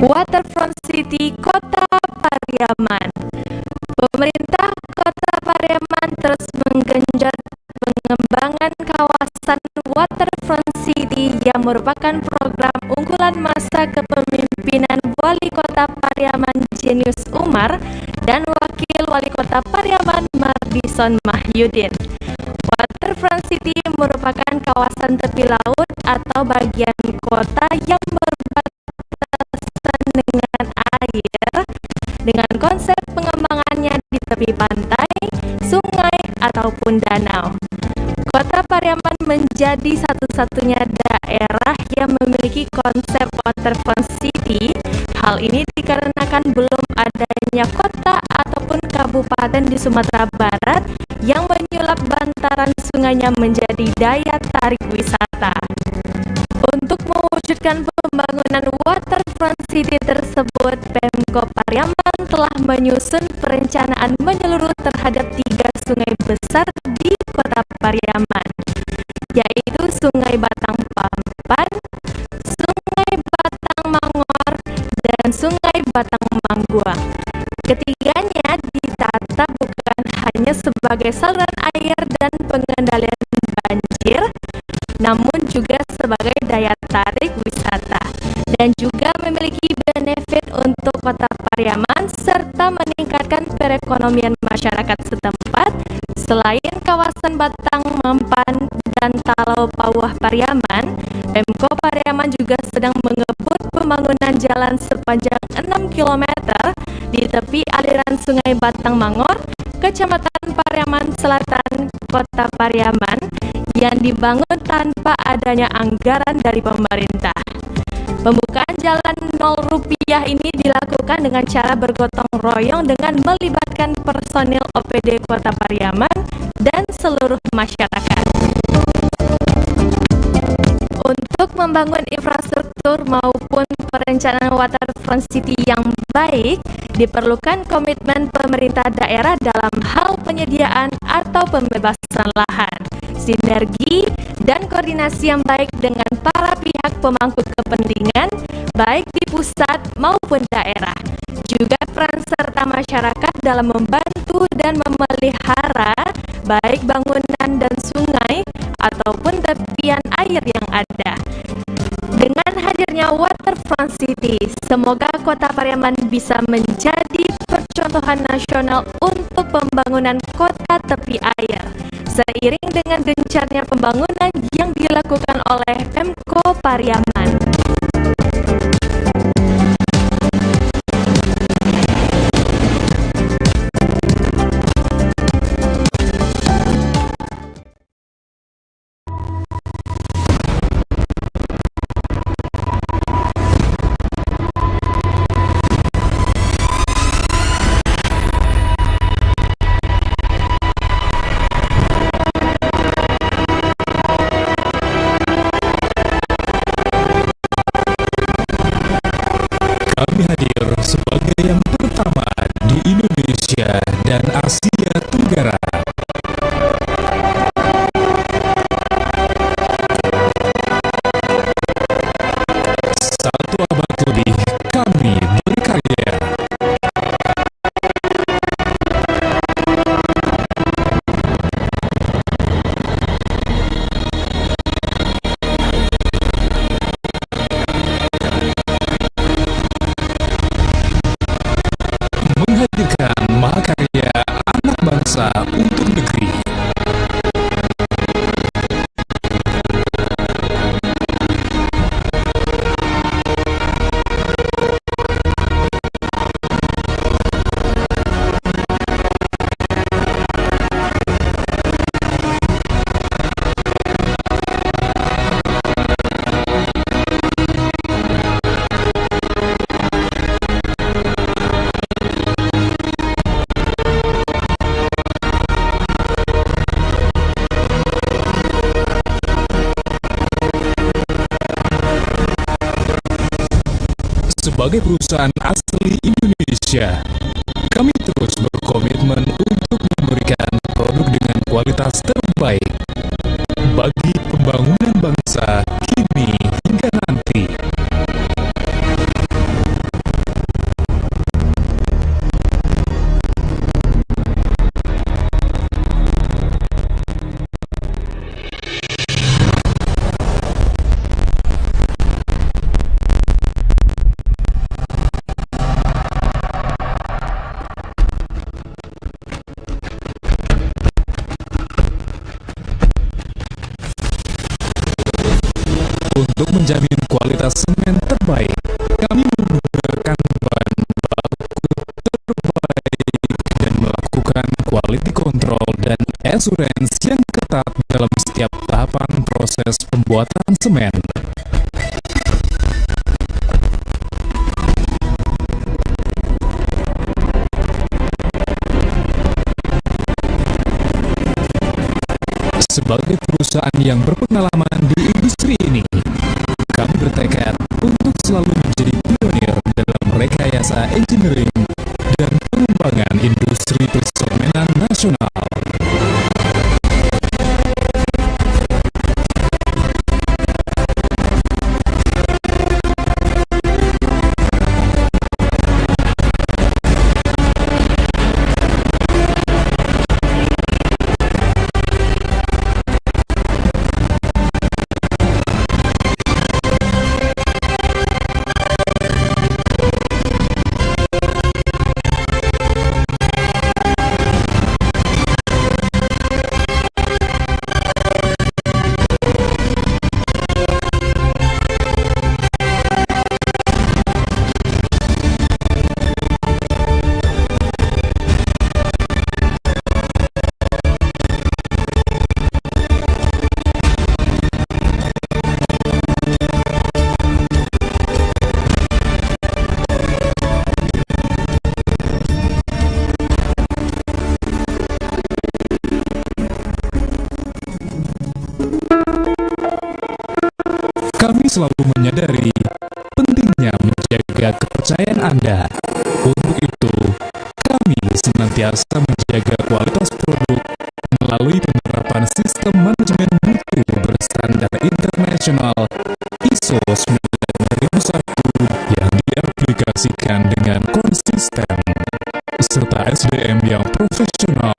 Waterfront City Kota Pariaman. Pemerintah Kota Pariaman terus menggenjot pengembangan kawasan Waterfront City yang merupakan program unggulan masa kepemimpinan Wali Kota Pariaman Jenius Umar dan Wakil Wali Kota Pariaman Mardison Mahyudin. Waterfront City merupakan kawasan tepi laut atau bagian kota yang berbatasan dengan air dengan konsep pengembangannya di tepi pantai, sungai, ataupun danau. Kota Pariaman menjadi satu-satunya daerah yang memiliki konsep Waterfront City. Hal ini dikarenakan belum adanya kota ataupun kabupaten di Sumatera Barat yang menyulap bantaran sungainya menjadi daya tarik wisata. Untuk mewujudkan pembangunan Waterfront City tersebut, Pemkop Pariaman telah menyusun perencanaan menyeluruh terhadap 3 sungai besar di Kota Pariaman, yaitu Sungai Batang Pampar, Sungai Batang Mangor, dan Sungai Batang Mangguang. Ketiganya ditata bukan hanya sebagai saluran air dan pengendalian banjir, namun juga sebagai daya tarik wisata dan juga memiliki benefit untuk Kota Pariaman serta meningkatkan perekonomian masyarakat setempat. Selain kawasan Batang Mampan dan Talau Pawah Pariaman, Pemkop Pariaman juga sedang mengeput pembangunan jalan sepanjang 6 km di tepi aliran Sungai Batang Mangor, Kecamatan Pariaman Selatan, Kota Pariaman, yang dibangun tanpa adanya anggaran dari pemerintah. Pembukaan jalan Rp0 ini dilakukan dengan cara bergotong royong dengan melibatkan personil OPD Kota Pariaman dan seluruh masyarakat. Untuk membangun infrastruktur maupun perencanaan Waterfront City yang baik, diperlukan komitmen pemerintah daerah dalam hal penyediaan atau pembebasan lahan, sinergi dan koordinasi yang baik dengan para pihak pemangku kepentingan, baik di pusat maupun daerah. Juga peran serta masyarakat dalam membantu dan memelihara baik bangunan dan sungai ataupun tepian air yang ada. Dengan hadirnya Waterfront City, semoga Kota Pariaman bisa menjadi percontohan nasional untuk pembangunan kota tepi air. Seiring dengan gencarnya pembangunan yang dilakukan oleh Pemkop Pariaman. Kami hadir sebagai yang pertama di Indonesia dan Asia Tenggara. Satu abad lebih kami berkarya. Menghadirkan mahakarya anak bangsa untuk negeri. Sebagai perusahaan asli Indonesia, kami terus berkomitmen untuk memberikan produk dengan kualitas terbaik bagi pembangunan bangsa kini hingga nanti. Untuk menjamin kualitas semen terbaik, kami menggunakan bahan baku terbaik dan melakukan quality control dan assurance yang ketat dalam setiap tahapan proses pembuatan semen. Sebagai perusahaan yang berpengalaman di industri ini, kami bertekad untuk selalu menjadi pionir dalam rekayasa engineering dan pengembangan industri persemenan nasional. Kami selalu menyadari pentingnya menjaga kepercayaan Anda. Untuk itu, kami senantiasa menjaga kualitas produk melalui penerapan sistem manajemen mutu berstandar internasional ISO 9001 yang diaplikasikan dengan konsisten, serta SDM yang profesional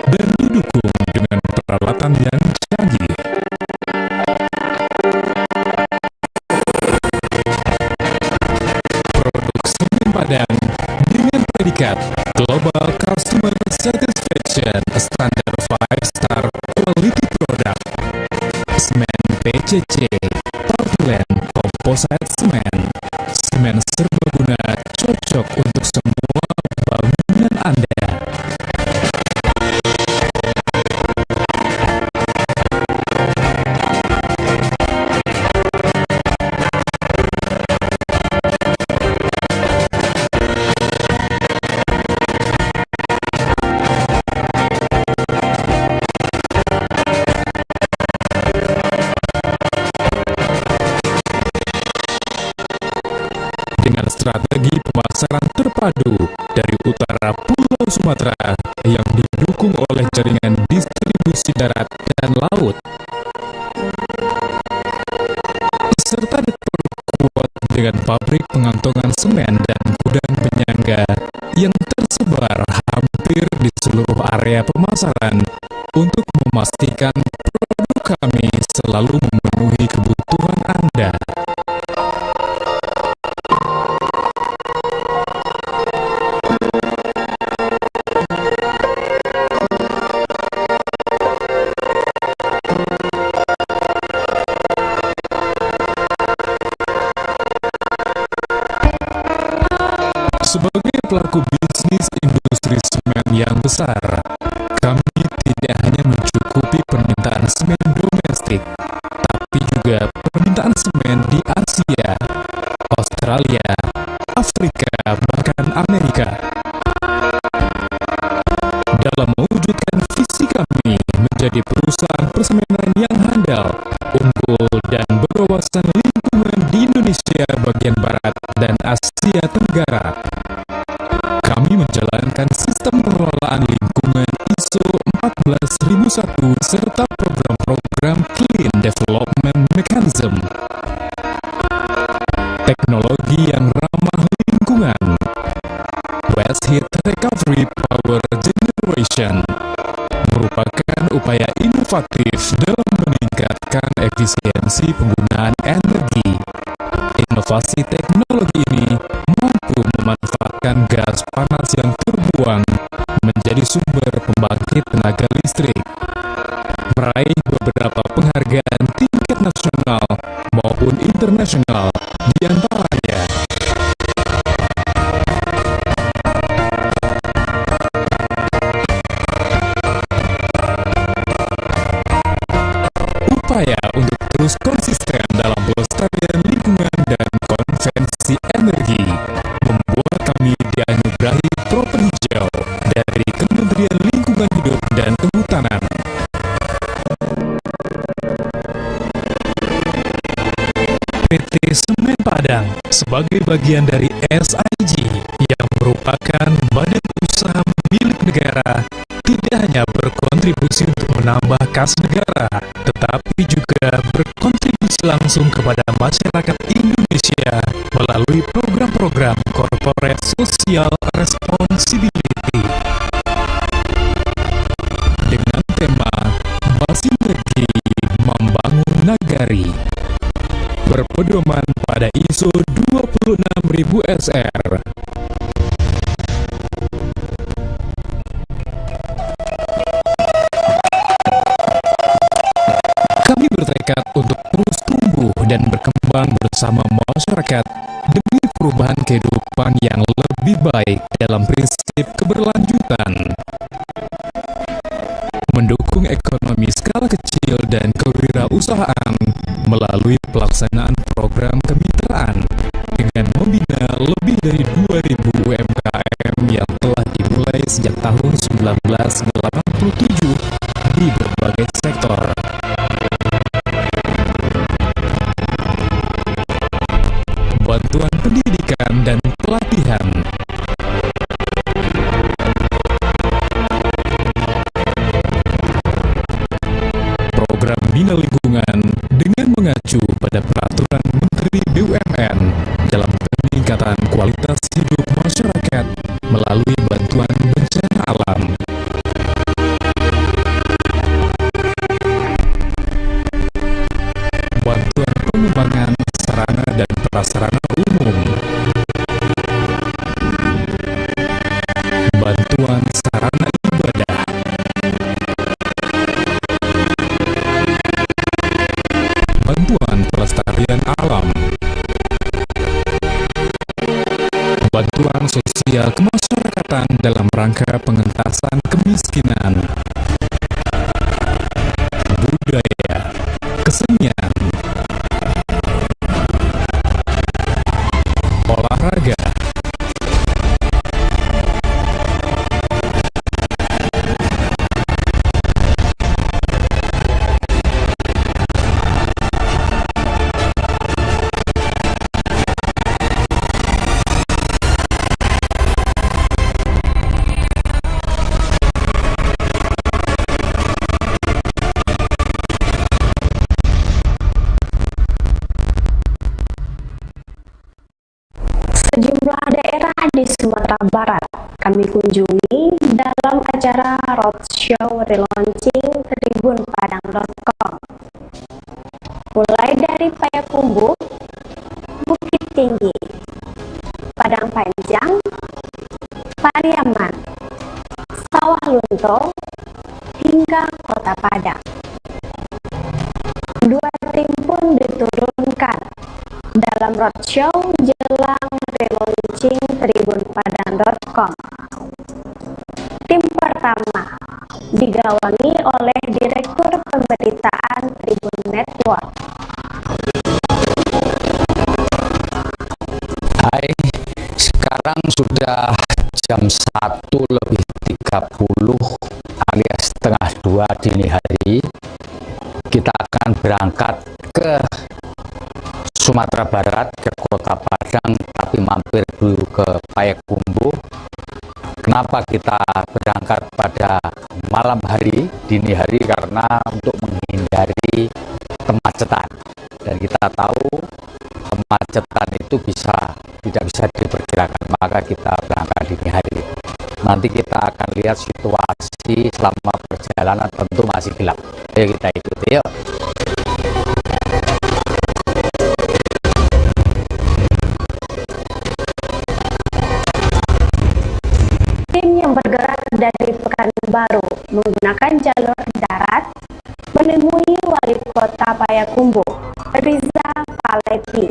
dan didukung dengan peralatan yang canggih. Padang dengan predikat Global Customer Satisfaction Standard 5-Star Quality Product, semen PCC, Portland Composite Semen, semen serbaguna cocok untuk semua bangunan Anda. Dengan strategi pemasaran terpadu dari utara Pulau Sumatera yang didukung oleh jaringan distribusi darat dan laut, serta diperkuat dengan pabrik pengantongan semen dan gudang penyangga yang tersebar hampir di seluruh area pemasaran untuk memastikan produk kami selalu memenuhi kebutuhan Anda. Sebagai pelaku bisnis industri semen yang besar, kami tidak hanya mencukupi permintaan semen domestik, tapi juga permintaan semen di Asia, Australia, Afrika, bahkan Amerika. Dalam mewujudkan visi kami menjadi perusahaan persemenan yang handal, unggul, dan berwawasan lingkungan di Indonesia bagian Barat dan Asia Tenggara, kami menjalankan sistem pengelolaan lingkungan ISO 14001 serta program-program Clean Development Mechanism. Teknologi yang ramah lingkungan, Waste Heat Recovery Power Generation, merupakan upaya inovatif dalam meningkatkan efisiensi penggunaan energi. Inovasi teknologi ini mampu memanfaatkan gas panas yang terbuang menjadi sumber pembangkit tenaga listrik, meraih beberapa penghargaan tingkat nasional maupun internasional, di antaranya upaya untuk terus konsisten dalam pelestarian lingkungan dan konservasi energi membuat kami dianugerahi Proper Hijau dari Kementerian Lingkungan Hidup dan Kehutanan. PT Semen Padang sebagai bagian dari SIG yang merupakan badan usaha milik negara tidak hanya berkontribusi untuk menambah kas negara, tetapi juga berkontribusi langsung kepada masyarakat Indonesia melalui program-program Corporate Social Responsibility. Dengan tema Basinergi Membangun Nagari, berpedoman pada ISO 26000 SR. Kami bertekad untuk terus tumbuh dan berkembang bersama masyarakat demi perubahan kehidupan yang lebih baik dalam prinsip keberlanjutan. Mendukung ekonomi skala kecil dan kewirausahaan melalui pelaksanaan program kemitraan dengan membina lebih dari 2.000 UMKM yang telah dimulai sejak tahun 1987 di berbagai sektor. Bantuan pendidikan dan pelatihan, program bina lingkungan dengan mengacu pada peraturan Menteri BUMN dalam peningkatan kualitas hidup masyarakat melalui bantuan bencana alam. Bantuan pengembangan sarana dan prasarana umum. Bantuan sarana ibadah. Bantuan pelestarian alam. Bantuan sosial kemasyarakatan dalam rangka pengentasan kemiskinan. Budaya, kesenian, olahraga, sejumlah daerah di Sumatera Barat kami kunjungi dalam acara roadshow relaunching tribunpadang.com. Mulai dari Payakumbuh, Bukit Tinggi, Padang Panjang, Pariaman, Sawah Lunto, hingga Kota Padang. Dua tim pun diturunkan dalam roadshow jelang relaunching tribunpadang.com. Tim pertama digawangi oleh Direktur Pemberitaan Tribun Network. Hai, sekarang sudah jam 1:30 alias setengah 2 dini hari. Kita akan berangkat ke Sumatera Barat, ke Kota Padang, tapi mampir dulu ke Payakumbuh. Kenapa kita berangkat pada malam hari, dini hari? Karena untuk menghindari kemacetan. Dan kita tahu kemacetan itu tidak bisa diperkirakan, maka kita berangkat dini hari. Nanti kita akan lihat situasi selama perjalanan, tentu masih gelap. Ayo kita ikuti yuk. Tim yang bergerak dari Pekanbaru menggunakan jalur darat menemui Wali Kota Payakumbuh, Riza Palepi,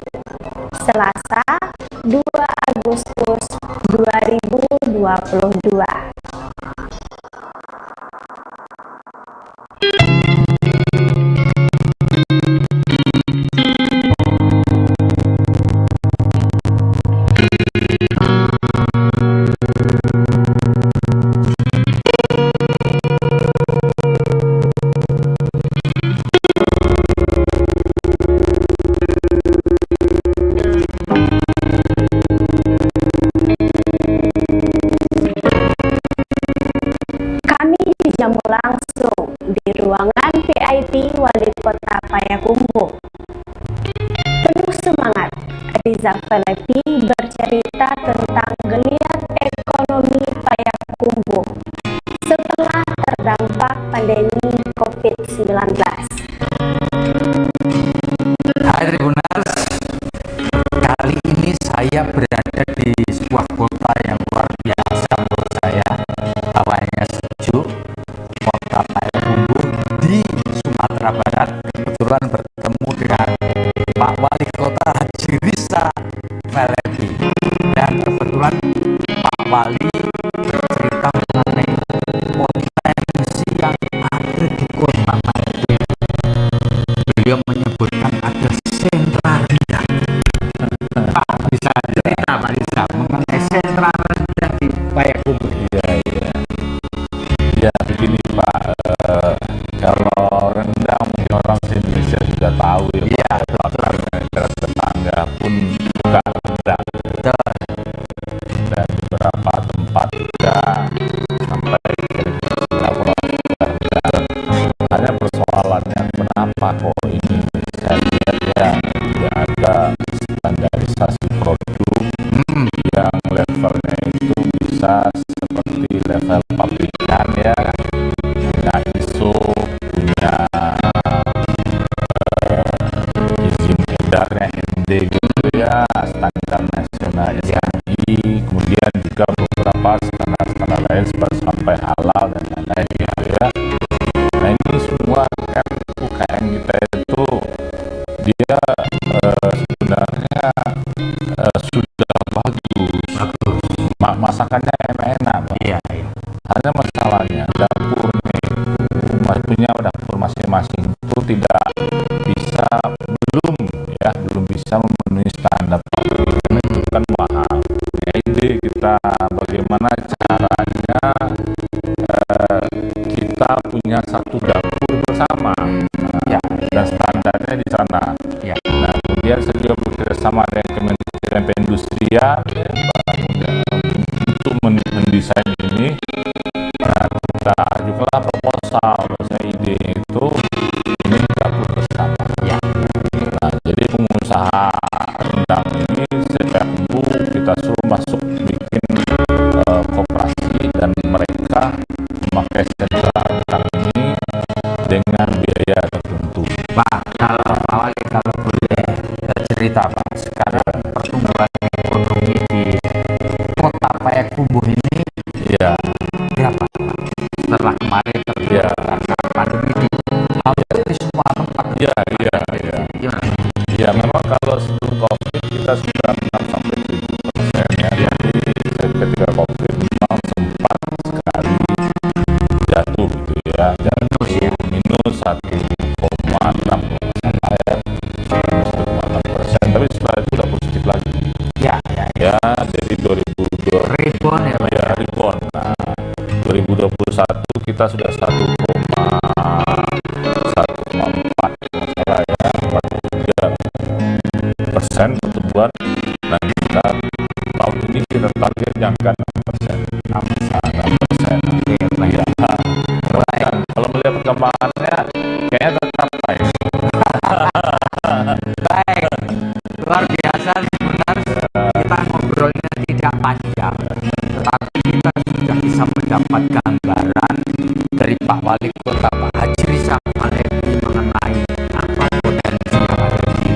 Selasa 2 Agustus 2022. Kami dijamu langsung di ruangan VIP Wali Kota Payakumbuh. Penuh semangat, Riza Palepi bercerita tentang geliat ekonomi Payakumbuh setelah terdampak pandemi COVID-19. Hai Tribuners, kali ini saya berada di sebuah kota yang luar biasa menurut saya. Hawanya sejuk, kota Payakumbuh di Sumatera Barat. Kebetulan bertemu dengan Pak Wali Kota Haji Riza Palepi, dan kebetulan Pak Wali bercerita mengenai potensi yang ada di kota Payakumbuh. Beliau menyebutkan ada sentra rendang. Pak, bisa cerita Pak Riza mengenai sentra rendang di Payakumbuh? Ya begini Pak, kalau rendang mungkin orang Indonesia sudah tahu ya Iya, Pak, bahkan negara tetangga pun buka rendang dan beberapa tempat juga sampai ke Singapura buka rendang. Hanya persoalannya kenapa kok ini saya lihat ya tidak ada standarisasi produk yang levelnya itu bisa seperti level pabrikan ya, punya ISO, punya izin edarnya MD gitu ya, standar nasional SNI, kemudian juga beberapa standar-standar lain sampai halal dan lain-lain gitu ya. Nah ini semua kan UKM kita itu dia sebenarnya sudah bagus, masakannya enak, Pak. Iya. Hanya masalahnya dapurnya itu punya dapur masing-masing itu tidak bisa, belum bisa memenuhi standar pabrik, karena itu kan mahal. Ya ide kita bagaimana caranya kita punya satu dapur bersama, Ya. dan standarnya di sana. Ya. Nah kemudian saya juga bekerjasama dengan Kementerian Perindustrian untuk mendesain ini. Nah, kita ajukanlah proposal, saya ide itu ini dapur bersama. Ya. Nah, jadi pengusaha rendang ini Payakumbuh kita suruh masuk bikin koperasi, dan mereka memakai sentra rendang ini dengan biaya tertentu. Pak, kalau Pak Wali kalau boleh cerita Pak, sekarang pertumbuhan ekonomi di kota Payakumbuh ini Ya, berapa Pak? Setelah kemarin Ya. karena pandemi di hampir di semua tempat. ya. Gimana? Ya, memang kalau sebelum COVID kita sudah 6-7% ya. Jadi ketika COVID memang sempat sekali jatuh gitu ya. Dan minus 1,6 ya. Minus 1,6%. Tapi setelah itu udah positif lagi. Ya. Ya, jadi 2020 Rebound ya Pak. ya rebound. Nah, 2021 kita sudah 1,4 masalah ya, 43% pertumbuhan. Nah kita tahun ini kita target yang kan 6%. 6%. Ya, kalau melihat perkembangannya kayaknya tercapai. Baik, luar biasa sebenarnya. Kita ngobrolnya tidak panjang, tetapi kita sudah bisa mendapat gambaran dari Pak Wali Kota Pak Haji Riza Palepi mengenai apa potensi yang ada di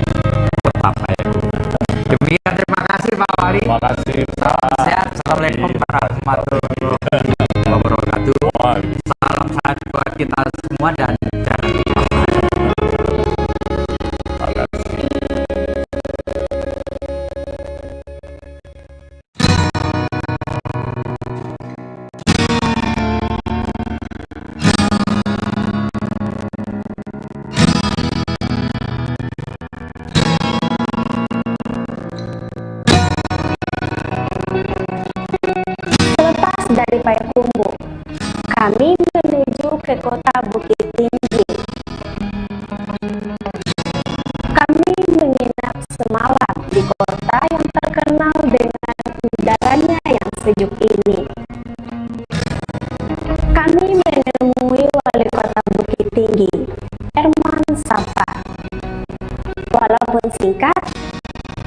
kota Payakumbuh. Demikian, terima kasih Pak Wali. Terima kasih Pak. Sehat. Assalamualaikum warahmatullahi wabarakatuh. Salam sehat buat kita semua dan jangan lupa sejuk ini. Kami menemui Wali Kota Bukit Tinggi, Herman Safar. Walaupun singkat,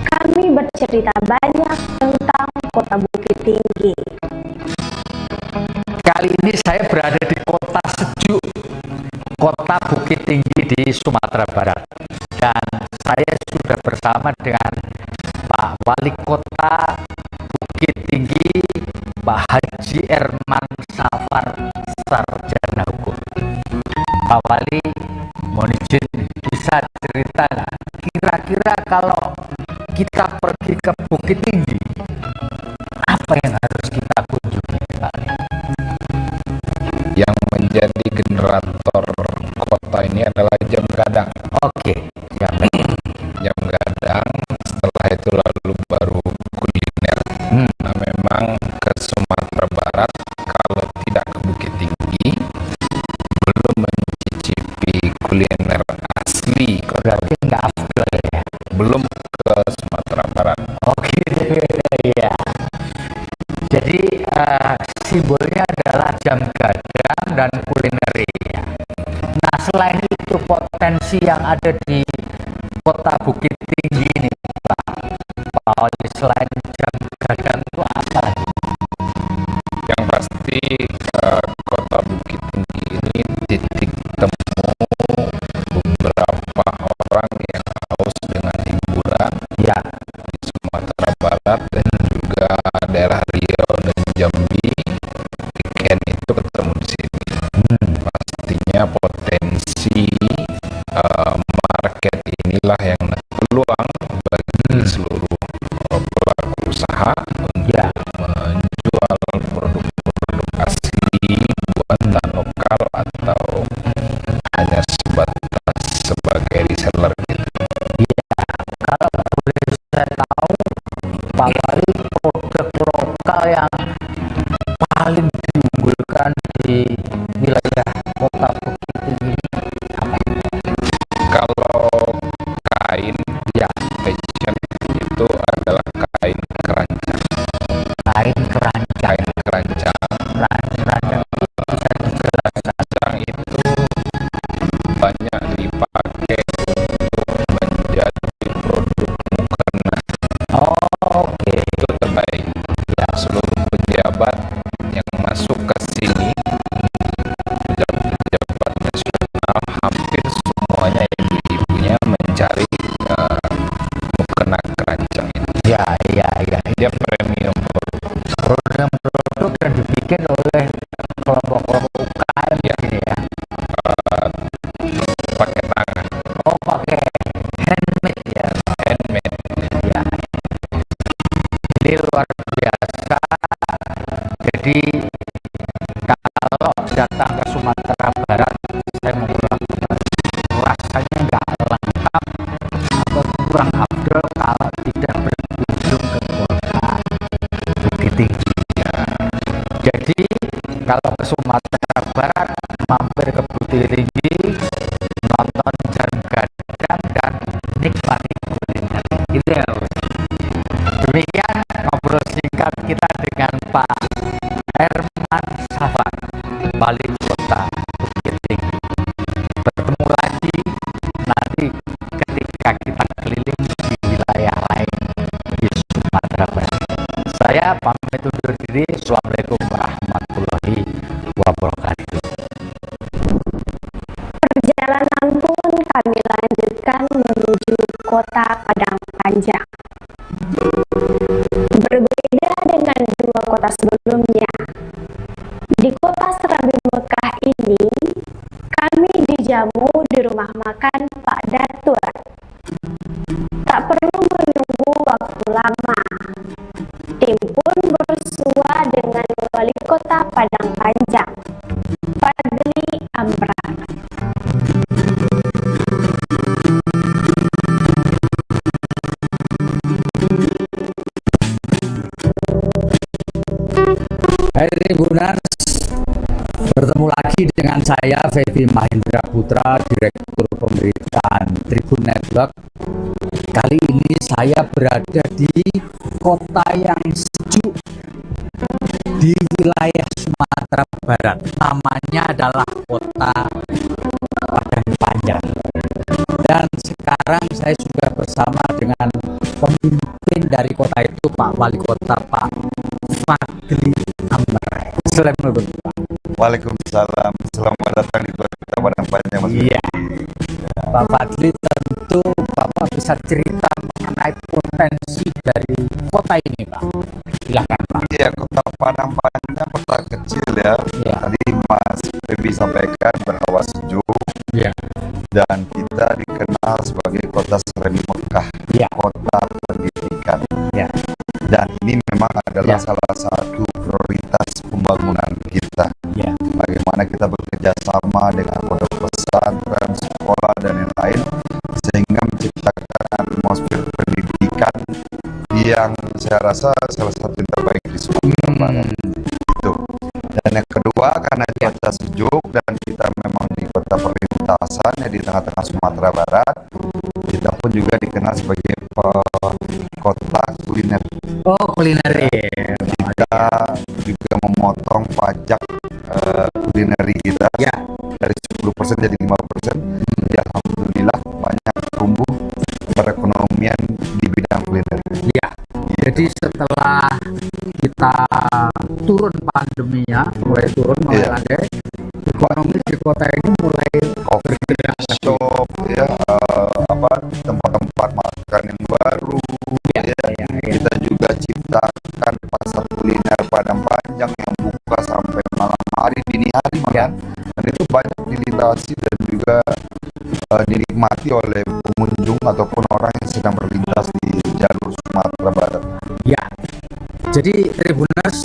kami bercerita banyak tentang Kota Bukit Tinggi. Kali ini saya berada di kota sejuk, Kota Bukit Tinggi di Sumatera Barat. Dan saya sudah bersama dengan Pak Wali Kota Bukit Tinggi, Pak Haji Herman Safar, sarjana hukum. Pak Wali, mohon izin bisa cerita nggak? Kira-kira kalau kita pergi ke Bukit Tinggi, apa yang harus kita kunjungi, Pak Wali? Yang menjadi generator kota ini adalah jam gadang. Oke, jam Jam gadang, setelah itu lalu baru kuliner. Nah, memang ke Sumatera Barat kalau tidak ke Bukit Tinggi belum mencicipi kuliner asli, berarti nggak afdol ya? belum ke Sumatera Barat. Oke, iya. Jadi simbolnya adalah jam gadang dan kulinernya. Nah, selain itu potensi yang ada di Kota Bukit Tinggi ini, Pak Wali, selain jam gadang itu apa lagi? Yang pasti kota Bukit Tinggi ini titik temu beberapa orang yang haus dengan hiburan Ya, di Sumatera Barat dan juga daerah Riau dan Jambi. Weekend itu ketemu di sini. Pastinya potensi market inilah yang peluang bagi seluruh pelaku usaha ya, menjual produk-produk asli buatan lokal atau hanya sebatas sebagai reseller gitu. kalau boleh saya tahu, Pak Wali, produk lokal yang paling diunggulkan di wilayah Kota Bukit Tinggi ini apa? Kalau kain Ya, fashion itu adalah kain kerancang. kain kerancang. Kain kerancang Kerancang bisa dijelaskan. kerancang itu banyak dipakai untuk menjadi produk mukena. Oke, Itu terbaik. ya, Seluruh pejabat yang masuk ke sini, pejabat nasional, hampir semuanya ibu-ibunya mencari mukena kerancang ini. ya, ya, ya. Dia premium produk. Produk yang dibikin oleh kelompok-kelompok UKM Ya. ini ya. Pakai tangan, Oh, pakai handmade ya. handmade. Ya, ini luar biasa. Jadi kalau datang ke Sumatera Barat, saya mengulang, rasanya nggak lengkap atau kurang afdol kalau tidak berkunjung ke Kota Bukit Tinggi. Jadi kalau ke Sumatera Barat, mampir ke Bukit Tinggi, nonton jam gadang dan nikmati kuliner. Gitu ya, Bos. Demikian ngobrol singkat kita dengan Pak Herman Safar, Wali Kota Bukit Tinggi. Bertemu lagi nanti ketika kita keliling di wilayah lain di Sumatera Barat. Saya pamit undur diri. Assalamualaikum warahmatullahi wabarakatuh. Perjalanan pun kami lanjutkan menuju Kota Padang Panjang. Berbeda dengan dua kota sebelumnya, di Kota Serambi Mekah ini kami dijamu di rumah makan Pak Datur. Tak perlu menunggu waktu lama. Tim pun bersua dengan Wali Kota Padang Panjang, Fadli Amran. Hai Tribuners, bertemu lagi dengan saya Feby Mahendra Putra, Direktur Pemberitaan Tribun Network. Kali ini saya berada di kota yang sejuk, di wilayah Sumatera Barat. Namanya adalah Kota Padang Panjang. Dan sekarang saya sudah bersama dengan pemimpin dari kota itu, Pak Wali Kota, Pak Fadli Amran. Assalamualaikum, Pak. Waalaikumsalam. Selamat datang di Kota Padang Panjang, Mas. Iya. Pak Fadli, tentu Bapak bisa cerita mengenai potensi dari kota ini, Pak. Silakan, Pak. Iya, Kota Padang Panjang kota kecil ya. Iya. Tadi Mas Febi sampaikan berhawa sejuk Iya. dan kita dikenal sebagai kota Serabi Mekah, Iya. kota pendidikan. Iya. Dan ini memang adalah Ya. salah satu prioritas pembangunan kita. Iya. Bagaimana kita bekerja sama dengan pondok pesantren, sekolah, dan lain-lain, sehingga menciptakan atmosfer pendidikan yang saya rasa salah satu yang terbaik di Sumatera Barat. Itu. Dan yang kedua, karena cuaca sejuk dan kita memang di kota perlintasan ya, di tengah-tengah Sumatera Barat, kita pun juga dikenal sebagai kota kuliner. Oh, kuliner ya. Kita juga memotong pajak kulineri kita Ya. dari 10% jadi 5%. Ya, alhamdulillah banyak tumbuh perekonomian di bidang kuliner. Ya. Jadi setelah kita turun pandeminya, mulai turun, mulai Iya. landai, ekonomi di kota ini mulai bergerak. Shop ya, tempat-tempat makan yang baru Ya, ya. ya, ya. Kita juga ciptakan pasar kuliner Padang Panjang yang buka sampai malam hari, dini hari makan. Dan itu banyak dilintasi dan juga dinikmati oleh pengunjung ataupun orang yang sedang berlintas di jalur Sumatera Barat. Ya. Jadi Tribuners,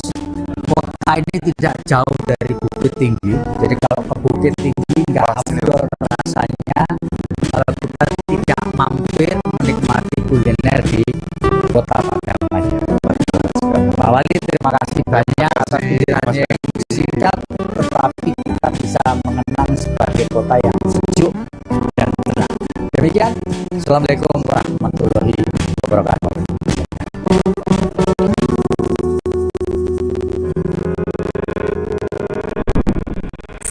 kota ini tidak jauh dari Bukit Tinggi. Jadi kalau ke Bukit Tinggi nggak Pasti. afdol rasanya kalau kita tidak mampir menikmati kuliner di Kota Padang Panjang. Pak Wali, terima kasih banyak atas penjelasannya yang singkat, tetapi kita bisa mengenang sebagai kota yang sejuk dan tenang. Demikian, Assalamualaikum warahmatullahi wabarakatuh.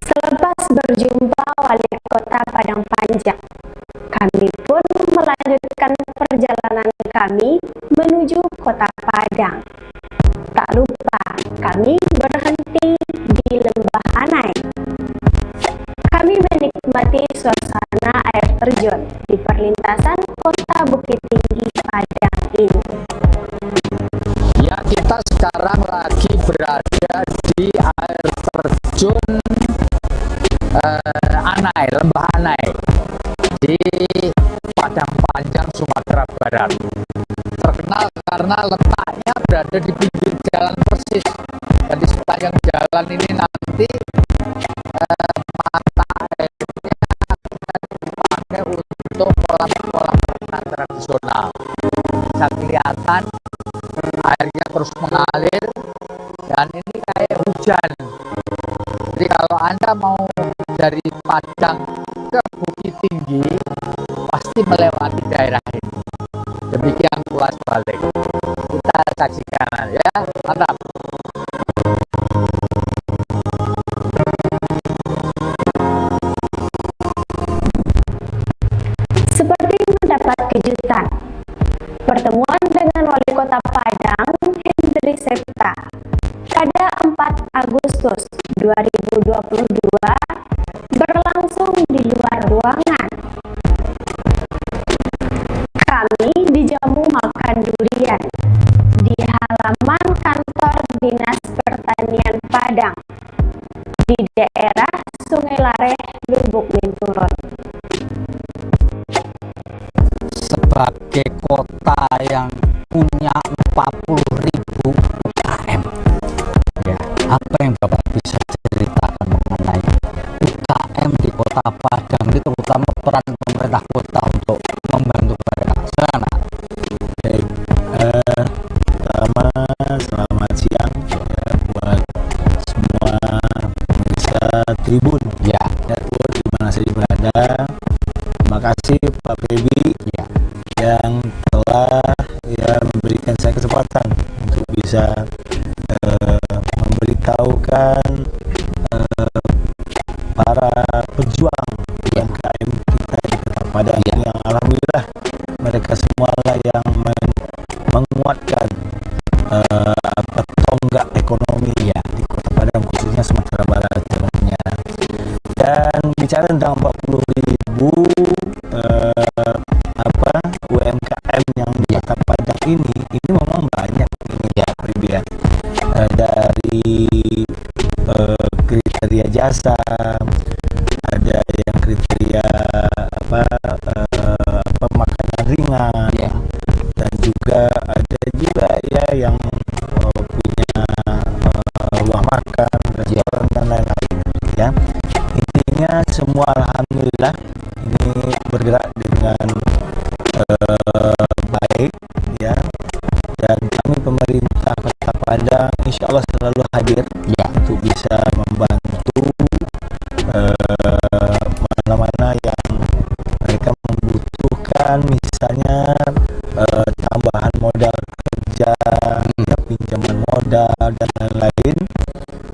Selepas berjumpa Wali Kota Padang Panjang, kami pun melanjutkan perjalanan kami menuju Kota Padang. Tak lupa, kami berhenti di Lembah Anai. Kami menikmati suasana air terjun di perlintasan Kota Bukit Tinggi Padang ini. Ya, kita sekarang lagi berada di air terjun Anai, Lembah Anai di Padang Panjang, Sumatera Barat. Terkenal karena letaknya berada di pinggir jalan persis. Jadi sepanjang jalan ini nanti mata airnya akan dipakai untuk kolam-kolam renang tradisional. Bisa kelihatan airnya terus mengalir dan ini kayak hujan. Jadi kalau Anda mau dari Padang ke Bukit Tinggi pasti melewati daerah ini. Demikian puas balik. Kita saksikan ya, mantap. Seperti mendapat kejutan, pertemuan dengan Wali Kota Padang, Hendri Septa, pada 4 Agustus 2022 berlangsung di luar ruangan. Kami dijamu makan durian di halaman kantor Dinas Pertanian Padang di daerah Sungai Lareh, Lubuk Linturun. Sebagai kota yang punya 40.000 UKM, ya, apa yang Bapak bisa ceritakan mengenai UKM di Kota Padang, itu terutama peran pemerintah kota untuk membantu mereka? Silakan, Pak. Baik, pertama selamat siang ya, buat semua pemirsa Tribun Ya, Network di mana saja berada. Terima kasih Pak Febi ya, yang telah memberikan saya kesempatan untuk bisa memberi memberitahukan para pejuang UMKM kita di Kota Padang yang alhamdulillah mereka semualah yang menguatkan tonggak ekonomi di Kota Padang, khususnya Sumatera Barat contohnya. Dan bicara tentang 40.000 UMKM yang di Kota Padang ini memang banyak ini ya Pribia. Dari kriteria jasa, ada yang kriteria makanan ringan, dan juga ada juga ya yang punya ruang makan, restoran dan lain-lain ya. Intinya semua alhamdulillah ini bergerak dengan baik ya, dan kami pemerintah Kota Padang insya Allah selalu hadir untuk bisa membantu mana-mana yang mereka membutuhkan, misalnya tambahan modal kerja, pinjaman modal dan lain-lain.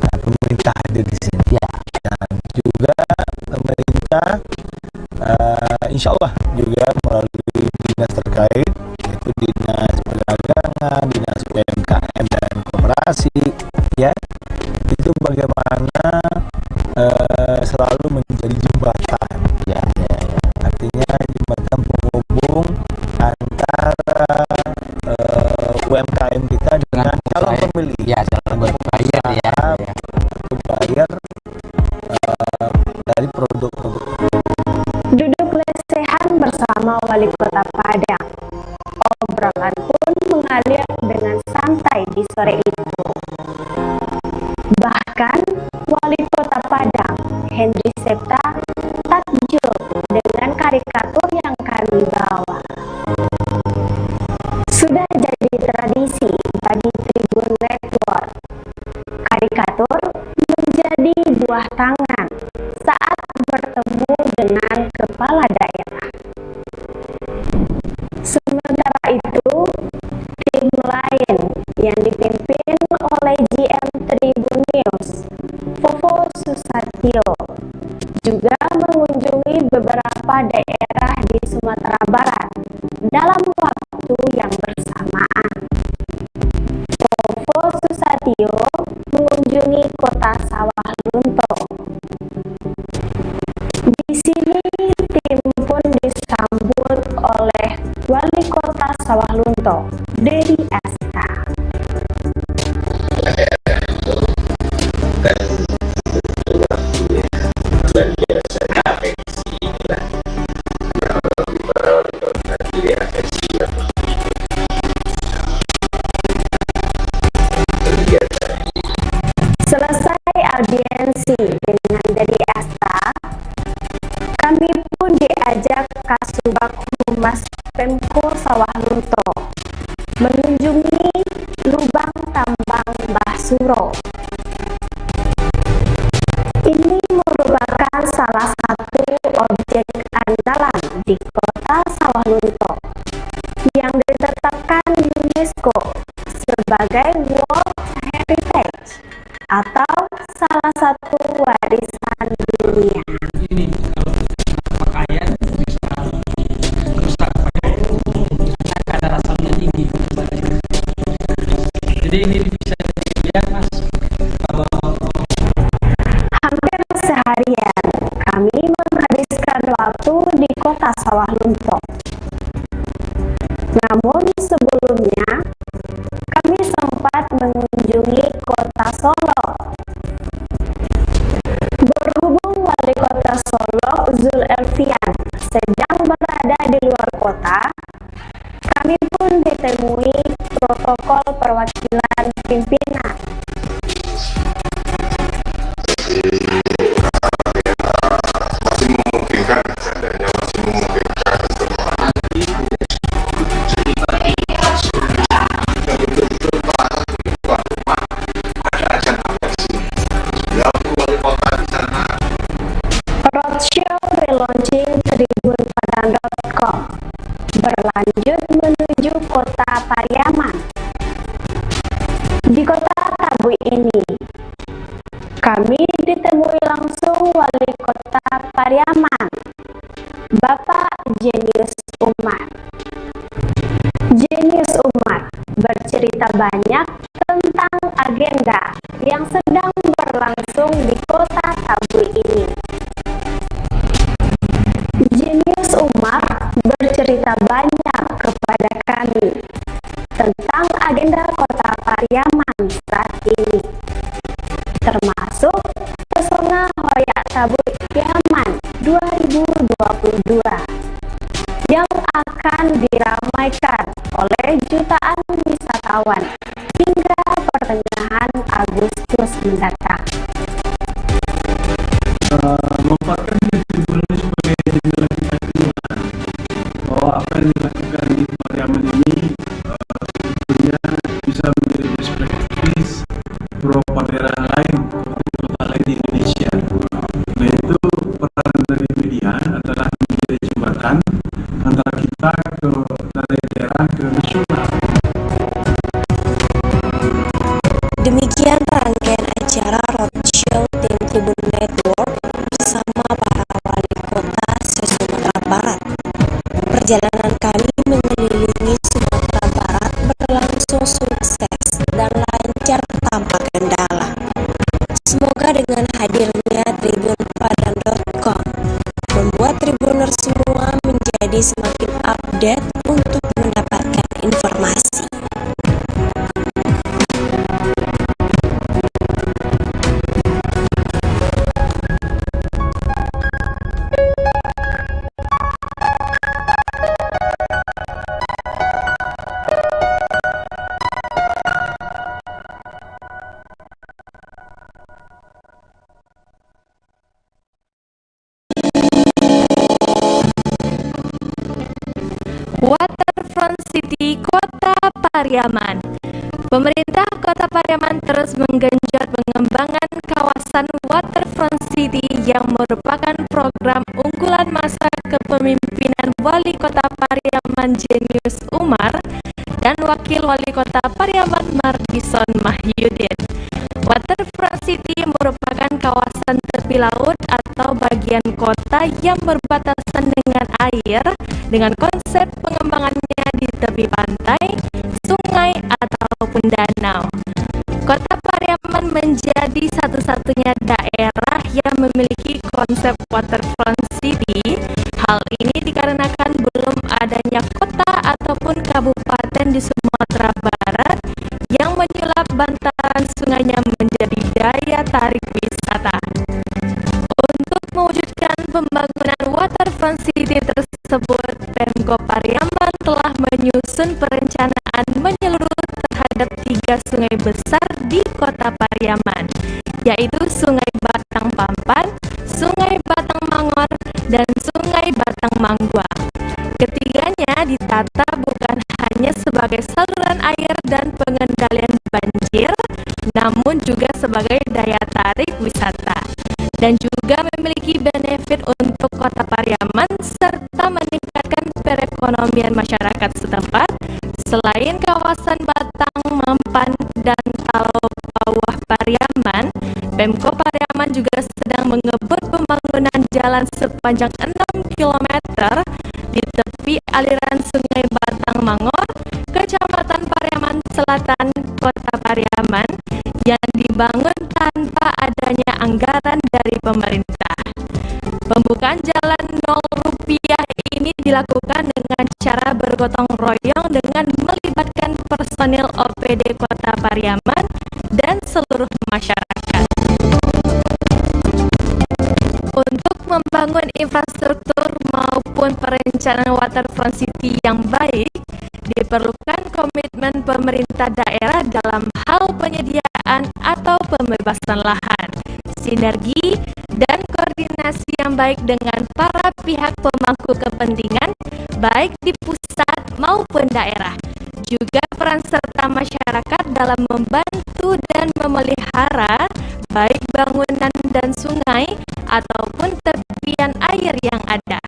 Nah, pemerintah hadir di sini dan juga pemerintah insya Allah juga melalui dinas terkait, yaitu dinas perdagangan, dinas UMKM dan koperasi ya, itu bagaimana selalu menjadi jembatan ya. Artinya jembatan penghubung antara UMKM kita dengan calon pembeli bayar dari produk-produk. Duduk lesehan bersama Wali Kota Padang. Obrolan pun mengalir dengan santai di sore itu. Bahkan Wali Kota Padang, Henry Septa, takjub dengan karikatur yang kami bawa. Sudah jadi tradisi bagi Tribun Network. Karikatur menjadi buah tangan saat bertemu dengan kepala daerah. Sementara itu, tim lain yang dipimpin oleh GM Tribun News, Fofo Susatyo, juga mengunjungi beberapa daerah di Sumatera Barat dalam waktu yang bersamaan. Fofo Susatyo mengunjungi Kota Sawah Lunto. Di sini tim pun disambut oleh Wali Kota Sawah Lunto, Dedi Aska. Selesai audiensi dengan Dedi Aska, kami pun diajak Kasubag Humas Pemko Sawah Lunto mengunjungi lubang tambang Mbah Suro. Ini merupakan salah satu objek andalan di Kota Sawah Lunto yang ditetapkan UNESCO sebagai World Heritage atau salah satu warisan dunia. Ini kalau pakaian bisa rusak kadar asamnya tinggi. Jadi ini bisa dilihat mas, kalau hampir seharian kami menghabiskan waktu di Kota Sawah Lunto. Namun sebelumnya kami sempat mengunjungi Kota Solo. Berhubung Wali Kota Solo Zul Elfian sedang berada di luar kota, kami pun ditemui protokol perwakilan pimpinan. Masih memungkinkan, seandainya masih memungkinkan untuk Roadshow relaunching tribunpadang.com berlanjut menuju Kota Pariaman. Di Kota Pariaman, Bapak Jenius Umar. Jenius Umar bercerita banyak tentang agenda yang sedang berlangsung di Kota Tabui ini. Jenius Umar bercerita banyak kepada kami tentang agenda Kota Pariaman saat ini, termasuk Pesona Hoyak Tabui Pariaman 2022 yang akan diramaikan oleh jutaan wisatawan hingga pertengahan Agustus mendatang. Memanfaatkan liburan sebagai jendela kita keluar, bahwa apa yang dilakukan di Pariaman ini tentunya bisa menjadi best practice beberapa daerah lain, kota lain di Indonesia. Nah, itu peran dari media adalah menjadi jembatan antara kita ke dari daerah ke nasional. Demikian rangkaian acara roadshow tim Tribun Network bersama para wali kota se-Sumatera Barat. Perjalanan kami mengelilingi Sumatera Barat berlangsung sukses dan lancar tanpa kendala. Semoga dengan hadirnya tribunpadang.com membuat Tribuner semua menjadi semakin update untuk mendapatkan informasi. Waterfront City Kota Pariaman. Pemerintah Kota Pariaman terus menggenjot pengembangan kawasan Waterfront City yang merupakan program unggulan masa kepemimpinan Wali Kota Pariaman Jenius Umar dan Wakil Wali Kota Pariaman Mardison Mahyudin. Waterfront City merupakan kawasan tepi laut atau bagian kota yang berbatasan dengan air dengan konsep pengembangannya di tepi pantai, sungai, ataupun danau. Kota Pariaman menjadi satu-satunya daerah yang memiliki konsep Waterfront City. Hal ini dikarenakan belum adanya kota ataupun kabupaten di Sumatera Barat yang menyulap bantaran sungainya menjadi daya tarik wisata. Untuk mewujudkan pembangunan Waterfront City tersebut, Pemkop Pariaman telah menyusun perencanaan menyeluruh terhadap 3 sungai besar di Kota Pariaman, yaitu Sungai Batang Pampan, Sungai Batang Mangor, dan Sungai Batang Manggua. Ketiganya ditata bukan hanya sebagai saluran air dan pengendalian banjir, namun juga sebagai daya tarik wisata, dan juga memiliki benefit untuk Kota Pariaman serta meningkatkan perekonomian masyarakat setempat. Selain kawasan Batang, Mampan, dan Talau Bawah Pariaman, Pemkop Pariaman juga sedang mengebut pembangunan jalan sepanjang 6 km di tepi aliran Sungai Batang Mangor, Kecamatan Pariaman Selatan, Kota Pariaman, yang dibangun tanpa adanya anggaran dari pemerintah. Pembukaan jalan 0 rupiah ini dilakukan dengan cara bergotong royong dengan melibatkan personil OPD Kota Pariaman dan seluruh masyarakat. Untuk membangun infrastruktur maupun perencanaan Waterfront City yang baik, diperlukan komitmen pemerintah daerah dalam hal penyediaan atau pembebasan lahan, sinergi dan koordinasi yang baik dengan para pihak pemangku kepentingan, baik di pusat maupun daerah. Juga peran serta masyarakat dalam membantu dan memelihara baik bangunan dan sungai ataupun tepian air yang ada.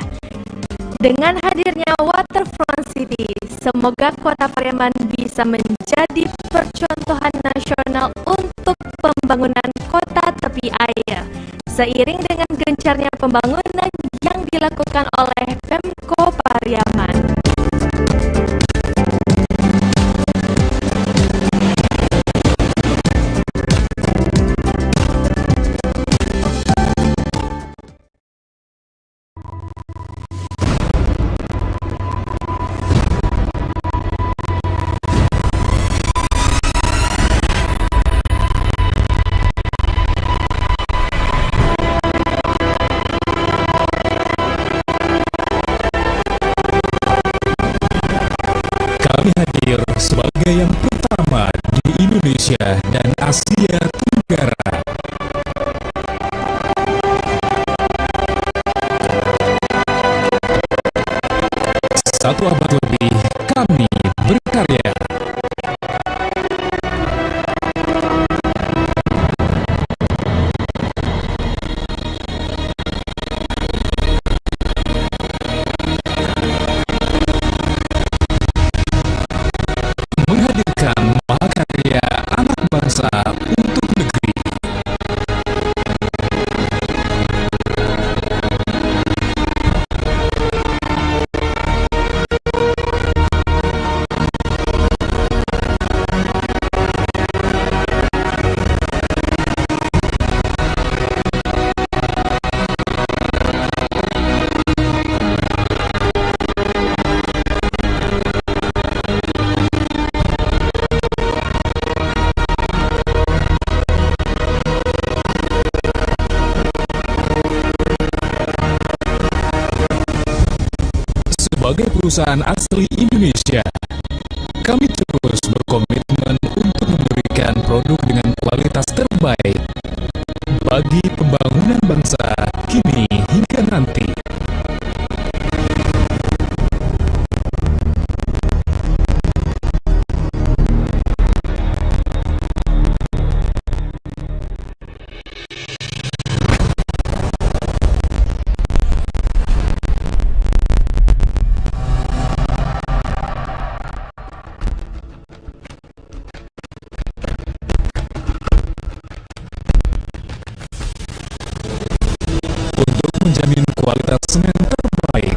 Dengan hadirnya Waterfront City, semoga Kota Pariaman bisa menjadi percontohan nasional untuk pembangunan kota tepi air, Seiring dengan gencarnya pembangunan yang dilakukan oleh Pemko Pariaman, hadir sebagai yang pertama di Indonesia dan Asia Tenggara. Satu abad lebih kami berkarya. Menghadirkan mahakarya anak bangsa untuk negeri. Sebagai perusahaan asli Indonesia, kami terus berkomitmen untuk memberikan produk dengan kualitas terbaik bagi pembangunan bangsa kini hingga nanti. Menjamin kualitas semen terbaik,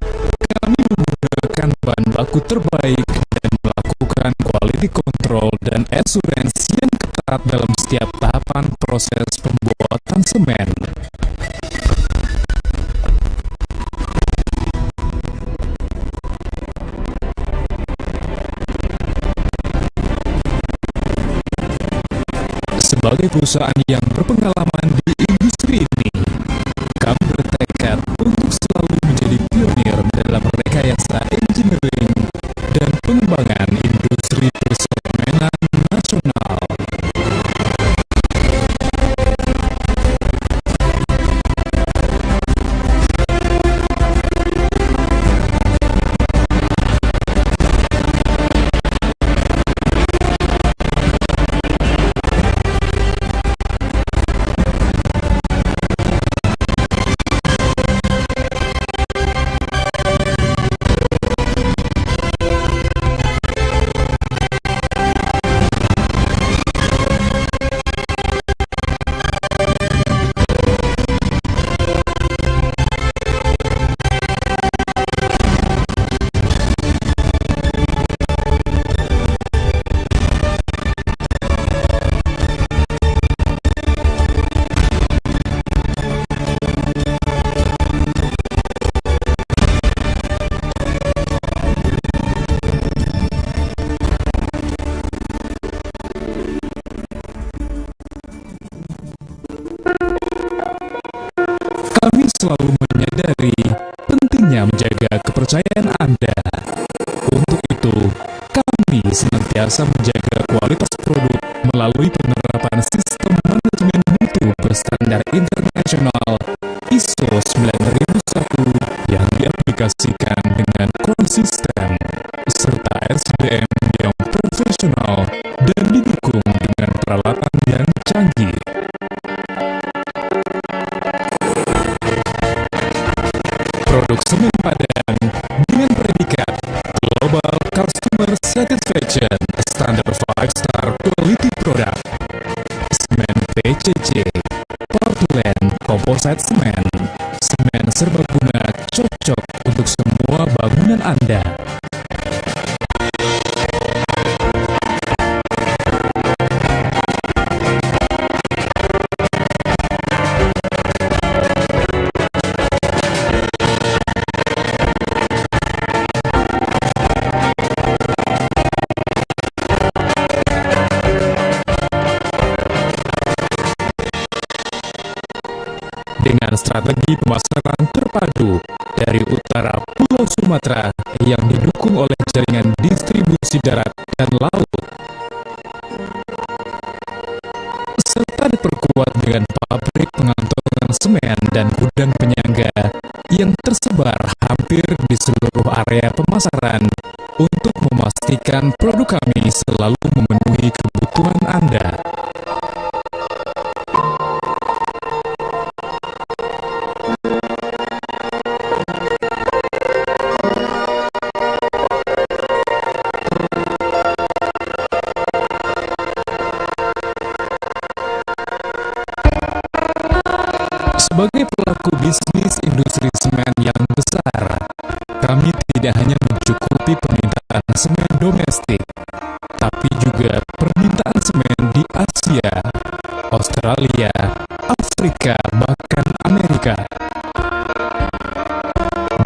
kami menggunakan bahan baku terbaik dan melakukan quality control dan assurance yang ketat dalam setiap tahapan proses pembuatan semen. Sebagai perusahaan yang berpengalaman di industri ini, kami bertekad untuk selalu menjadi pionir dalam rekayasa engineering dan pengembangan industri persemenan nasional. Selalu menyadari pentingnya menjaga kepercayaan Anda. Untuk itu, kami senantiasa menjaga kualitas produk melalui penerapan sistem manajemen mutu berstandar internasional ISO 9001 yang diaplikasikan dengan konsisten, serta SDM yang profesional dan didukung dengan peralatan yang canggih. Produk semen Padang dengan predikat Global Customer Satisfaction Standard 5-Star Quality Product. Semen PCC, Portland Composite Composite Semen. Semen serbaguna cocok untuk semua bangunan Anda. Dengan strategi pemasaran terpadu dari utara Pulau Sumatera yang didukung oleh jaringan distribusi darat dan laut, serta diperkuat dengan pabrik pengantongan semen dan gudang penyangga yang tersebar hampir di seluruh area pemasaran untuk memastikan produk kami selalu memenuhi kebutuhan Anda. Sebagai pelaku bisnis industri semen yang besar, kami tidak hanya mencukupi permintaan semen domestik, tapi juga permintaan semen di Asia, Australia, Afrika, bahkan Amerika.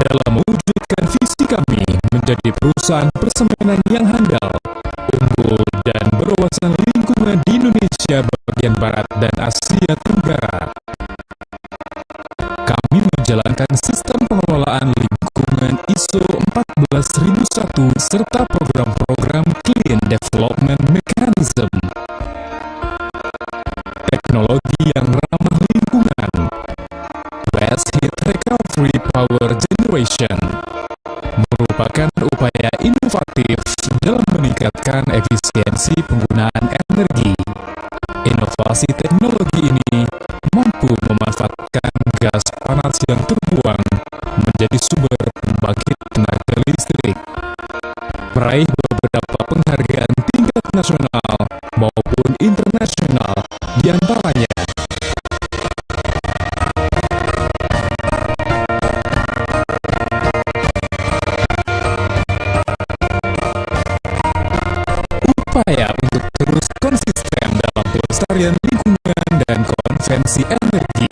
Dalam mewujudkan visi kami menjadi perusahaan persemenan yang handal, unggul, dan berwawasan lingkungan di Indonesia bagian Barat dan Asia Tenggara, kami menjalankan sistem pengelolaan lingkungan ISO 14001 serta program-program Clean Development Mechanism. Teknologi yang ramah lingkungan, Waste Heat Recovery Power Generation, merupakan upaya inovatif dalam meningkatkan efisiensi penggunaan energi. Inovasi teknologi ini mampu memanfaatkan gas panas yang terbuang menjadi sumber pembangkit tenaga listrik, meraih beberapa penghargaan tingkat nasional maupun internasional, diantaranya upaya untuk terus konsisten dalam pelestarian lingkungan dan konvensi energi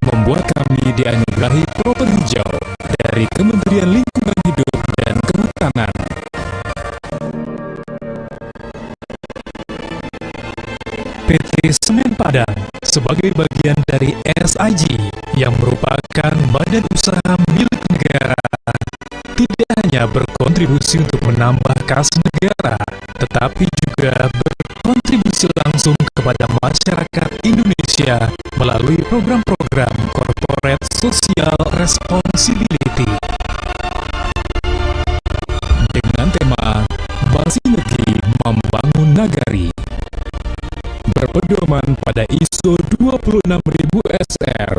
membuat kami dianugerahi Proper Hijau dari Kementerian Lingkungan Hidup dan Kehutanan. PT Semen Padang sebagai bagian dari SIG yang merupakan badan usaha milik negara tidak hanya berkontribusi untuk menambah kas negara, tetapi juga berkontribusi langsung kepada masyarakat Indonesia melalui program-program Corporate Social Responsibility. Dengan tema Basinergi Membangun Nagari, berpedoman pada ISO 26000 SR.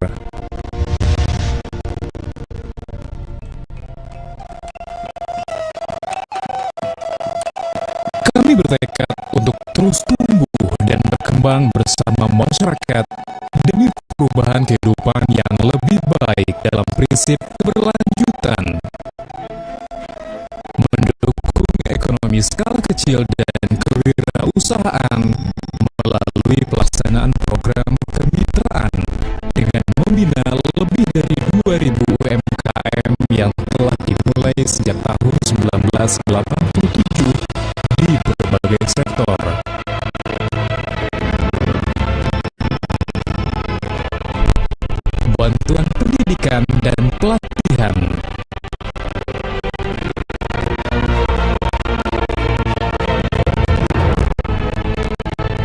Kami bertekad untuk terus tumbuh dan berkembang bersama masyarakat demi perubahan kehidupan yang lebih baik dalam prinsip keberlanjutan, mendukung ekonomi skala kecil dan kewirausahaan melalui pelaksanaan program kemitraan dengan membina lebih dari 2.000 UMKM yang telah dimulai sejak tahun 1987 di berbagai sektor. Bantuan pendidikan dan pelatihan,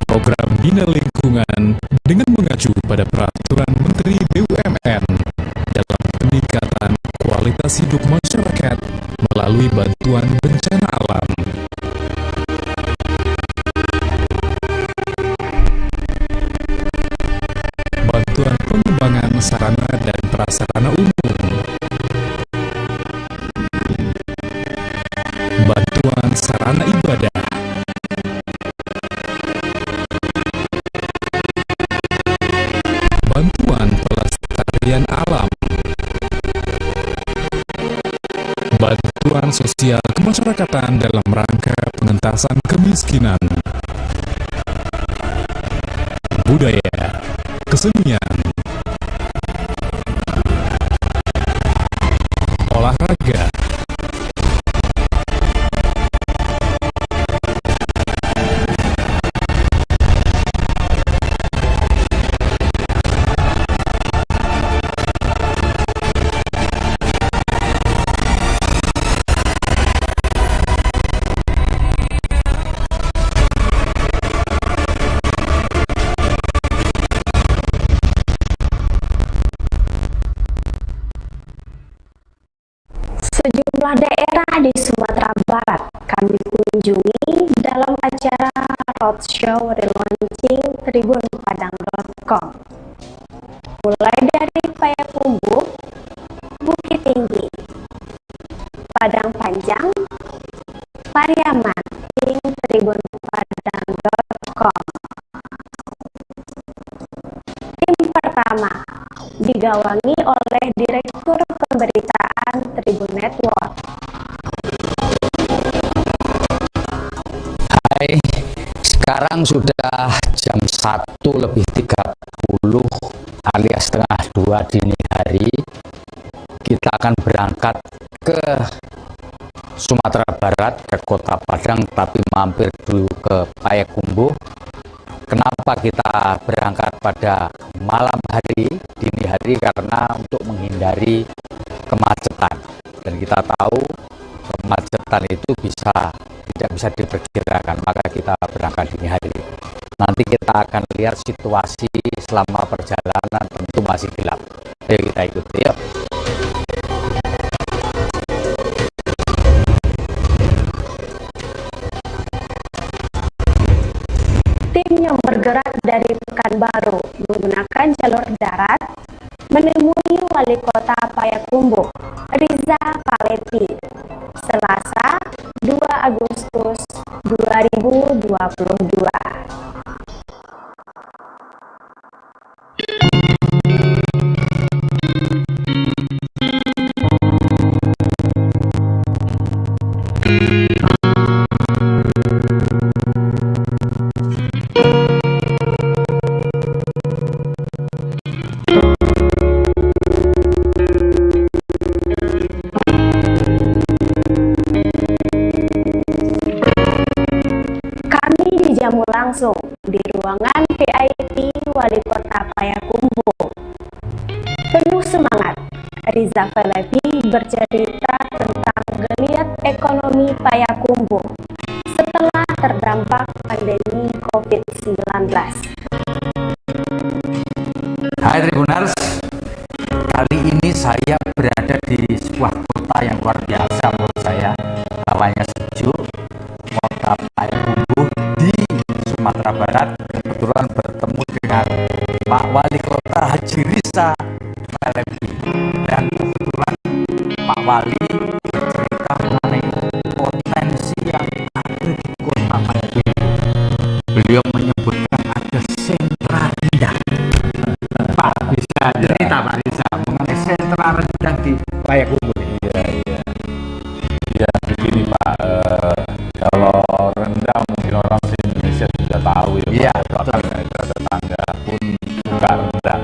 program bina lingkungan dengan mengacu pada peraturan Menteri BUMN dalam peningkatan kualitas hidup masyarakat melalui bantuan bencana alam. Bantuan pengembangan sarana dan prasarana umum, bantuan sarana ibadah, bantuan pelestarian sosial kemasyarakatan dalam rangka pengentasan kemiskinan. Budaya, kesenian, olahraga, Sejumlah daerah di Sumatera Barat kami kunjungi dalam acara roadshow relaunching tribunpadang.com. Mulai dari Payakumbuh, Bukit Tinggi, Padang Panjang, Pariaman, hingga tribunpadang.com. Tim pertama digawangi oleh Direktur Pemberitaan Tribun Network. Hai, sekarang sudah jam 1:30 alias setengah 2 dini hari. Kita akan berangkat ke Sumatera Barat, ke Kota Padang, tapi mampir dulu ke Payakumbuh. Kenapa kita berangkat pada malam hari, dini hari? Karena untuk menghindari kemacetan. Dan kita tahu kemacetan itu tidak bisa diperkirakan, maka kita berangkat dini hari. Nanti kita akan lihat situasi selama perjalanan, tentu masih gelap. Ayo kita ikuti yuk. Tim yang bergerak dari Pekanbaru menggunakan jalur darat menemui Wali Kota Payakumbuh, Riza Palevi, Selasa 2 Agustus 2022. Jamu langsung di ruangan VIP Wali Kota Payakumbuh. Penuh semangat, Riza Palevi bercerita tentang geliat ekonomi Payakumbuh setelah terdampak pandemi COVID-19. Hai Tribuners, kali ini saya berada di sebuah kota yang luar biasa menurut saya. Hawanya sejuk, Kota Payakumbuh di Sumatera Barat. Kebetulan bertemu dengan Pak Wali Kota Haji Riza Palevi, dan kebetulan Pak Wali bercerita mengenai potensi yang ada di Kota Payakumbuh. Beliau menyebutkan ada sentra rendang. Pak bisa cerita Pak Riza mengenai sentra rendang di Payakumbuh. Ya begini Pak, kalau rendang mungkin orang Indonesia sudah tahu ya, bahkan tetangga pun suka rendang.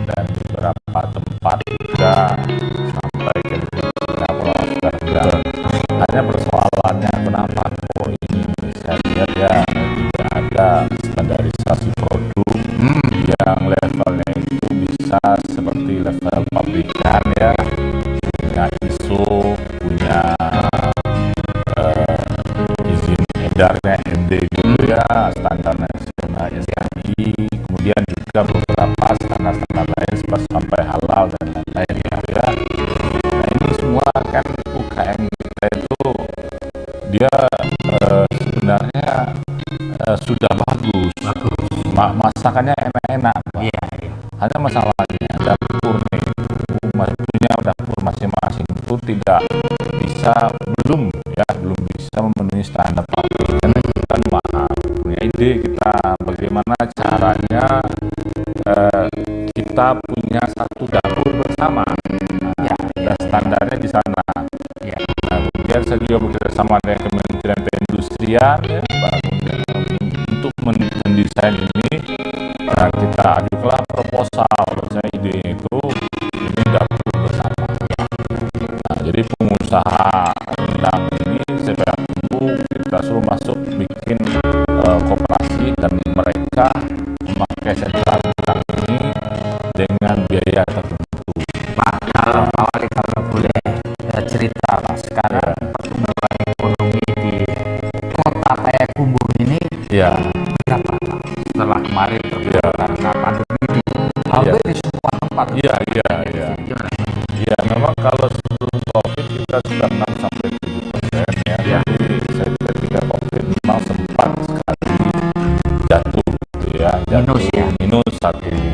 Dan beberapa tempat juga sampai ke Pulau Sumatera. Hanya persoalannya kenapa kok ini saya lihat ya tidak ada standarisasi produk yang levelnya itu bisa seperti level pabrikan ya, punya ISO, punya izin edarnya MD gitu ya, standar nasional SKI, kemudian juga beberapa standar-standar lain sampai halal dan lain-lain gitu ya. Nah ini semua kan UKM kita itu dia sebenarnya sudah bagus. Masakannya enak-enak, hanya masalahnya dapur nih, punya dapur masing-masing itu belum bisa memenuhi standar pabrik karena itu kan mahal. Punya ide kita bagaimana caranya kita punya satu dapur bersama, dan standarnya di sana. kemudian saya juga bekerjasama dengan Kementerian Perindustrian ya, untuk mendesain ini. Nah, kita ajukanlah proposal, saya ide itu ini dapur bersama. Nah, jadi pengusaha rendang ini saya tunggu kita suruh masuk bikin koperasi dan mereka memakai sentra rendang ini dengan biaya tertentu. Pak, kalau Pak Wali kalau boleh cerita Pak, sekarang pertumbuhan ekonomi di kota Payakumbuh ini Ya, berapa Pak? Setelah kemarin karena pandemi ini hampir di semua tempat. iya. Gimana? Ya, memang kalau sebelum COVID kita sudah 6 sampai 7% ya. Ya. Jadi ketika COVID memang sempat sekali jatuh gitu ya. Minus ya? Minus 1,6 ya.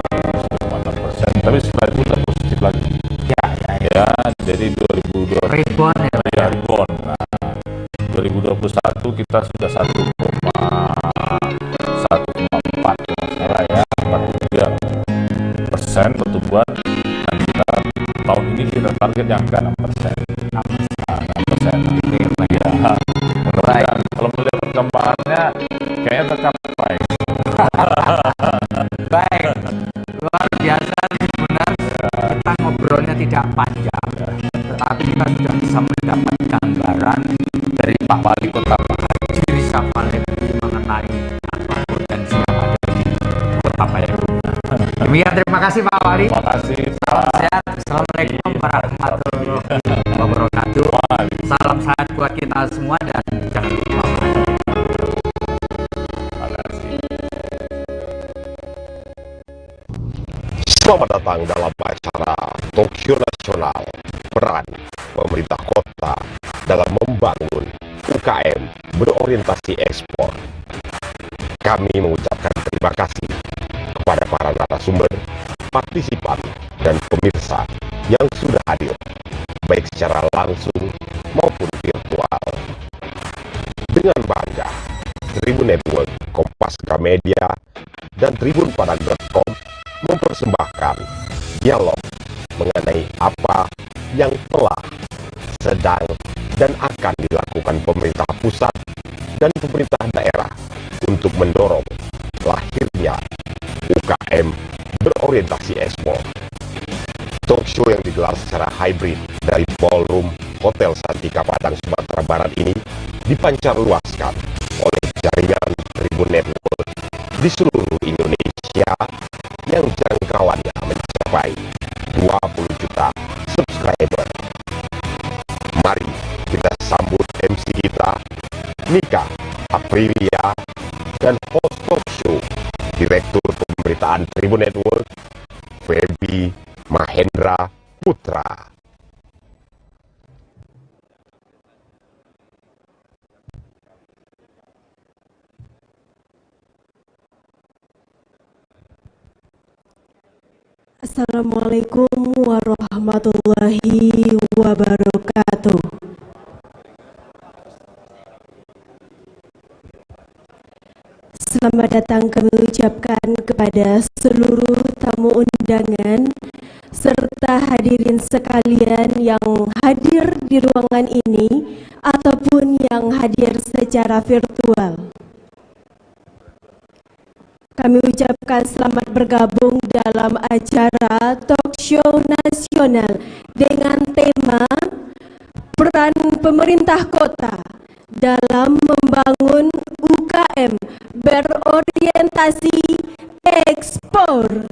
1,6%. Tapi setelah itu sudah positif lagi. Ya, jadi 2020 Rebound ya Pak? ya rebound. Nah, 2021 kita sudah 1,4 kalau salah ya, 43% pertumbuhan, dan kita tahun ini kita target yang ke 6%. 6%. Ya, mudah-mudahan kalau melihat perkembangannya kayaknya tercapai. Baik, luar biasa nih benar. Kita ngobrolnya tidak panjang, tetapi kita sudah bisa mendapat gambaran dari Pak Wali Kota Pak Haji Rizal Mahendra mengenai apa potensi yang ada di Kota Payakumbuh. Demikian, terima kasih Pak Wali. Terima kasih Salam Pak. sehat. Assalamualaikum warahmatullahi wabarakatuh. Salam sehat buat kita semua dan jangan lupa Terima kasih. Selamat datang dalam acara Talkshow Nasional, peran pemerintah kota dalam membangun UKM berorientasi ekspor. Kami mengucapkan terima kasih kepada para narasumber, partisipan, dan pemirsa yang sudah hadir, baik secara langsung maupun virtual. Dengan bangga, Tribun Network, Kompas Gramedia, dan tribunpadang.com mempersembahkan dialog mengenai apa yang telah, sedang, dan akan dilakukan pemerintah pusat dan pemerintah daerah untuk mendorong lahirnya UKM berorientasi ekspor. Talkshow yang digelar secara hybrid dari ballroom Hotel Santika Padang, Sumatera Barat ini dipancarluaskan oleh jaringan Tribun Network di seluruh Indonesia yang jangkauannya mencapai 20 juta subscriber. Mari kita sambut MC kita, Nika Aprilia, dan host talk show, Direktur Pemberitaan Tribun Network, Febi Mahendra Putra. Assalamualaikum warahmatullahi wabarakatuh. Selamat datang kami ucapkan kepada seluruh tamu undangan serta hadirin sekalian yang hadir di ruangan ini ataupun yang hadir secara virtual. Kami ucapkan selamat bergabung dalam acara Talkshow Nasional dengan tema Peran Pemerintah Kota dalam Membangun UKM Berorientasi Ekspor.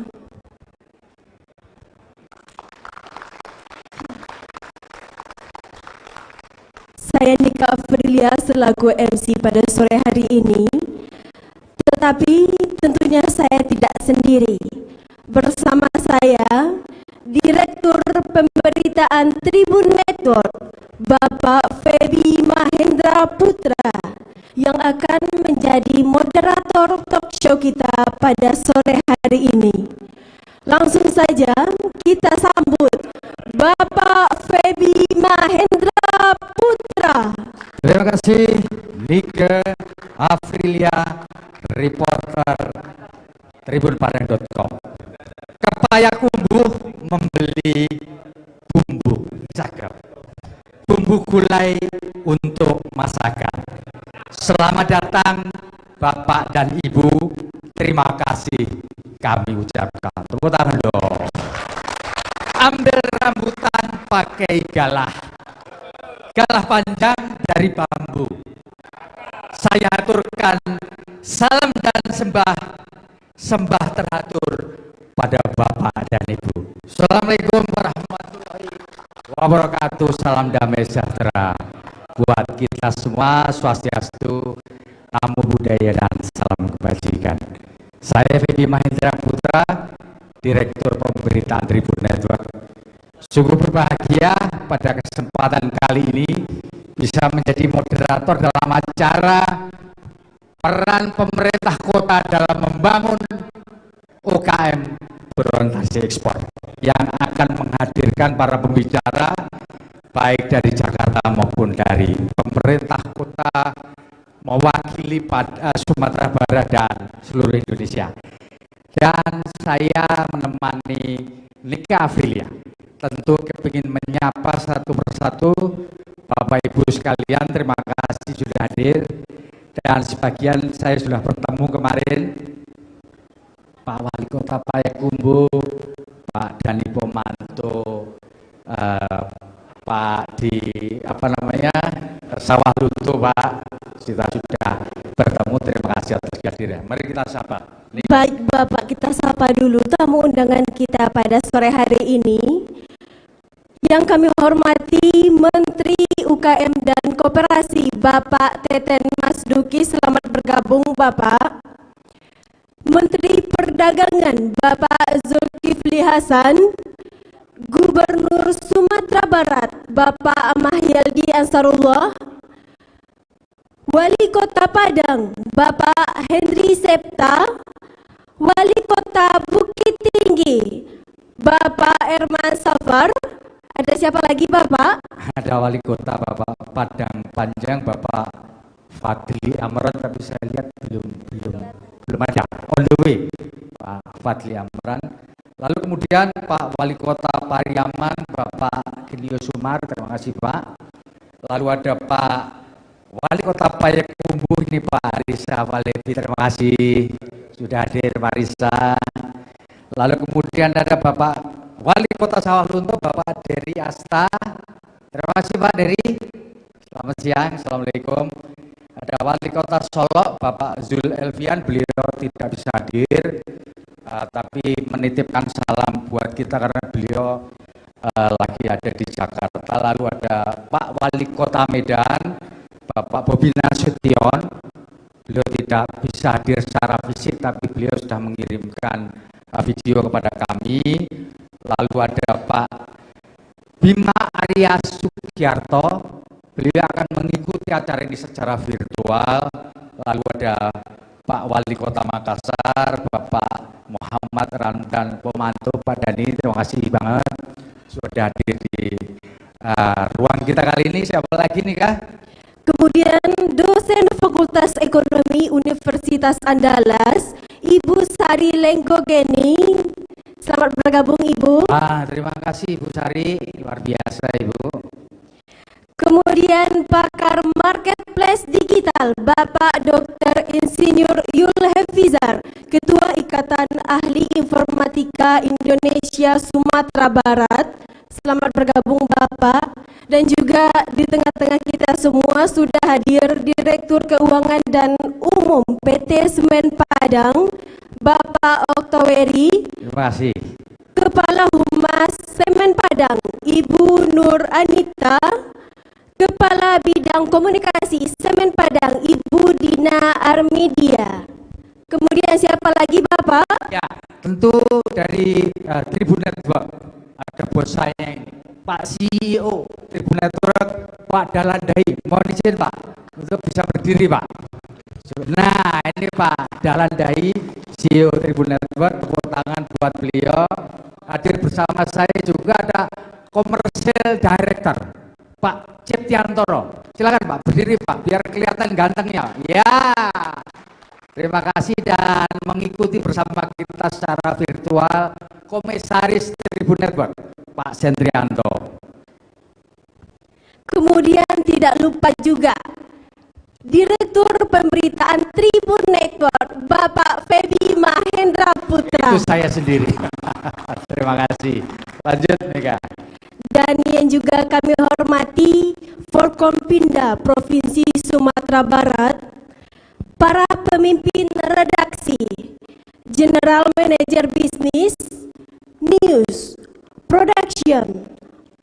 Saya Nika Aprilia selaku MC pada sore hari ini. Tetapi tentunya saya tidak sendiri. Bersama saya, Direktur Pemberitaan Tribun Network, Bapak Febi Mahendra Putra, yang akan menjadi moderator talk show kita pada sore hari ini. Langsung saja kita sambut Bapak Febi Mahendra Putra. Terima kasih Nika Aprilia, reporter tribunpadang.com. Ke Payakumbuh membeli bumbu. cakep. Bumbu gulai untuk masakan. Selamat datang Bapak dan Ibu. Terima kasih kami ucapkan. Tepuk tangan dong. Ambil rambutan pakai galah. Galah panjang dari bambu. Saya aturkan salam dan sembah teratur pada Bapak dan Ibu. Assalamualaikum warahmatullahi wabarakatuh. Salam damai sejahtera buat kita semua. Swastiastu, namo buddhaya, dan salam kebajikan. Saya Febi Mahendra Putra, Direktur Pemberitaan Tribun Network. Sungguh berbahagia pada kesempatan kali ini bisa menjadi moderator dalam acara peran pemerintah kota dalam membangun UKM berorientasi ekspor yang akan menghadirkan para pembicara baik dari Jakarta maupun dari pemerintah kota mewakili Sumatera Barat dan seluruh Indonesia. Dan saya menemani Nika Aprilia. Tentu kepingin menyapa satu persatu Bapak Ibu sekalian, terima kasih sudah hadir. Dan sebagian saya sudah bertemu kemarin, Pak Wali Kota Payakumbuh, Pak Dani Pomanto, Pak di Sawah Lunto, Pak, kita sudah bertemu. Terima kasih atas kehadiran. Mari kita sapa. Baik Bapak, kita sapa dulu tamu undangan kita pada sore hari ini. Yang kami hormati Menteri UKM dan Koperasi Bapak Teten Mas Duki, selamat bergabung Bapak. Menteri Perdagangan Bapak Zulkifli Hasan, Gubernur Sumatera Barat Bapak Mahyaldi Ansarullah, Wali Kota Padang Bapak Henry Septa, Wali Kota Bukit Tinggi Bapak Erman Safar. Ada siapa lagi Bapak? Ada Wali Kota Bapak Padang Panjang Bapak Fadli Amran, tapi saya lihat belum ada, on the way, Pak Fadli Amran. Lalu kemudian Pak Wali Kota Pariaman Bapak Genio Sumar, terima kasih Pak. Lalu ada Pak Wali Kota Payakumbuh, ini Pak Risa Walebi, terima kasih sudah hadir Pak Risa. Lalu kemudian ada Bapak Wali Kota Sawah Lunto Bapak Dery Asta, terima kasih Pak Dery. Selamat siang, Assalamualaikum. Ada Wali Kota Solok Bapak Zul Elvian, beliau tidak bisa hadir, tapi menitipkan salam buat kita karena beliau lagi ada di Jakarta. Lalu ada Pak Wali Kota Medan Bapak Bobi Nasution, beliau tidak bisa hadir secara fisik tapi beliau sudah mengirimkan video kepada kami. Lalu ada Pak Bima Arya Sugiarto, beliau akan mengikuti acara ini secara virtual. Lalu ada Pak Wali Kota Makassar Bapak Muhammad Ramdan Pomanto, Pak Dani, terima kasih banget sudah hadir di ruang kita kali ini. Siapa lagi nih Kak? Kemudian dosen Fakultas Ekonomi Universitas Andalas Ibu Sari Lenggogeni, selamat bergabung Ibu. Terima kasih Ibu Sari, luar biasa Ibu. Kemudian pakar marketplace digital Bapak Dr. Insinyur Yul Hafizar, Ketua Ikatan Ahli Informatika Indonesia Sumatera Barat, selamat bergabung Bapak. Dan juga di tengah-tengah kita semua sudah hadir Direktur Keuangan dan Umum PT Semen Padang Bapak Oktaweri. Terima kasih. Kepala Humas Semen Padang Ibu Nur Anita. Kepala Bidang Komunikasi Semen Padang Ibu Dina Armidia. Kemudian siapa lagi Bapak? Ya, tentu dari Tribun Network ada bos saya ini, Pak CEO Tribun Network, Pak Dalandai. Mohon izin Pak untuk bisa berdiri Pak. Nah ini Pak Dalandai, CEO Tribun Network, tepuk tangan buat beliau. Hadir bersama saya juga ada Commercial Director Pak Ciptiantoro. Silakan Pak berdiri Pak biar kelihatan gantengnya. Ya, terima kasih. Dan mengikuti bersama kita secara virtual Komisaris Tribun Network Pak Sendrianto. Kemudian tidak lupa juga Direktur Pemberitaan Tribun Network, Bapak Feby Mahendra Putra. Itu saya sendiri. Terima kasih. Lanjut, Mega. Dan yang juga kami hormati Forkompinda Provinsi Sumatera Barat, para pemimpin redaksi, General Manager Bisnis, News, Production,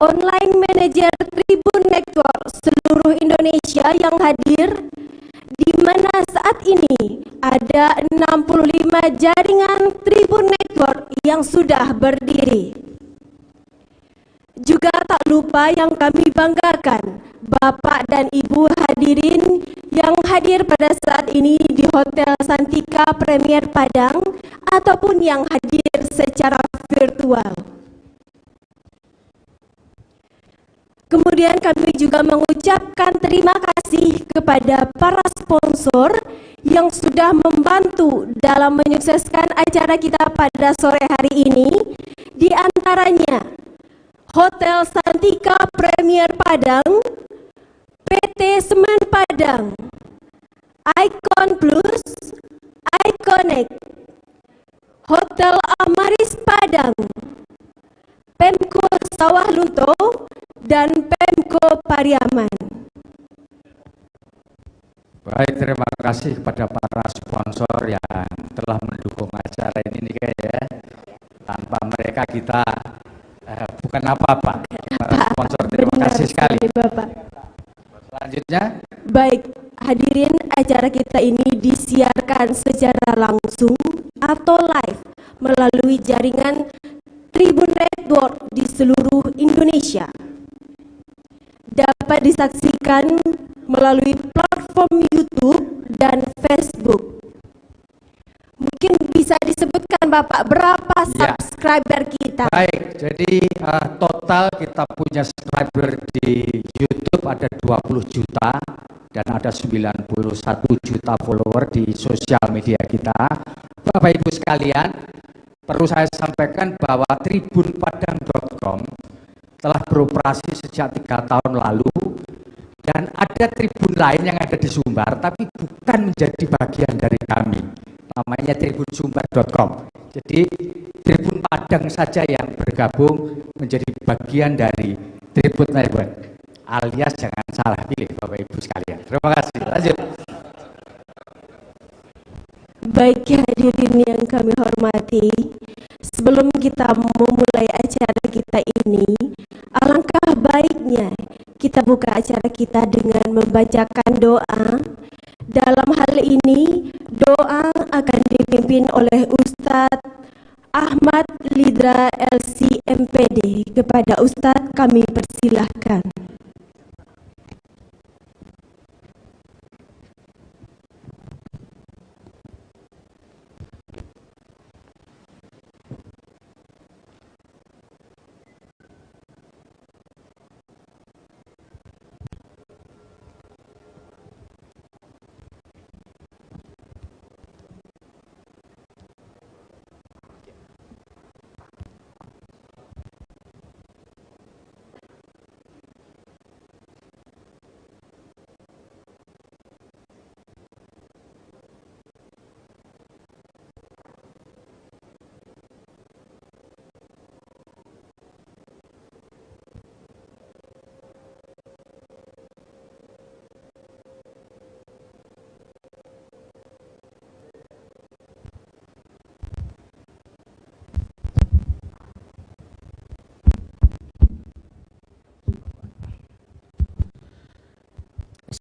Online Manager Tribun Network seluruh Indonesia yang hadir, di mana saat ini ada 65 jaringan Tribun Network yang sudah berdiri. Juga tak lupa yang kami banggakan, Bapak dan Ibu hadirin yang hadir pada saat ini di Hotel Santika Premier Padang ataupun yang hadir secara virtual. Kemudian kami juga mengucapkan terima kasih kepada para sponsor yang sudah membantu dalam menyukseskan acara kita pada sore hari ini, di antaranya Hotel Santika Premier Padang, PT Semen Padang, Icon Plus, Iconic, Hotel Amaris Padang, Pemko Sawah Lunto, dan Pemko Pariaman. Baik, terima kasih kepada para sponsor yang telah mendukung acara ini nih ya. Tanpa mereka kita bukan apa-apa. Para sponsor, terima kasih sekali. Bapak. Selanjutnya, baik, hadirin, acara kita ini disiarkan secara langsung atau live melalui jaringan Tribun Network di seluruh Indonesia. Dapat disaksikan melalui platform YouTube dan Facebook. Mungkin bisa disebutkan Bapak berapa subscriber kita? Baik, jadi total kita punya subscriber di YouTube ada 20 juta dan ada 91 juta follower di sosial media kita. Bapak Ibu sekalian, perlu saya sampaikan bahwa tribunpadang.com telah beroperasi sejak 3 tahun lalu, dan ada tribun lain yang ada di Sumbar tapi bukan menjadi bagian dari kami, namanya tribunsumbar.com. Jadi Tribun Padang saja yang bergabung menjadi bagian dari Tribun Network, alias jangan salah pilih Bapak Ibu sekalian. Terima kasih. Lanjut. Baik hadirin yang kami hormati, sebelum kita memulai acara kita ini, alangkah baiknya kita buka acara kita dengan membacakan doa. Dalam hal ini, doa akan dipimpin oleh Ustadz Ahmad Lidra LC MPD. Kepada Ustadz kami persilahkan.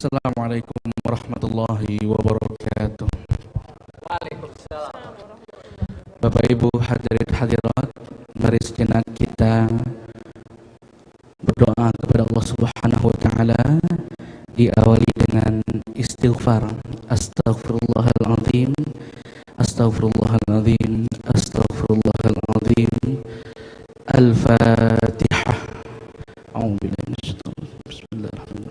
Assalamualaikum warahmatullahi wabarakatuh. Waalaikumsalam. Bapak Ibu hadirin hadirat, mari sejenak kita berdoa kepada Allah Subhanahu wa taala, diawali dengan istighfar. Astaghfirullahalazim, astaghfirullahalazim, astaghfirullahalazim. Al-Fatihah. A'udzubillahi minasyaitonir rajim. Bismillahirrahmanirrahim.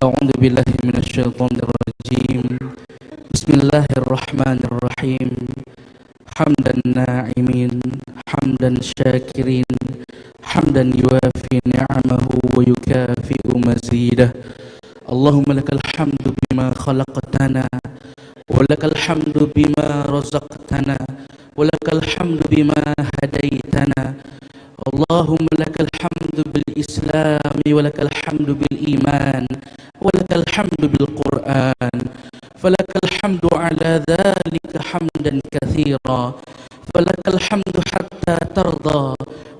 أعوذ بالله من الشيطان الرجيم. بسم الله الرحمن الرحيم. حمدا ناعمين حمدا شاكرين حمدا يوافي نعمه ويكافئ مزيده اللهم لك الحمد بما خلقتنا ولك الحمد بما رزقتنا ولك الحمد بما هديتنا اللهم لك الحمد بالإسلام ولك الحمد بالإيمان ولك الحمد بالقرآن فلك الحمد على ذلك حمدا كثيرا فلك الحمد حتى ترضى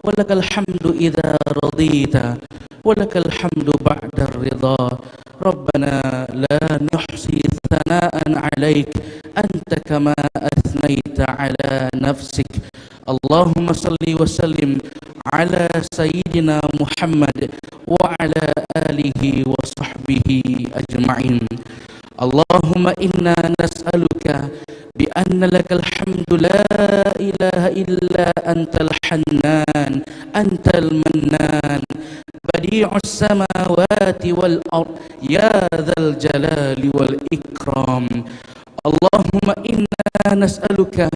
ولك الحمد إذا رضيت ولك الحمد بعد الرضا ربنا لا نحصي ثناء عليك أنت كما أثنيت على نفسك اللهم صل وسلم على سيدنا محمد وعلى آله وصحبه أجمعين اللهم إنا نسألك بأن لك الحمد لا إله إلا أنت الحنان أنت المنان بديع السماوات والأرض يا ذا الجلال والإكرام اللهم إنا نسألك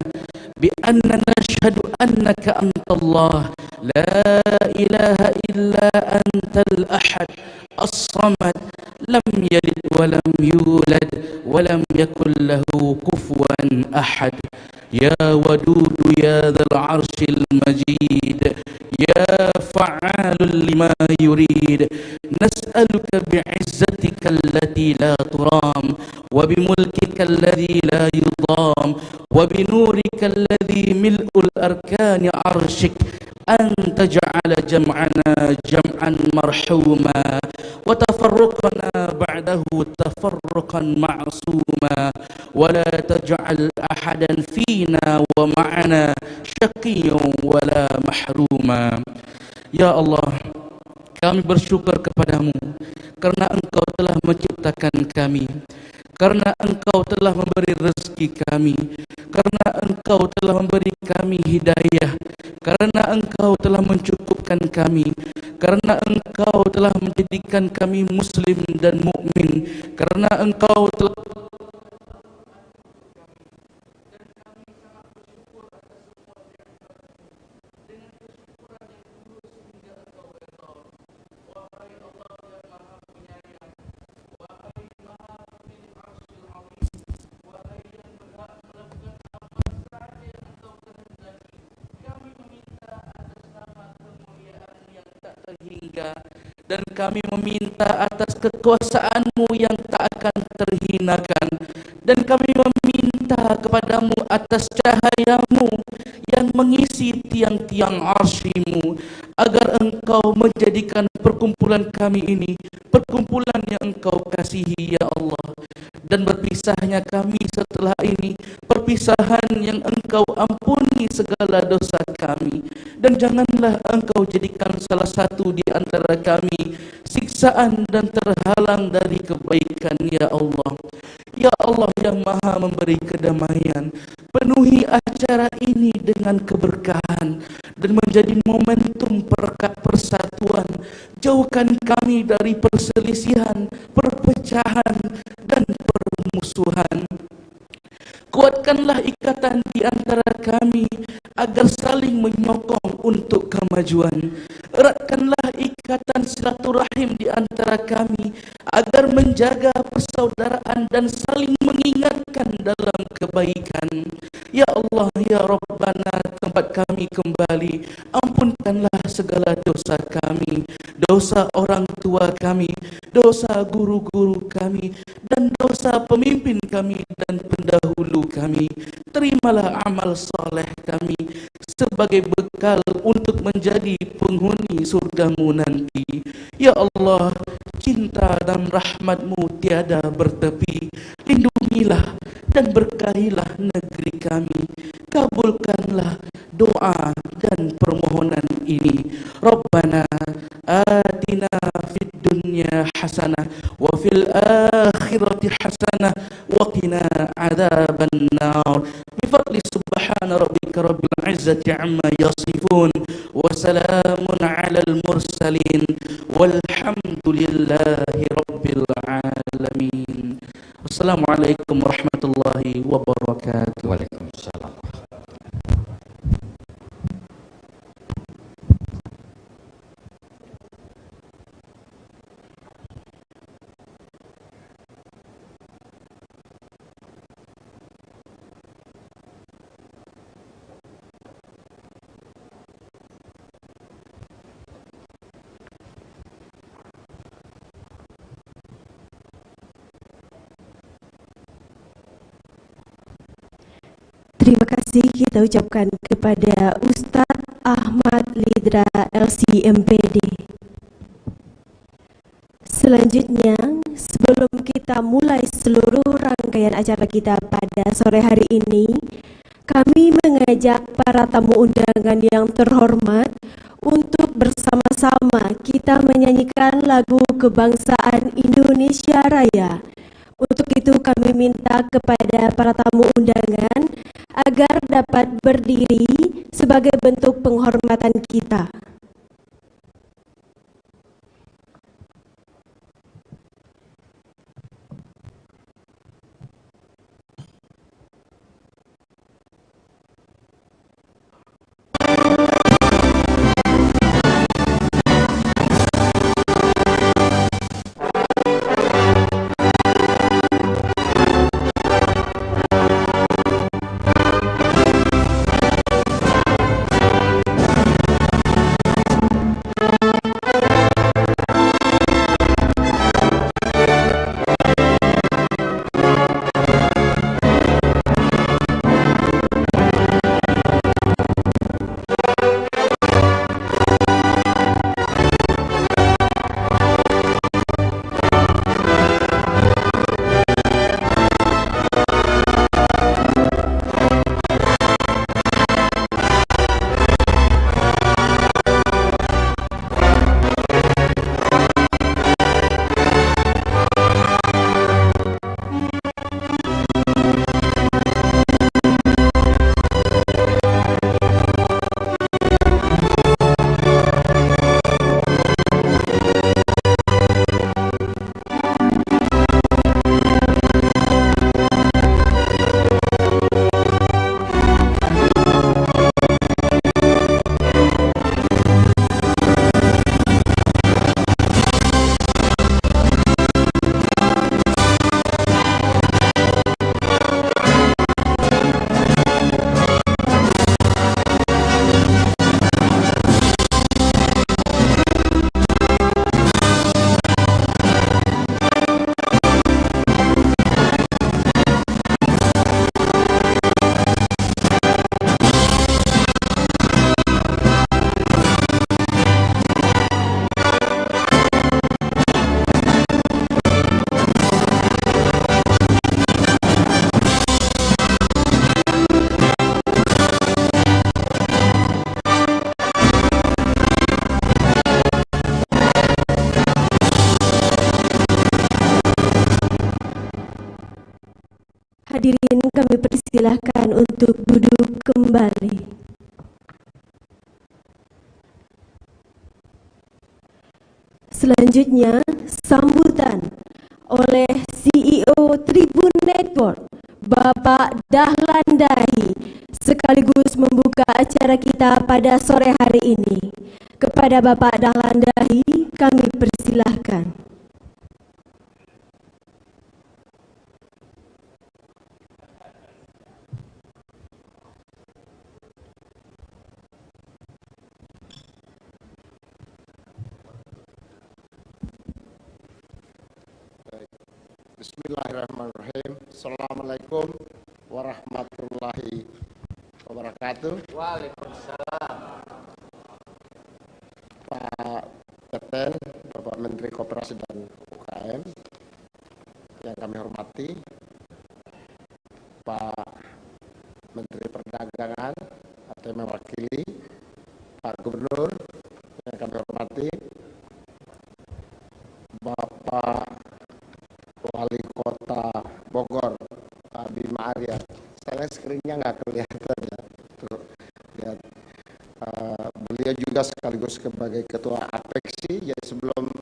بأننا نشهد أنك أنت الله لا إله إلا أنت الأحد الصمد لم يلد ولم يولد ولم يكن له كفوا أحد يا ودود يا ذا العرش المجيد يا فعال لما يريد نسألك بعزتك التي لا ترام وبملكك الذي لا يضام وبنورك الذي ملء الأركان عرشك أن تجعل جمعنا جمعا مرحوما وتفرقنا بعده تفرقا معصوما ولا تجعل أحدا فينا ومعنا شقيا ولا محروما يا الله kami bersyukur kepadamu karena engkau telah menciptakan kami karena engkau telah memberi rezeki kami karena engkau telah memberi kami hidayah karena engkau telah mencukupkan kami karena engkau telah menjadikan kami muslim dan mukmin karena engkau telah dan kami meminta atas kekuasaanmu yang tak akan terhinakan dan kami meminta kepadamu atas cahayamu yang mengisi tiang-tiang arsy-Mu agar engkau menjadikan perkumpulan kami ini perkumpulan yang engkau kasihi ya Allah dan berpisahnya kami setelah ini perpisahan yang engkau ampuni segala dosa kami dan janganlah engkau jadikan salah satu di antara kami siksaan dan terhalang dari kebaikan ya Allah yang maha memberi kedamaian penuhi acara ini dengan keberkahan dan menjadi momentum perekat persatuan jauhkan kami dari perselisihan perpecahan dan permusuhan kuatkanlah ikatan di antara kami agar saling menyokong untuk kemajuan eratkanlah ikatan silaturahim di antara kami agar menjaga persaudaraan dan saling mengingatkan dalam kebaikan ya Allah ya Rabbana tempat kami kembali ampunkanlah segala dosa kami dosa orang tua kami dosa guru-guru kami dan dosa pemimpin kami dan pendahulu kami terimalah amal soleh kami sebagai bekal untuk menjadi penghuni surgamu nanti ya Allah cinta dan rahmat-Mu tiada bertepi lindungilah dan berkahilah negeri kami kabulkanlah doa dan permohonan ini Rabbana atina fid dunya hasanah wa fil akhirati hasanah wa qina adzaban nar bi fadli subhana rabbika rabbil izzati amma yasifun wa salamun alal mursalin walhamdulillahi rabbil alamin. Assalamualaikum warahmatullahi wabarakatuh. Waalaikumsalam. Terima kasih kita ucapkan kepada Ustadz Ahmad Lidra LCMPD. Selanjutnya, sebelum kita mulai seluruh rangkaian acara kita pada sore hari ini, kami mengajak para tamu undangan yang terhormat untuk bersama-sama kita menyanyikan lagu kebangsaan Indonesia Raya. Untuk itu kami minta kepada para tamu undangan agar dapat berdiri sebagai bentuk penghormatan kita. Hadirin kami persilahkan untuk duduk kembali. Selanjutnya, sambutan oleh CEO Tribun Network, Bapak Dahlan Dahi, sekaligus membuka acara kita pada sore hari ini. Kepada Bapak Dahlan Dahi, kami persilahkan. Bismillahirrahmanirrahim. Assalamualaikum warahmatullahi wabarakatuh. Waalaikumsalam. Pak Teten, Bapak Menteri Koperasi dan UKM yang kami hormati, Pak Menteri Perdagangan atau yang mewakili, Pak Gubernur yang kami hormati, Bapak Wali Kota Bogor, Pak Bima Arya. Saya screen-nya nggak kelihatan ya. Tuh, lihat. Beliau juga sekaligus sebagai Ketua APEXI. Jadi sebelum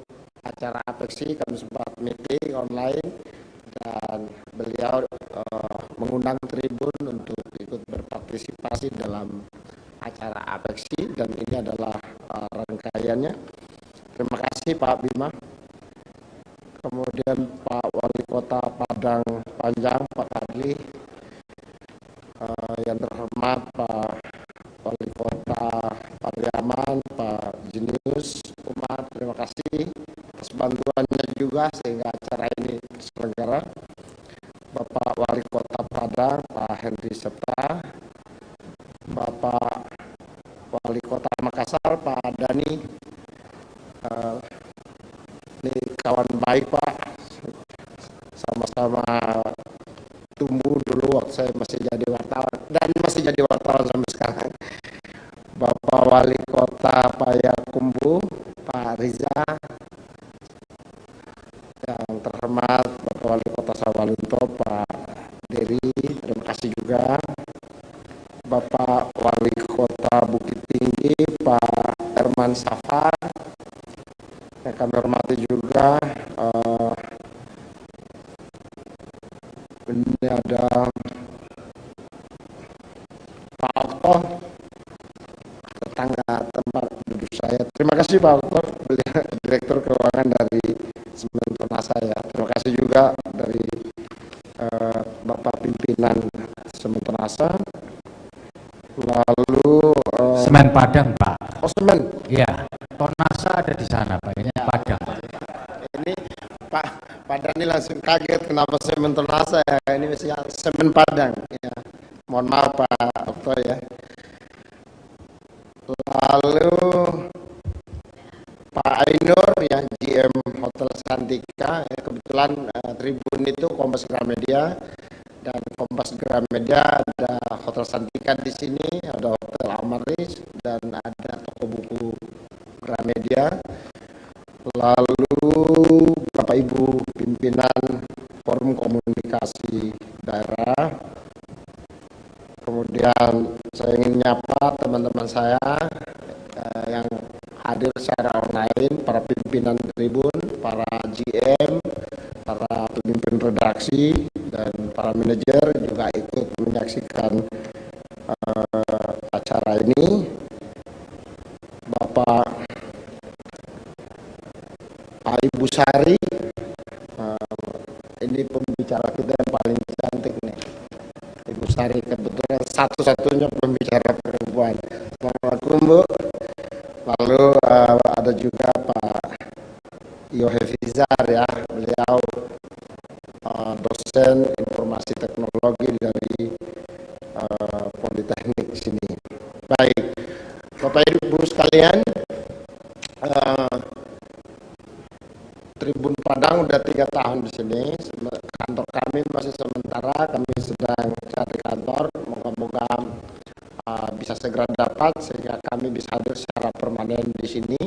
acara APEXI kami sempat meeting online dan beliau mengundang Tribun untuk ikut berpartisipasi dalam acara APEXI dan ini adalah rangkaiannya. Terima kasih Pak Bima. Kemudian Pak Wali Kota Padang Panjang, Pak Fadli, yang terhormat Pak Wali Kota Pariaman, Pak Jenius Umar, terima kasih atas bantuannya juga sehingga acara ini terselenggara. Bapak Wali Kota Padang, Pak Henry Septa, Pasar, Pak Dani. Ini kawan baik Pak, sama-sama tumbuh dulu waktu saya masih jadi wartawan dan masih jadi wartawan sampai sekarang. Bapak Wali Kota Payakumbuh, Pak Riza, yang terhormat Bapak Wali Kota Sawalunto, Pak Dery, terima kasih juga. Bapak Wali Kota Bukit Tinggi, Pak Herman Safar, yang kami hormati juga. Ini ada Pak Okto, tetangga tempat duduk saya. Terima kasih Pak Okto, Direktur Keuangan dari Semen Ternasa ya. Terima kasih juga dari Bapak Pimpinan Semen Ternasa. Lalu Semen Padang Pak. Oh semen. Iya, Ternasa ada di sana Pak. Ini Padang. Ini Pak Dani langsung kaget kenapa Semen Ternasa ya. Ini misalnya Semen Padang. Ya. Mohon maaf Pak Okto ya. Lalu Pak Ainur ya, GM Hotel Santika. Ya, kebetulan Tribun itu Kompas Gramedia. Dan Kompas Gramedia ada Hotel Santika di sini, ada Hotel Amaris, dan ada toko buku Gramedia. Lalu Bapak Ibu pimpinan Forum Komunikasi Daerah. Kemudian saya ingin nyapa teman-teman saya yang hadir secara online, para pimpinan Tribun, para GM, para pemimpin redaksi, dan para manajer juga ikut menyaksikan acara ini. Bapak Ibu Sari, ini pembicara kita yang paling cantik nih. Ibu Sari kebetulan satu-satunya pembicara perempuan. Assalamualaikum Bu. Lalu ada juga Pak Yohefizar ya, beliau dosen informasi teknologi dari Politeknik sini. Baik, Bapak Ibu sekalian, Tribun Padang udah 3 tahun di sini. Kantor kami masih sementara, kami sedang cari kantor. Moga-moga bisa segera dapat sehingga kami bisa hadir secara permanen di sini.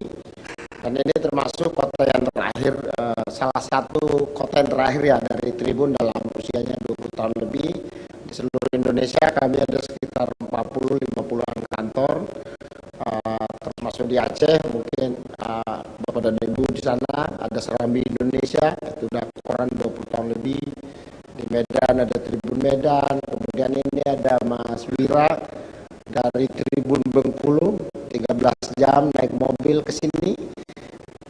Dan ini termasuk kota yang terakhir, salah satu kota yang terakhir ya dari Tribun dalam usianya 20 tahun lebih. Di seluruh Indonesia kami ada sekitar 40-50an kantor, termasuk di Aceh mungkin Bapak dan Ibu di sana, ada Serambi Indonesia, itu udah koran 20 tahun lebih. Di Medan ada Tribun Medan, kemudian ini ada Mas Wira dari Tribun Bengkulu, 13 jam naik mobil ke sini.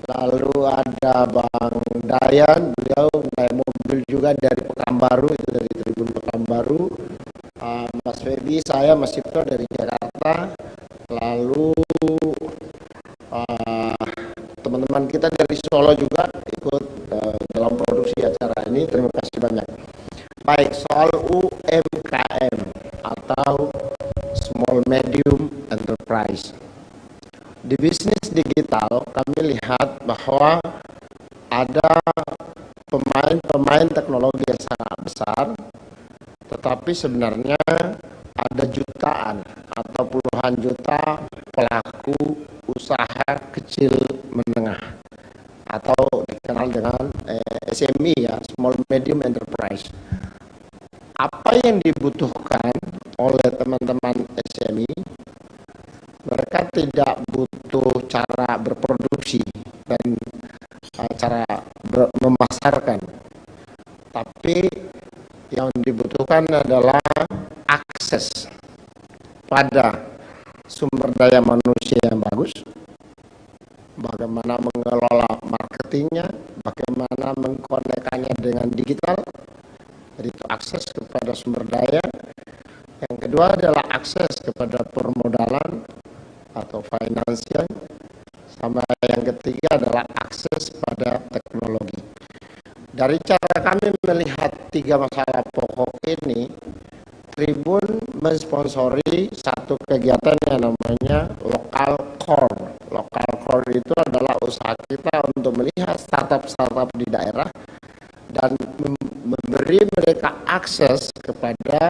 Lalu ada Bang Dayan, beliau naik mobil juga dari Pekanbaru, itu dari Tribun Pekanbaru. Mas Febi, saya Mas Cipto dari Jakarta. Lalu teman-teman kita dari Solo juga ikut dalam produksi acara ini. Terima kasih banyak. Baik, soal UMKM atau Small Medium Enterprise. Di bisnis digital kami lihat bahwa ada pemain-pemain teknologi yang sangat besar, tetapi sebenarnya ada jutaan atau puluhan juta pelaku usaha kecil menengah atau dikenal dengan SME ya, Small Medium Enterprise. Apa yang dibutuhkan oleh teman-teman SME? Mereka tidak butuh cara berproduksi dan cara memasarkan, tapi yang dibutuhkan adalah akses pada sumber daya manusia yang bagus, bagaimana mengelola marketingnya, bagaimana mengkonekkannya dengan digital. Jadi itu akses kepada sumber daya. Yang kedua adalah akses kepada permodalan atau finansial, sama yang ketiga adalah akses pada teknologi. Dari cara kami melihat 3 masalah pokok ini, Tribun mensponsori satu kegiatan yang namanya Lokal core. Local core itu adalah usaha kita untuk melihat startup-startup di daerah dan memberi mereka akses kepada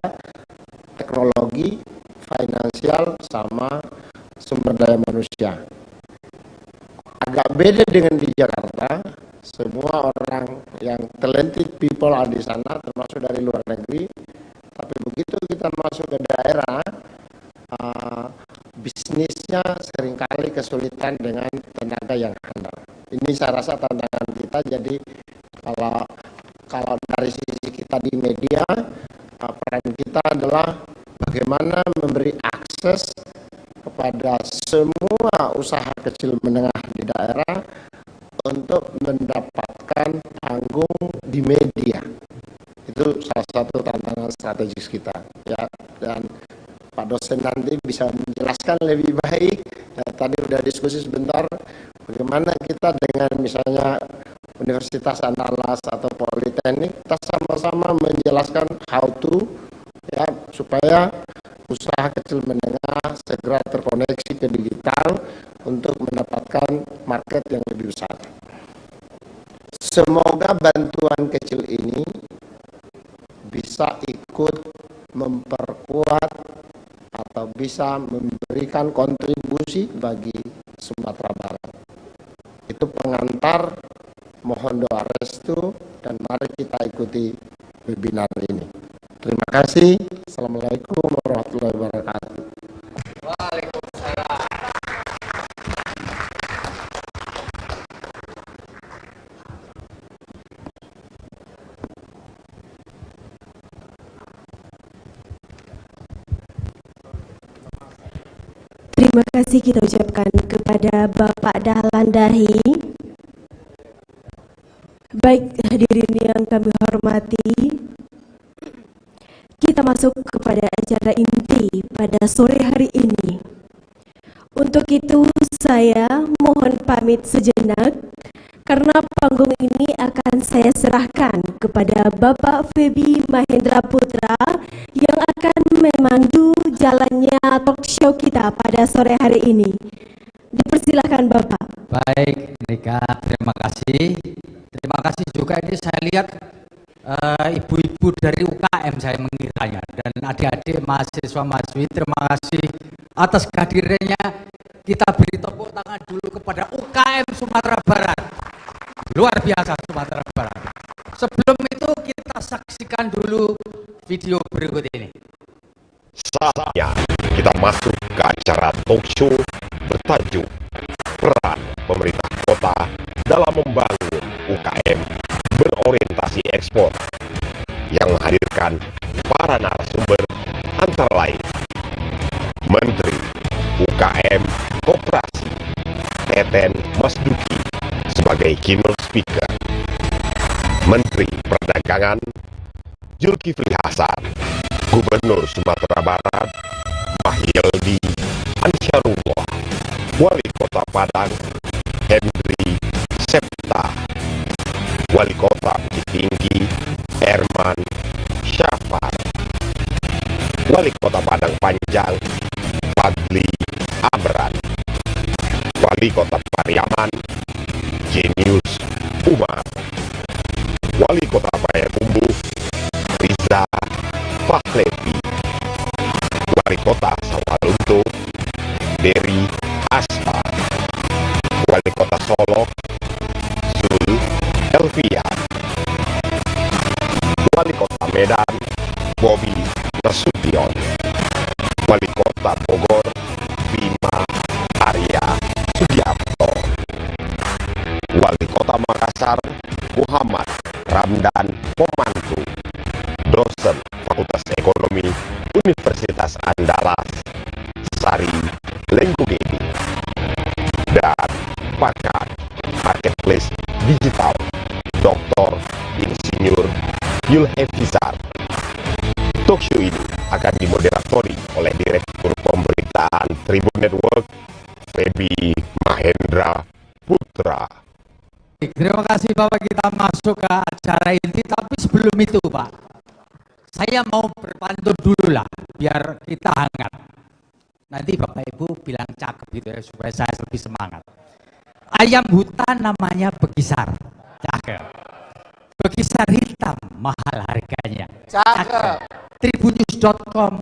teknologi, finansial, sama sumber daya manusia. Agak beda dengan di Jakarta, semua orang yang talented people ada di sana, termasuk dari luar negeri. Tapi begitu kita masuk ke daerah, bisnisnya seringkali kesulitan dengan tenaga yang handal. Ini saya rasa tantangan kita. Jadi kalau dari sisi kita di media, peran kita adalah bagaimana memberi akses kepada semua usaha kecil menengah di daerah untuk mendapatkan panggung di media. Itu salah satu tantangan strategis kita, ya. Dan Pak dosen nanti bisa menjelaskan lebih baik. Ya, tadi udah diskusi sebentar bagaimana kita dengan misalnya Universitas Andalas atau Politeknik, kita sama-sama menjelaskan how to, ya, supaya usaha kecil menengah segera terkoneksi ke digital untuk mendapatkan market yang lebih besar. Semoga bantuan kecil ini bisa ikut memperkuat atau bisa memberikan kontribusi bagi Sumatera Barat. Itu pengantar, mohon doa restu, dan mari kita ikuti webinar ini. Terima kasih. Assalamualaikum warahmatullahi wabarakatuh. Waalaikumsalam. Terima kasih kita ucapkan kepada Bapak Dahlan Dahi. Baik hadirin yang kami hormati, kita masuk kepada acara inti pada sore hari ini. Untuk itu saya mohon pamit sejenak karena panggung ini akan saya serahkan kepada Bapak Febi Mahendra Putra yang akan memandu jalannya talk show kita pada sore hari ini. Dipersilakan Bapak. Baik, Nika, terima kasih. Terima kasih juga ini saya lihat ibu-ibu dari UKM saya mengiranya dan adik-adik mahasiswa mahasiswi, terima kasih atas kehadirannya. Kita beri tepuk tangan dulu kepada UKM Sumatera Barat. Luar biasa Sumatera Barat. Sebelum itu kita saksikan dulu video berikut ini. Saatnya kita masuk ke acara talk show bertajuk Peran Pemerintah Kota dalam Membangun UKM Berorientasi Ekspor, yang menghadirkan para narasumber antara lain Menteri UKM Koperasi Teten Mas Duki sebagai keynote speaker, Menteri Perdagangan Zulkifli Hasan, Gubernur Sumatera Barat Mahyildi Ansyarullah, Wali Kota Padang Henry Septa, Wali Kota Bukit Tinggi Herman Syafar, Wali Kota Padang Panjang Fadli Amran, Wali Kota Pariaman Genius Umar, Wali Kota Payakumbuh Riza Fakhlevi, Wali Kota Sawalunto Dery Aspa, Wali Kota Solo Zul Elfian, Wali Kota Medan Bobi Nasution, Wali Kota Bogor Bima Arya Sugiarto, Wali Kota Makassar Muhammad Ramdan Pomantu, dosen Fakultas Ekonomi Universitas Andalas Sari Lenggugeni, dan pakar marketplace digital Dr. Insinyur Yulhefizar. Talk show ini akan dimoderatori oleh Direktur Pemberitaan Tribun Network Febi Mahendra Putra. Terima kasih Bapak, kita masuk ke acara inti, tapi sebelum itu Pak, saya mau berpantun dulu lah biar kita hangat. Nanti Bapak Ibu bilang cakep gitu ya, supaya saya lebih semangat. Ayam hutan namanya bekisar. Cakep. Bekisar hitam, mahal harganya. Cakep. Tribunnews.com,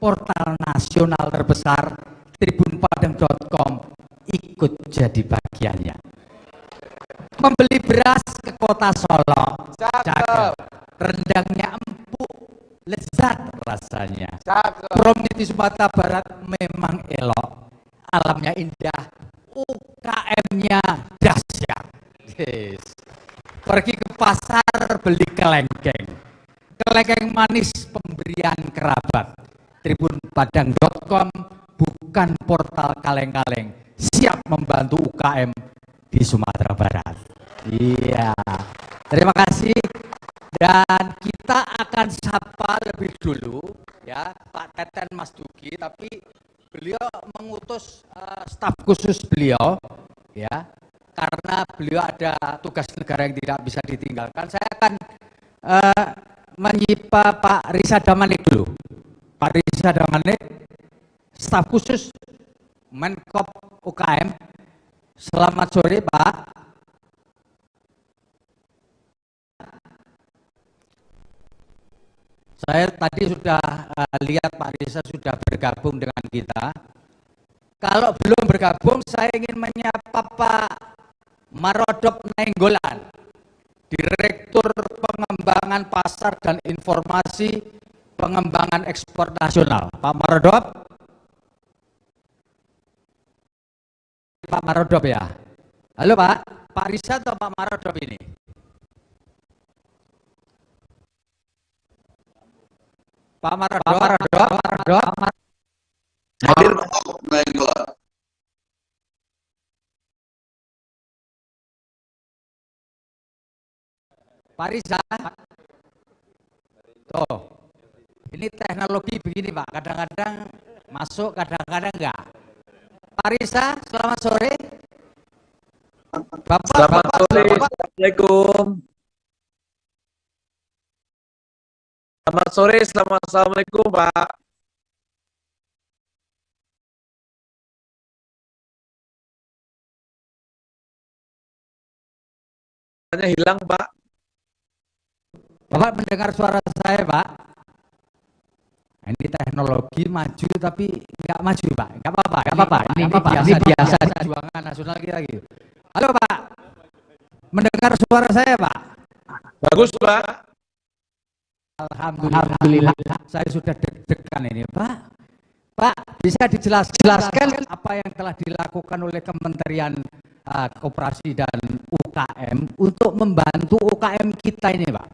portal nasional terbesar. Tribunpadang.com, ikut jadi bagiannya. Membeli beras ke kota Solo. Cakep. Rendangnya empuk, lezat rasanya. Promi di Sumatera Barat memang elok, alamnya indah, UKM-nya dahsyat. Yes. Pergi ke pasar beli kelengkeng, kelengkeng manis pemberian kerabat. Tribunpadang.com bukan portal kaleng-kaleng, siap membantu UKM di Sumatera Barat. Iya, terima kasih. Dan kita akan sapa lebih dulu ya Pak Teten Mas Dugi, tapi beliau mengutus staf khusus beliau ya, karena beliau ada tugas negara yang tidak bisa ditinggalkan. Saya akan menyapa Pak Risa Damanik dulu. Pak Risa Damanik, staf khusus Menkop UKM. Selamat sore Pak. Saya tadi sudah lihat Pak Risa sudah bergabung dengan kita. Kalau belum bergabung, saya ingin menyapa Pak Marodop Nainggolan, Direktur Pengembangan Pasar dan Informasi Pengembangan Ekspor Nasional. Pak Marodop. Pak Marodop ya. Halo Pak, Pak Risa atau Pak Marodop ini? Pak Marodop. Hadir Pak Risa. Tuh, ini teknologi begini Pak, kadang-kadang masuk, kadang-kadang enggak. Pak Risa, selamat sore. Bapak, selamat sore. Assalamualaikum. Selamat sore, assalamualaikum Pak. Hanya hilang Pak. Bapak mendengar suara saya Pak? Ini teknologi maju tapi nggak maju Pak, nggak apa-apa, nggak apa-apa. Ini biasa perjuangan nasional kita gitu. Halo Pak, mendengar suara saya Pak? Bagus Pak. Alhamdulillah, saya sudah deg-degan ini Pak. Pak, bisa dijelaskan apa yang telah dilakukan oleh Kementerian Koperasi dan UKM untuk membantu UKM kita ini Pak,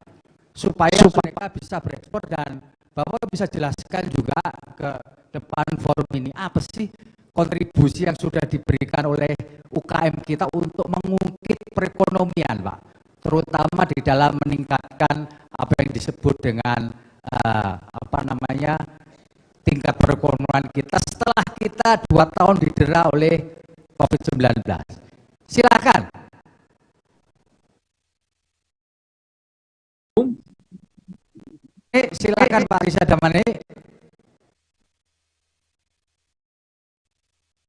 supaya mereka bisa berekspor, dan Bapak bisa jelaskan juga ke depan forum ini apa sih kontribusi yang sudah diberikan oleh UKM kita untuk mengungkit perekonomian Pak, terutama di dalam meningkatkan apa yang disebut dengan tingkat perekonomian kita setelah kita 2 tahun didera oleh COVID-19. Silakan. Silakan Pak Risa Damani.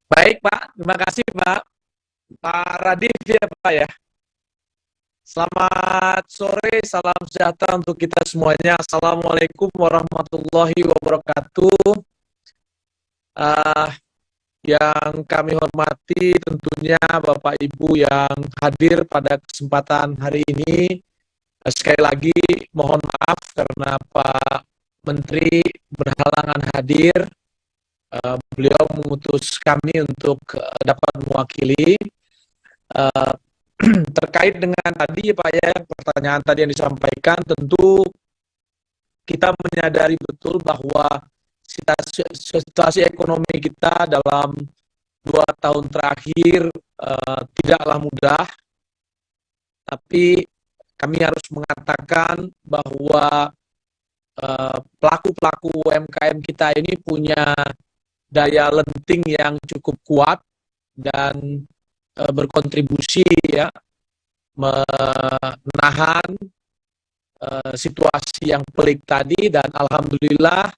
Baik Pak, terima kasih Pak. Pak Radif ya Pak ya. Selamat sore, salam sejahtera untuk kita semuanya. Assalamualaikum warahmatullahi wabarakatuh. Yang kami hormati tentunya Bapak Ibu yang hadir pada kesempatan hari ini. Sekali lagi mohon maaf karena Pak Menteri berhalangan hadir. Beliau mengutus kami untuk dapat mewakili. Terkait dengan tadi Pak ya, pertanyaan tadi yang disampaikan, tentu kita menyadari betul bahwa situasi ekonomi kita dalam 2 tahun terakhir tidaklah mudah, tapi kami harus mengatakan bahwa pelaku-pelaku UMKM kita ini punya daya lenting yang cukup kuat dan berkontribusi ya menahan situasi yang pelik tadi, dan alhamdulillah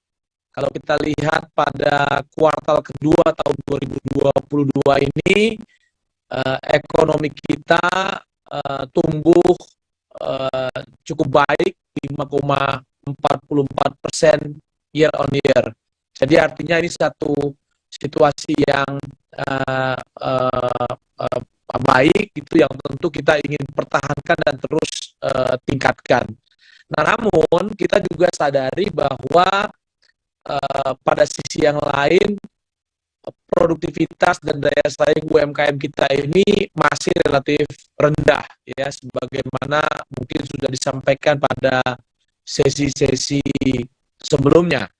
Kalau kita lihat pada kuartal kedua tahun 2022 ini, ekonomi kita tumbuh cukup baik, 5,44% year on year. Jadi artinya ini satu situasi yang baik, itu yang tentu kita ingin pertahankan dan terus tingkatkan. Nah, namun kita juga sadari bahwa pada sisi yang lain produktivitas dan daya saing UMKM kita ini masih relatif rendah, ya, sebagaimana mungkin sudah disampaikan pada sesi-sesi sebelumnya.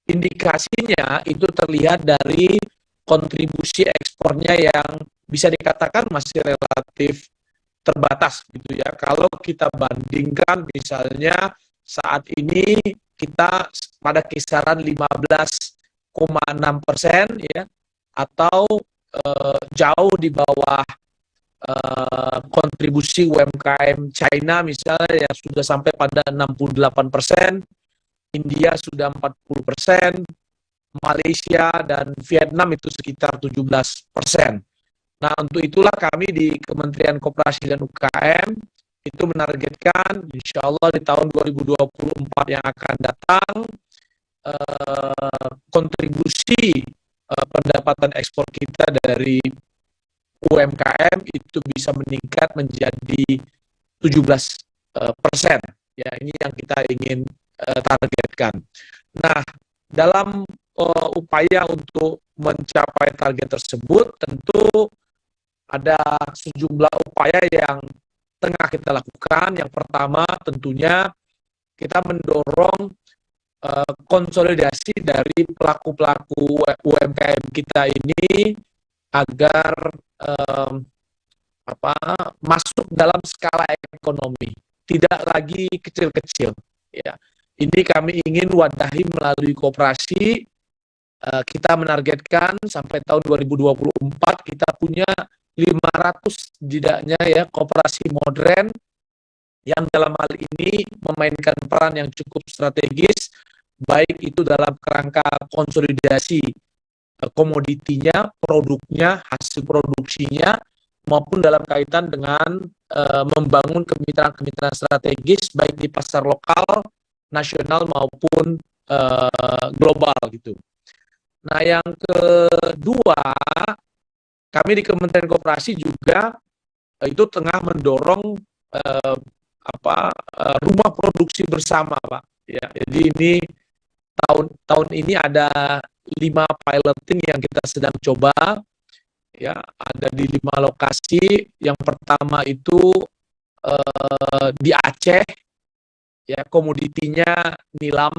Indikasinya itu terlihat dari kontribusi ekspornya yang bisa dikatakan masih relatif terbatas gitu ya. Kalau kita bandingkan misalnya saat ini kita pada kisaran 15,6% ya, atau jauh di bawah kontribusi UMKM China misalnya yang sudah sampai pada 68%, India sudah 40%, Malaysia dan Vietnam itu sekitar 17%. Nah, untuk itulah kami di Kementerian Koperasi dan UKM itu menargetkan insya Allah di tahun 2024 yang akan datang kontribusi pendapatan ekspor kita dari UMKM itu bisa meningkat menjadi 17%. Ya, ini yang kita ingin targetkan. Nah, dalam upaya untuk mencapai target tersebut tentu ada sejumlah upaya yang tengah kita lakukan. Yang pertama tentunya kita mendorong konsolidasi dari pelaku-pelaku UMKM kita ini agar masuk dalam skala ekonomi, tidak lagi kecil-kecil. Ya, ini kami ingin wadahi melalui koperasi. Kita menargetkan sampai tahun 2024 kita punya 500 setidaknya ya koperasi modern yang dalam hal ini memainkan peran yang cukup strategis, baik itu dalam kerangka konsolidasi komoditinya, produknya, hasil produksinya, maupun dalam kaitan dengan membangun kemitraan-kemitraan strategis baik di pasar lokal, nasional maupun global gitu. Nah, yang kedua, kami di Kementerian Koperasi juga itu tengah mendorong rumah produksi bersama, Pak. Ya, jadi ini tahun ini ada 5 piloting yang kita sedang coba, ya, ada di 5 lokasi. Yang pertama itu di Aceh, ya, komoditinya nilam.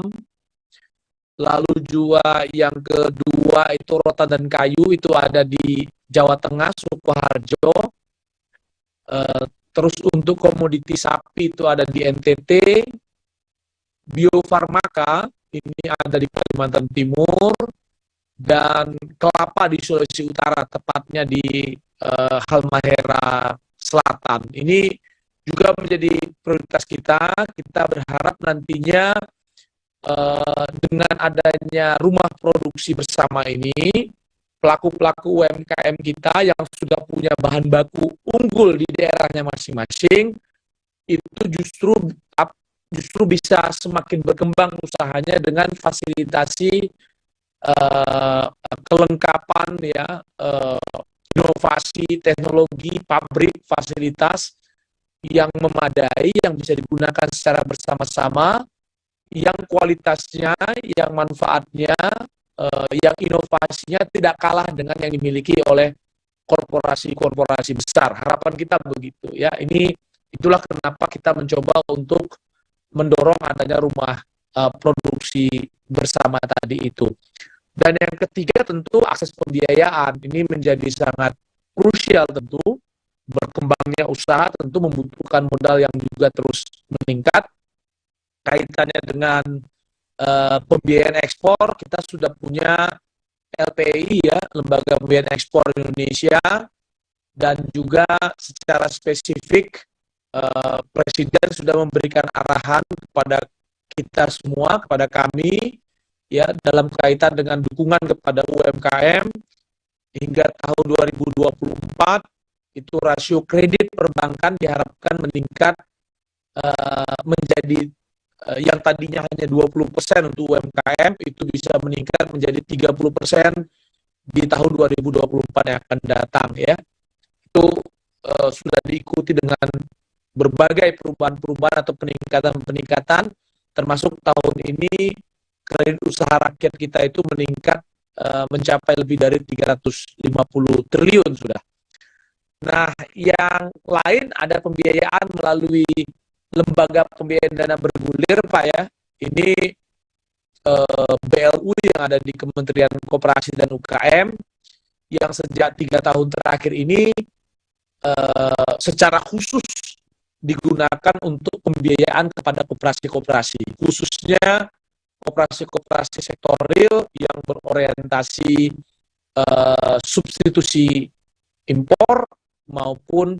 Lalu juga yang kedua itu rotan dan kayu, itu ada di Jawa Tengah, Sukoharjo. Terus untuk komoditi sapi itu ada di NTT. Bio Farmaka ini ada di Kalimantan Timur, dan kelapa di Sulawesi Utara, tepatnya di Halmahera Selatan. Ini juga menjadi prioritas kita. Kita berharap nantinya dengan adanya rumah produksi bersama ini, pelaku-pelaku UMKM kita yang sudah punya bahan baku unggul di daerahnya masing-masing, itu justru bisa semakin berkembang usahanya dengan fasilitasi kelengkapan ya, inovasi, teknologi, pabrik, fasilitas yang memadai, yang bisa digunakan secara bersama-sama, yang kualitasnya, yang manfaatnya, yang inovasinya tidak kalah dengan yang dimiliki oleh korporasi-korporasi besar. Harapan kita begitu ya. Itulah kenapa kita mencoba untuk mendorong adanya rumah produksi bersama tadi itu. Dan yang ketiga tentu akses pembiayaan. Ini menjadi sangat krusial tentu. Berkembangnya usaha tentu membutuhkan modal yang juga terus meningkat. Kaitannya dengan pembiayaan ekspor, kita sudah punya LPI ya, Lembaga Pembiayaan Ekspor Indonesia, dan juga secara spesifik Presiden sudah memberikan arahan kepada kita semua, kepada kami, ya dalam kaitan dengan dukungan kepada UMKM hingga tahun 2024 itu rasio kredit perbankan diharapkan meningkat menjadi yang tadinya hanya 20% untuk UMKM itu bisa meningkat menjadi 30% di tahun 2024 yang akan datang ya. Itu sudah diikuti dengan berbagai perubahan-perubahan atau peningkatan-peningkatan, termasuk tahun ini kredit usaha rakyat kita itu meningkat mencapai lebih dari 350 triliun sudah. Nah, yang lain ada pembiayaan melalui lembaga pembiayaan dana bergulir, Pak ya. Ini BLU yang ada di Kementerian Koperasi dan UKM yang sejak 3 tahun terakhir ini secara khusus digunakan untuk pembiayaan kepada koperasi-koperasi, khususnya koperasi-koperasi sektor real yang berorientasi substitusi impor maupun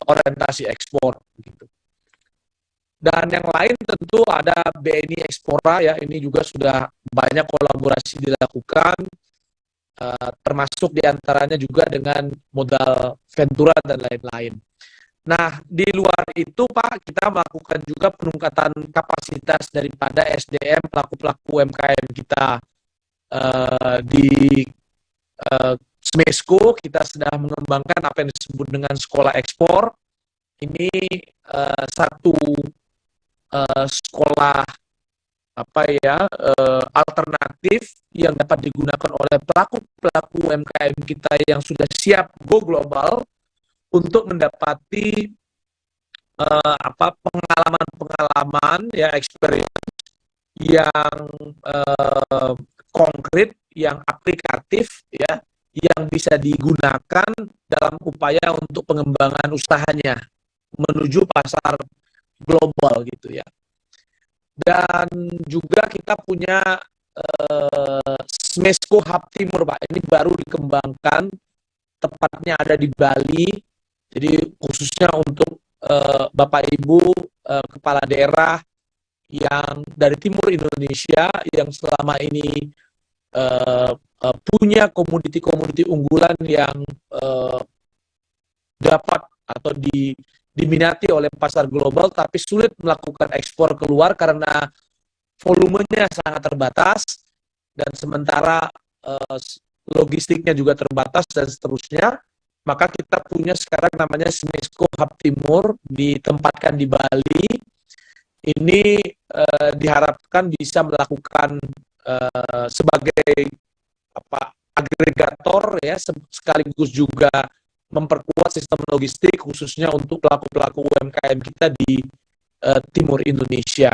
orientasi ekspor gitu. Dan yang lain tentu ada BNI Ekspora ya, ini juga sudah banyak kolaborasi dilakukan, termasuk diantaranya juga dengan modal Ventura dan lain-lain. Nah, di luar itu Pak, kita melakukan juga peningkatan kapasitas daripada SDM pelaku-pelaku UMKM kita di SMESCO. Kita sedang mengembangkan apa yang disebut dengan sekolah ekspor. Ini satu sekolah alternatif yang dapat digunakan oleh pelaku-pelaku UMKM kita yang sudah siap go global untuk mendapati pengalaman ya, experience yang konkret, yang aplikatif ya, yang bisa digunakan dalam upaya untuk pengembangan usahanya menuju pasar global gitu ya. Dan juga kita punya SMESCO Hub Timur Pak, ini baru dikembangkan, tepatnya ada di Bali, jadi khususnya untuk Bapak Ibu kepala daerah yang dari timur Indonesia yang selama ini punya komoditi-komoditi unggulan yang dapat atau diminati oleh pasar global, tapi sulit melakukan ekspor keluar karena volumenya sangat terbatas dan sementara logistiknya juga terbatas dan seterusnya. Maka kita punya sekarang namanya SMESCO Hub Timur, ditempatkan di Bali. Ini diharapkan bisa melakukan sebagai agregator ya, sekaligus juga memperkuat sistem logistik khususnya untuk pelaku-pelaku UMKM kita di timur Indonesia.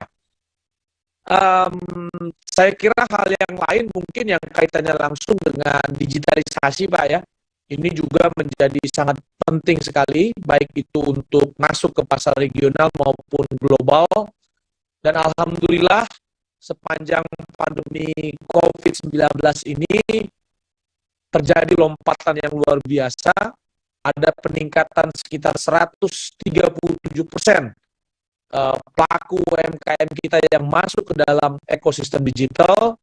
Saya kira hal yang lain mungkin yang kaitannya langsung dengan digitalisasi Pak ya, ini juga menjadi sangat penting sekali, baik itu untuk masuk ke pasar regional maupun global. Dan alhamdulillah sepanjang pandemi COVID-19 ini terjadi lompatan yang luar biasa, ada peningkatan sekitar 137% pelaku UMKM kita yang masuk ke dalam ekosistem digital,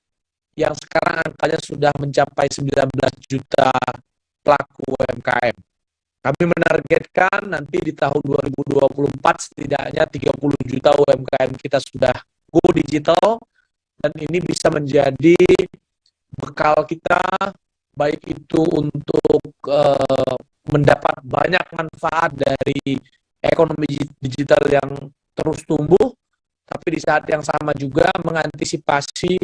yang sekarang angkanya sudah mencapai 19 juta pelaku UMKM. Kami menargetkan nanti di tahun 2024 setidaknya 30 juta UMKM kita sudah go digital, dan ini bisa menjadi bekal kita, baik itu untuk mendapat banyak manfaat dari ekonomi digital yang terus tumbuh, tapi di saat yang sama juga mengantisipasi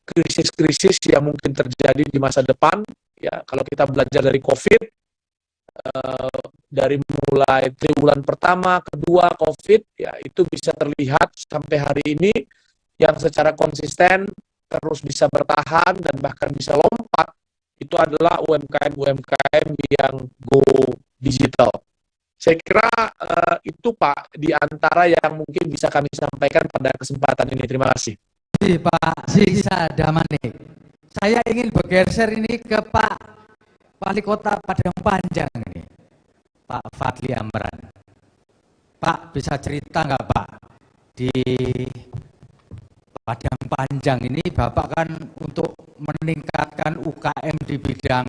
krisis-krisis yang mungkin terjadi di masa depan. Ya, kalau kita belajar dari COVID, dari mulai triwulan pertama, kedua COVID, ya itu bisa terlihat sampai hari ini yang secara konsisten terus bisa bertahan dan bahkan bisa lompat, itu adalah UMKM yang go digital. Saya kira itu Pak, di antara yang mungkin bisa kami sampaikan pada kesempatan ini. Terima kasih. Pak Sisa Damani, saya ingin bergeser ini ke Pak Wali Kota Padang Panjang ini, Pak Fadli Amran. Pak bisa cerita nggak Pak, di Padang Panjang ini Bapak kan untuk meningkatkan UKM di bidang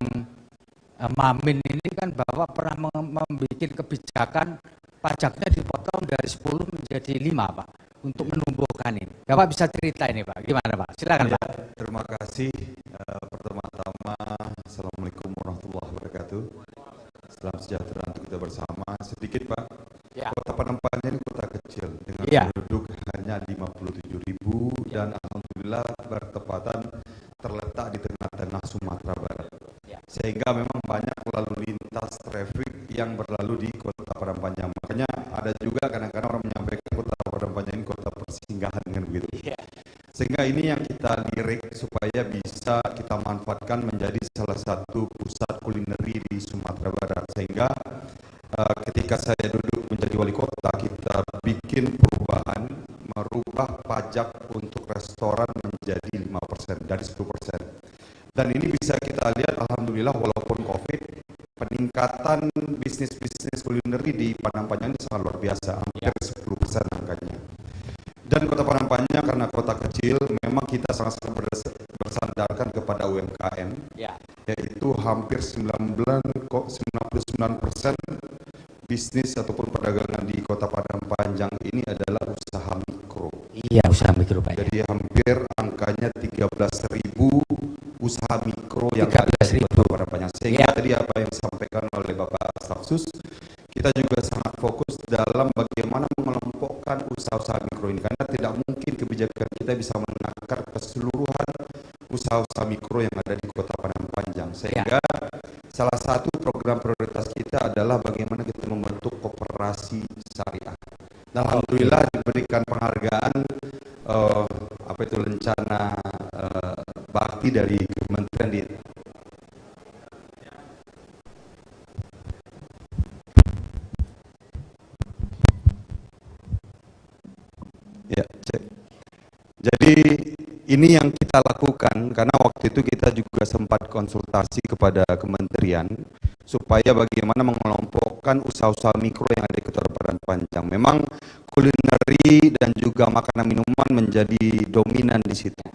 Mamin ini kan Bapak pernah membuat kebijakan pajaknya dipotong dari 10 menjadi 5 Pak untuk menumbuhkan ini. Bapak bisa cerita ini Pak, gimana Pak? Silakan ya, Pak. Terima kasih. Pertama-tama Assalamualaikum warahmatullahi wabarakatuh. Salam sejahtera untuk kita bersama. Sedikit Pak, ya. Kota Padang Panjang ini kota kecil dengan penduduk hanya 57.000 dan alhamdulillah bertepatan terletak di tengah-tengah Sumatera Barat. Sehingga memang banyak lalu lintas traffic yang berlalu di Kota Padang Panjang. Makanya ada juga kadang-kadang orang menyampaikan Kota Padang Panjang ini kota persinggahan kan begitu. Sehingga ini yang kita lirik supaya bisa kita manfaatkan menjadi salah satu pusat kulineri di Sumatera Barat. Sehingga ketika saya duduk menjadi wali kota, kita bikin perubahan, merubah pajak untuk restoran menjadi 5% dari 10%. Dan ini bisa kita lihat alhamdulillah walaupun Covid, peningkatan bisnis-bisnis kulineri di Padang Panjang ini sangat luar biasa, hampir 10% angkanya. Dan Kota Padang Panjang karena kota kecil, memang kita sangat-sangat bersandarkan kepada UMKM, yaitu hampir 99% bisnis ataupun perdagangan di Kota Padang Panjang ini adalah usaha mikro. Iya, usaha mikro Pak. Jadi hampir angkanya 13.000 usaha mikro yang ada di Kota Padang Panjang. Sehingga tadi apa yang disampaikan oleh Bapak Stafsus, kita juga sangat fokus dalam bagaimana mengelompokkan usaha-usaha mikro ini, karena tidak mungkin kebijakan kita bisa menakar keseluruhan usaha-usaha mikro yang ada di Kota Padang Panjang. Sehingga salah satu program prioritas kita adalah bagaimana kita membentuk koperasi syariah. Dan alhamdulillah diberikan penghargaan apa itu rencana bakti dari Kementerian di ya, cek. Jadi ini yang kita lakukan karena waktu itu kita juga sempat konsultasi kepada kementerian supaya bagaimana mengelompokkan usaha-usaha mikro yang ada di Kota Padang Panjang. Memang kulineri dan juga makanan minuman menjadi dominan di situ.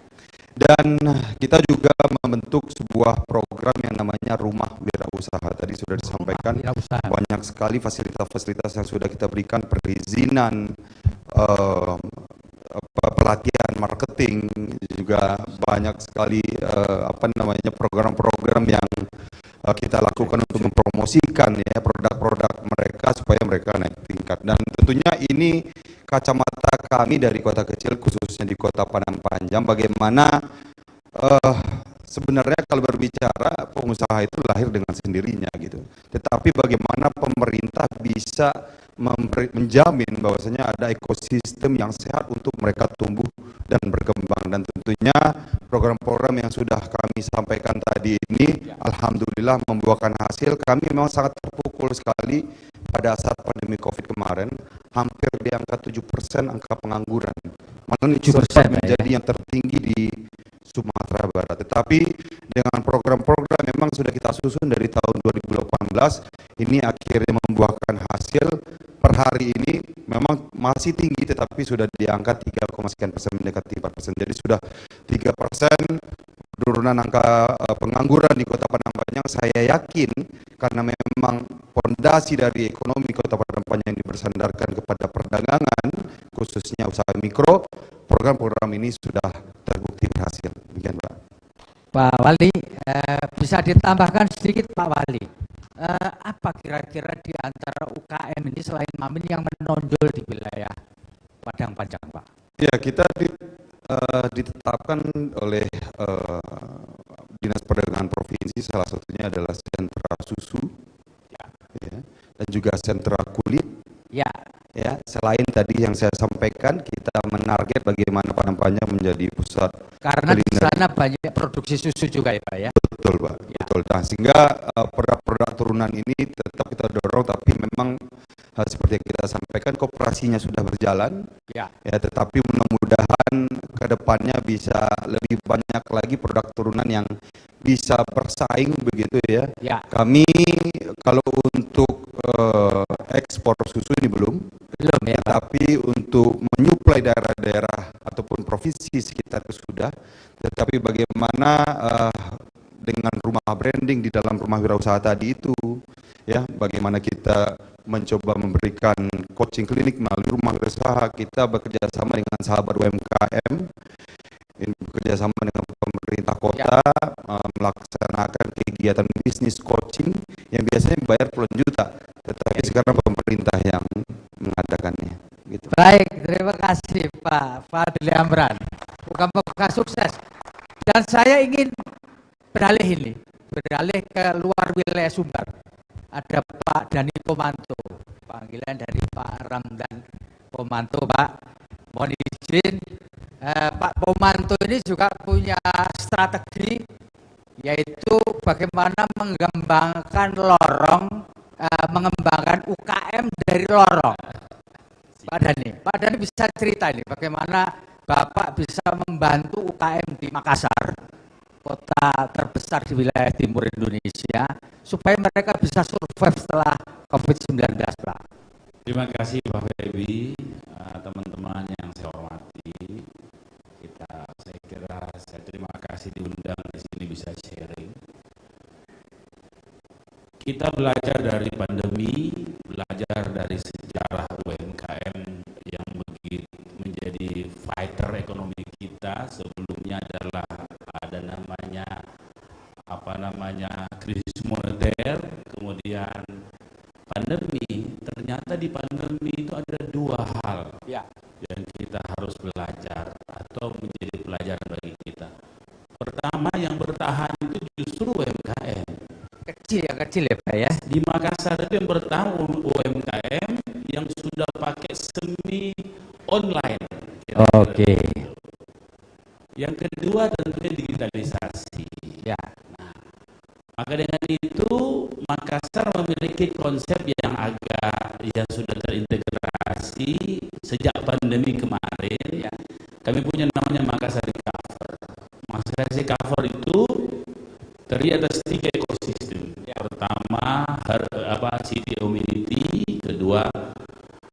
Dan kita juga membentuk sebuah program yang namanya Rumah Wirausaha. Tadi sudah disampaikan banyak sekali fasilitas-fasilitas yang sudah kita berikan, perizinan, pelatihan marketing, juga banyak sekali program-program yang kita lakukan untuk mempromosikan ya produk-produk mereka supaya mereka naik tingkat. Dan tentunya ini kacamata kami dari kota kecil khususnya di Kota Padang Panjang, bagaimana sebenarnya kalau berbicara pengusaha itu lahir dengan sendirinya gitu. Tetapi bagaimana pemerintah bisa menjamin bahwasanya ada ekosistem yang sehat untuk mereka tumbuh dan berkembang. Dan tentunya program-program yang sudah kami sampaikan tadi ini alhamdulillah membuahkan hasil. Kami memang sangat terpukul sekali pada saat pandemi Covid kemarin, hampir di angka 7% angka pengangguran. Malah ini menjadi yang tertinggi di Sumatera Barat. Tetapi dengan program-program memang sudah kita susun dari tahun 2018, ini akhirnya membuahkan hasil. Per hari ini memang masih tinggi, tetapi sudah di angka 3,sekian persen mendekati 4%. Jadi sudah 3% penurunan angka pengangguran di Kota Padang Panjang. Saya yakin karena memang fondasi dari ekonomi Kota Padang Panjang ini bersandarkan kepada perdagangan, khususnya usaha mikro, program-program ini sudah terbukti berhasil. Demikian Pak. Pak Wali, bisa ditambahkan sedikit Pak Wali, apa kira-kira di antara UKM ini selain Mamin yang menonjol di wilayah Padang Panjang Pak? Ya, kita ditetapkan oleh Dinas Perdagangan Provinsi, salah satunya adalah sentra susu ya, dan juga sentra kulit. Ya, selain tadi yang saya sampaikan, kita menarget bagaimana Padang Panjang menjadi pusat karena di sana banyak produksi susu juga ya Pak ya. Betul Pak, betul. Nah, sehingga produk-produk turunan ini tetap kita dorong, tapi memang seperti yang kita sampaikan kooperasinya sudah berjalan. Ya, tetapi mudah-mudahan ke depannya bisa lebih banyak lagi produk turunan yang bisa bersaing begitu ya. Kami kalau untuk ekspor ekspor susu ini belum ya, tapi untuk menyuplai daerah-daerah ataupun provinsi sekitar sudah. Tetapi bagaimana dengan rumah branding di dalam rumah wirausaha tadi itu, ya, bagaimana kita mencoba memberikan coaching klinik melalui rumah wirausaha, kita bekerja sama dengan sahabat UMKM, bekerja sama dengan pemerintah kota, melaksanakan kegiatan bisnis coaching yang biasanya bayar puluhan juta, tetapi sekarang pemerintah yang mengadakannya. Gitu. Baik, terima kasih Pak Fadli Amran. Moga-moga sukses. Dan saya ingin beralih ke luar wilayah Sumbar. Ada Pak Dani Pomanto, panggilan dari Pak Ramdan Pomanto. Pak, mohon izin, Pak Pomanto ini juga punya strategi, yaitu bagaimana mengembangkan UKM dari lorong. Pak Dani bisa cerita ini bagaimana Bapak bisa membantu UKM di Makassar, kota terbesar di wilayah timur Indonesia, supaya mereka bisa survive setelah COVID-19, Pak. Terima kasih Pak Febi, teman-teman yang saya hormati. Saya kira saya terima kasih diundang di sini bisa sharing. Kita belajar dari pandemi, belajar dari sejarah UMKM yang begitu menjadi fighter ekonomi kita. Sebelumnya adalah ada namanya krisis moneter, kemudian pandemi. Ternyata di pandemi itu ada dua hal yang kita harus belajar atau menjadi pelajaran bagi kita. Pertama, yang bertahan itu justru UMKM. Kecil ya Pak ya. Di Makassar itu yang bertahan UMKM yang sudah pakai semi online. Oke. Yang kedua tentunya digitalisasi. Ya. Nah, maka dengan itu Makassar memiliki konsep yang sudah terintegrasi sejak pandemi kemarin. Ya. Kami punya namanya Makassar Recover. Makassar Recover itu terdiri atas 3 ekosistem. Pertama, city amenity, kedua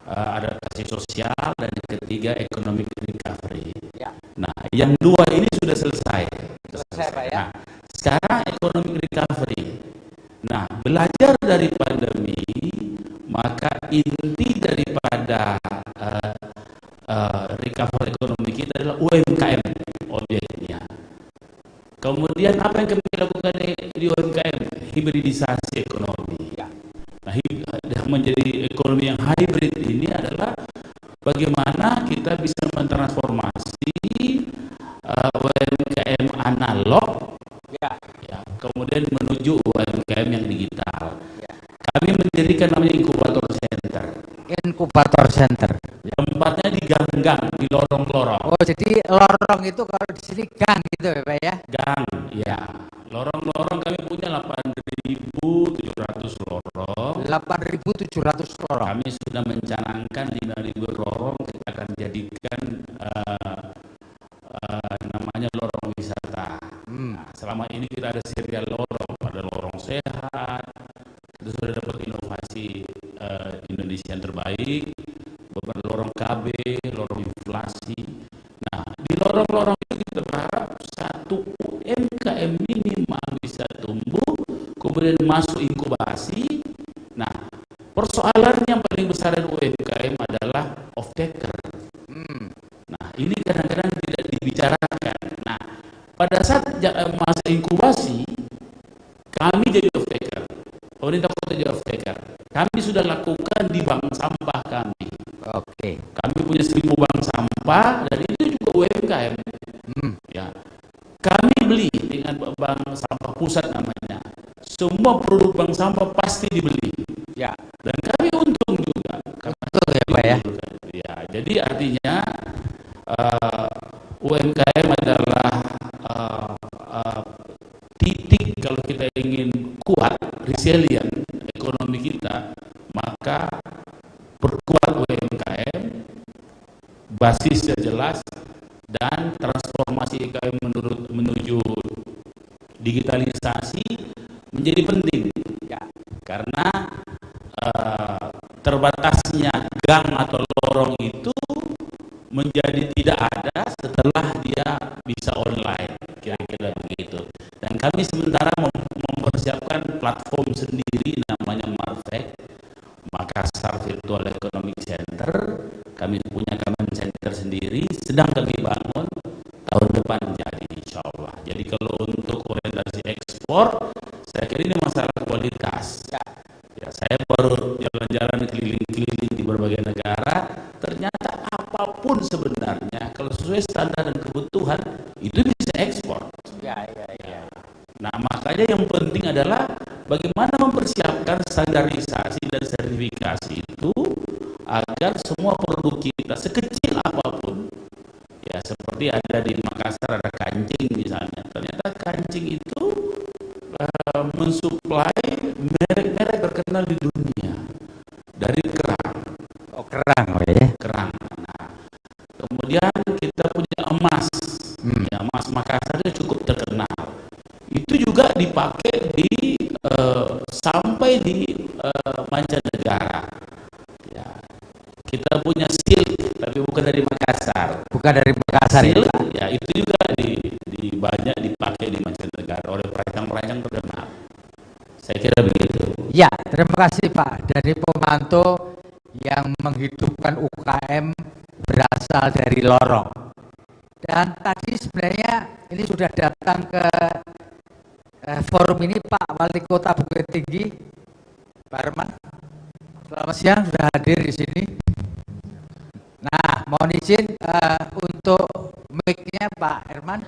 adaptasi sosial, dan yang ketiga economic recovery. Nah, yang dua ini sudah selesai. Pak ya. Nah, sekarang economic recovery. Nah, belajar dari pandemi, maka inti daripada recovery ekonomi kita adalah UMKM objeknya. Kemudian apa yang kami lakukan di UMKM? Hibridisasi ekonomi. Nah, menjadi ekonomi yang hybrid ini adalah bagaimana kita bisa mentransformasi UMKM analog, kemudian menuju UMKM yang digital. Kami mendirikan namanya inkubator center. Inkubator center. Tempatnya di gang-gang, di lorong-lorong. Oh, jadi lorong itu kalau di sini gang gitu ya Pak ya? Gang, ya. Lorong-lorong kami punya 8.700 lorong. 8.700 lorong. Kami sudah mencanangkan 5.000 lorong kita akan jadikan namanya lorong wisata. Nah, selama ini kita ada serial lorong, ada lorong sehat, kita sudah dapat inovasi Indonesia yang terbaik, beberapa lorong KB, lorong inflasi. Nah, di lorong-lorong itu kita berharap satu UMKM minimal bisa tumbuh, kemudian masuk inkubasi. Nah, persoalan yang paling besar dari UMKM adalah off-taker. Nah, ini kadang-kadang tidak dibicarakan. Nah, pada saat masa inkubasi, kami jadi off-taker. Pemerintah kota jadi off-taker. Kami sudah lakukan di bank sampah kami. Oke. Kami punya 1.000 bank sampah dan itu juga UMKM. Ya. Kami beli dengan bank sampah pusat namanya. Semua produk bank sampah pasti dibeli. Ya. Dan kami untung juga. Betul ya Pak ya. Ya, jadi artinya UMKM adalah titik kalau kita ingin kuat, resilient ekonomi kita, maka perkuat UMKM, basisnya jelas, dan transformasi UMKM menuju digitalisasi menjadi penting, karena terbatasnya gang atau lorong itu menjadi tidak ada setelah dia bisa online, kira-kira begitu. Dan kami sementara mempersiapkan platform sendiri namanya Marvek, Makassar Virtual Economic Center. Kami punya command center sendiri, sedang kami bangun, tahun depan jadi insya Allah. Jadi kalau untuk orientasi ekspor, saya kira ini masalah kualitas. Ya, saya baru jalan-jalan keliling-keliling di berbagai negara, ternyata apapun sebenarnya kalau sesuai standar dan kebutuhan itu bisa ekspor. Ya. Nah, makanya yang penting adalah bagaimana mempersiapkan standarisasi dan sertifikasi itu agar semua produk kita sekecil apapun, ya seperti ada di Makassar ada kancing misalnya, ternyata kancing itu mensuplai merek-merek terkenal di dunia dari kerang. Oh, kerang, ya. Kerang. Nah, kemudian kita punya emas. Ya, emas Makassar itu cukup terkenal. Itu juga dipakai di sampai di mancanegara. Ya. Kita punya silk, tapi bukan dari Makassar. Bukan dari Makassar, silk, ya. ya itu juga di banyak dipakai di mancanegara oleh perancang-perancang terkenal. Saya kira begitu. Ya, terima kasih Pak dari pemantau yang menghidupkan UKM berasal dari lorong. Dan tadi sebenarnya ini sudah datang ke forum ini Pak Wali Kota Bukit Tinggi, Pak Herman. Selamat siang, sudah hadir di sini. Nah, mohon izin untuk mic-nya Pak Herman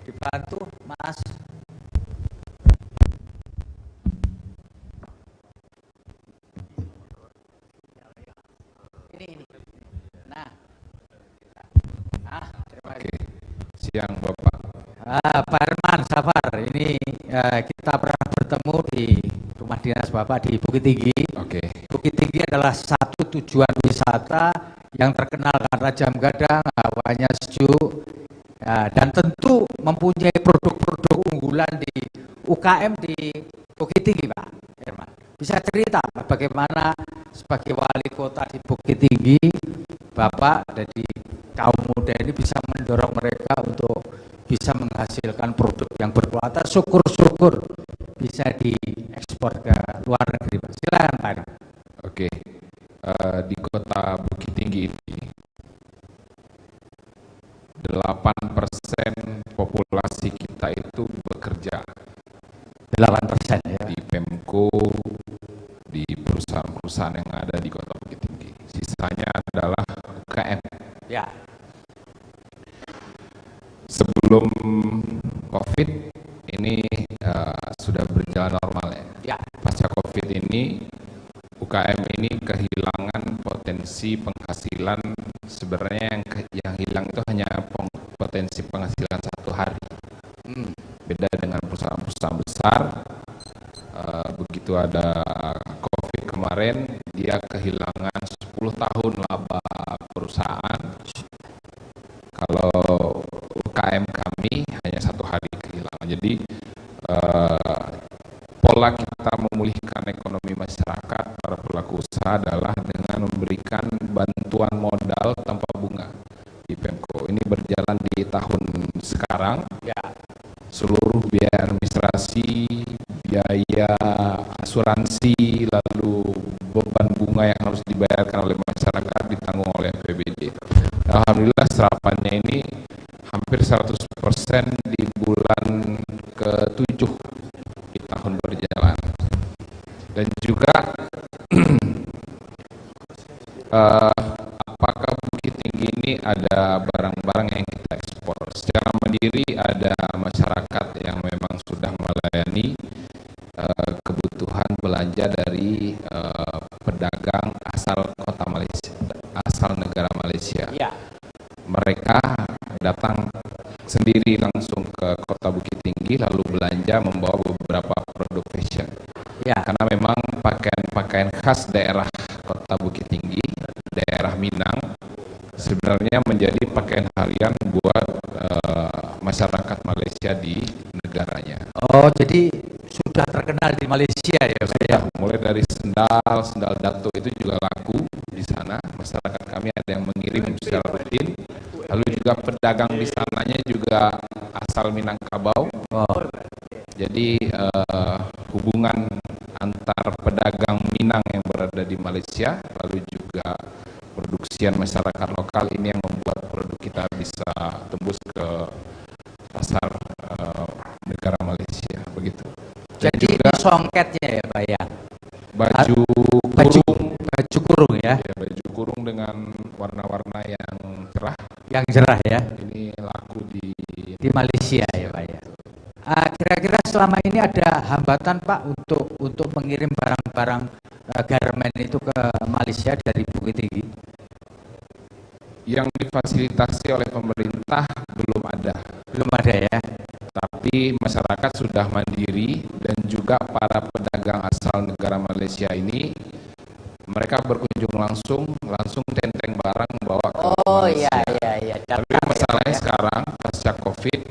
dibantu Mas. Ini. Nah. Terima kasih. Siang Bapak. Pak Herman, sabar. Ini kita pernah bertemu di rumah dinas Bapak di Bukit Tinggi. Oke. Bukit Tinggi adalah satu tujuan wisata yang terkenal karena jam gadang, hawanya sejuk, dan tentu mempunyai produk-produk unggulan di UKM di Bukit Tinggi, Pak Herman. Bisa cerita bagaimana sebagai wali kota di Bukit Tinggi, Bapak dari kaum muda ini bisa mendorong mereka untuk bisa menghasilkan produk yang berkualitas, syukur-syukur bisa diekspor ke luar negeri, Pak. Silakan, Pak. Oke. Di kota Bukit Tinggi ini 8% populasi kita itu bekerja. 8% ya. Di Pemko, di perusahaan-perusahaan yang ada di kota Bukit Tinggi. Sisanya adalah UKM. Ya. Sebelum COVID ini sudah berjalan normal ya. Pasca COVID ini UKM ini kehilangan potensi penghasilan. Sebenarnya yang hilang itu hanya potensi penghasilan 1 hari. Beda dengan perusahaan-perusahaan besar. Begitu ada COVID kemarin, dia kehilangan 10 tahun laba perusahaan. Kalau UKM kami hanya 1 hari kehilangan. Jadi pola kita memulihkan ekonomi masyarakat para pelaku usaha adalah dengan memberikan bantuan modal tanpa bunga di Pemko. Ini berjalan di tahun sekarang. Ya. Seluruh biaya administrasi, biaya asuransi, lalu beban bunga yang harus dibayarkan oleh masyarakat ditanggung oleh APBD. Alhamdulillah serapannya ini hampir 100% di bulan ke-7 di tahun berjalan. Dan juga apakah Bukit Tinggi ini ada barang-barang yang kita ekspor? Secara mandiri ada masyarakat yang memang sudah melayani kebutuhan belanja dari pedagang asal kota Malaysia, asal negara Malaysia. Ya. Mereka datang sendiri langsung ke kota Bukit Tinggi lalu belanja membawa beberapa produk fashion. Ya. Karena memang pakaian-pakaian khas daerah kota Bukit Tinggi, daerah Minang, sebenarnya menjadi pakaian harian buat masyarakat Malaysia di negaranya. Oh, jadi sudah terkenal di Malaysia ya Pak ya. Mulai dari sendal datuk itu juga laku di sana. Masyarakat kami ada yang mengirim secara rutin. Lalu juga pedagang di sananya juga asal Minangkabau. Jadi hubungan antar pedagang Minang yang berada di Malaysia, lalu juga produksian masyarakat lokal ini yang membuat produk kita bisa tembus ke pasar negara Malaysia, begitu. Jadi ini songketnya ya Pak ya. Baju kurung ya. Baju kurung dengan warna-warna yang cerah. Yang cerah ya. Ini laku di Malaysia ya Pak ya. Kira-kira selama ini ada hambatan Pak untuk mengirim barang-barang garmen itu ke Malaysia dari Bukit Tinggi? Yang difasilitasi oleh pemerintah belum ada. Belum ada ya. Tapi masyarakat sudah mandiri dan juga para pedagang asal negara Malaysia ini mereka berkunjung langsung tenteng barang bawa ke Malaysia. Iya. Tapi masalahnya sekarang pasca Covid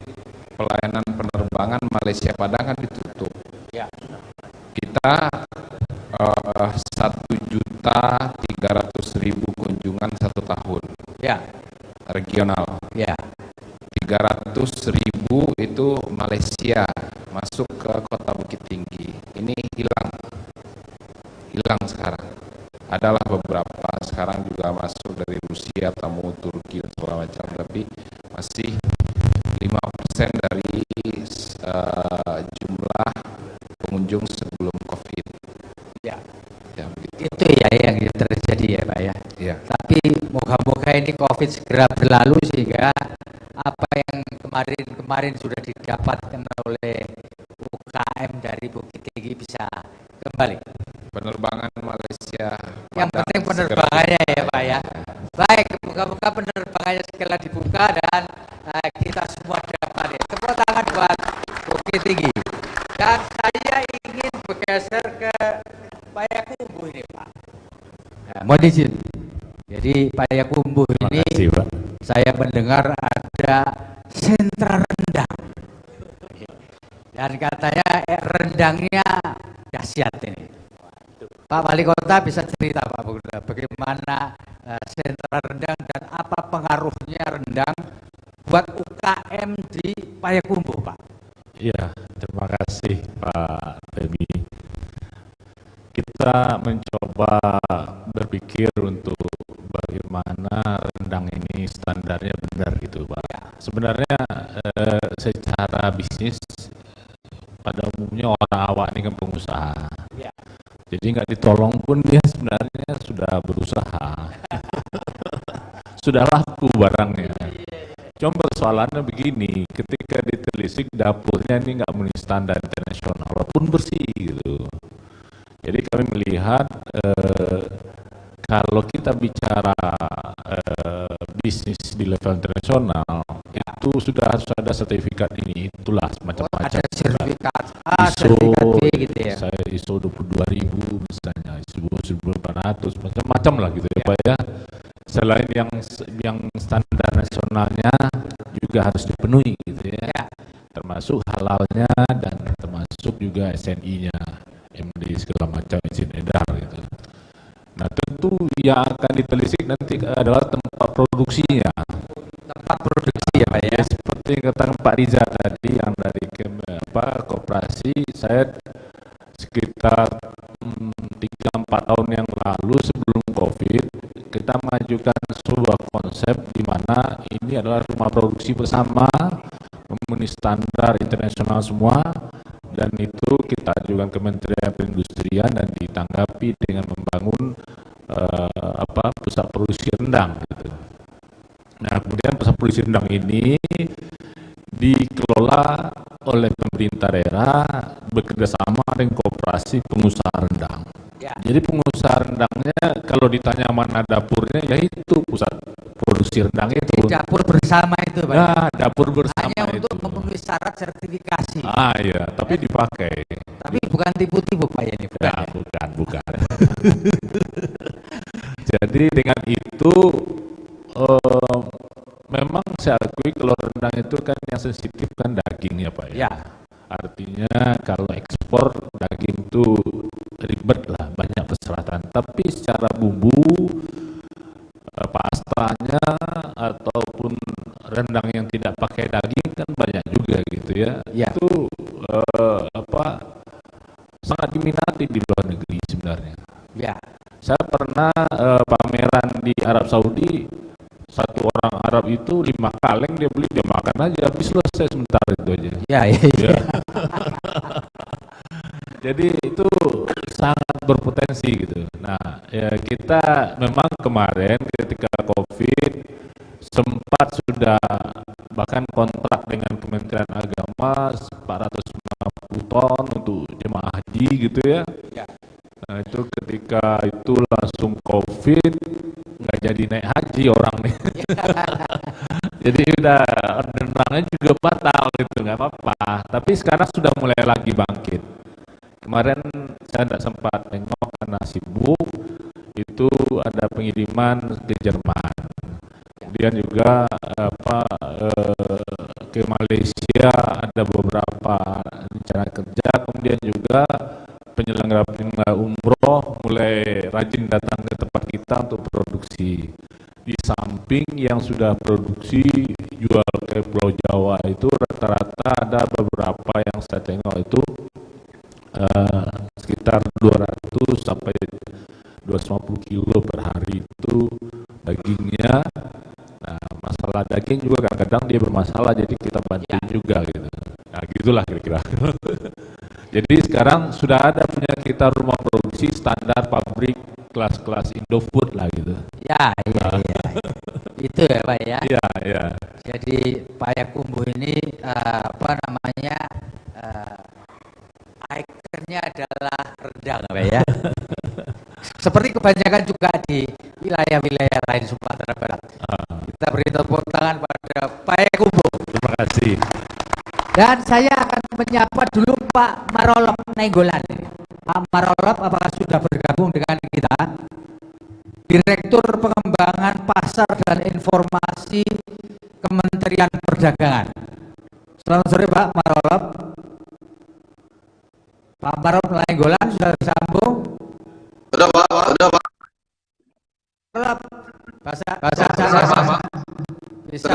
pelayanan penerbangan Malaysia Padang kan ditutup. Ya. Kita 1.300.000 kunjungan 1 tahun. Ya. Regional. Ya. 300.000 itu Malaysia masuk ke kota Bukit Tinggi. Ini hilang sekarang. Adalah beberapa sekarang juga masuk dari Rusia, tamu Turki dan segala macam, tapi masih 5% dari jumlah pengunjung sebelum Covid. Ya. Ya, begitu. Itu ya yang terjadi ya Pak ya. Ya. Tapi moga-moga ini Covid segera berlalu sehingga apa yang kemarin sudah didapatkan oleh UKM dari Bukit Tinggi bisa kembali. Penerbangan Malaysia. Yang penting penerbangannya ya Pak ya. Baik, moga-moga penerbangannya segera dibuka dan kita semua dapat ya. Tepuk tangan buat Bukit Tinggi. Dan saya ingin bergeser ke Payakumbuh ini Pak. Nah, mohon izin. Jadi Payakumbuh ini saya mendengar ada sentra rendang. Dan katanya rendangnya dahsyat ini. Pak Wali Kota bisa cerita Pak Bunda bagaimana sentra rendang dan apa pengaruhnya rendang buat UKM di Payakumbuh Pak? Iya, terima kasih Pak Feby. Kita mencoba berpikir untuk bagaimana rendang ini standarnya benar gitu Pak. Sebenarnya secara bisnis pada umumnya orang awak ini kan pengusaha. Ya. Jadi nggak ditolong pun dia sebenarnya sudah berusaha. Sudah laku barangnya. Cuma persoalannya begini, ketika ditelisik dapurnya ini nggak memenuhi standar internasional, walaupun bersih gitu. Jadi kami melihat kalau kita bicara bisnis di level internasional, itu sudah harus ada sertifikat ini, itulah macam-macam. Ada sertifikat A, ISO, sertifikat B gitu ya. Saya ISO 22.000 misalnya, ISO 1400, macam-macam lah gitu ya Pak ya. Selain yang standar nasionalnya juga harus dipenuhi gitu ya. Termasuk halalnya dan termasuk juga SNI-nya, MD segala macam izin edar gitu. Nah tentu yang akan ditelisik nanti adalah tempat produksinya. Tempat produksi ya Pak ya. Seperti yang katakan Pak Riza tadi yang dari koperasi, saya sekitar 3-4 tahun yang lalu sebelum Covid, kita mengajukan sebuah konsep di mana ini adalah rumah produksi bersama, memenuhi standar internasional semua, dan itu kita ajukan Kementerian Perindustrian dan ditanggapi dengan membangun pusat produksi rendang gitu. Nah kemudian pusat produksi rendang ini dikelola oleh pemerintah daerah bekerjasama dengan koperasi pengusaha rendang. Ya. Jadi pengusaha rendangnya kalau ditanya mana dapurnya, ya itu pusat produksi rendang itu. Di dapur bersama itu Pak. Ya, dapur bersama hanya itu. untuk memenuhi syarat sertifikasi. Iya, tapi dipakai. Tapi bukan tipu-tipu Pak ini. Bukan, ya, bukan. Jadi dengan itu memang saya akui kalau rendang itu kan yang sensitif kan dagingnya Pak ya. Artinya kalau ekspor ekspor daging itu ribet lah, banyak persyaratan. Tapi secara bumbu, pastanya ataupun rendang yang tidak pakai daging kan banyak juga gitu ya. Itu sangat diminati di luar negeri sebenarnya. Saya pernah pameran di Arab Saudi, satu orang Arab itu 5 kaleng dia beli, dia makan aja, habis selesai sebentar itu aja. Ya. Jadi itu sangat berpotensi gitu. Nah, ya kita memang kemarin ketika COVID sempat sudah bahkan kontrak dengan Kementerian Agama 450 ton untuk jemaah haji gitu ya. Nah itu ketika itu langsung COVID, nggak jadi naik haji orang nih. Jadi udah rendangnya juga batal gitu, nggak apa-apa. Tapi sekarang sudah mulai lagi bangkit. Kemarin saya tidak sempat tengok karena sibuk, itu ada pengiriman ke Jerman. Kemudian juga ke Malaysia ada beberapa rencana kerja, kemudian juga penyelenggara umroh mulai rajin datang ke tempat kita untuk produksi. Di samping yang sudah produksi jual ke Pulau Jawa itu rata-rata ada beberapa yang saya tengok itu sekitar 200 sampai 250 kilo per hari itu dagingnya. Nah, masalah daging juga kadang-kadang dia bermasalah, jadi kita bantu juga gitu. Nah, gitulah kira-kira. Jadi sekarang sudah ada punya kita rumah produksi standar pabrik kelas-kelas Indofood lah gitu. Ya. Itu ya Pak ya. Iya. Jadi Payakumbuh ini ikonnya adalah rendang Pak ya. Seperti kebanyakan juga di wilayah-wilayah lain Sumatera Barat. Kita beri tepuk tangan pada Payakumbuh. Terima kasih. Dan saya akan menyapa dulu Pak Marolop Nainggolan. Pak Marolop apakah sudah bergabung dengan kita? Direktur Pengembangan Pasar dan Informasi Kementerian Perdagangan. Selamat sore Pak Marolop. Pak Marolop Nainggolan sudah tersambung? Sudah Pak. Marolop, bahasa bisa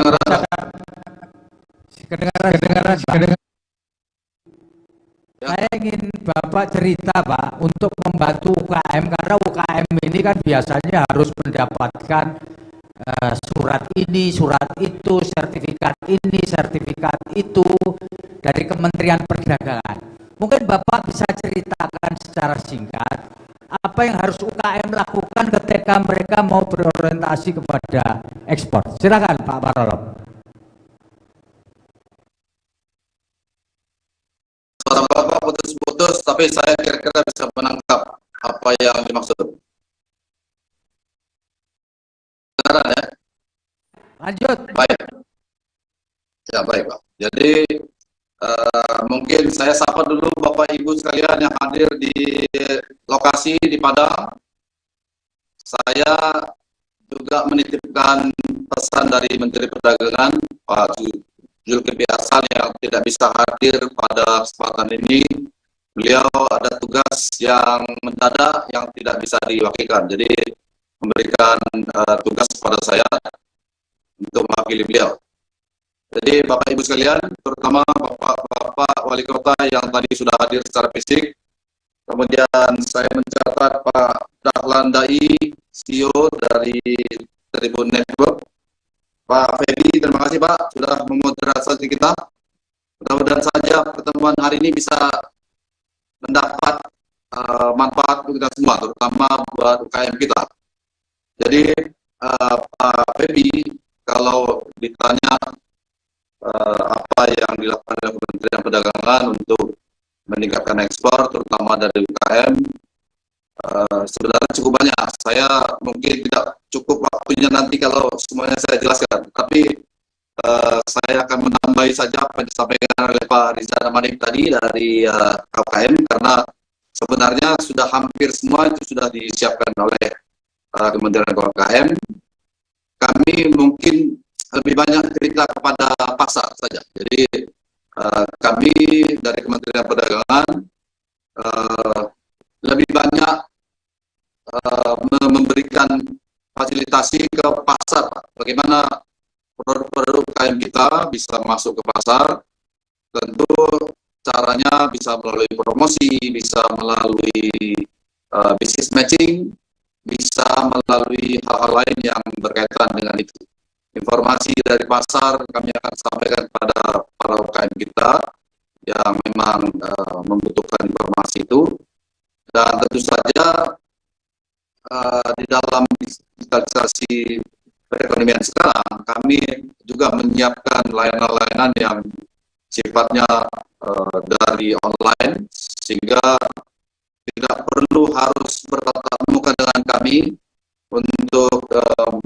kedengaran. Saya ingin Bapak cerita Pak untuk membantu UKM, karena UKM ini kan biasanya harus mendapatkan surat ini, surat itu, sertifikat ini, sertifikat itu dari Kementerian Perdagangan. Mungkin Bapak bisa ceritakan secara singkat apa yang harus UKM lakukan ketika mereka mau berorientasi kepada ekspor. Silakan Pak Marolop. Suara Bapak putus-putus, tapi saya kira-kira bisa menangkap apa yang dimaksud. Benaran ya? Lanjut. Baik. Ya baik Pak. Jadi mungkin saya sapa dulu Bapak Ibu sekalian yang hadir di lokasi di Padang. Saya juga menitipkan pesan dari Menteri Perdagangan Pak Zulkifli Hasan yang tidak bisa hadir pada kesempatan ini. Beliau ada tugas yang mendadak yang tidak bisa diwakilkan, jadi memberikan tugas kepada saya untuk mewakili beliau. Jadi Bapak Ibu sekalian, terutama Bapak Wali Kota yang tadi sudah hadir secara fisik, kemudian saya mencatat Pak Dahlan Dai, CEO dari Tribun Network, Pak Feby, terima kasih Pak sudah memoderasi kita. Mudah-mudahan saja pertemuan hari ini bisa mendapat manfaat untuk kita semua, terutama buat UKM kita. Jadi Pak Feby, kalau ditanya apa yang dilakukan oleh Kementerian Perdagangan untuk meningkatkan ekspor, terutama dari UKM, sebenarnya cukup banyak. Saya mungkin tidak cukup waktunya nanti kalau semuanya saya jelaskan, tapi saya akan menambahi saja apa yang disampaikan oleh Pak Rizal Manik tadi dari KKM, karena sebenarnya sudah hampir semua itu sudah disiapkan oleh Kementerian KKM. Kami mungkin lebih banyak cerita kepada pasar saja. Jadi kami dari Kementerian Perdagangan lebih banyak memberikan fasilitasi ke pasar, Pak. Bagaimana produk-produk UKM kita bisa masuk ke pasar, tentu caranya bisa melalui promosi, bisa melalui business matching, bisa melalui hal-hal lain yang berkaitan dengan itu. Informasi dari pasar kami akan sampaikan kepada para UKM kita yang memang membutuhkan informasi itu, dan tentu saja di dalam digitalisasi perekonomian sekarang kami juga menyiapkan layanan-layanan yang sifatnya dari online, sehingga tidak perlu harus bertatap muka dengan kami untuk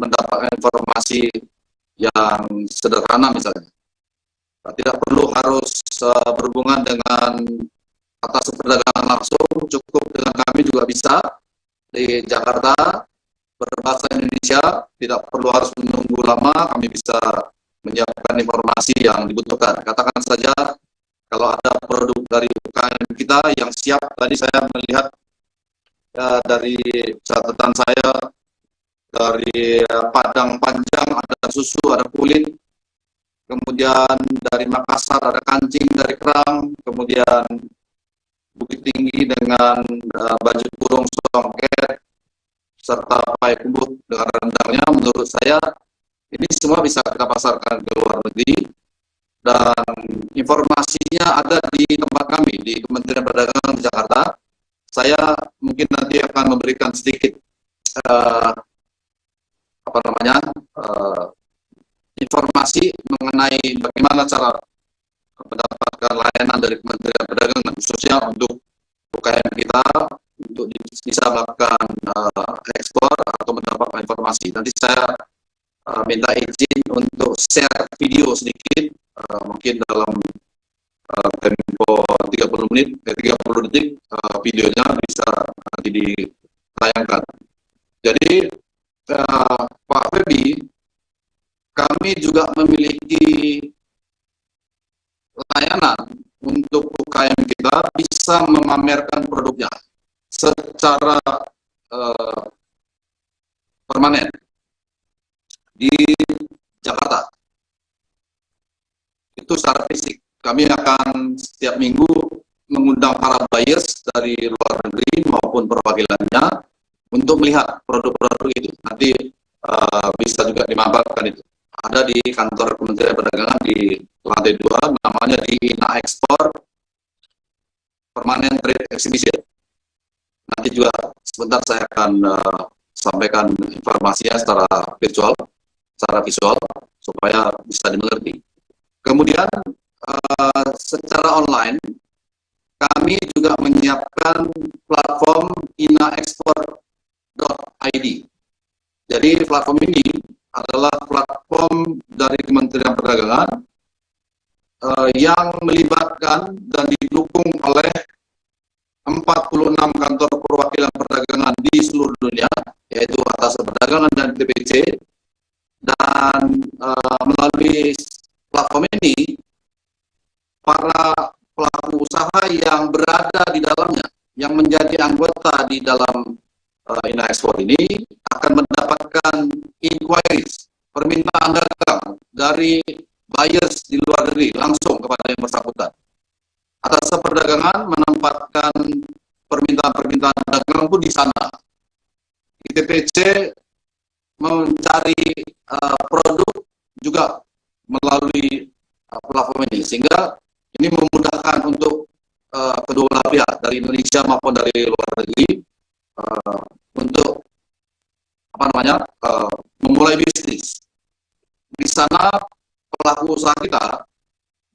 mendapatkan informasi yang sederhana misalnya. Tidak perlu harus berhubungan dengan atas perdagangan langsung, cukup dengan kami juga bisa di Jakarta berbahasa Indonesia, tidak perlu harus menunggu lama, kami bisa menyiapkan informasi yang dibutuhkan. Katakan saja kalau ada produk dari UKM kita yang siap, tadi saya melihat dari catatan saya, dari Padang Panjang ada susu, ada kulit, kemudian dari Makassar ada kancing dari kerang, kemudian Bukit Tinggi dengan baju kurung songket, serta pai kumbut dengan rendangnya. Menurut saya ini semua bisa kita pasarkan ke luar negeri, dan informasinya ada di tempat kami di Kementerian Perdagangan di Jakarta. Saya mungkin nanti akan memberikan sedikit informasi mengenai bagaimana cara mendapatkan layanan dari Kementerian Perdagangan, khususnya untuk UKM kita untuk bisa melakukan ekspor atau mendapatkan informasi. Nanti saya minta izin untuk share video sedikit, mungkin dalam tempo 30 menit, 30 detik, videonya bisa nanti ditayangkan. Jadi Pak Febi, kami juga memiliki layanan untuk UKM kita bisa memamerkan produknya secara permanen di Jakarta. Itu secara fisik. Kami akan setiap minggu mengundang para buyers dari luar negeri maupun perwakilannya untuk melihat produk-produk itu. Nanti bisa juga dimanfaatkan itu. Ada di kantor Kementerian Perdagangan di lantai 2, namanya di INA Export Permanent Trade Exhibition. Nanti juga sebentar saya akan sampaikan informasinya secara visual supaya bisa dimengerti. Kemudian secara online kami juga menyiapkan platform inaexport.id. Jadi platform ini adalah platform dari Kementerian Perdagangan yang melibatkan dan didukung oleh 46 kantor perwakilan perdagangan di seluruh dunia, yaitu atas perdagangan dan TPC, dan melalui platform ini para pelaku usaha yang berada di dalamnya, yang menjadi anggota di dalam INA Export ini akan mendapatkan inquiries, permintaan dagang dari buyers di luar negeri langsung kepada yang bersangkutan. Atas perdagangan menempatkan permintaan dagang pun di sana. ITPC mencari produk juga melalui platform ini, sehingga ini memudahkan untuk kedua belah pihak dari Indonesia maupun dari luar negeri untuk memulai bisnis. Di sana pelaku usaha kita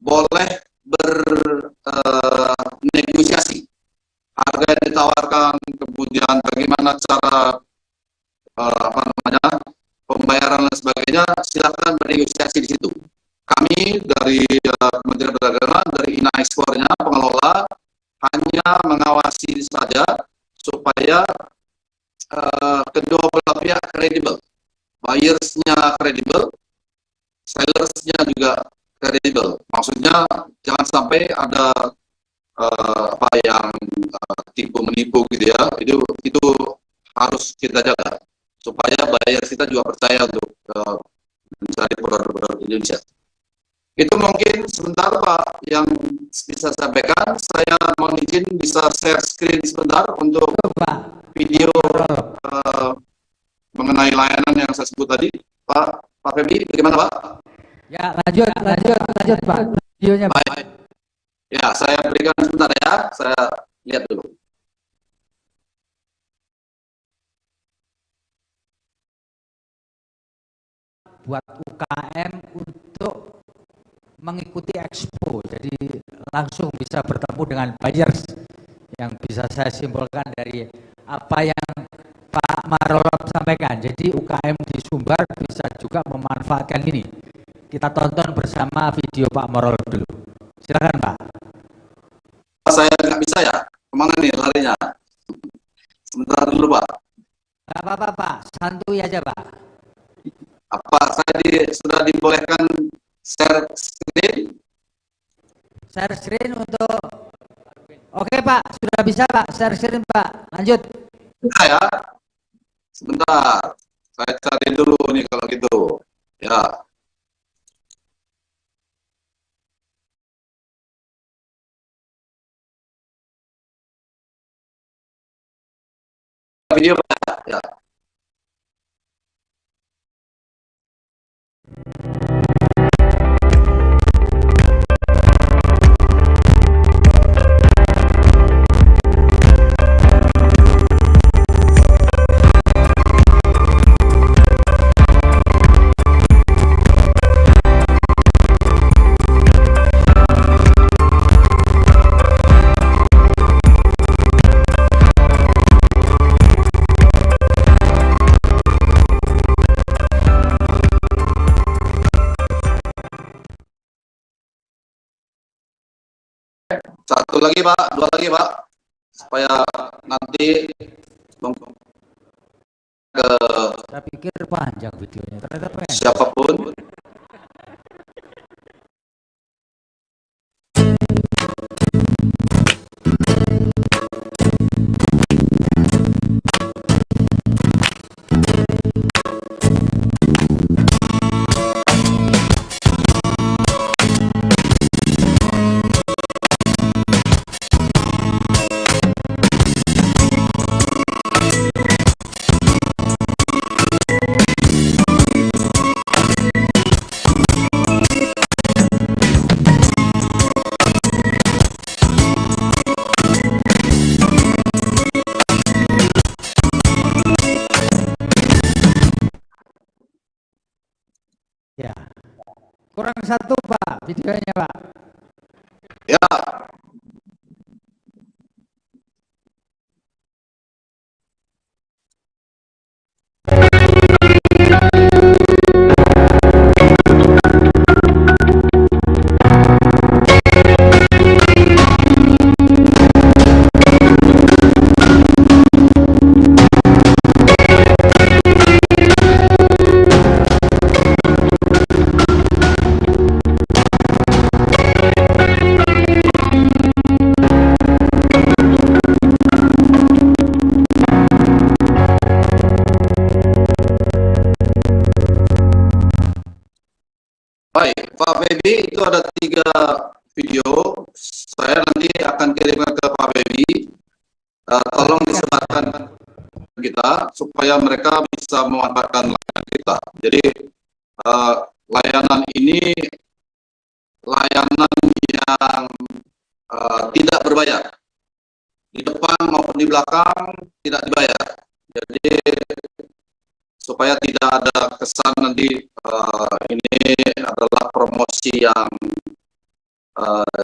boleh bernegosiasi harga yang ditawarkan, kemudian bagaimana cara pembayaran dan sebagainya, silakan bernegosiasi di situ. Kami dari Kementerian Perdagangan, dari INA Ekspornya, pengelola, hanya mengawasi saja supaya kedua belah pihak kredibel, buyersnya kredibel, sellersnya juga kredibel. Maksudnya jangan sampai ada apa yang tipu menipu gitu ya, itu harus kita jaga supaya buyer kita juga percaya untuk mencari produk-produk Indonesia. Itu mungkin sebentar Pak yang bisa sampaikan. Saya mohon izin bisa share screen sebentar untuk video mengenai layanan yang saya sebut tadi. Pak Feby, bagaimana Pak? Ya, lanjut Pak. Videonya Pak. Baik. Ya, saya berikan sebentar ya. Saya lihat dulu. Buat UKM untuk mengikuti expo, jadi langsung bisa bertemu dengan buyers. Yang bisa saya simpulkan dari apa yang Pak Marolop sampaikan, jadi UKM di Sumbar bisa juga memanfaatkan ini. Kita tonton bersama video Pak Marolop dulu. Silakan Pak. Saya nggak bisa ya, kemana nih larinya? Sebentar dulu Pak. Nggak apa-apa Pak, santuy aja Pak. Apa saya sudah dibolehkan share screen? Share screen untuk, oke Pak, sudah bisa Pak, share screen Pak, lanjut. Bisa ya, sebentar, saya cari dulu nih kalau gitu, ya. Video Pak, ya. Satu lagi Pak, dua lagi Pak, supaya nanti ke saya pikir panjang videonya, ternyata pendek. Siapapun. Ya, kurang satu Pak videonya Pak. Ya. Baik, Pak Feby, itu ada 3 video. Saya nanti akan kirimkan ke Pak Feby. Tolong disebarkan kita supaya mereka bisa memanfaatkan layanan kita. Jadi layanan ini layanan yang tidak berbayar. Di depan maupun di belakang tidak dibayar. Jadi supaya tidak ada kesan nanti ini adalah promosi yang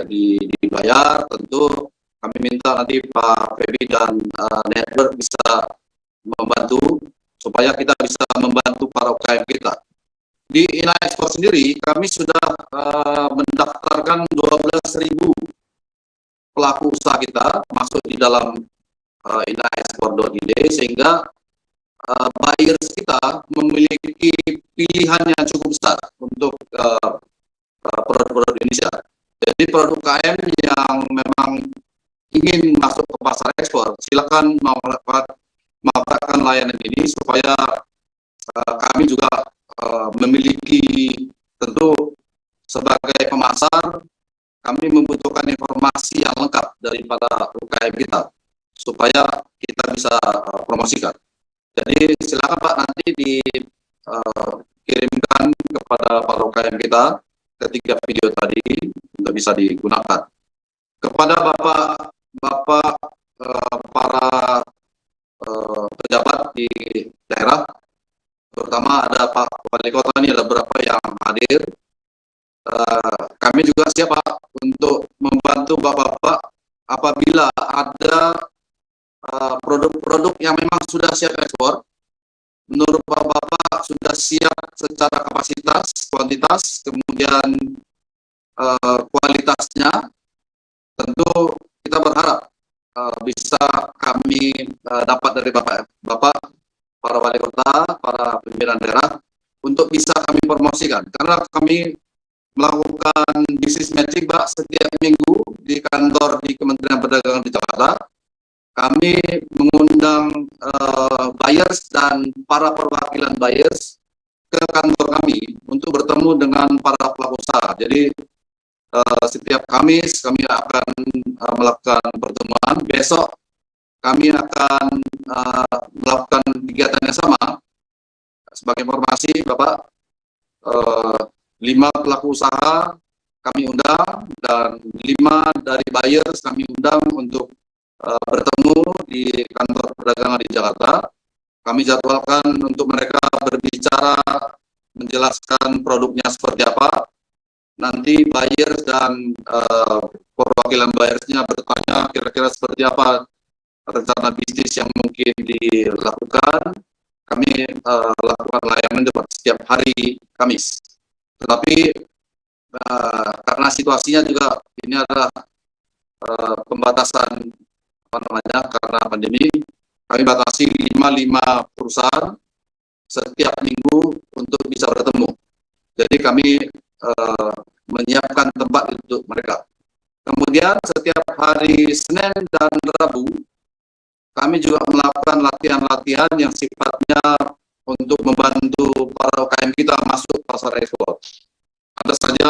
dibayar. Tentu kami minta nanti Pak Feby dan network bisa membantu supaya kita bisa membantu para UKM kita. Di INA Export sendiri kami sudah mendaftarkan 12.000 pelaku usaha kita masuk di dalam inaexport.id, sehingga buyers kita memiliki pilihan yang cukup besar untuk produk-produk Indonesia. Jadi produk UKM yang memang ingin masuk ke pasar ekspor, silakan memanfaatkan layanan ini supaya kami juga memiliki, tentu sebagai pemasar, kami membutuhkan informasi yang lengkap daripada UKM kita supaya kita bisa promosikan. Jadi silakan Pak, nanti dikirimkan kepada para UKM kita ketiga video tadi untuk bisa digunakan. Kepada Bapak para pejabat di daerah, terutama ada Pak Wali Kota, ini ada beberapa yang hadir. Kami juga siap Pak untuk membantu Bapak-Bapak apabila ada produk-produk yang memang sudah siap ekspor, menurut Bapak-Bapak sudah siap secara kapasitas, kuantitas, kemudian kualitasnya, tentu kita berharap bisa kami dapat dari Bapak, para wali kota, para pimpinan daerah, untuk bisa kami promosikan. Karena kami melakukan business matching Pak setiap minggu di kantor di Kementerian Perdagangan di Jakarta. Kami mengundang buyers dan para perwakilan buyers ke kantor kami untuk bertemu dengan para pelaku usaha. Jadi setiap Kamis kami akan melakukan pertemuan. Besok kami akan melakukan kegiatan yang sama. Sebagai informasi Bapak, 5 pelaku usaha kami undang dan 5 dari buyers kami undang untuk bertemu di kantor perdagangan di Jakarta. Kami jadwalkan untuk mereka berbicara, menjelaskan produknya seperti apa. Nanti buyers dan perwakilan buyersnya bertanya kira-kira seperti apa rencana bisnis yang mungkin dilakukan. Kami lakukan layanan setiap hari Kamis. Tetapi karena situasinya juga ini adalah pembatasan karena pandemi, kami batasi 5 perusahaan setiap minggu untuk bisa bertemu. Jadi kami menyiapkan tempat untuk mereka. Kemudian setiap hari Senin dan Rabu kami juga melakukan latihan-latihan yang sifatnya untuk membantu para UKM kita masuk pasar ekspor. Ada saja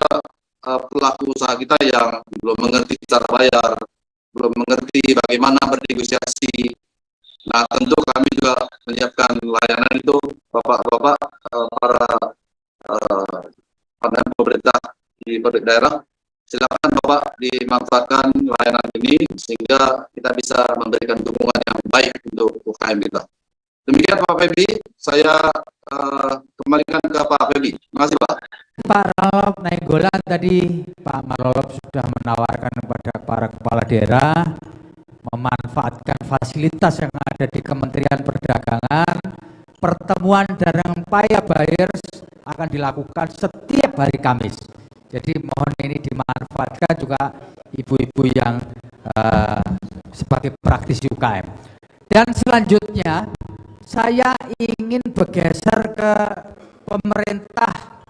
pelaku usaha kita yang belum mengerti cara bayar, belum mengerti bagaimana bernegosiasi. Nah, tentu kami juga menyiapkan layanan itu, Bapak-bapak, para pemerintah di daerah. Silakan Bapak dimanfaatkan layanan ini sehingga kita bisa memberikan dukungan yang baik untuk UKM kita. Demikian Pak Febri, saya kembalikan ke Pak Febri. Terima kasih Pak. Pak Ralop Nainggolan tadi Pak Marolop sudah menawarkan kepada para kepala daerah memanfaatkan fasilitas yang ada di Kementerian Perdagangan. Pertemuan dan paya buyers akan dilakukan setiap hari Kamis. Jadi mohon ini dimanfaatkan juga ibu-ibu yang sebagai praktisi UKM. Dan selanjutnya saya ingin bergeser ke pemerintah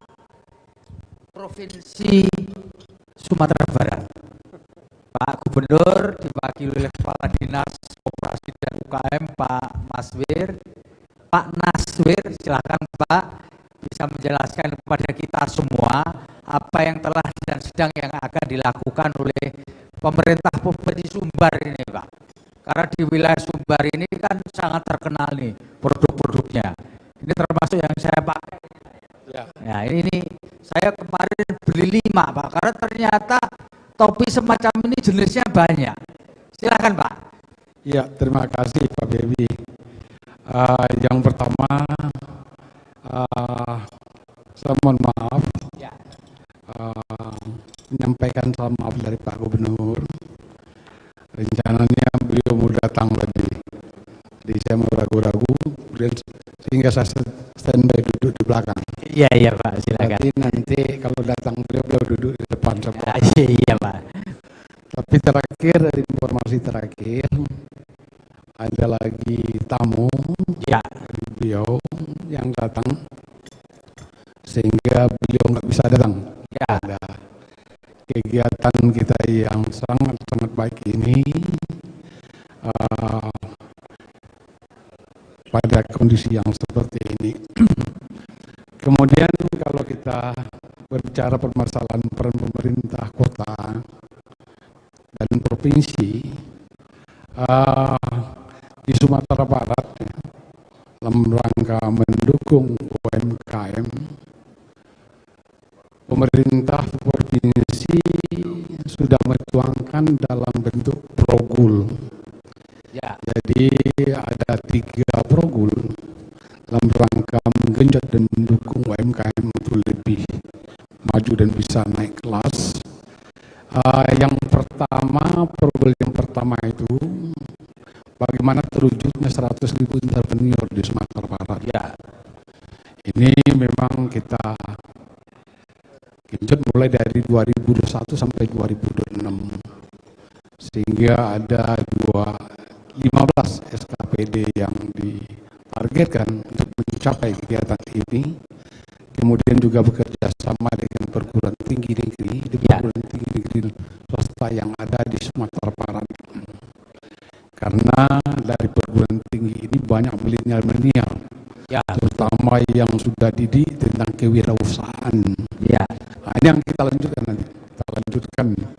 Provinsi Sumatera Barat. Pak Gubernur diwakili oleh Kepala Dinas Koperasi dan UKM Pak Maswir. Pak Naswir, silakan Pak bisa menjelaskan kepada kita semua apa yang telah dan sedang yang akan dilakukan oleh pemerintah Provinsi Sumbar ini Pak. Karena di wilayah Sumbar ini kan sangat terkenal nih produk-produknya. Ini termasuk yang saya pakai. Ya ini saya kemarin beli 5 Pak, karena ternyata topi semacam ini jenisnya banyak. Silakan Pak. Ya, terima kasih Pak Bebi. Yang pertama, saya mohon maaf, menyampaikan salam maaf dari Pak Gubernur. Rencananya beliau mau datang tadi, jadi saya mau ragu-ragu, sehingga saya standby duduk di belakang. Iya Pak, silakan. Nanti kalau datang beliau duduk di depan semua. Iya Pak. Tapi terakhir, informasi terakhir, ada lagi tamu dari beliau yang datang, sehingga beliau nggak bisa datang. Ada kegiatan kita yang sangat baik ini pada kondisi yang seperti ini. Kemudian kalau kita berbicara permasalahan peran pemerintah kota dan provinsi di Sumatera Barat dalam rangka mendukung UMKM, pemerintah provinsi sudah menuangkan dalam bentuk progul. Ya. Jadi ada 3 progul dalam rangka menggenjot dan mendukung UMKM untuk lebih maju dan bisa naik kelas. Yang pertama, progul yang pertama itu bagaimana terwujudnya 100.000 entrepreneur di Sumatera Barat. Ya. Ini memang kita genjot mulai dari 2021 sampai 2026, sehingga ada 15 SKPD yang ditargetkan untuk mencapai kegiatan ini. Kemudian juga bekerja sama dengan perguruan tinggi negeri, perguruan tinggi negeri swasta yang ada di Sumatera Barat. Karena dari perguruan tinggi ini banyak milenial-milenial, terutama yang sudah didik tentang kewirausahaan. Ya. Nah, ini yang kita lanjutkan nanti,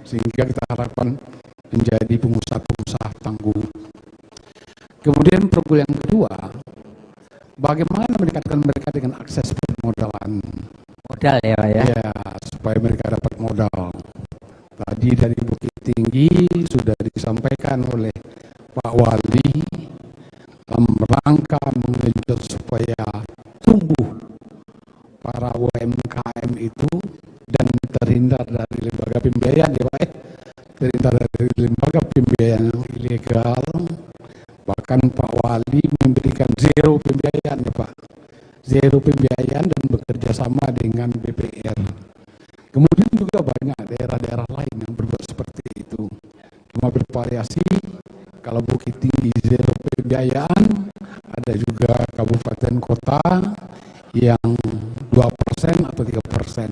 sehingga kita harapkan menjadi pengusaha-pengusaha tangguh. Kemudian progul yang kedua, bagaimana mendekatkan mereka dengan akses permodalan. Modal ya Pak ya? Ya, supaya mereka dapat modal. Tadi dari Bukit Tinggi sudah disampaikan oleh Pak Wali dalam rangka menggenjot supaya tumbuh para UMKM itu dan terhindar dari lembaga pembiayaan ya Pak, terhindar dari lembaga pembiayaan yang ilegal. Bahkan Pak Wali memberikan zero pembiayaan ya Pak, zero pembiayaan dan bekerja sama dengan BPR. Kemudian juga banyak daerah-daerah lain yang berbuat seperti itu, cuma bervariasi. Kalau Bukit Tinggi zero pembiayaan, ada juga kabupaten kota yang 2% atau 3%.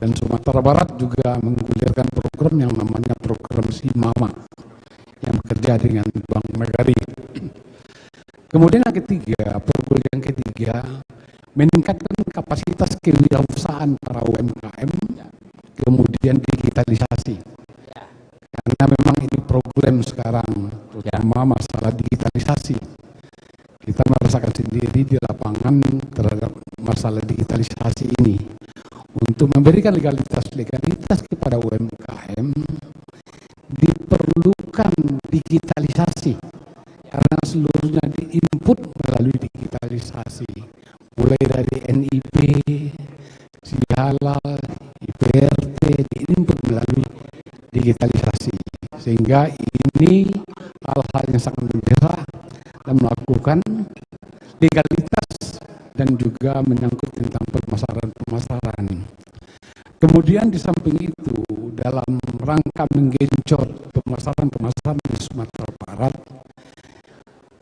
Dan Sumatera Barat juga menggulirkan program yang namanya program Simama yang bekerja dengan Bank Megari. Kemudian yang ketiga, program yang ketiga, meningkatkan kapasitas kewirausahaan para UMKM, kemudian digitalisasi. Karena memang ini program sekarang, terutama masalah digitalisasi. Kita merasakan sendiri di lapangan terhadap masalah digitalisasi ini. Untuk memberikan legalitas kepada UMKM, diperlukan digitalisasi. Karena seluruhnya diinput melalui digitalisasi. Mulai dari NIP, Sihalal, IPRT, diinput melalui digitalisasi. Sehingga ini hal-hal yang sangat mendesak dan melakukan legalitas dan juga menyangkut tentang pemasaran. Kemudian di samping itu, dalam rangka menggenjot pemasaran di Sumatera Barat,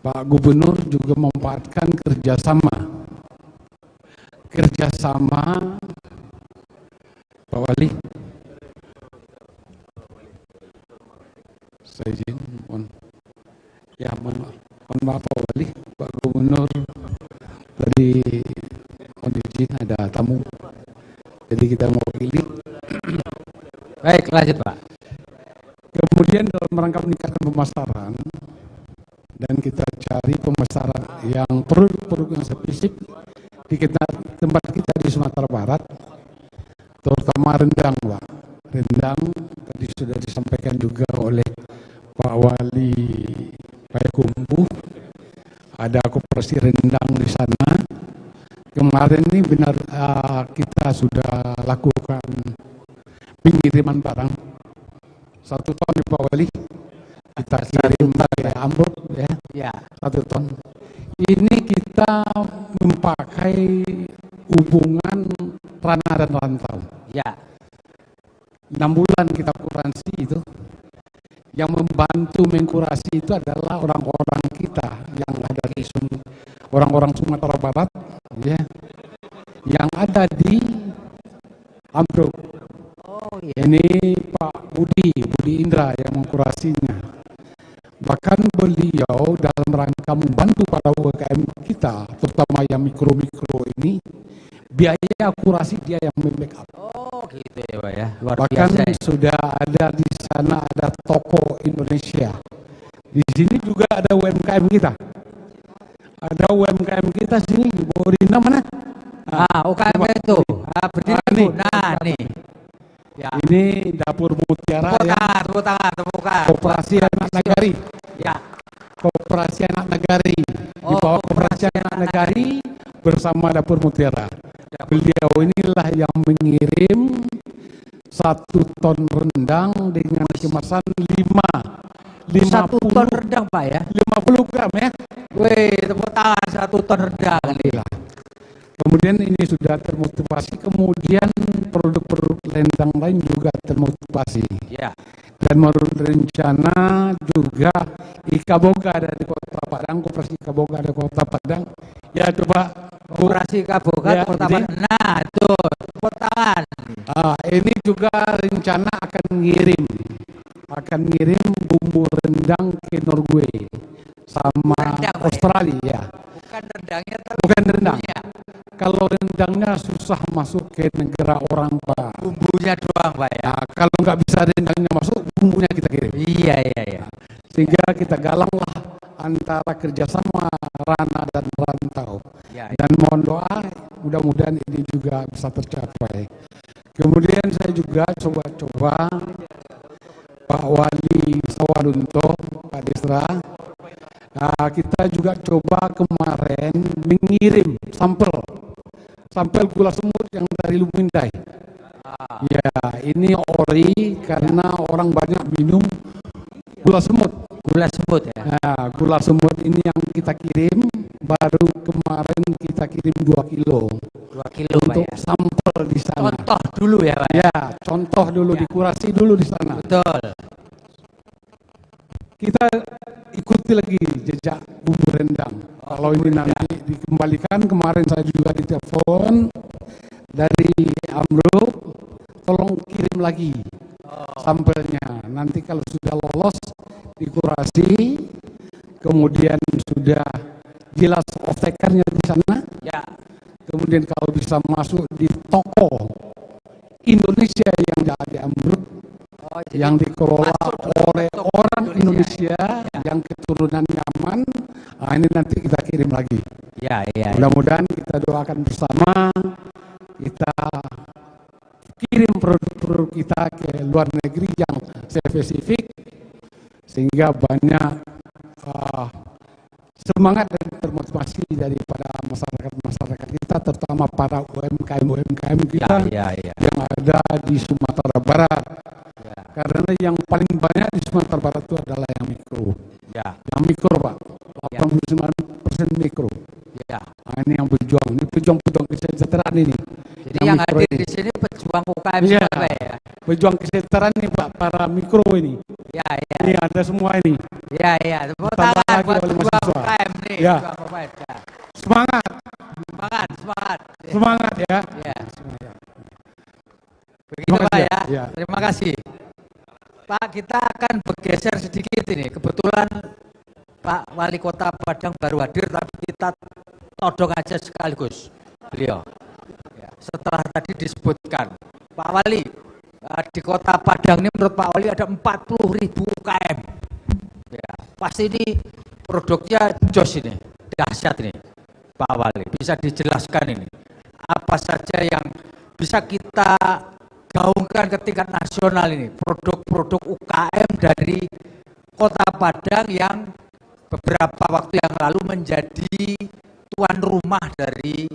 Pak Gubernur juga memanfaatkan kerjasama Pak Wali. Saya izin, mohon maaf Pak Wali, Pak Gubernur tadi mohon izin ada tamu, jadi kita mewakili. Baik, lanjut Pak. Kemudian dalam rangka meningkatkan pemasaran dan kita cari pemasaran yang produk-produk yang spesifik di tempat kita di Sumatera Barat, terutama rendang Pak. Rendang tadi sudah disampaikan juga oleh Pak Wali Payakumbuh, ada koperasi rendang di sana. Kemarin ini benar kita sudah lakukan pengiriman barang 1 ton Pak Wali, kita kirim pakai amplop ya, 1 ton. Ini kita memakai hubungan ranah dan rantau. Ya. 6 bulan kita kurasi itu. Yang membantu mengkurasi itu adalah orang-orang kita yang ada di orang-orang Sumatera Barat, ya, yang ada di Ambruk. Ini Pak Budi Indra yang mengkurasinya. Bahkan beliau dalam rangka membantu para UMKM kita, terutama yang mikro-mikro ini, biaya akurasi dia yang membackup. Oh gitu ya Pak ya, luar Bahkan biasa ya. sudah ada di sana ada toko Indonesia. Di sini juga ada UMKM kita. Ada UMKM kita sini, Bu Rina mana? UKM itu. Berdiri nih. Bu. Nah, nih. Ya. Ini Dapur Mutiara Tepuk tangan, temukan. Koperasi Anak Nagari. Ya. Koperasi Anak Nagari. Di bawah Koperasi Anak Nagari bersama Dapur Mutiara. Beliau inilah yang mengirim 1 ton rendang dengan kemasan 50 ton rendang Pak ya? 50 gram ya. Wih, tepuk tangan 1 ton rendang nih. Kemudian ini sudah termotivasi, kemudian produk-produk rendang lain juga termotivasi. Ya. Dan menurut rencana juga Ika Boga dari Kota Padang, Koperasi Ika Boga dari Kota Padang. Ya coba Koperasi Ika Boga ya, Kota Padang. Nah, tuh, tepuk tangan. Ini juga rencana akan ngirim bumbu rendang ke Norway sama Australia ya. Bukan rendangnya tapi bukan rendang. Kalau rendangnya susah masuk ke negara orang Pak. Bumbunya doang Pak ya. Nah, kalau nggak bisa rendangnya masuk, bumbunya kita kirim. Iya. Sehingga kita galanglah antara kerjasama Rana dan Rantau. Ya. Dan mohon doa, mudah-mudahan ini juga bisa tercapai. Kemudian saya juga coba-coba Pak Wali Sawalunto, Pak Desra. Nah, kita juga coba kemarin mengirim sampel gula semut yang dari Lumindai. Ya, ini ori karena orang banyak minum gula semut. Gula semut ya. Nah, gula semut ini yang kita kirim, baru kemarin kita kirim 2 kilo. 2 kilo untuk Pak ya. sampel di sana. Contoh dulu ya Pak. Ya, contoh dulu, dikurasi dulu di sana. Betul. Kita ikuti lagi jejak bumbu rendang. Kalau ini nanti dikembalikan, kemarin saya juga ditelepon dari Amruk, tolong kirim lagi sampelnya. Nanti kalau sudah lolos dikurasi, kemudian sudah jelas off-takernya di sana. Ya. Kemudian kalau bisa masuk di toko Indonesia yang ada di Amruk, yang dikelola oleh orang Indonesia yang keturunan Yaman. Nah, ini nanti kita kirim lagi. Ya. Mudah-mudahan kita doakan bersama, kita kirim produk-produk kita ke luar negeri yang spesifik, sehingga banyak semangat dan termotivasi daripada masyarakat kita, terutama para UMKM kita yang ada di Sumatera Barat. Karena yang paling banyak di Sumatera Barat itu adalah yang mikro. Yang mikro Pak, 89% mikro. Nah, ini yang berjuang, ini pejuang-pejuang kesejahteraan ini. Jadi yang hadir di sini pejuang UKM semua Pak ya. Pejuang kesejahteraan ini Pak, para mikro ini. Ini ada semua ini. Tepuk tangan buat pejuang UKM nih. Ya. Semangat ya. Begitu Pak ya. Ya. Terima kasih. Pak, kita akan bergeser sedikit ini. Kebetulan Pak Wali Kota Padang baru hadir, tapi kita todong aja sekaligus beliau. Setelah tadi disebutkan, Pak Wali, di Kota Padang ini menurut Pak Wali ada 40.000 UKM. Ya, pasti ini produknya jos ini, dahsyat ini, Pak Wali. Bisa dijelaskan ini, apa saja yang bisa kita gaungkan ke tingkat nasional ini, produk-produk UKM dari Kota Padang yang beberapa waktu yang lalu menjadi tuan rumah dari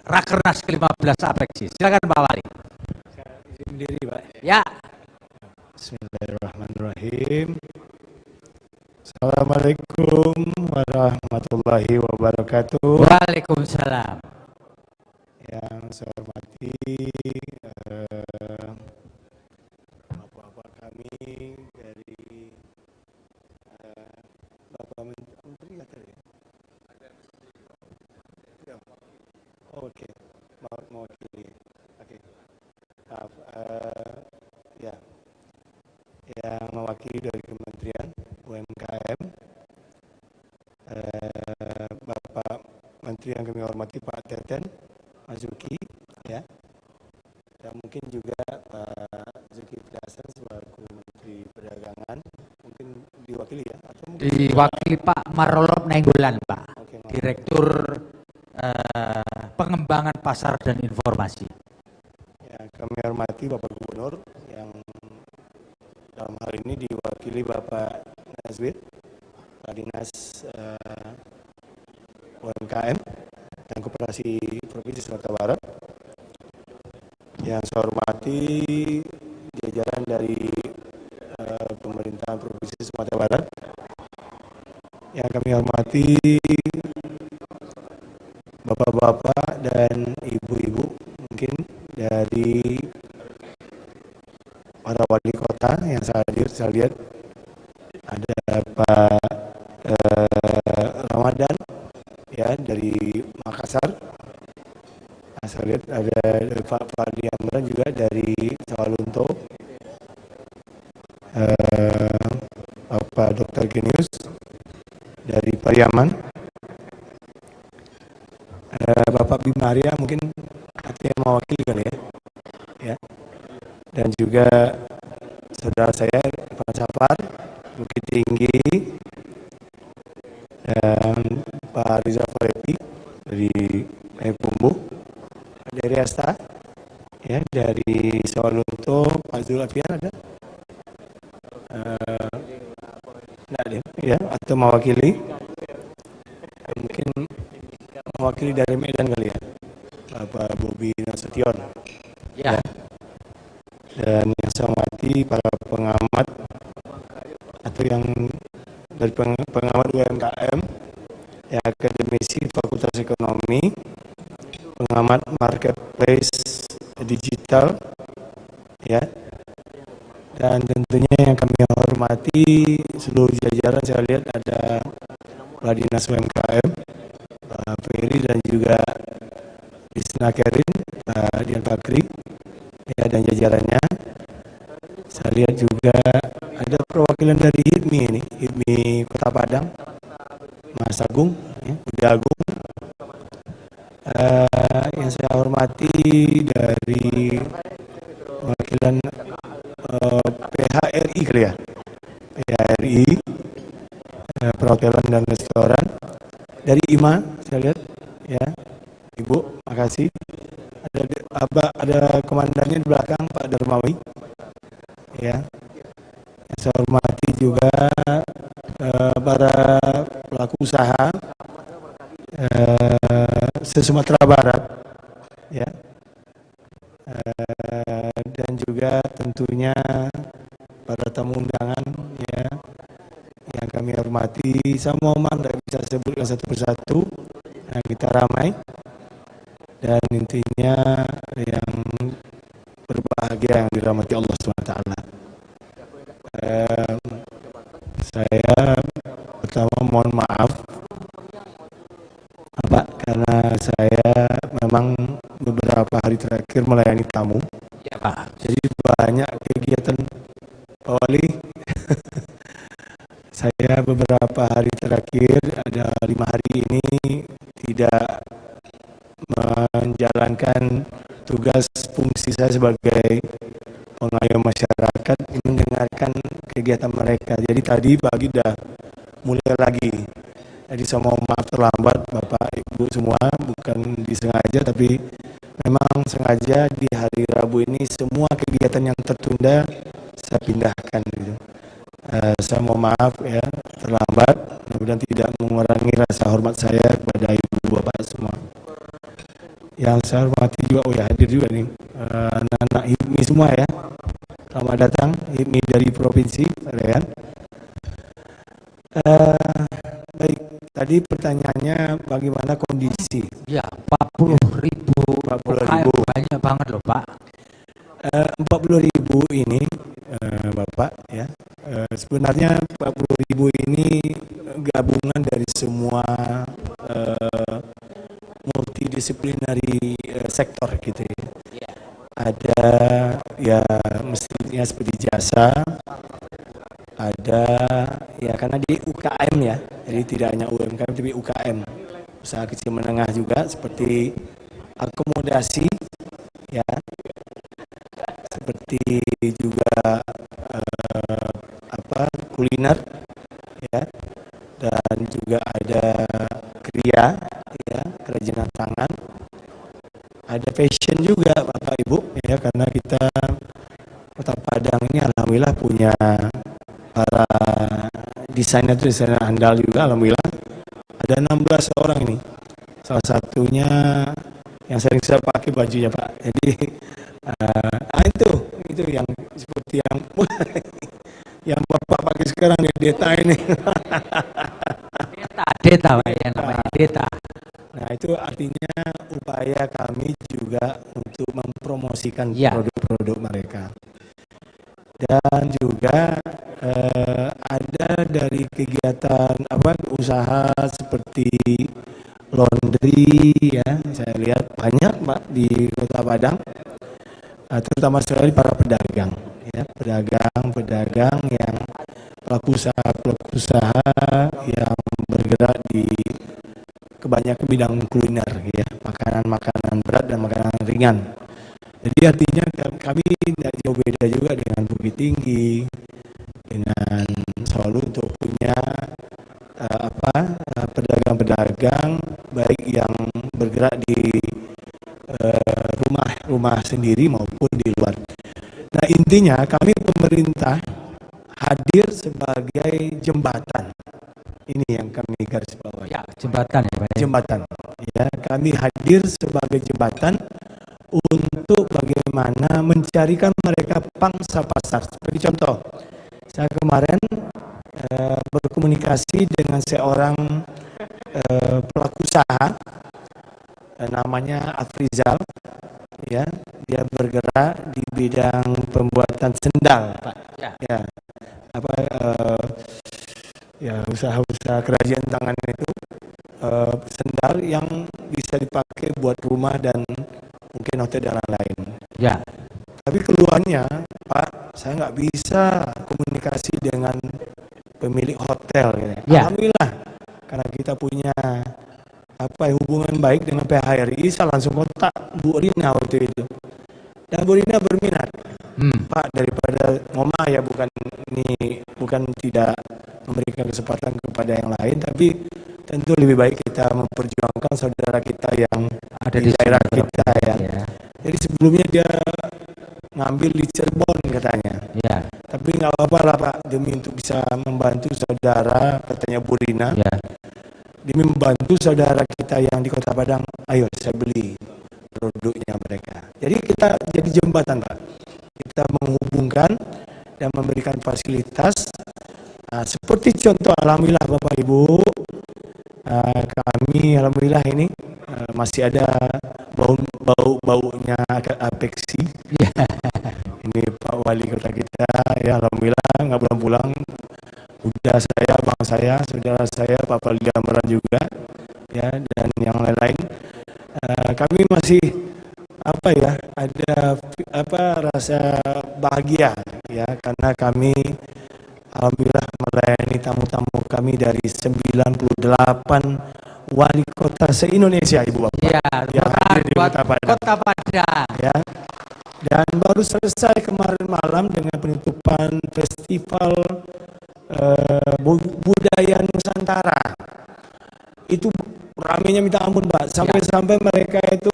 Rakernas ke-15 Apeksi. Silakan Pak Wali. Sendiri Pak. Ya. Bismillahirrahmanirrahim. Assalamualaikum warahmatullahi wabarakatuh. Waalaikumsalam. Yang saya hormati bapak-bapak kami dari Bapak Menteri tadi. Oke, mewakili. Oke. mewakili dari Kementerian UMKM, Bapak Menteri yang kami hormati Pak Teten Mazuki, ya, dan mungkin juga Pak Zulkifli Hasan selaku Menteri Perdagangan, mungkin diwakili ya? Atau mungkin diwakili Pak Marolop Nainggolan, Pak, Direktur Pengembangan Pasar dan Informasi. Ya, kami hormati Bapak Gubernur yang dalam hal ini diwakili Bapak Nazwid, Pak Dinas UMKM dan Koperasi Provinsi Sumatera Barat. Yang saya hormati jajaran dari pemerintahan Provinsi Sumatera Barat. Yang kami hormati bapak-bapak dan ibu-ibu mungkin dari para wali kota yang saya lihat ada Pak Ramadan ya dari Makassar. Nah, saya lihat ada Pak Fadli Amran juga dari Sawalunto, Bapak Dr. Genius dari Pariaman, Bapak Bima Arya mungkin artinya mewakili kali ya, dan juga saudara saya Pak Sapar Bukit Tinggi, dan Pak Rizal Farepi dari Pumbu, dari Asta ya, dari Sawalunto Pak Zul Afian ada enggak ada ya, atau mewakili mungkin mewakili dari Medan kali ya, Bapak Bobi Nasution ya. Dan yang saya hormati para pengamat atau yang dari pengamat UMKM ya, akademisi Fakultas Ekonomi, pengamat marketplace digital ya, dan tentunya yang kami hormati seluruh jajaran. Saya lihat ada Pak Dinas UMKM Pak Ferry dan juga Disnakerin Pak Dian Bakri ya, dan jajarannya. Saya lihat juga ada perwakilan dari HIPMI ini, HIPMI Kota Padang, Mas Agung ya, Budi Agung. Yang saya hormati dari perwakilan PHRI kali ya, PHRI, perhotelan dan restoran. Dari IMA saya lihat ya, Ibu, makasih. Ada komandannya di belakang Pak Darmawi ya. Yang saya hormati juga para pelaku usaha se-Sumatera Barat ya, dan juga tentunya para tamu undangan ya yang kami hormati. Saya mohon maaf tidak bisa sebutkan satu persatu, nah, kita ramai, dan intinya yang berbahagia yang dirahmati Allah SWT. Saya pertama mohon maaf karena saya memang beberapa hari terakhir melayani tamu ya, Pak. Jadi banyak kegiatan Pak Wali. Saya beberapa hari terakhir ada 5 hari ini tidak menjalankan tugas fungsi saya sebagai pengayom masyarakat, mendengarkan kegiatan mereka. Jadi tadi pagi udah mulai lagi. Jadi saya mohon maaf terlambat Bapak Ibu semua, bukan disengaja tapi memang sengaja di hari Rabu ini semua kegiatan yang tertunda saya pindahkan gitu. Saya mohon maaf ya terlambat, mudah-mudahan tidak mengurangi rasa hormat saya kepada Ibu Bapak semua. Yang saya hormati juga, oh ya hadir juga nih anak-anak HIPMI semua ya. Selamat datang HIPMI dari provinsi kalian. Baik, tadi pertanyaannya bagaimana kondisi? Ya, 40.000 banyak banget loh Pak. 40.000 ini Bapak ya, sebenarnya 40.000 ini gabungan dari semua multidisciplinary sektor gitu ya. Ada ya mestinya seperti jasa, Jadi tidak hanya UMKM tapi UKM, usaha kecil menengah juga, seperti akomodasi, ya, seperti juga kuliner, ya, dan juga ada kriya, ya, kerajinan tangan, ada fashion juga Bapak Ibu, ya, karena kita Kota Padang ini alhamdulillah punya para desainer handal juga, alhamdulillah ada 16 orang ini, salah satunya yang sering saya pakai bajunya Pak, jadi itu yang seperti yang yang Bapak pakai sekarang nih, Deta ini. Deta Pak, ya, namanya Deta. Nah, itu artinya upaya kami juga untuk mempromosikan produk-produk mereka. Dan juga ada dari kegiatan usaha seperti laundry, ya, saya lihat banyak Pak di Kota Padang, terutama sekali para pedagang, ya, pedagang yang pelaku usaha yang bergerak di kebanyakan bidang kuliner, ya, makanan berat dan makanan ringan. Jadi artinya kami tidak jauh beda juga dengan Bukit Tinggi, dengan Solo, untuk punya pedagang-pedagang baik yang bergerak di rumah sendiri maupun di luar. Nah, intinya kami pemerintah hadir sebagai jembatan. Ini yang kami garis bawahi. Ya, jembatan ya Pak. Jembatan. Ya, kami hadir sebagai jembatan untuk bagaimana mencarikan mereka pangsa pasar. Seperti contoh, saya kemarin berkomunikasi dengan seorang pelaku usaha, namanya Afrizal, ya, dia bergerak di bidang pembuatan sendal, Pak. Ya, usaha-usaha kerajinan tangan itu, sendal yang bisa dipakai buat rumah dan mungkin hotel dan lain-lain. Ya. Tapi keluhannya, Pak, saya nggak bisa komunikasi dengan pemilik hotel. Ya. Alhamdulillah, karena kita punya hubungan baik dengan PHRI, saya langsung kontak Bu Rina waktu itu. Dan Bu Rina berminat, Pak, daripada ngomong ya, bukan tidak memberikan kesempatan kepada yang lain, tapi tentu lebih baik kita memperjuangkan saudara kita yang ada di daerah kita, ya. Jadi sebelumnya dia ngambil di Cirebon katanya. Ya. Tapi nggak apa-apa lah Pak, demi untuk bisa membantu saudara, katanya Bu Rina. Ya. Demi membantu saudara kita yang di Kota Padang, ayo saya beli produknya mereka. Jadi kita jadi jembatan Pak. Kita menghubungkan dan memberikan fasilitas. Nah, seperti contoh, alhamdulillah Bapak Ibu, kami alhamdulillah ini masih ada baunya apexi. Ini Pak Wali Kota kita, ya, alhamdulillah nggak pulang-pulang. Udah saya, abang saya, saudara saya, Pak Paldi Amran juga, ya, dan yang lain-lain. Kami masih ada rasa bahagia, ya, karena kami alhamdulillah melayani tamu-tamu kami dari 98 wali kota se-Indonesia, Ibu Bapak. Ya, yang hadir di Kota Padang. Kota Padang. Ya. Dan baru selesai kemarin malam dengan penutupan festival budaya Nusantara. Itu ramenya minta ampun Pak, sampai mereka itu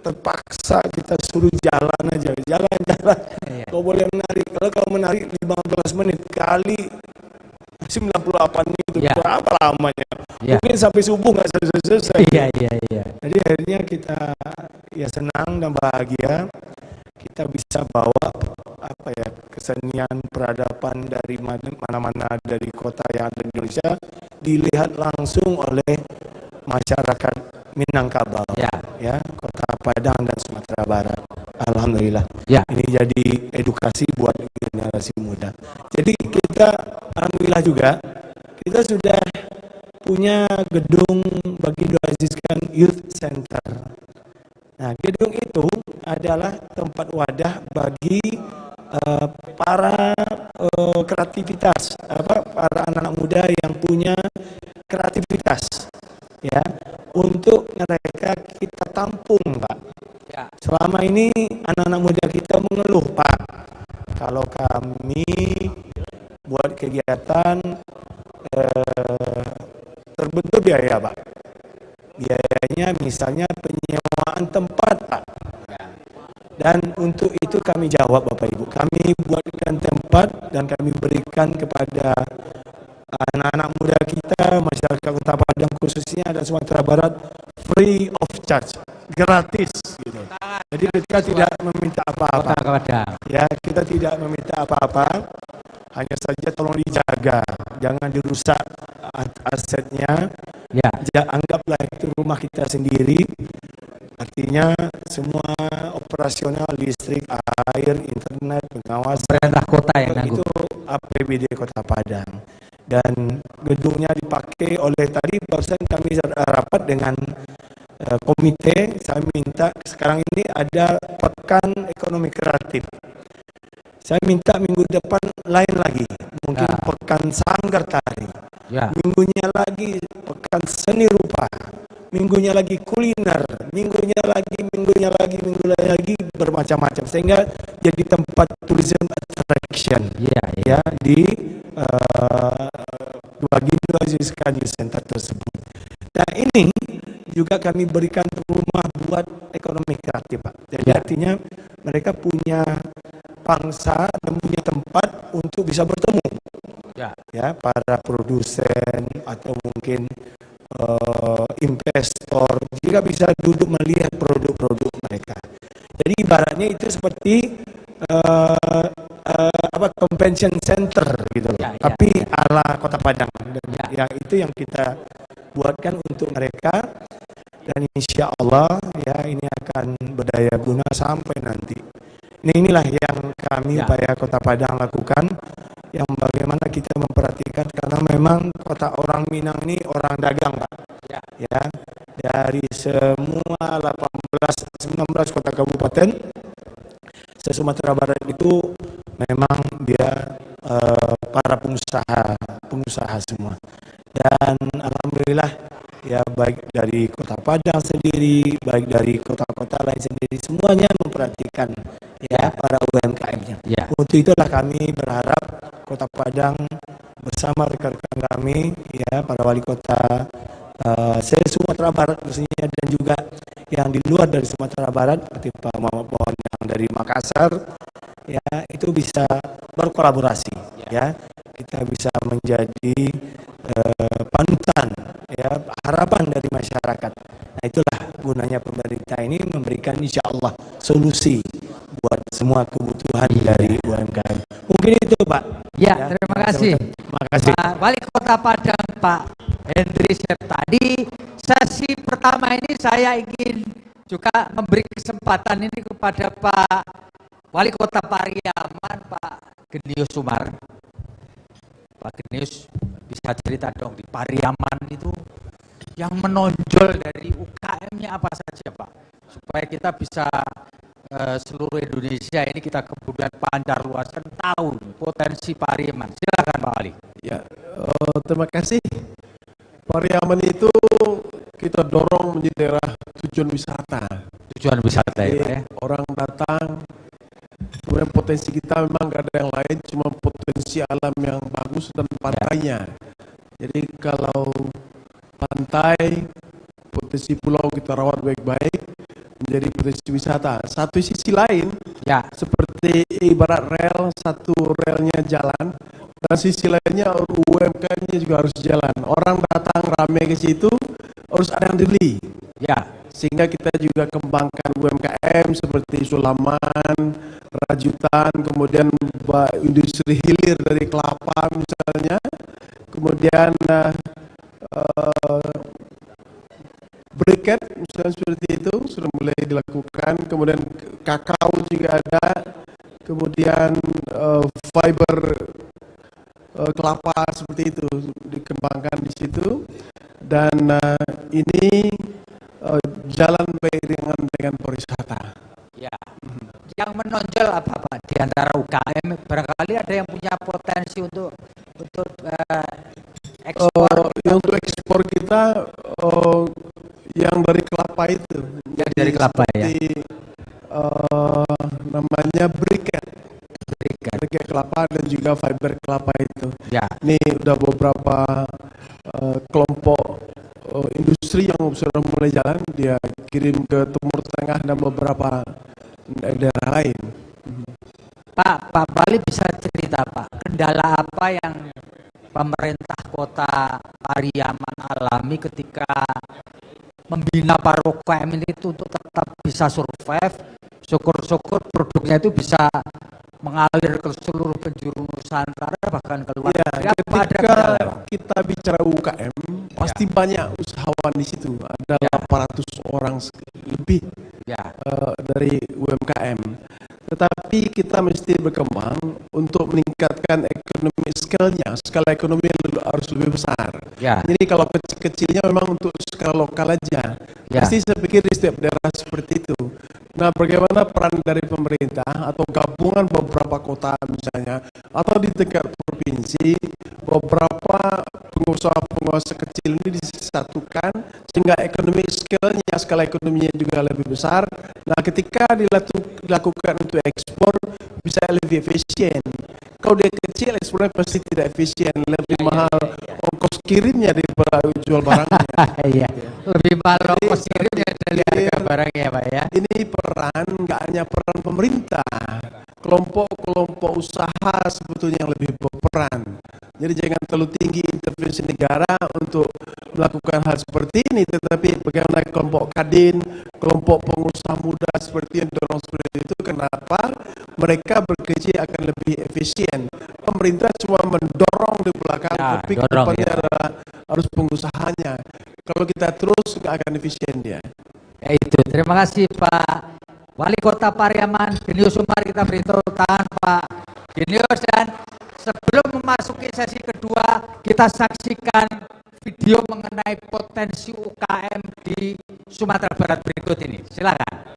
terpaksa kita suruh jalan aja, jalan. Kau boleh menari, kalau menari 15 menit kali 98 itu, berapa lamanya? Mungkin sampai subuh nggak selesai. Iya. Jadi akhirnya kita ya senang dan bahagia kita bisa bawa kesenian peradaban dari mana-mana dari kota yang ada di Indonesia dilihat langsung oleh masyarakat Minangkabau, ya, Kota Padang dan Sumatera Barat. Alhamdulillah. Ini jadi edukasi buat generasi muda. Jadi kita alhamdulillah juga kita sudah punya gedung Bagindo Azizkan Youth Center. Nah, gedung itu adalah tempat wadah bagi para kreativitas, para anak-anak muda yang punya kreativitas, ya, untuk mereka kita tampung, Pak. Ya. Selama ini anak-anak muda kita mengeluh, Pak, kalau kami buat kegiatan terbentur biaya, Pak. Biayanya misalnya penyewaan tempat, Pak. Dan untuk itu kami jawab, Bapak Ibu, kami buatkan tempat dan kami berikan kepada anak-anak muda kita, masyarakat Kota Padang khususnya dan Sumatera Barat, free of charge, gratis gitu. Jadi kita tidak meminta apa-apa. Ya, kita tidak meminta apa-apa, hanya saja tolong dijaga, jangan dirusak asetnya. Ya. Anggaplah itu rumah kita sendiri. Artinya semua operasional listrik, air, internet, pengawasan pemerintah kota yang itu APBD Kota Padang. Dan gedungnya dipakai oleh, tadi barusan kami rapat dengan komite, saya minta sekarang ini ada pekan ekonomi kreatif. Saya minta minggu depan lain lagi, mungkin pekan sanggar tari, minggunya lagi pekan seni rupa, minggunya lagi kuliner, minggunya lagi bermacam-macam, sehingga jadi tempat tourism attraction ya di Bagindo Aziz Youth Center tersebut. Nah, ini juga kami berikan rumah buat ekonomi kreatif, Pak. Jadi artinya mereka punya pangsa dan punya tempat untuk bisa bertemu, ya, para produsen atau mungkin investor juga bisa duduk melihat produk-produk mereka. Jadi ibaratnya itu seperti convention center gitu loh, tapi ala Kota Padang. Dan ya itu yang kita buatkan untuk mereka, dan insya Allah ya ini akan berdaya guna sampai nanti. Inilah yang kami upaya Kota Padang lakukan, yang bagaimana kita memperhatikan, karena memang kota orang Minang ini orang dagang, Pak. Ya, dari semua 19 kota kabupaten se-Sumatera Barat itu memang dia para pengusaha semua. Dan alhamdulillah ya, baik dari Kota Padang sendiri, baik dari kota-kota lain sendiri, semuanya memperhatikan ya para UMKM-nya. Untuk itulah kami berharap Kota Padang bersama rekan-rekan kami ya, para wali kota se-Sumatera Barat khususnya, dan juga yang di luar dari Sumatera Barat seperti Pak Muhammad Pohon yang dari Makassar ya, itu bisa berkolaborasi ya, kita bisa menjadi panutan ya, harapan dari masyarakat. Nah, itulah gunanya pemerintah ini, memberikan insya Allah solusi buat semua kebutuhan dari UMKM. Mungkin itu, Pak. Ya, terima kasih. Terima kasih. Pak Wali Kota Padang, Pak Hendri Septadi. Sesi pertama ini saya ingin juga memberi kesempatan ini kepada Pak Wali Kota Pariaman, Pak Genius Sumar. Pak Genius, bisa cerita dong di Pariaman itu yang menonjol dari UKM-nya apa saja, Pak? Supaya kita bisa seluruh Indonesia ini kita kemudian pancarluaskan, tahu potensi Pariaman. Silakan Pak Wali. Ya, terima kasih. Pariaman itu kita dorong menjadi daerah tujuan wisata. Tujuan wisata ya, Pak ya. Orang datang, kemudian potensi kita memang gak ada yang lain, cuma potensi alam yang bagus dan pantainya. Jadi kalau pantai, potensi pulau kita rawat baik-baik, menjadi potensi wisata. Satu sisi lain, seperti ibarat rel, satu relnya jalan, dan sisi lainnya UMKM-nya juga harus jalan. Orang datang rame ke situ, harus ada yang dibeli. Sehingga kita juga kembangkan UMKM seperti sulaman, rajutan, kemudian industri hilir dari kelapa misalnya, kemudian briket misalnya seperti itu sudah mulai dilakukan, kemudian kakao juga ada, kemudian fiber kelapa seperti itu dikembangkan di situ, dan ini jalan baik dengan pariwisata. Ya. Yang menonjol apa Pak? Di antara UKM barangkali ada yang punya potensi untuk ekspor? Untuk ekspor kita yang dari kelapa itu. Yang dari kelapa ya. Namanya briket kelapa dan juga fiber kelapa itu. Ya. Ini udah beberapa kelompok industri yang sudah mulai jalan, dia kirim ke Timur Tengah dan beberapa daerah lain. Pak Bali bisa cerita Pak, kendala apa yang pemerintah Kota Pariaman alami ketika membina para UKM ini itu untuk tetap bisa survive, syukur-syukur produknya itu bisa mengalir ke seluruh penjuru Nusantara bahkan ke luar negeri. Ketika kita bicara UKM, pasti banyak usahawan di situ. Ada 800 orang lebih dari UMKM. Tetapi kita mesti berkembang untuk meningkatkan ekonomi skala ekonomi harus lebih besar. Jadi kalau kecil-kecilnya memang untuk skala lokal aja. Pasti saya pikir di setiap daerah seperti itu. Nah, bagaimana peran dari pemerintah atau gabungan beberapa kota misalnya, atau di tingkat provinsi, beberapa pengusaha-pengusaha kecil ini disatukan sehingga skala ekonominya juga lebih besar. Nah, ketika dilakukan untuk ekspor bisa lebih efisien. Kalau dia kecil, ekspornya pasti tidak efisien, lebih mahal ongkos kirimnya daripada jual barangnya. Iya, lebih mahal ongkos kirimnya dari harga barangnya Pak ya. Ini peran, nggak hanya peran pemerintah, kelompok-kelompok usaha sebetulnya yang lebih berperan. Jadi jangan terlalu tinggi intervensi negara untuk melakukan hal seperti ini, tetapi bagaimana kelompok kadin, kelompok pengusaha muda seperti yang dorong seperti itu, kenapa mereka bekerja akan lebih efisien. Pemerintah cuma mendorong di belakang, tapi kedepannya adalah harus pengusahanya. Kalau kita terus nggak akan efisien dia. Ya itu, terima kasih Pak Wali Kota Pariaman, Genius Umar. Kita beri tepuk tangan Pak Genius. Dan sebelum memasuki sesi kedua, kita saksikan video mengenai potensi UKM di Sumatera Barat berikut ini. Silakan.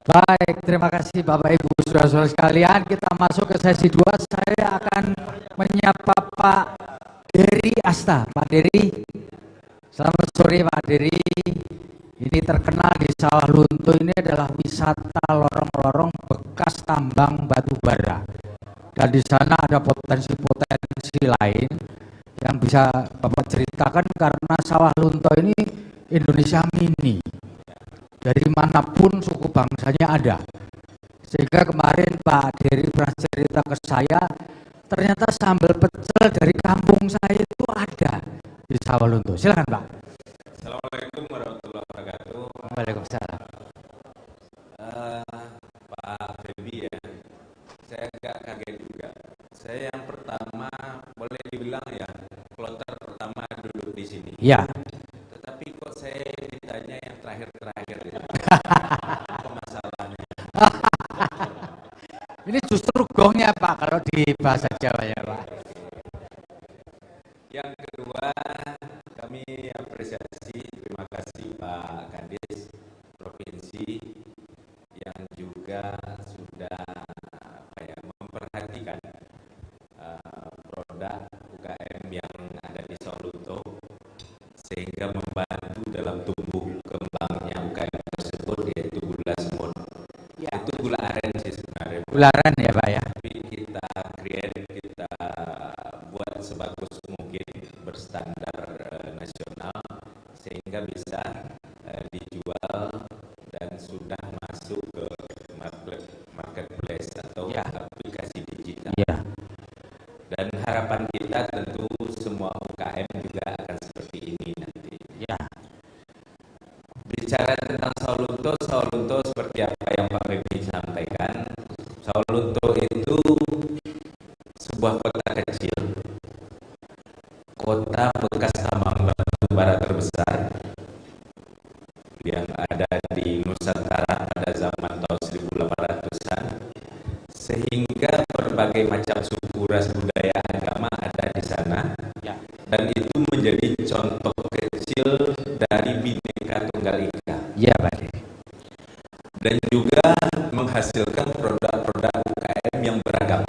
Baik, terima kasih Bapak Ibu saudara-saudara sekalian, kita masuk ke sesi 2. Saya akan menyapa Pak Dery Asta. Pak Dery, selamat sore Pak Dery. Ini terkenal di Sawah Lunto, ini adalah wisata lorong-lorong bekas tambang batu bara. Dan di sana ada potensi-potensi lain yang bisa Bapak ceritakan, karena Sawah Lunto ini Indonesia mini. Dari manapun suku bangsanya ada. Sehingga kemarin Pak Dery pernah cerita ke saya, ternyata sambal pecel dari kampung saya itu ada di Sawah Lunto. Silakan Pak. Assalamualaikum warahmatullahi wabarakatuh. Waalaikumsalam. Pak Febi ya, saya agak kaget juga. Saya yang pertama boleh dibilang ya, kloter pertama duduk di sini. Ya. Tetapi kok saya ditanya yang terakhir-terakhir itu. Apa masalahnya? Ini justru gongnya Pak kalau di bahasa Jawa ya Pak. Yang kedua, kami apresiasi, terima kasih Pak Kadis Provinsi yang juga sudah memperhatikan produk UKM yang ada di Sawah Lunto, sehingga membantu dalam tumbuh kembangnya UKM tersebut, yaitu gula semut. Ya. Itu gula aren sih sebenarnya. Gula aren ya Pak ya. Tapi kita create, kita buat sebagus mungkin, berstandar nasional, sehingga bisa dijual dan sudah masuk ke marketplace atau aplikasi digital. Ya. Dan harapan kita tentu semua UKM juga akan seperti ini nanti. Ya. Bicara tentang Sawah Lunto seperti apa yang Pak Febi sampaikan, Sawah Lunto itu sebuah kota kecil, kota bekas tambang batu bara terbesar yang ada di Nusantara pada zaman tahun 1800-an, sehingga berbagai macam suku, ras, budaya, agama ada di sana. Ya. Dan itu menjadi contoh kecil dari Bhinneka Tunggal Ika. Ya Pak. Dan juga menghasilkan produk-produk UKM yang beragam,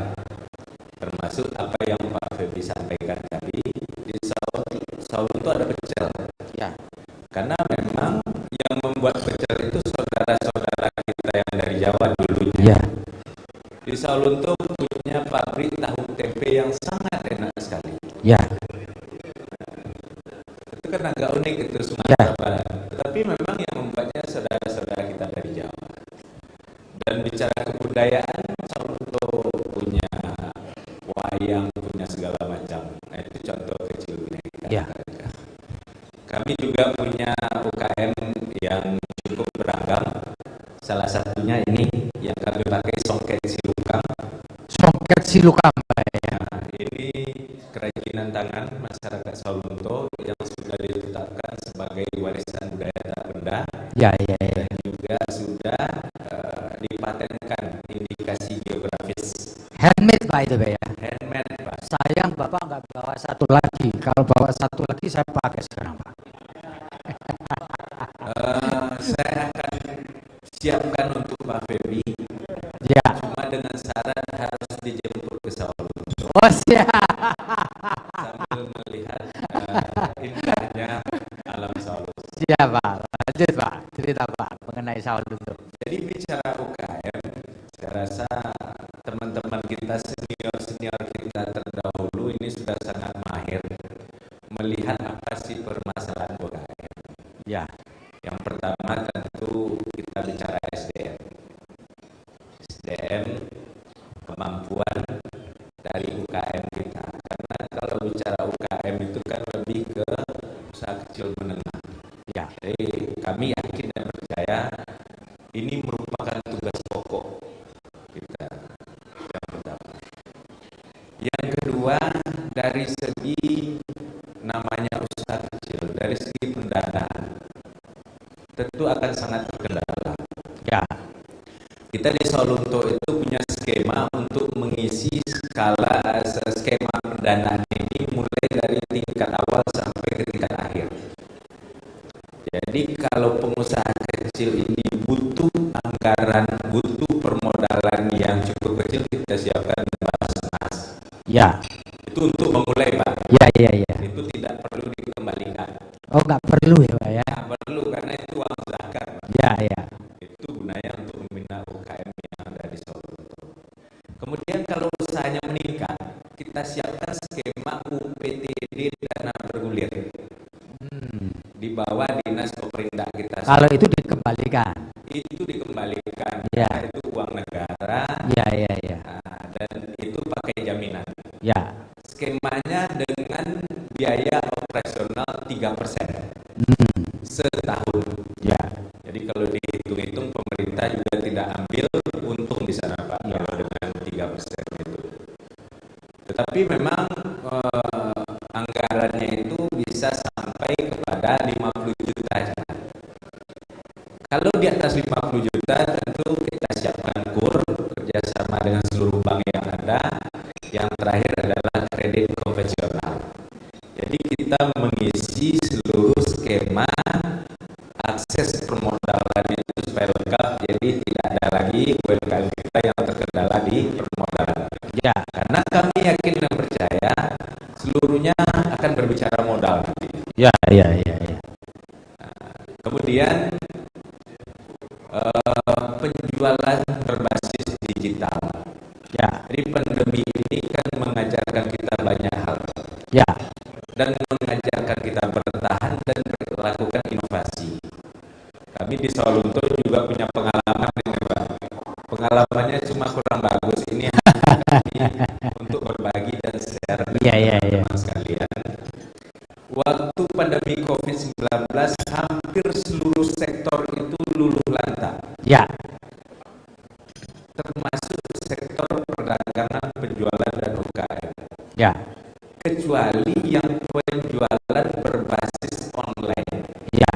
termasuk apa yang Pak Febi sampaikan tadi. Di Sawah Lunto ada pecel. Ya. Karena memang yang membuat pecel itu saudara-saudara kita yang dari Jawa dulunya. Ya. Di Sawah Lunto punya pabrik tahu tempe yang sangat enak sekali. Ya. Itu kan agak unik itu Sumatera Barat. Tapi memang yang membuatnya saudara-saudara kita dari Jawa. Dan bicara kebudayaan, Sawah Lunto punya wayang, punya segala macam. Nah, itu contoh kecil Bhinneka. Ya. Kami juga punya UKM yang cukup beragam. Salah satunya ini yang kami pakai songket silukam. Songket silukam, ya. Nah, ini kerajinan tangan masyarakat Sawah Lunto yang sudah ditetapkan sebagai warisan budaya tak benda. Ya, ya, ya. Dan juga sudah dipatenkan indikasi geografis. Handmade Pak itu Pak ya. Handmade Pak. Sayang Bapak nggak bawa satu lagi. Kalau bawa satu lagi saya pakai sekarang Pak. Saya akan siapkan untuk Pak Febi. Ya. Cuma dengan syarat harus dijemput ke Sawah Lunto. Oh siap. Sambil melihat indahnya alam Sawah Lunto. Siap Pak. Lanjut Pak. Cerita Pak mengenai Sawah Lunto. Jadi bicara UKM, saya rasa teman-teman kita, senior-senior kita terdahulu ini sudah sangat mahir melihat apa sih permasalahan UKM. Ya. Yang pertama tentu kita bicara SDM. SDM, kemampuan dari UKM kita. Karena kalau bicara UKM itu kan lebih ke usaha kecil menengah. Ya. Jadi kami yakin dan percaya ini merupakan tugas pokok kita. Yang pertama. Yang kedua, dari segi namanya usaha kecil, dari segi pendanaan tentu akan sangat terkendala. Ya. Kita di Sawah Lunto itu punya skema untuk mengisi skema pendanaan ini mulai dari tingkat awal sampai ke tingkat akhir. Jadi kalau pengusaha kecil ini butuh anggaran, butuh permodalan yang Ya. Itu untuk memulai, Pak. Ya, ya, ya. Itu tidak perlu dikembalikan. Oh, nggak perlu ya, Pak ya? Nggak perlu karena itu uang zakat, Pak. Ya, ya. Itu gunanya untuk membina UKM yang ada di Solo. Kemudian kalau usahanya meningkat, kita siapkan skema UPTD dana bergulir. Di bawah dinas pemerintah kita. Kalau itu dikembalikan. Itu dikembalikan. Ya. Karena itu uang negara. Ya, ya, ya. Nah, dan itu pakai jaminan. Ya. Skemanya dengan biaya operasional 3% setahun. Ya. Jadi kalau dihitung-hitung pemerintah juga tidak ambil untung di sana, Pak. Ya. Kalau dengan 3% itu. Tetapi memang anggarannya itu bisa sampai kepada 50 juta aja. Kalau di atas 50 juta tentu kita siapkan KUR kerjasama dengan seluruh bank yang ada. Yang terakhir adalah kredit konvensional. Jadi kita mengisi seluruh skema akses permodalan itu supaya lengkap. Jadi tidak ada lagi UMKM kita yang terkendala di permodalan. Ya, karena kami yakin dan percaya seluruhnya akan berbicara modal nanti. Ya, ya, ya, ya. Kemudian penjualan berbasis digital. Ya. Jadi pandemi ini kan mengajarkan kita banyak hal. Ya. Dan mengajarkan kita bertahan dan melakukan inovasi. Kami di Sawalunto juga punya pengalaman ini, Pak. Pengalamannya cuma kurang bagus. Ini untuk berbagi dan share dengan teman-teman sekalian. Waktu pandemi COVID-19 hampir seluruh sektor itu luluh lantak. Ya. Termasuk sektor perdagangan, penjualan dan UKM. Ya. Kecuali yang penjualan berbasis online. Ya.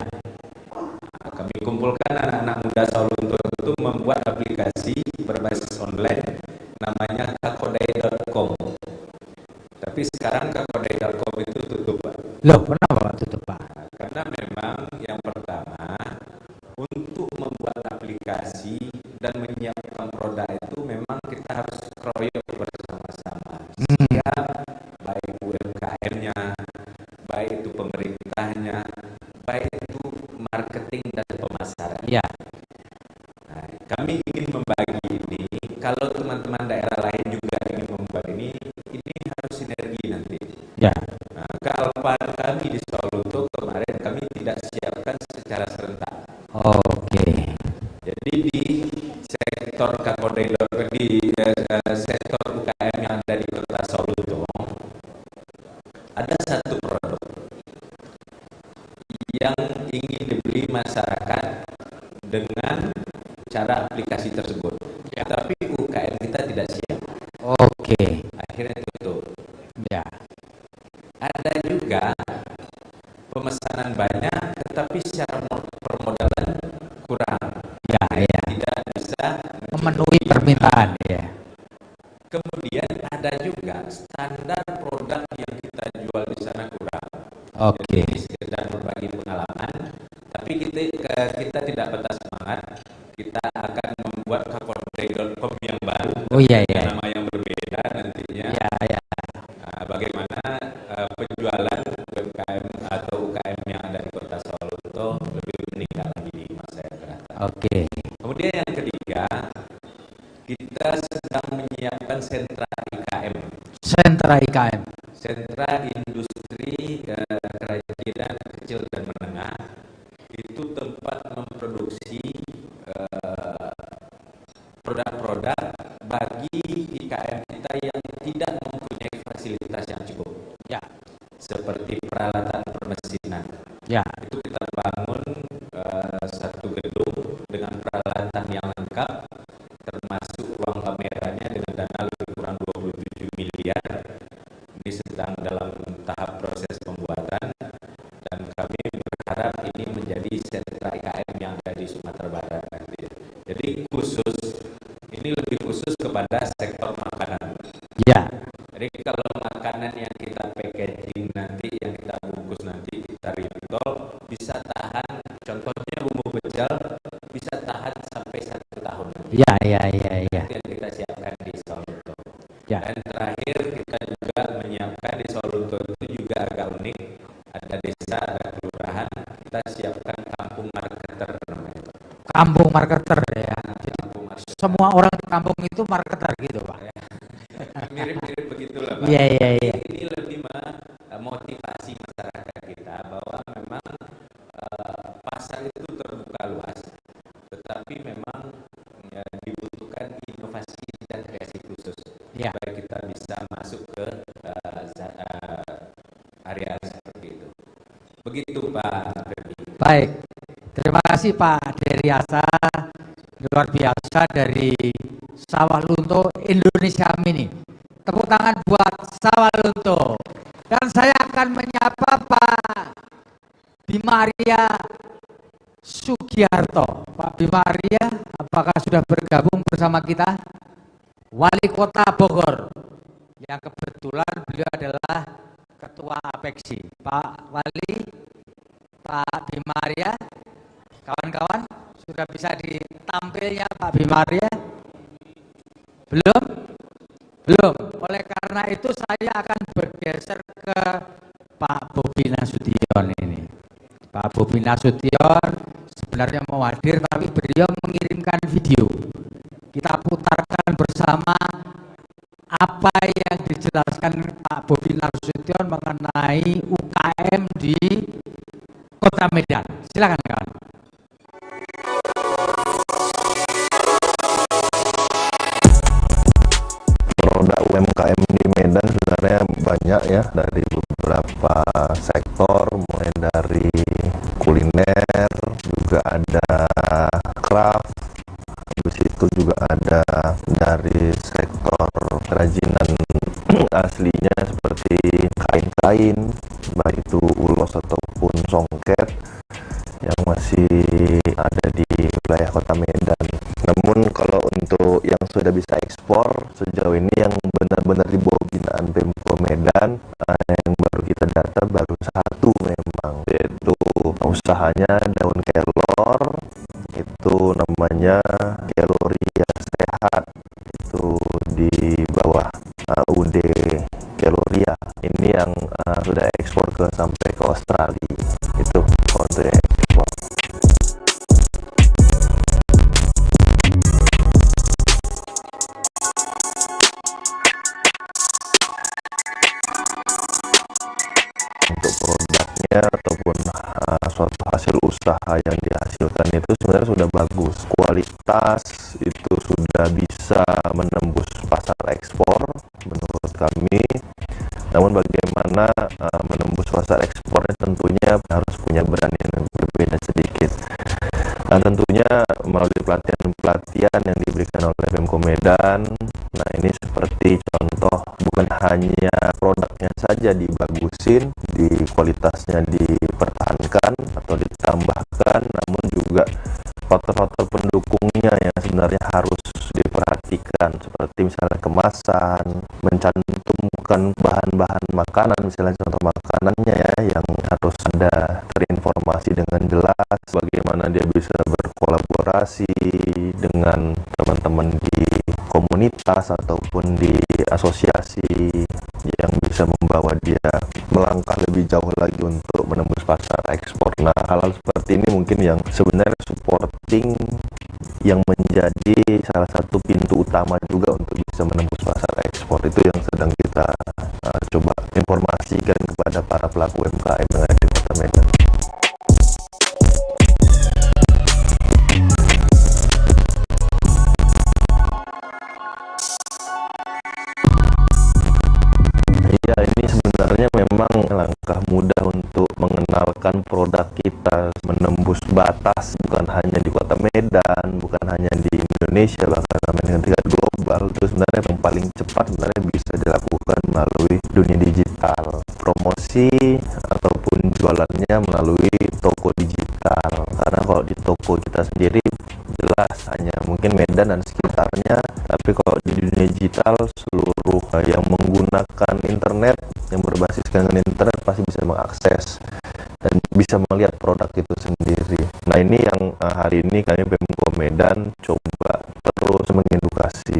Nah, kami kumpulkan anak-anak muda Sawalunto itu membuat aplikasi berbasis online namanya kakodai.com. Tapi sekarang kakodai.com itu tutup, Pak. Loh, kenapa tutup, Pak? Karena memang yang pertama untuk membuat aplikasi dan menyiapkan produk itu memang kita harus kroyok bersama-sama. Setiap baik UMKM-nya, baik itu pemerintahnya, baik itu marketing dan pemasaran. Ya. Nah, kami ingin membagi ini. Kalau teman-teman daerah lain juga ingin membuat ini harus sinergi nanti. Ya. Nah, kealpaan kami di Sawalunto kemarin kami tidak siapkan secara serentak. Oke. Jadi di sektor kakodai.com di sektor UKM yang ada di Kota Sawalunto ada satu produk yang ingin dibeli masyarakat dengan cara aplikasi tersebut. Ya. Tapi UKM kita tidak siap. Oke. Akhirnya tutup. Ya. Ada juga pemesanan banyak, tetapi secara permodalan kurang. Ya, ya. Tidak bisa memenuhi permintaan. Ya. Kemudian ada juga standar produk yang kita jual di sana kurang. Oke. Jadi sekedar berbagi pengalaman, tapi kita tidak patah semangat. Kita akan membuat kakodai.com yang baru. Oh iya, iya. Nama yang berbeda nantinya. Ya, ya. Bagaimana penjualan UMKM atau UKM yang ada di Kota Sawalunto lebih meningkat lagi di masa yang akan datang. Oke. Kemudian yang ketiga, kita sedang menyiapkan sentra IKM. Sentra IKM. Sentra industri kerajinan kecil dan menengah itu tempat memproduksi produk-produk bagi IKM kita yang tidak mempunyai fasilitas yang cukup. Ya. Seperti peralatan permesinan. Ya. Itu kita bangun satu gedung dengan peralatan yang lengkap, termasuk ruang pamerannya dengan dana lebih kurang 27 miliar. Ini sedang dalam tahap proses pembuatan dan kami berharap ini menjadi sentra IKM yang ada di Sumatera Barat nanti. Jadi ini lebih khusus kepada sektor makanan. Ya. Jadi kalau makanan yang kita packaging nanti, yang kita bungkus nanti, kita retail bisa tahan. Contohnya bumbu pecel bisa tahan sampai 1 tahun. Ya, ya, ya, ya. Yang kita siapkan di Sawalunto. Ya. Dan terakhir kita desa, ada kelurahan, kita siapkan kampung marketer namanya. Kampung marketer ya. Jadi semua orang di kampung itu marketer gitu Pak. Mirip-mirip begitulah Pak. Iya iya iya. Ini lebih motivasi masyarakat kita bahwa memang pasar itu terbuka luas, tetapi memang ya, dibutuhkan inovasi dan kreasi khusus supaya kita bisa masuk ke area seperti itu. Begitu Pak Febi. Baik, terima kasih Pak Deryasa, luar biasa dari Sawah Lunto Indonesia Mini. Tepuk tangan buat Sawah Lunto. Dan saya akan menyapa Pak Bima Arya Sugiharto. Pak Bima Arya, apakah sudah bergabung bersama kita? Wali Kota Bogor, yang kebetulan beliau adalah Ketua Apexi. Pak Wali, Pak Bima Arya, kawan-kawan sudah bisa ditampilnya Pak Bima Arya? Belum? Belum. Oleh karena itu saya akan bergeser ke Pak Bobi Nasution ini. Pak Bobi Nasution sebenarnya mau hadir tapi beliau mengirimkan video. Kita putarkan bersama apa yang dijelaskan Pak Bobi Nasution mengenai UKM di Kota Medan. Silakan kawan. Produk UMKM di Medan sebenarnya banyak ya, dari beberapa sektor, mulai dari kuliner, juga ada craft, habis itu juga ada dari sektor kerajinan aslinya seperti kain-kain, baik itu ulos ataupun songket yang masih ada di wilayah Kota Medan. Namun kalau untuk yang sudah bisa ekspor sejauh ini yang benar-benar di bawah binaan Pemko Medan, yang baru kita data baru satu memang, yaitu usahanya daun kelor, itu namanya Keloria Sehat, itu di bawah UD Keloria. Ini yang sudah ekspor sampai ke Australia. Itu untuk ekspor. Untuk produknya ataupun suatu hasil usaha yang dihasilkan itu sebenarnya sudah bagus, kualitas itu sudah bisa menembus pasar ekspor menurut kami. Namun bagaimana menembus pasar ekspornya tentunya harus punya brand yang berbeda sedikit. Nah, tentunya melalui pelatihan-pelatihan yang diberikan oleh Pemko Medan. Nah, ini seperti contoh, bukan hanya produknya saja dibagusin, di kualitasnya dipertahankan atau ditambahkan, namun juga faktor-faktor pendukungnya yang sebenarnya harus diperhatikan, seperti misalnya kemasan, mencantumkan bahan-bahan makanan, misalnya contoh makanannya ya, yang harus ada terinformasi dengan jelas, bagaimana dia bisa berkolaborasi dengan teman-teman di komunitas ataupun di asosiasi yang bisa membawa dia melangkah lebih jauh lagi untuk menembus pasar ekspor. Nah, hal-hal seperti ini mungkin yang sebenarnya supporting yang menjadi salah satu pintu utama juga untuk bisa menembus pasar ekspor. Itu yang sedang kita coba informasikan kepada para pelaku UMKM yang ada di Kota Medan. Ya, ini sebenarnya memang langkah mudah untuk mengenalkan produk kita, menembus batas bukan hanya di Kota Medan, bukan hanya di Indonesia, bahkan sampai dengan tingkat global. Itu sebenarnya yang paling cepat sebenarnya bisa dilakukan melalui dunia digital. Promosi ataupun jualannya melalui toko digital. Karena kalau di toko kita sendiri jelas hanya mungkin Medan dan sekitarnya, tapi kalau di dunia digital seluruh yang menggunakan internet, yang berbasis dengan internet pasti bisa mengakses dan bisa melihat produk itu sendiri. Nah, ini yang hari ini kami Pemko Medan coba terus mengedukasi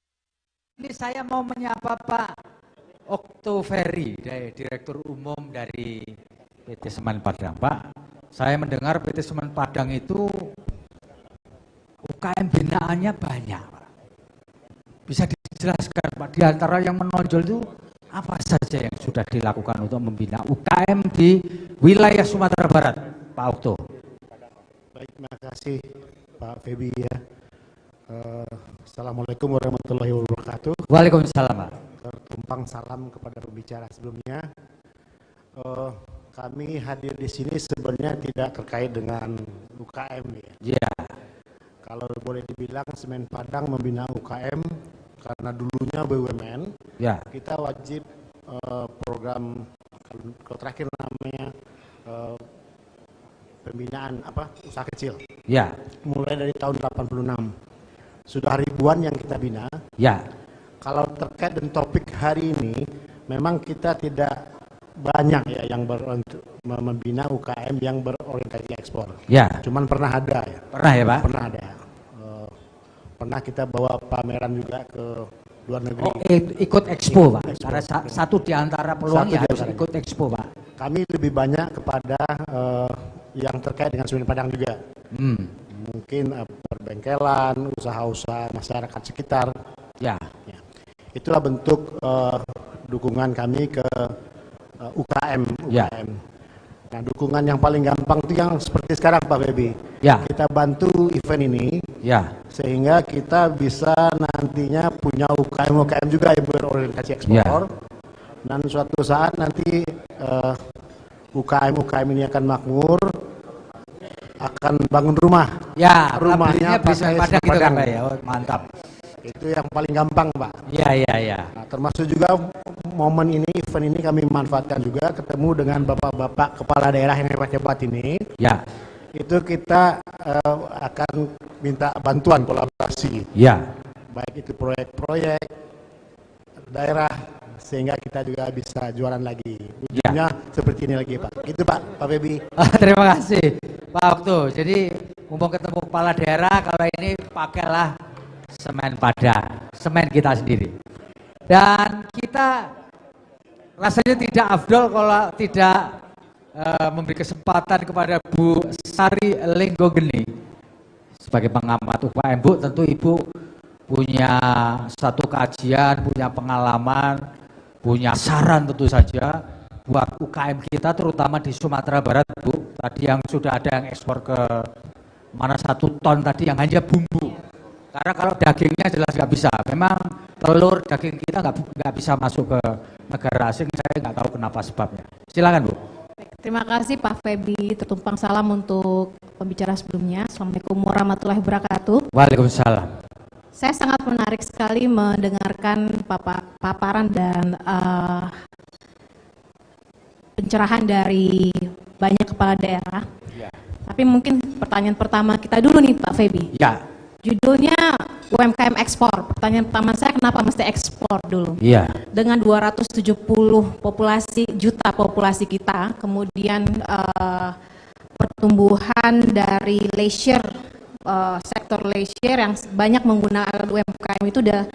Saya mau menyapa Pak Oktoveri, Direktur Umum dari PT Semen Padang. Pak, saya mendengar PT Semen Padang itu UKM binaannya banyak, Pak. Bisa dijelaskan, Pak, di antara yang menonjol itu apa saja yang sudah dilakukan untuk membina UKM di wilayah Sumatera Barat, Pak Okto? Baik, terima kasih Pak Febi ya. Assalamualaikum warahmatullahi wabarakatuh. Waalaikumsalam, Pak. Tertumpang salam kepada pembicara sebelumnya. Kami hadir di sini sebenarnya tidak terkait dengan UKM ya. Iya. Kalau boleh dibilang Semen Padang membina UKM karena dulunya BUMN. Ya. Kita wajib program kalau terakhir namanya pembinaan usaha kecil. Ya. Mulai dari tahun 86. Sudah ribuan yang kita bina. Ya. Kalau terkait dengan topik hari ini, memang kita tidak banyak ya yang membina UKM yang berorientasi ekspor. Ya. Cuman pernah ada ya. Pernah ya, Pak? Pernah ada. Pernah kita bawa pameran juga ke luar negeri. Oh, ikut expo, Pak. Karena satu di antara peluangnya harus ikut expo, Pak. Kami lebih banyak kepada yang terkait dengan Semen Padang juga. Mungkin perbengkelan, usaha-usaha masyarakat sekitar. Ya. Itulah bentuk dukungan kami ke UKM. Ya. Nah, dukungan yang paling gampang itu yang seperti sekarang Pak Febi. Ya. Kita bantu event ini. Ya. Sehingga kita bisa nantinya punya UKM juga yang berorientasi ekspor. Ya. Dan suatu saat nanti UKM ini akan makmur, akan bangun rumah. Ya, rumahnya bisa pada gitu kan, Pak ya. Oh, mantap. Itu yang paling gampang, Pak. Iya, iya, iya. Nah, termasuk juga momen ini, event ini kami manfaatkan juga ketemu dengan bapak-bapak kepala daerah yang hebat-hebat ini. Ya. Itu kita akan minta bantuan kolaborasi. Ya. Baik itu proyek-proyek daerah sehingga kita juga bisa jualan lagi. Ujungnya seperti ini lagi, Pak. Itu Pak Febi. Terima kasih Pak Okto. Jadi mumpung ketemu kepala daerah, kalau ini pakailah Semen Padang, semen kita sendiri. Dan kita rasanya tidak afdol kalau tidak memberi kesempatan kepada Bu Sari Lenggogeni sebagai pengamat UKM. Bu, tentu Ibu punya satu kajian, punya pengalaman, punya saran tentu saja buat UKM kita terutama di Sumatera Barat, Bu. Tadi yang sudah ada yang ekspor ke mana 1 ton tadi yang hanya bumbu. Karena kalau dagingnya jelas nggak bisa. Memang telur, daging kita nggak bisa masuk ke negara asing. Saya nggak tahu kenapa sebabnya. Silakan, Bu. Terima kasih Pak Febi. Tertumpang salam untuk pembicara sebelumnya. Assalamualaikum warahmatullahi wabarakatuh. Waalaikumsalam. Saya sangat menarik sekali mendengarkan paparan dan pencerahan dari banyak kepala daerah. Ya. Tapi mungkin pertanyaan pertama kita dulu nih Pak Febi. Ya. Judulnya UMKM ekspor. Pertanyaan pertama saya, kenapa mesti ekspor dulu? Iya. Dengan 270 juta populasi kita, kemudian pertumbuhan dari leisure, sektor leisure yang banyak menggunakan UMKM itu udah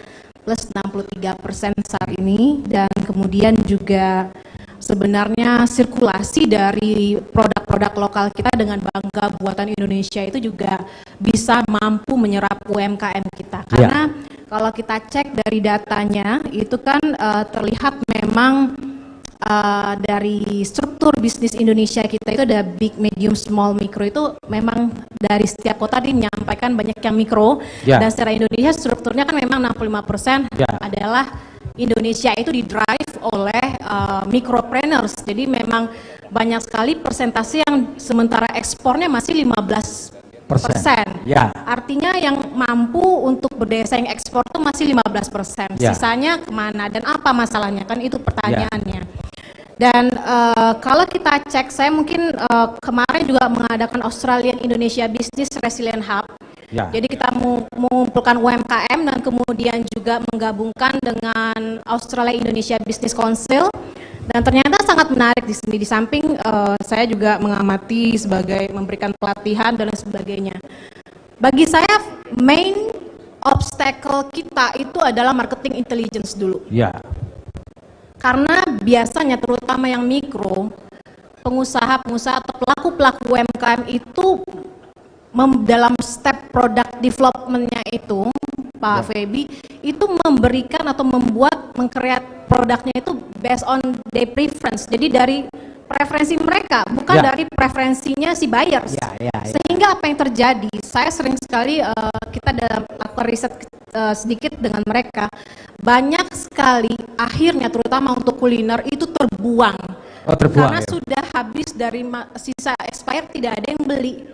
plus 63% saat ini, dan kemudian juga sebenarnya sirkulasi dari produk-produk lokal kita dengan bangga buatan Indonesia itu juga bisa mampu menyerap UMKM kita. Karena kalau kita cek dari datanya itu kan terlihat memang dari struktur bisnis Indonesia kita itu ada big, medium, small, mikro, itu memang dari setiap kota menyampaikan banyak yang mikro, dan secara Indonesia strukturnya kan memang 65% adalah Indonesia itu didrive oleh micropreneurs. Jadi memang banyak sekali persentase yang sementara ekspornya masih 15%. Ya. Artinya yang mampu untuk berdaya saing ekspor itu masih 15%. Sisanya kemana dan apa masalahnya, kan itu pertanyaannya. Dan kalau kita cek, saya mungkin kemarin juga mengadakan Australian Indonesia Business Resilient Hub. Jadi kita mengumpulkan UMKM dan kemudian juga menggabungkan dengan Australia Indonesia Business Council, dan ternyata sangat menarik di sini. Di samping saya juga mengamati sebagai memberikan pelatihan dan lain sebagainya. Bagi saya main obstacle kita itu adalah marketing intelligence dulu. Ya. Karena biasanya terutama yang mikro, pengusaha-pengusaha atau pelaku-pelaku UMKM itu dalam step product development-nya itu, Pak Feby, itu memberikan atau mengkreat produknya itu based on their preference. Jadi dari preferensi mereka, bukan dari preferensinya si buyers. Sehingga apa yang terjadi, saya sering sekali kita dalam lakukan riset sedikit dengan mereka, banyak sekali akhirnya terutama untuk kuliner itu terbuang. Karena sudah habis dari sisa expired, tidak ada yang beli.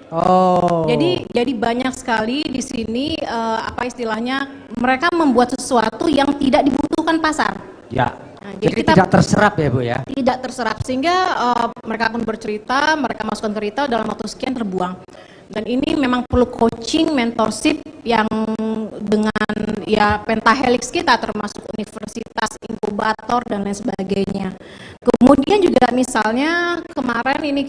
Jadi banyak sekali di sini apa istilahnya, mereka membuat sesuatu yang tidak dibutuhkan pasar. Ya. Nah, jadi tidak terserap ya Bu ya? Tidak terserap, sehingga mereka pun bercerita, mereka masukkan ke retail dalam waktu sekian terbuang. Dan ini memang perlu coaching, mentorship yang dengan ya pentahelix kita, termasuk universitas, inkubator dan lain sebagainya. Kemudian juga misalnya kemarin ini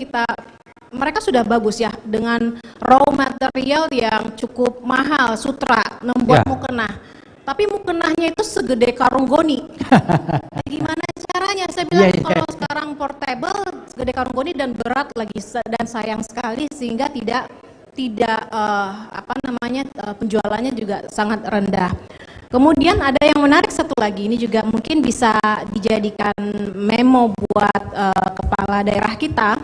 mereka sudah bagus ya dengan raw material yang cukup mahal, sutra, membuat mukena. Tapi mukenahnya itu segede karung goni. Gimana caranya? Saya bilang kalau sekarang portable segede karung goni dan berat lagi dan sayang sekali sehingga tidak penjualannya juga sangat rendah. Kemudian ada yang menarik satu lagi, ini juga mungkin bisa dijadikan memo buat kepala daerah kita.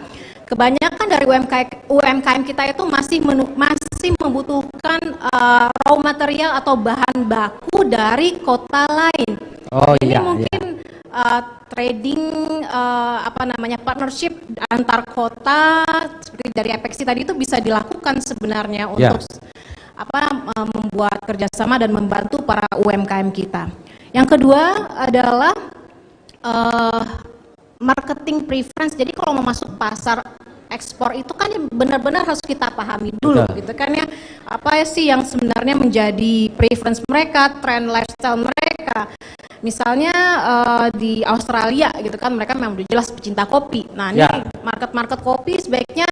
Kebanyakan dari UMKM kita itu masih membutuhkan raw material atau bahan baku dari kota lain. Ini mungkin trading partnership antar kota seperti dari Apexi tadi itu bisa dilakukan sebenarnya untuk membuat kerjasama dan membantu para UMKM kita. Yang kedua adalah marketing preference. Jadi kalau mau masuk pasar ekspor itu kan benar-benar harus kita pahami dulu gitu kan ya, apa sih yang sebenarnya menjadi preference mereka, trend lifestyle mereka. Misalnya di Australia gitu kan, mereka memang udah jelas pecinta kopi. Nah ini market kopi sebaiknya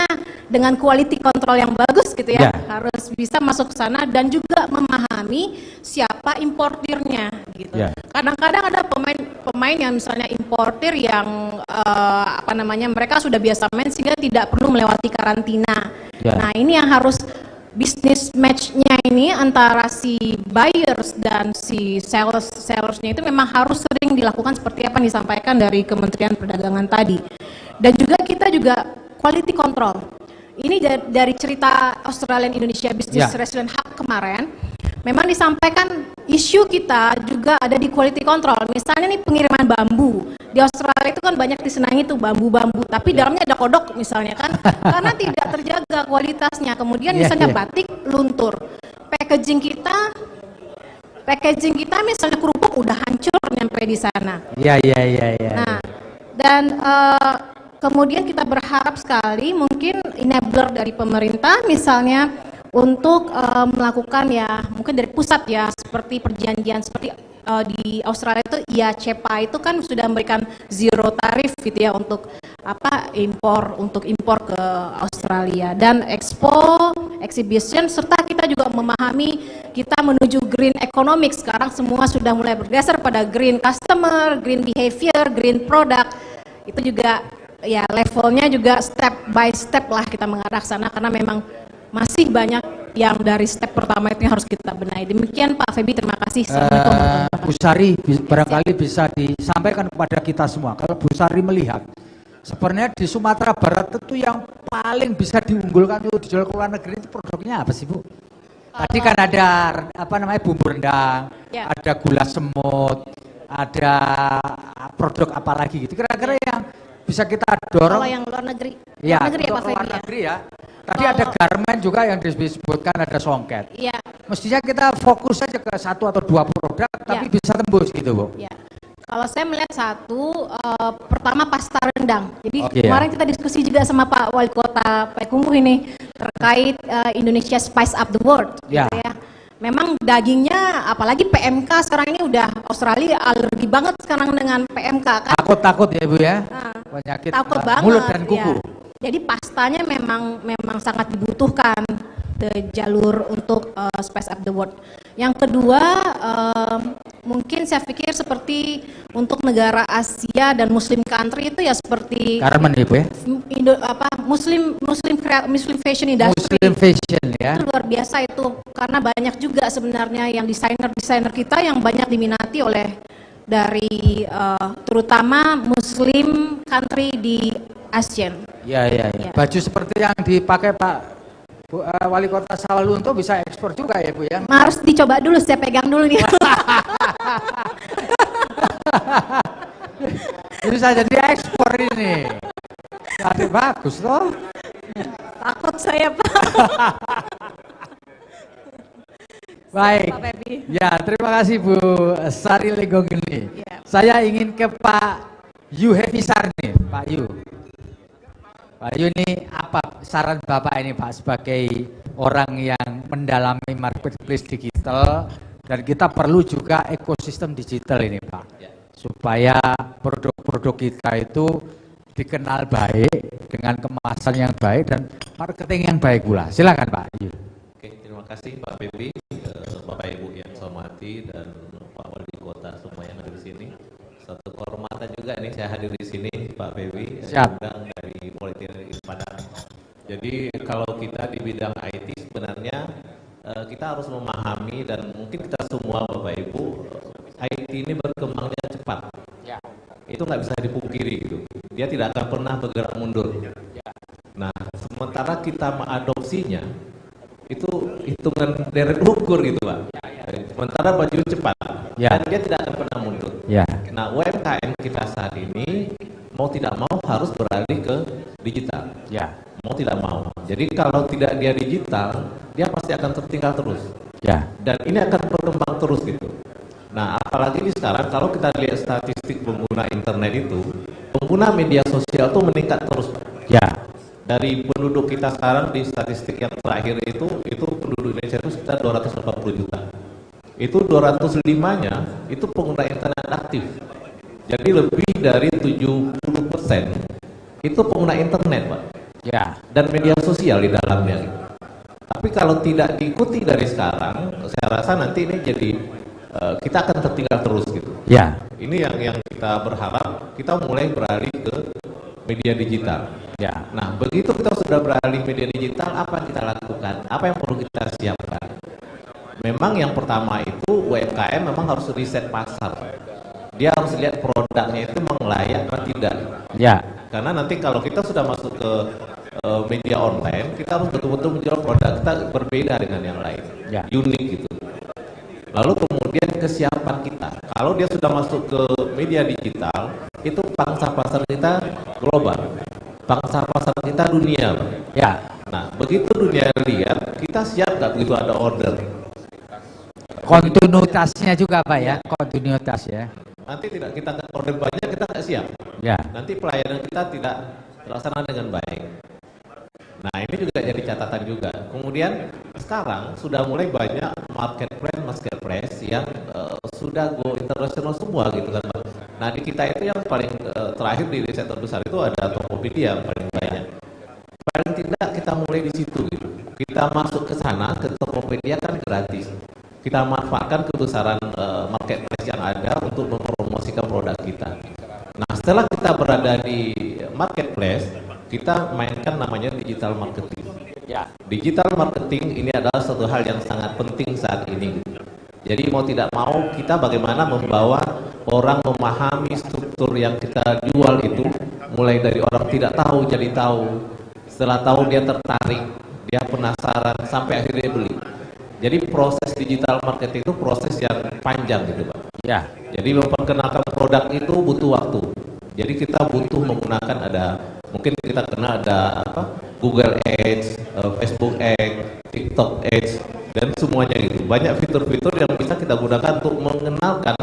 dengan quality control yang bagus gitu ya, harus bisa masuk ke sana dan juga memahami siapa importirnya gitu. Kadang-kadang ada pemain yang misalnya importir yang mereka sudah biasa main sehingga tidak perlu melewati karantina. Nah ini yang harus business match-nya ini antara si buyers dan si sellersnya itu memang harus sering dilakukan seperti apa yang disampaikan dari Kementerian Perdagangan tadi. Dan juga kita juga quality control. Ini dari cerita Australian Indonesia Business Resilient Hub kemarin, memang disampaikan isu kita juga ada di quality control. Misalnya nih pengiriman bambu. Di Australia itu kan banyak disenangi tuh bambu-bambu, tapi dalamnya ada kodok misalnya kan, karena tidak terjaga kualitasnya. Kemudian misalnya batik luntur. Packaging kita misalnya kerupuk udah hancur nyampe di sana. Nah, dan kemudian kita berharap sekali mungkin enabler dari pemerintah misalnya untuk melakukan ya mungkin dari pusat ya, seperti perjanjian seperti di Australia itu CEPA itu kan sudah memberikan zero tarif gitu ya untuk impor ke Australia, dan exhibition serta kita juga memahami kita menuju green economic. Sekarang semua sudah mulai bergeser pada green customer, green behavior, green product. Itu juga ya levelnya juga step by step lah kita mengarah ke sana, karena memang masih banyak yang dari step pertama itu harus kita benahi. Demikian Pak Feby, terima kasih. Bu Sari barangkali bisa disampaikan kepada kita semua, kalau Bu Sari melihat sebenarnya di Sumatera Barat itu yang paling bisa diunggulkan untuk dijual ke luar negeri itu produknya apa sih Bu? Tadi kan ada bumbu rendang, ada gula semut, ada produk apa lagi gitu, kira-kira yang bisa kita dorong. Kalau yang luar negeri, luar negeri ya. Tadi ada garmen juga yang disebutkan, ada songket. Mestinya kita fokus saja ke satu atau dua produk, tapi bisa tembus gitu Bu. Kalau saya melihat pertama pasta rendang. Jadi kemarin kita diskusi juga sama Pak Wali Kota Payakumbuh ini terkait Indonesia Spice Up the World. Gitu ya. Memang dagingnya, apalagi PMK sekarang ini udah Australia alergi banget sekarang dengan PMK kan. Takut ya Bu ya, penyakit takut banget, mulut dan kuku. Jadi pastanya memang sangat dibutuhkan. jalur untuk Spice Up the World. Yang kedua, mungkin saya pikir seperti untuk negara Asia dan Muslim country itu ya seperti Carmen Ibu ya. Muslim fashion industry. Muslim fashion ya. Itu luar biasa itu karena banyak juga sebenarnya yang desainer kita yang banyak diminati oleh dari terutama Muslim country di ASEAN. Ya. Baju seperti yang dipakai Pak Wali Kota Sawalunto bisa ekspor juga ya Bu ya? Harus dicoba dulu, saya pegang dulu nih. Bisa jadi ekspor ini. Jadi bagus loh. Takut saya Pak. Baik. Pak Pepi. Ya, terima kasih Bu Sari Legong ini. Ya. Saya ingin ke Pak Yu Hefisar nih, Pak Yu. Pak Yu ini apa saran Bapak ini Pak sebagai orang yang mendalami marketplace digital dan kita perlu juga ekosistem digital ini Pak. Supaya produk-produk kita itu dikenal baik dengan kemasan yang baik dan marketing yang baik pula. Silakan Pak Yu. Oke, terima kasih Pak Pepi, Bapak Ibu yang saya hormati dan Pak Wali Kota semua yang ada di sini. Satu kehormatan juga nih saya hadir di sini Pak Pepi, undang dari Politeknik Padang. Jadi kalau kita di bidang IT sebenarnya kita harus memahami dan mungkin kita semua Bapak Ibu, IT ini berkembangnya cepat. Ya. Itu nggak bisa dipungkiri gitu. Dia tidak akan pernah bergerak mundur. Nah, sementara kita mengadopsinya itu hitungan deret ukur gitu Pak. Sementara baju cepat dan dia tidak akan pernah mundur. Nah, UMKM kita saat ini mau tidak mau harus beralih ke digital. Mau tidak mau. Jadi kalau tidak dia digital, dia pasti akan tertinggal terus. Dan ini akan berkembang terus gitu. Nah, apalagi di sekarang kalau kita lihat statistik pengguna internet itu, pengguna media sosial itu meningkat terus Pak. Dari penduduk kita sekarang di statistik yang terakhir itu penduduk Indonesia itu sekitar 280 juta. Itu 205-nya itu pengguna internet aktif. Jadi lebih dari 70% itu pengguna internet Pak. Dan media sosial di dalamnya. Tapi kalau tidak diikuti dari sekarang, saya rasa nanti ini jadi kita akan tertinggal terus gitu. Ini yang kita berharap kita mulai beralih ke media digital. Nah, begitu kita sudah beralih media digital, apa yang kita lakukan? Apa yang perlu kita siapkan? Memang yang pertama itu UMKM memang harus riset pasar. Dia harus lihat produknya itu memang layak atau tidak. Karena nanti kalau kita sudah masuk ke media online, kita harus betul-betul menjual produk kita berbeda dengan yang lain, unik gitu. Lalu kemudian kesiapan kita. Kalau dia sudah masuk ke media digital, itu pangsa pasar kita global, pangsa pasar kita dunia. Nah, begitu dunia lihat, kita siap nggak begitu ada order? Kontinuitasnya juga Pak ya, kontinuitas ya. Nanti tidak kita order banyak, kita nggak siap. Nanti pelayanan kita tidak terlaksana dengan baik. Nah, ini juga jadi catatan juga. Kemudian sekarang sudah mulai banyak marketplace yang sudah go internasional semua gitu kan Pak. Nah, di kita itu yang paling terakhir di riset terbesar itu ada Tokopedia yang paling banyak. Paling tidak kita mulai di situ gitu. Kita masuk ke sana, ke Tokopedia kan gratis. Kita manfaatkan kebesaran marketplace yang ada untuk mempromosikan produk kita. Nah, setelah kita berada di marketplace, kita mainkan namanya digital marketing. Digital marketing ini adalah suatu hal yang sangat penting saat ini. Jadi mau tidak mau kita bagaimana membawa orang memahami struktur yang kita jual itu, mulai dari orang tidak tahu jadi tahu, setelah tahu dia tertarik, dia penasaran sampai akhirnya beli. Jadi proses digital marketing itu proses yang panjang gitu Pak. Jadi memperkenalkan produk itu butuh waktu. Jadi kita butuh menggunakan mungkin kita kenal ada Google Ads, Facebook Ads, TikTok Ads, dan semuanya gitu. Banyak fitur-fitur yang bisa kita gunakan untuk mengenalkan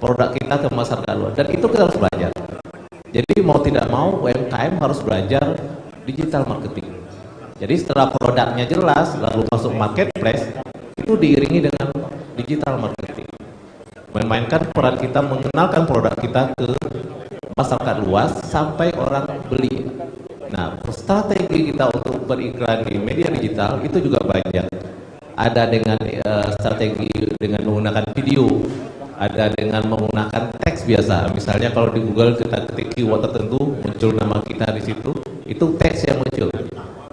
produk kita ke masyarakat luas. Dan itu kita harus belajar. Jadi mau tidak mau UMKM harus belajar digital marketing. Jadi setelah produknya jelas, lalu masuk marketplace, itu diiringi dengan digital marketing. Memainkan peran kita mengenalkan produk kita ke masyarakat luas sampai orang beli. Nah, strategi kita untuk beriklan di media digital itu juga banyak. Ada dengan strategi dengan menggunakan video, ada dengan menggunakan teks biasa. Misalnya kalau di Google kita ketik keyword tertentu, muncul nama kita di situ, itu teks yang muncul.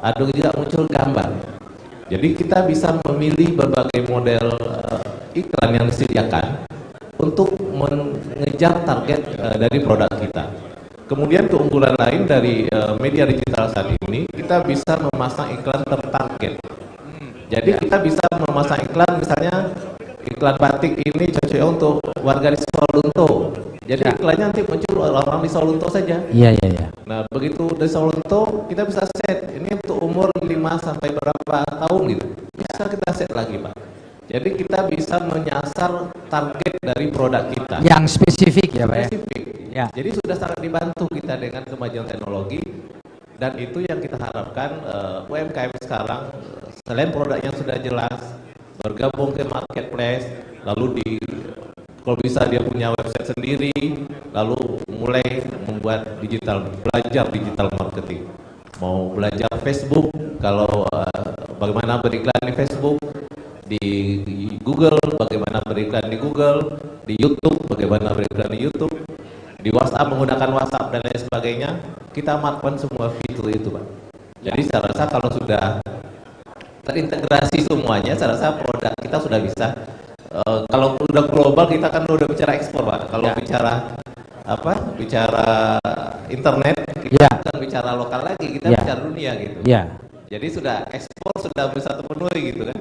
Ada juga muncul gambar. Jadi kita bisa memilih berbagai model iklan yang disediakan untuk mengejar target dari produk kita. Kemudian keunggulan lain dari media digital saat ini, kita bisa memasang iklan tertarget. Jadi kita bisa memasang iklan, misalnya iklan batik ini cocok untuk warga di Sawalunto. Jadi iklannya nanti muncul orang di Sawalunto saja. Iya. Nah, begitu dari Sawalunto kita bisa set ini untuk umur 5 sampai berapa tahun gitu. Bisa kita set lagi, Pak. Jadi kita bisa menyasar target dari produk kita. Yang spesifik ya, Pak ya. Spesifik. Ya. Jadi sudah sangat dibantu kita dengan kemajuan teknologi, dan itu yang kita harapkan UMKM sekarang selain produknya sudah jelas, bergabung ke marketplace, lalu kalau bisa dia punya website sendiri, lalu mulai membuat belajar digital marketing. Mau belajar Facebook, kalau bagaimana beriklan di Facebook, di Google, bagaimana beriklan di Google, di YouTube, bagaimana beriklan di YouTube, di WhatsApp, menggunakan WhatsApp dan lain sebagainya, kita manfaatkan semua fitur itu, Pak. Jadi saya rasa kalau sudah terintegrasi semuanya, saya rasa produk kita sudah bisa. Kalau udah global kita kan udah bicara ekspor, Pak. Kalau bicara internet, kita bukan bicara lokal lagi, kita bicara dunia gitu. Jadi sudah ekspor sudah bisa terpenuhi gitu kan.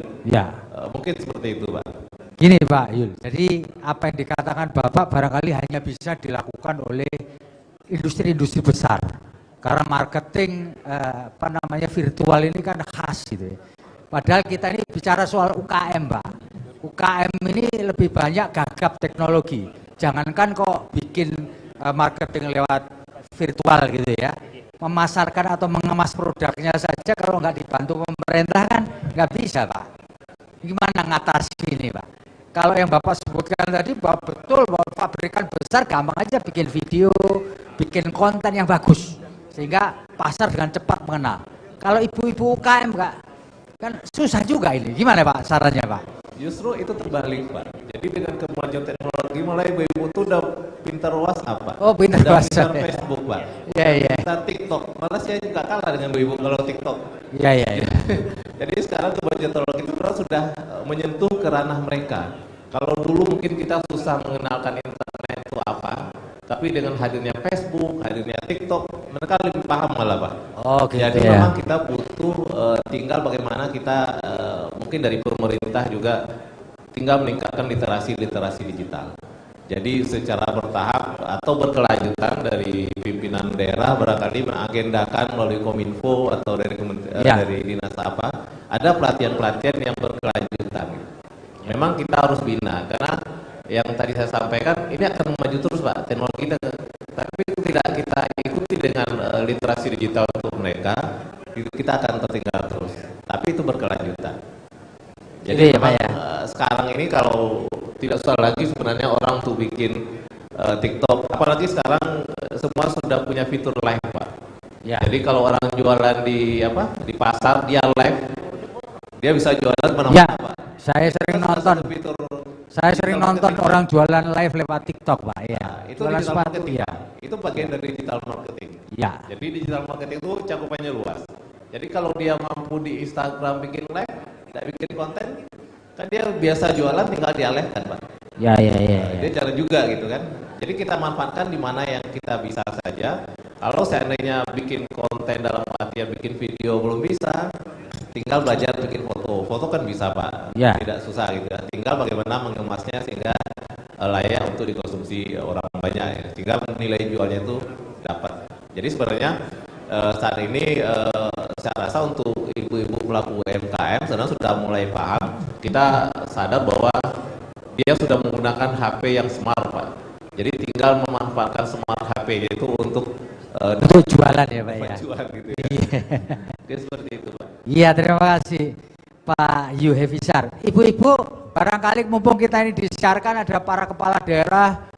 Mungkin seperti itu, Pak. Gini Pak Yul, jadi apa yang dikatakan Bapak barangkali hanya bisa dilakukan oleh industri-industri besar. Karena marketing virtual ini kan khas gitu ya. Padahal kita ini bicara soal UKM, Pak. UKM ini lebih banyak gagap teknologi. Jangankan kok bikin marketing lewat virtual gitu ya. Memasarkan atau mengemas produknya saja kalau nggak dibantu pemerintah kan nggak bisa, Pak. Gimana ngatasi ini, Pak? Kalau yang Bapak sebutkan tadi bahwa betul bahwa pabrikan besar gampang aja bikin video, bikin konten yang bagus sehingga pasar dengan cepat mengenal. Kalau ibu-ibu UKM kan susah juga ini. Gimana Pak sarannya, Pak? Justru itu terbalik, Pak. Jadi dengan kemajuan teknologi mulai ibu-ibu itu udah pintar WhatsApp, Pak. Oh, pintar WhatsApp. Pintar Facebook, Pak. Iya. Pintar TikTok. Malah saya juga kalah dengan ibu-ibu kalau TikTok. Iya. Jadi sekarang kemajuan teknologi itu sudah menyentuh ke ranah mereka. Kalau dulu mungkin kita susah mengenalkan internet itu apa, tapi dengan hadirnya Facebook, hadirnya TikTok, mereka lebih paham malah, Pak. Oh, gitu. Jadi memang kita butuh tinggal bagaimana kita mungkin dari pemerintah juga tinggal meningkatkan literasi digital. Jadi secara bertahap atau berkelanjutan dari pimpinan daerah barangkali mengagendakan melalui Kominfo atau dari dari dinas apa, ada pelatihan-pelatihan yang berkelanjutan. Memang kita harus bina karena yang tadi saya sampaikan ini akan maju terus, Pak, teknologi kita, tapi tidak kita ikuti dengan literasi digital untuk mereka, kita akan tertinggal terus. Tapi itu berkelanjutan. Jadi memang sekarang ini kalau tidak usah lagi sebenarnya orang tuh bikin TikTok, apalagi sekarang semua sudah punya fitur live, Pak. Jadi kalau orang jualan di pasar dia live, dia bisa jualan mana-mana, Pak. Saya sering nonton orang jualan live lewat TikTok, Pak. Itu jualan digital sepatu marketing. Itu bagian dari digital marketing. Jadi digital marketing itu cakupannya luas. Jadi kalau dia mampu di Instagram bikin live, tidak bikin konten, kan dia biasa jualan tinggal dialihkan, Pak. Dia cara juga gitu kan. Jadi kita manfaatkan di mana yang kita bisa saja. Kalau seandainya bikin konten dalam artian bikin video belum bisa, tinggal belajar bikin foto. Foto kan bisa, Pak. Tidak susah gitu. Tinggal bagaimana mengemasnya sehingga layak untuk dikonsumsi orang banyak ya. Sehingga nilai jualnya itu dapat. Jadi sebenarnya saat ini saya rasa untuk ibu-ibu pelaku UMKM sebenarnya sudah mulai paham. Kita sadar bahwa dia sudah menggunakan HP yang smart, Pak. Jadi tinggal memanfaatkan smart HP itu untuk jualan ya, Pak ya. Jualan gitu ya. Oke, seperti itu, Pak. Iya, terima kasih Pak Yu Hefisar. Ibu-ibu, barangkali mumpung kita ini disiarkan ada para kepala daerah,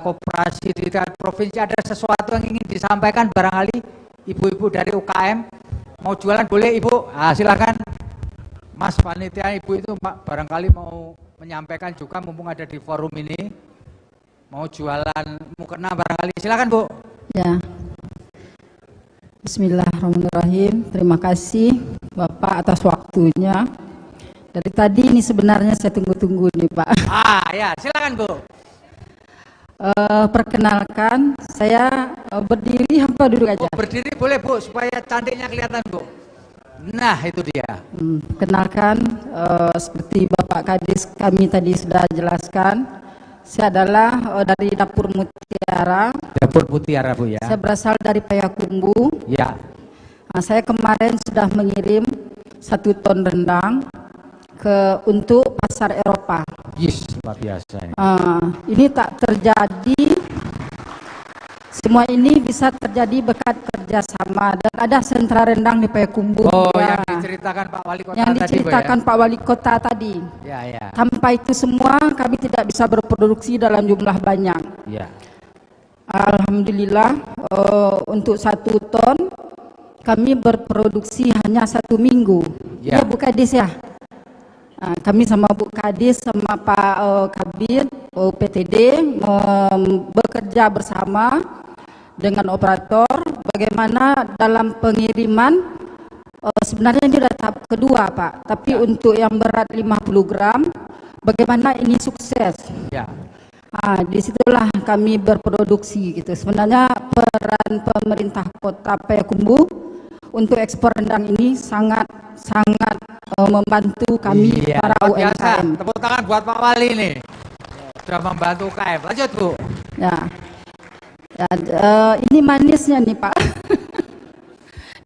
koperasi di tingkat provinsi, ada sesuatu yang ingin disampaikan barangkali ibu-ibu dari UKM Mau jualan boleh Ibu? Silakan. Mas panitia Ibu itu barangkali mau menyampaikan juga mumpung ada di forum ini. Mau jualan mukena barangkali. Silakan Bu. Ya. Bismillahirrahmanirrahim. Terima kasih Bapak atas waktunya. Dari tadi ini sebenarnya saya tunggu-tunggu nih Pak. Ya, silakan Bu. Perkenalkan, saya berdiri apa duduk aja? Berdiri boleh Bu, supaya cantiknya kelihatan Bu. Nah, itu dia. Kenalkan, seperti Bapak Kadis kami tadi sudah jelaskan, saya adalah dari Dapur Mutiara. Dapur Mutiara Bu ya. Saya berasal dari Payakumbuh. Ya. Saya kemarin sudah mengirim 1 ton rendang untuk pasar Eropa. Yes, luar biasa ini. Ini tak terjadi, semua ini bisa terjadi berkat kerjasama dan ada sentra rendang di Payakumbuh. Yang diceritakan Pak Wali Kota yang tadi diceritakan Pak Wali Kota tadi. Ya. Tanpa itu semua kami tidak bisa berproduksi dalam jumlah banyak. Ya. Alhamdulillah untuk 1 ton kami berproduksi hanya 1 minggu. Ya, Bu Kadis ya. Kami sama Bu Kadis sama Pak Kabir PTD bekerja bersama dengan operator bagaimana dalam pengiriman sebenarnya ini sudah tahap kedua Pak, tapi untuk yang berat 50 gram bagaimana ini sukses. Ya. Disitulah kami berproduksi gitu. Sebenarnya peran pemerintah Kota Payakumbuh untuk ekspor rendang ini sangat membantu kami para UMKM. Tepuk tangan buat Pak Wali nih. Sudah membantu UKM. Lanjut Bu. Ya, ini manisnya nih Pak.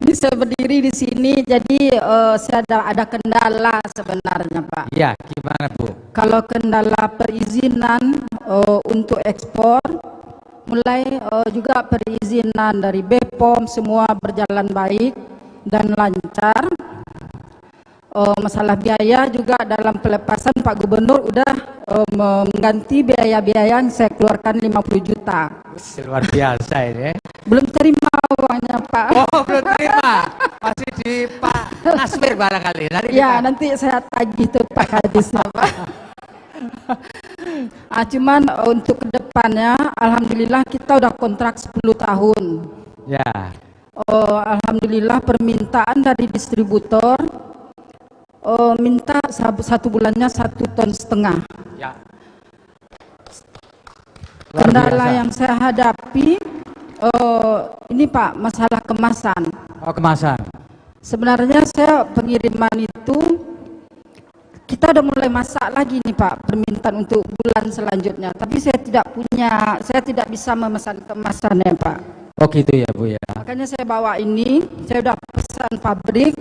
Ini saya berdiri di sini, jadi saya ada kendala sebenarnya Pak. Ya, gimana Bu? Kalau kendala perizinan untuk ekspor, mulai juga perizinan dari BPOM semua berjalan baik dan lancar. Masalah biaya juga dalam pelepasan Pak Gubernur udah mengganti biaya-biaya yang saya keluarkan 50 juta. Luar biasa ini. Belum terima uangnya Pak. Oh, belum terima. Masih di Pak Naswir barangkali. Nanti saya tagih tuh Pak Kadisnya Pak. Cuman untuk kedepannya, alhamdulillah kita udah kontrak 10 tahun. Ya. Alhamdulillah permintaan dari distributor minta 1 bulannya 1,5 ton. Ya. Kendala yang saya hadapi ini Pak, masalah kemasan. Kemasan. Sebenarnya saya pengiriman itu kita udah mulai masak lagi nih Pak, permintaan untuk bulan selanjutnya. Tapi saya tidak bisa memesan kemasannya Pak. Oh gitu ya Bu ya. Makanya saya bawa ini, saya udah pesan pabrik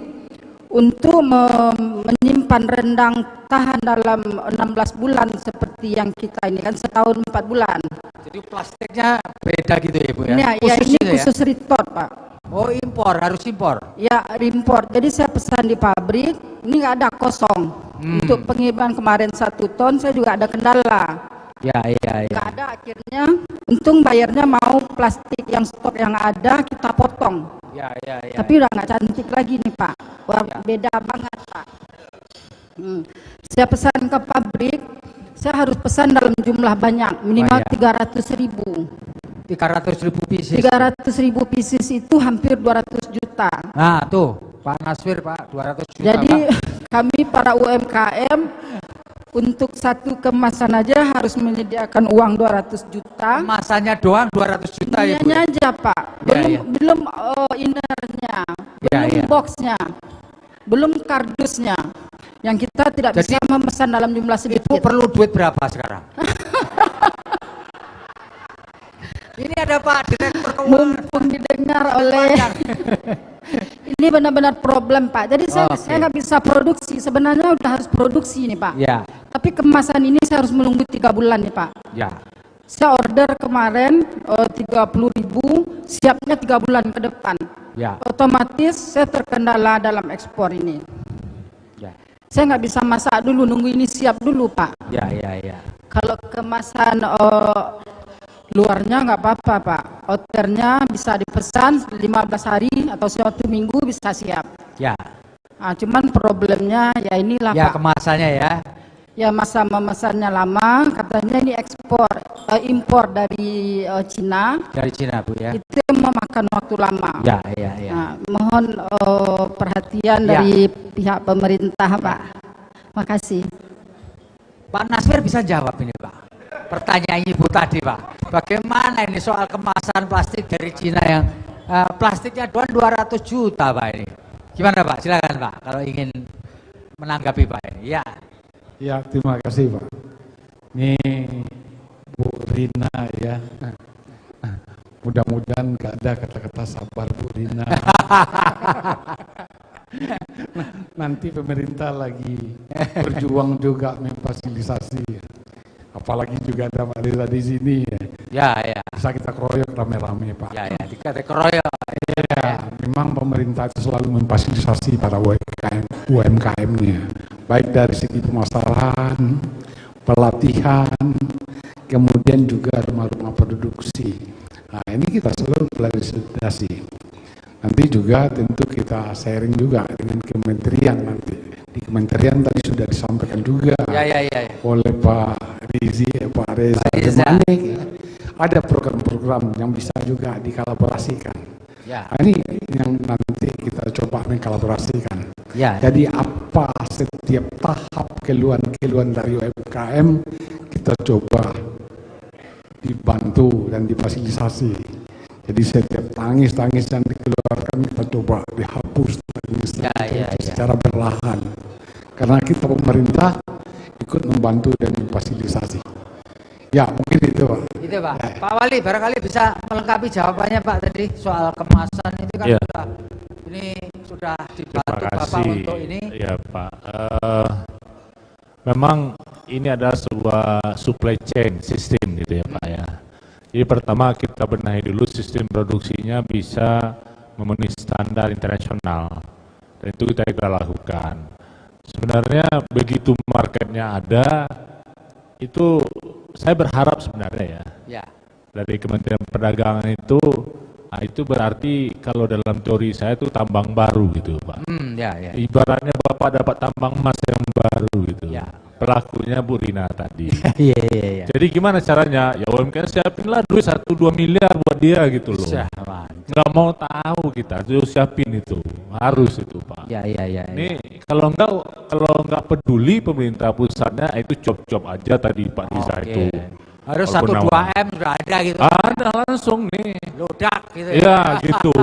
untuk menyimpan rendang tahan dalam 16 bulan seperti yang kita ini kan setahun 4 bulan. Jadi plastiknya beda gitu ya Bu ya? Ini khusus retort Pak. Oh impor, harus impor? Ya impor, jadi saya pesan di pabrik, ini nggak ada kosong. Untuk pengiriman kemarin 1 ton saya juga ada kendala. Ya. Nggak ada akhirnya, untung bayarnya mau plastik yang stok yang ada kita potong. Ya. Tapi udah nggak cantik lagi nih Pak. Wah, beda banget Pak. Saya pesan ke pabrik, saya harus pesan dalam jumlah banyak, minimal 300.000. 300.000 pieces. 300.000 pieces itu hampir 200 juta. Nah tuh Pak Naswir Pak, 200 juta. Jadi Pak, kami para UMKM untuk 1 kemasan aja harus menyediakan uang 200 juta. Kemasannya doang 200 juta ya Bu? Aja Pak, belum innernya, belum boxnya, belum kardusnya. Yang kita tidak bisa memesan dalam jumlah sedikit. Ibu perlu duit berapa sekarang? Ini ada Pak Direktur Keuangan. Mumpung didengar oleh ini benar-benar problem Pak. Jadi saya nggak bisa produksi. Sebenarnya udah harus produksi nih Pak. Ya. Tapi kemasan ini saya harus menunggu 3 bulan nih Pak. Ya. Saya order kemarin 30.000, siapnya 3 bulan ke depan. Ya. Otomatis saya terkendala dalam ekspor ini. Ya. Saya nggak bisa masak dulu, nunggu ini siap dulu Pak. Ya. Kalau kemasan Luarnya nggak apa-apa Pak, outernya bisa dipesan 15 hari atau 1 minggu bisa siap. Ya. Nah, cuman problemnya ya inilah Ya Pak. kemasannya ya. Ya masa memesannya lama, katanya ini impor dari Cina. Dari Cina Bu ya. Itu memakan waktu lama. Ya. Nah, mohon perhatian Ya. dari pihak pemerintah Pak. Makasih. Pak Nasir bisa jawab ini Pak. Pertanyaan Ibu tadi Pak. Bagaimana ini soal kemasan plastik dari Cina yang plastiknya 200 juta Pak ini. Gimana Pak? Silakan Pak kalau ingin menanggapi Pak ini. Ya. Ya, terima kasih Pak. Ini Bu Rina ya. Mudah-mudahan gak ada kata-kata sabar Bu Rina. Nanti pemerintah lagi berjuang juga memfasilitasi. Apalagi juga ada Mbak Lila di sini ya. Ya. Bisa kita keroyok rame-rame Pak. Ya, dikata keroyok. Ya, memang pemerintah itu selalu memfasilitasi para UMKM-nya, baik dari segi pemasaran, pelatihan, kemudian juga rumah-rumah produksi. Nah, ini kita selalu fasilitasi. Nanti juga tentu kita sharing juga dengan kementerian nanti. Di kementerian tadi sudah disampaikan juga oleh Pak Rizi, Pak Reza. Ada program-program yang bisa juga dikolaborasikan. Ya. Nah, ini yang nanti kita coba mengkolaborasikan. Ya. Jadi apa setiap tahap keluhan-keluhan dari UMKM kita coba dibantu dan difasilitasi. Jadi setiap tangis-tangis yang dikeluarkan kita coba dihapus secara perlahan. Karena kita pemerintah ikut membantu dan memfasilitasi. Ya, mungkin itu Pak. Itu Pak. Pak Wali barangkali bisa melengkapi jawabannya Pak tadi soal kemasan itu kan sudah dibantu Bapak untuk ini. Ya Pak. Memang ini adalah sebuah supply chain system gitu ya Pak ya. Jadi pertama kita benahi dulu sistem produksinya bisa memenuhi standar internasional. Dan itu kita lakukan. Sebenarnya begitu marketnya ada, itu saya berharap sebenarnya ya. Dari Kementerian Perdagangan itu berarti kalau dalam teori saya itu tambang baru gitu Pak. Ibaratnya Bapak dapat tambang emas yang baru gitu. Pelakunya Bu Rina tadi. Jadi gimana caranya? Ya UMKM siapinlah duit 1-2 miliar buat dia gitu loh. Nggak mau tahu kita, itu siapin itu. Harus itu Pak. Ini kalau nggak peduli pemerintah pusatnya itu cop-cop aja tadi Pak Riza itu. Harus 1-2 M sudah ada gitu. Ada langsung nih. Ludak gitu ya. Gitu.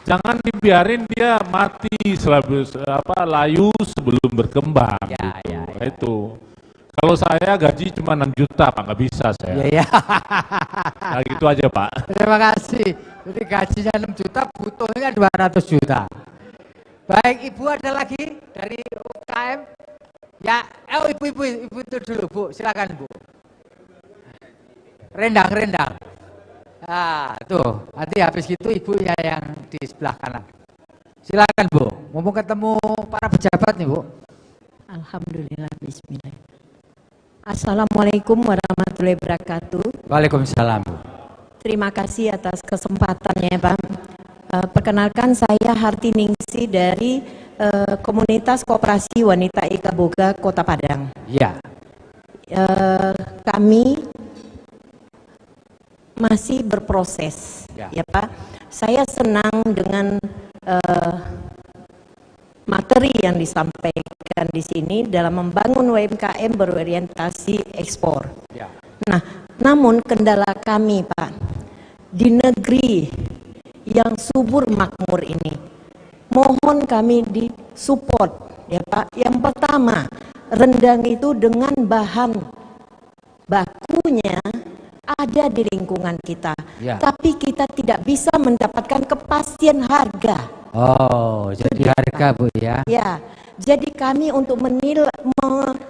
Jangan dibiarin dia mati layu sebelum berkembang. Itu. Kalau saya gaji cuma 6 juta Pak, nggak bisa saya. Nah, gitu aja Pak. Terima kasih. Jadi gajinya 6 juta, butuhnya 200 juta. Baik, Ibu ada lagi dari UKM? Ya, ibu itu dulu Bu, silakan Bu. Rendang. Nah, tuh, nanti habis gitu ibunya yang di sebelah kanan. Silakan Bu, mumpung ketemu para pejabat nih Bu. Alhamdulillah, bismillah. Assalamualaikum warahmatullahi wabarakatuh. Waalaikumsalam Bu. Terima kasih atas kesempatannya Pak. Perkenalkan saya Harti Ningsi dari Komunitas Koperasi Wanita Ika Boga Kota Padang. Ya. Kami masih berproses, ya Pak. Saya senang dengan materi yang disampaikan di sini dalam membangun UMKM berorientasi ekspor. Nah, namun kendala kami Pak, di negeri yang subur makmur ini, mohon kami disupport ya Pak. Yang pertama, rendang itu dengan bahan bakunya ada di lingkungan kita, tapi kita tidak bisa mendapatkan kepastian harga. Oh, jadi harga Bu ya? Ya, jadi kami untuk menghitung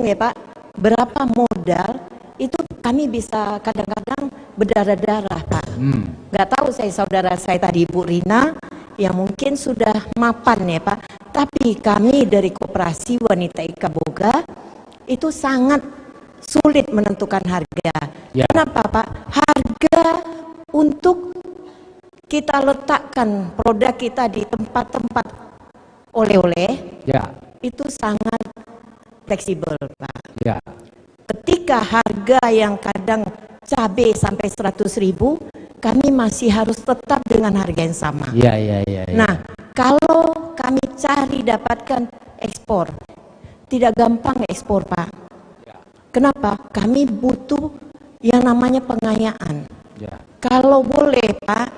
ya Pak, berapa modal itu kami bisa kadang-kadang berdarah-darah Pak. Nggak tahu saudara saya tadi Bu Rina yang mungkin sudah mapan ya Pak, tapi kami dari Koperasi Wanita Ika Boga itu sangat sulit menentukan harga. Ya. Kenapa Pak? Harga untuk kita letakkan produk kita di tempat-tempat oleh-oleh Ya. itu sangat fleksibel Pak. Ya. Ketika harga yang kadang cabai sampai 100.000, kami masih harus tetap dengan harga yang sama. Iya, iya, iya. Nah, kalau kami cari dapatkan ekspor, tidak gampang ekspor Pak. Kenapa? Kami butuh yang namanya pengayaan. Ya. Kalau boleh Pak,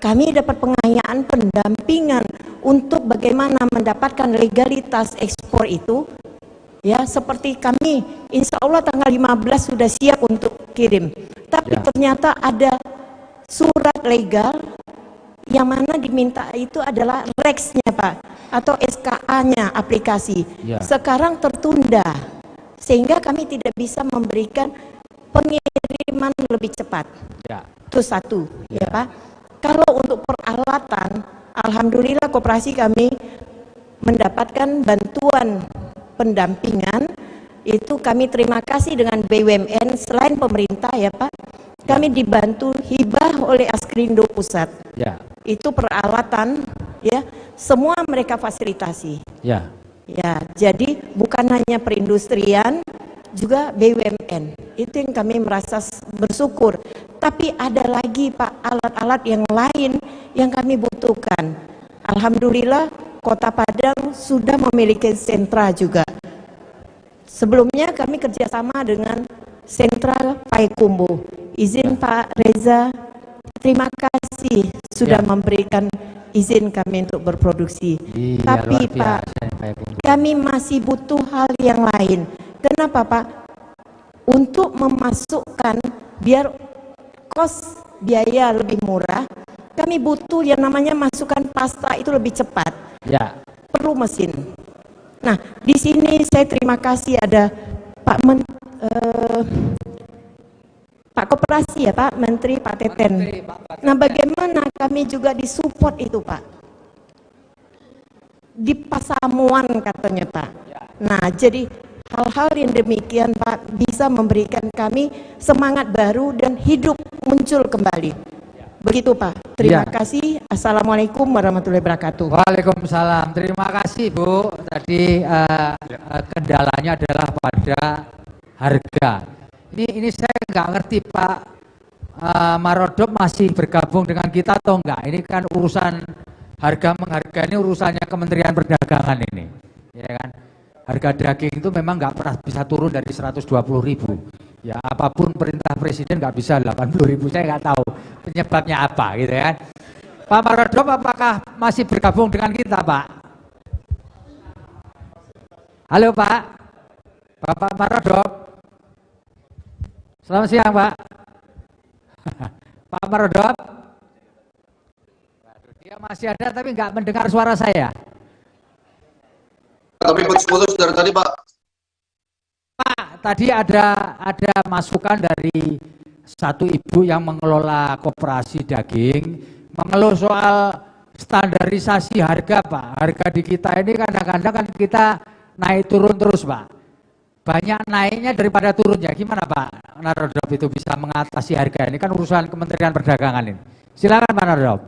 kami dapat pengayaan pendampingan untuk bagaimana mendapatkan legalitas ekspor itu. Ya, seperti kami, insya Allah tanggal 15 sudah siap untuk kirim. Tapi ternyata ada surat legal yang mana diminta itu adalah REX-nya Pak, atau SKA-nya aplikasi. Ya. Sekarang tertunda, sehingga kami tidak bisa memberikan pengiriman lebih cepat. Ya. Itu satu, ya Pak. Kalau untuk peralatan, alhamdulillah koperasi kami mendapatkan bantuan pendampingan. Itu kami terima kasih dengan BUMN, selain pemerintah ya Pak, kami dibantu hibah oleh Askrindo Pusat. Ya. Itu peralatan ya, semua mereka fasilitasi. Ya. Ya, jadi bukan hanya perindustrian, juga BUMN. Itu yang kami merasa bersyukur. Tapi ada lagi Pak, alat-alat yang lain yang kami butuhkan. Alhamdulillah Kota Padang sudah memiliki sentra juga. Sebelumnya kami kerjasama dengan Sentral Payakumbuh. Izin Pak Reza, terima kasih sudah memberikan izin kami untuk berproduksi. Iya, Tapi luar biasa, Pak, kami masih butuh hal yang lain. Kenapa Pak? Untuk memasukkan biar kos biaya lebih murah, kami butuh yang namanya masukkan pasta itu lebih cepat. Ya. Perlu mesin. Nah, di sini saya terima kasih ada Pak Koperasi ya Pak, Menteri Pak Teten. Nah, bagaimana kami juga disupport itu Pak? Di Pasamuan katanya Pak. Nah, jadi hal-hal yang demikian Pak bisa memberikan kami semangat baru dan hidup muncul kembali. Begitu Pak. Terima kasih. Assalamualaikum warahmatullahi wabarakatuh. Waalaikumsalam. Terima kasih Bu. Tadi kendalanya adalah pada harga. Ini saya nggak ngerti Pak Marodop masih bergabung dengan kita atau enggak. Ini kan urusan harga mengharga ini urusannya Kementerian Perdagangan ini, ya kan. Harga daging itu memang nggak pernah bisa turun dari 120.000. Ya apapun perintah presiden nggak bisa 80.000. Saya nggak tahu penyebabnya apa gitu kan. Pak Marodop apakah masih bergabung dengan kita Pak? Halo Pak, Bapak Marodop. Selamat siang Pak. Pak Marodop. Dia masih ada tapi nggak mendengar suara saya. Tapi putus-putus dari tadi Pak. Pak, tadi ada masukan dari satu ibu yang mengelola koperasi daging, mengeluh soal standarisasi harga Pak. Harga di kita ini kadang-kadang kan kita naik turun terus Pak. Banyak naiknya daripada turunnya. Gimana Pak Marodop itu bisa mengatasi harga ini? Kan urusan Kementerian Perdagangan ini. Silakan Pak Marodop.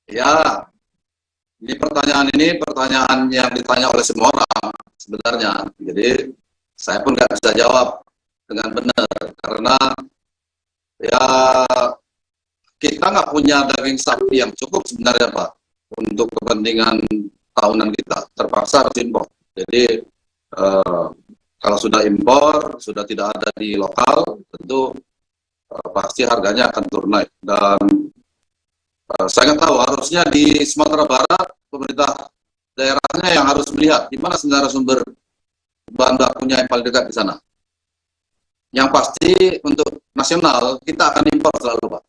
Ya, ini pertanyaan yang ditanya oleh semua orang sebenarnya. Jadi saya pun nggak bisa jawab dengan benar karena ya kita nggak punya daging sapi yang cukup sebenarnya Pak untuk kepentingan tahunan kita. Terpaksa harus impor. Jadi kalau sudah impor, sudah tidak ada di lokal, tentu pasti harganya akan turun naik. Dan saya nggak tahu, harusnya di Sumatera Barat pemerintah daerahnya yang harus melihat di mana sebenarnya sumber bahan bakunya yang paling dekat di sana. Yang pasti untuk nasional kita akan impor selalu Pak.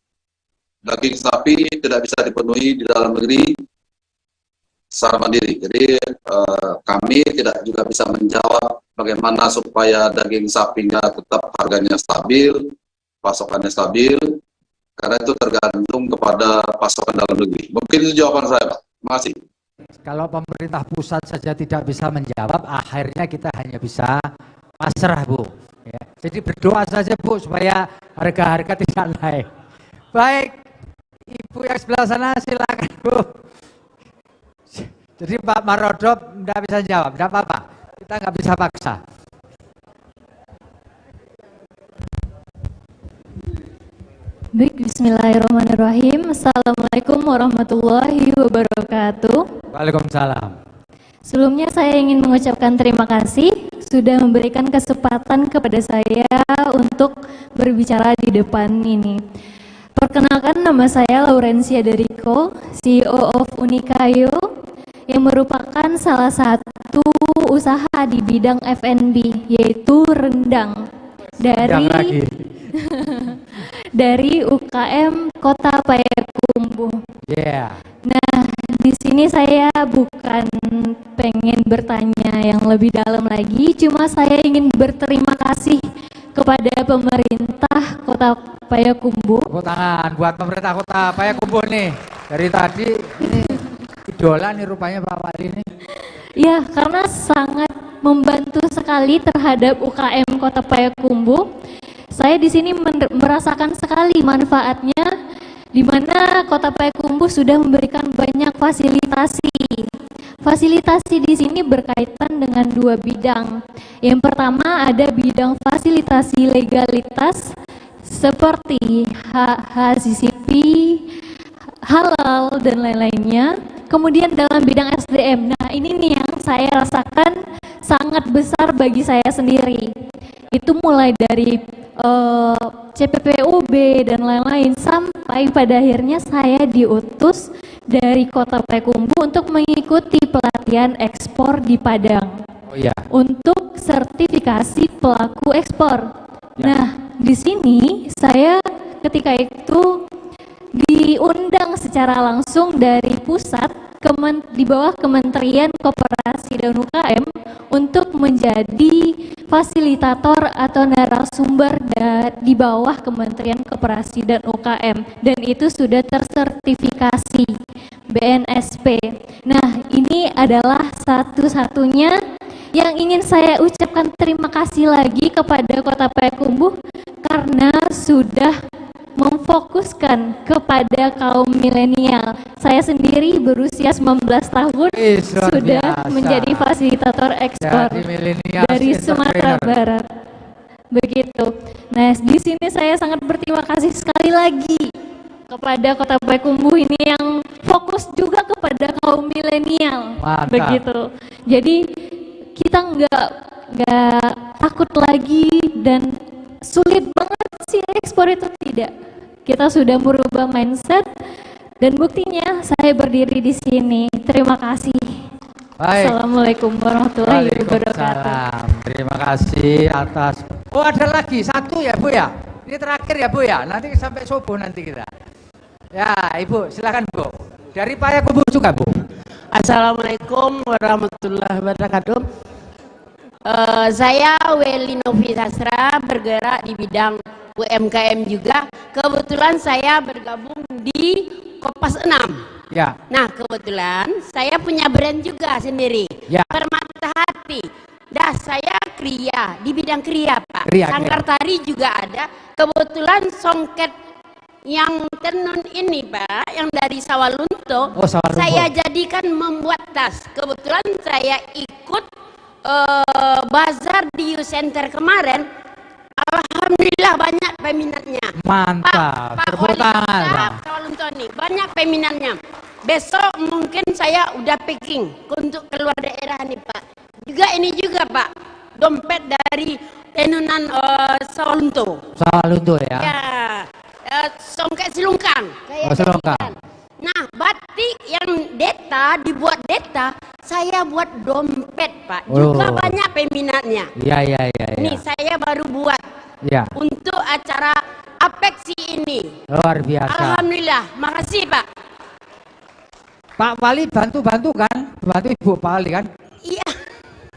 Daging sapi tidak bisa dipenuhi di dalam negeri secara mandiri. Jadi kami tidak juga bisa menjawab bagaimana supaya daging sapinya tetap harganya stabil, pasokannya stabil, karena itu tergantung kepada pasokan dalam negeri. Mungkin itu jawaban saya Pak. Terima kasih. Kalau pemerintah pusat saja tidak bisa menjawab, akhirnya kita hanya bisa pasrah Bu. Ya. Jadi berdoa saja Bu supaya harga-harga tidak naik. Baik, Ibu yang sebelah sana silakan Bu. Jadi Pak Marodop tidak bisa jawab, tidak apa-apa. Kita nggak bisa paksa. Baik, bismillahirrahmanirrahim. Assalamualaikum warahmatullahi wabarakatuh. Waalaikumsalam. Sebelumnya saya ingin mengucapkan terima kasih sudah memberikan kesempatan kepada saya untuk berbicara di depan ini. Perkenalkan, nama saya Laurencia Deriko, CEO of Unikayo, yang merupakan salah satu usaha di bidang F&B, yaitu rendang dari UKM Kota Payakumbuh. Yeah. Nah, di sini saya bukan pengen bertanya yang lebih dalam lagi, cuma saya ingin berterima kasih kepada pemerintah Kota Payakumbuh. Tepuk tangan buat pemerintah Kota Payakumbuh nih. Dari tadi ini idola nih rupanya Pak Wali ini. Ya, karena sangat membantu sekali terhadap UKM Kota Payakumbuh. Saya di sini merasakan sekali manfaatnya, di mana Kota Payakumbuh sudah memberikan banyak fasilitasi. Fasilitasi di sini berkaitan dengan dua bidang. Yang pertama ada bidang fasilitasi legalitas seperti HACCP, halal dan lain-lainnya. Kemudian dalam bidang SDM, nah ini nih yang saya rasakan sangat besar bagi saya sendiri. Itu mulai dari CPPUB dan lain-lain sampai pada akhirnya saya diutus dari Kota Payakumbuh untuk mengikuti pelatihan ekspor di Padang. Oh iya. Untuk sertifikasi pelaku ekspor. Nah, di sini saya ketika itu diundang secara langsung dari pusat di bawah Kementerian Koperasi dan UKM untuk menjadi fasilitator atau narasumber di bawah Kementerian Koperasi dan UKM, dan itu sudah tersertifikasi BNSP. Nah, ini adalah satu-satunya yang ingin saya ucapkan terima kasih lagi kepada Kota Payakumbuh karena sudah memfokuskan kepada kaum milenial. Saya sendiri berusia 19 tahun sudah menjadi fasilitator ekspor dari Sumatera Barat. Begitu. Nah, di sini saya sangat berterima kasih sekali lagi kepada Kota Payakumbuh ini yang fokus juga kepada kaum milenial. Begitu. Jadi kita nggak takut lagi dan sulit banget sih ekspor itu, tidak. Kita sudah merubah mindset dan buktinya saya berdiri di sini. Terima kasih. Baik. Assalamualaikum warahmatullahi wabarakatuh. Terima kasih atas. Oh, ada lagi satu ya Bu ya. Ini terakhir ya Bu ya. Nanti sampai subuh nanti kita. Ya Ibu silakan Bu. Dari Payakumbuh juga Bu. Assalamualaikum warahmatullahi wabarakatuh. Saya Weli Novi Sastra, bergerak di bidang UMKM juga. Kebetulan saya bergabung di Kopas 6. Ya. Nah, kebetulan saya punya brand juga sendiri. Ya. Permata Hati. Dah saya kriya, di bidang kriya Pak. Sanggar tari juga ada. Kebetulan songket yang tenun ini Pak, yang dari Sawalunto, saya jadikan membuat tas. Kebetulan saya ikut bazar di Youth Center kemarin, alhamdulillah banyak peminatnya. Mantap. Pak Wali Kota Sawalunto nih banyak peminatnya. Besok mungkin saya udah packing untuk keluar daerah nih Pak. Juga ini juga Pak, dompet dari tenunan Sawalunto. Sawalunto ya. Ya, songket Silungkang. Silungkang. Nah, batik yang Deta, dibuat Deta, saya buat dompet Pak. Juga banyak peminatnya. Iya. Ini saya baru buat. Ya. Untuk acara Apeksi ini. Luar biasa. Alhamdulillah, makasih Pak. Pak Wali bantu kan? Bantu Ibu Pak Wali kan? Iya.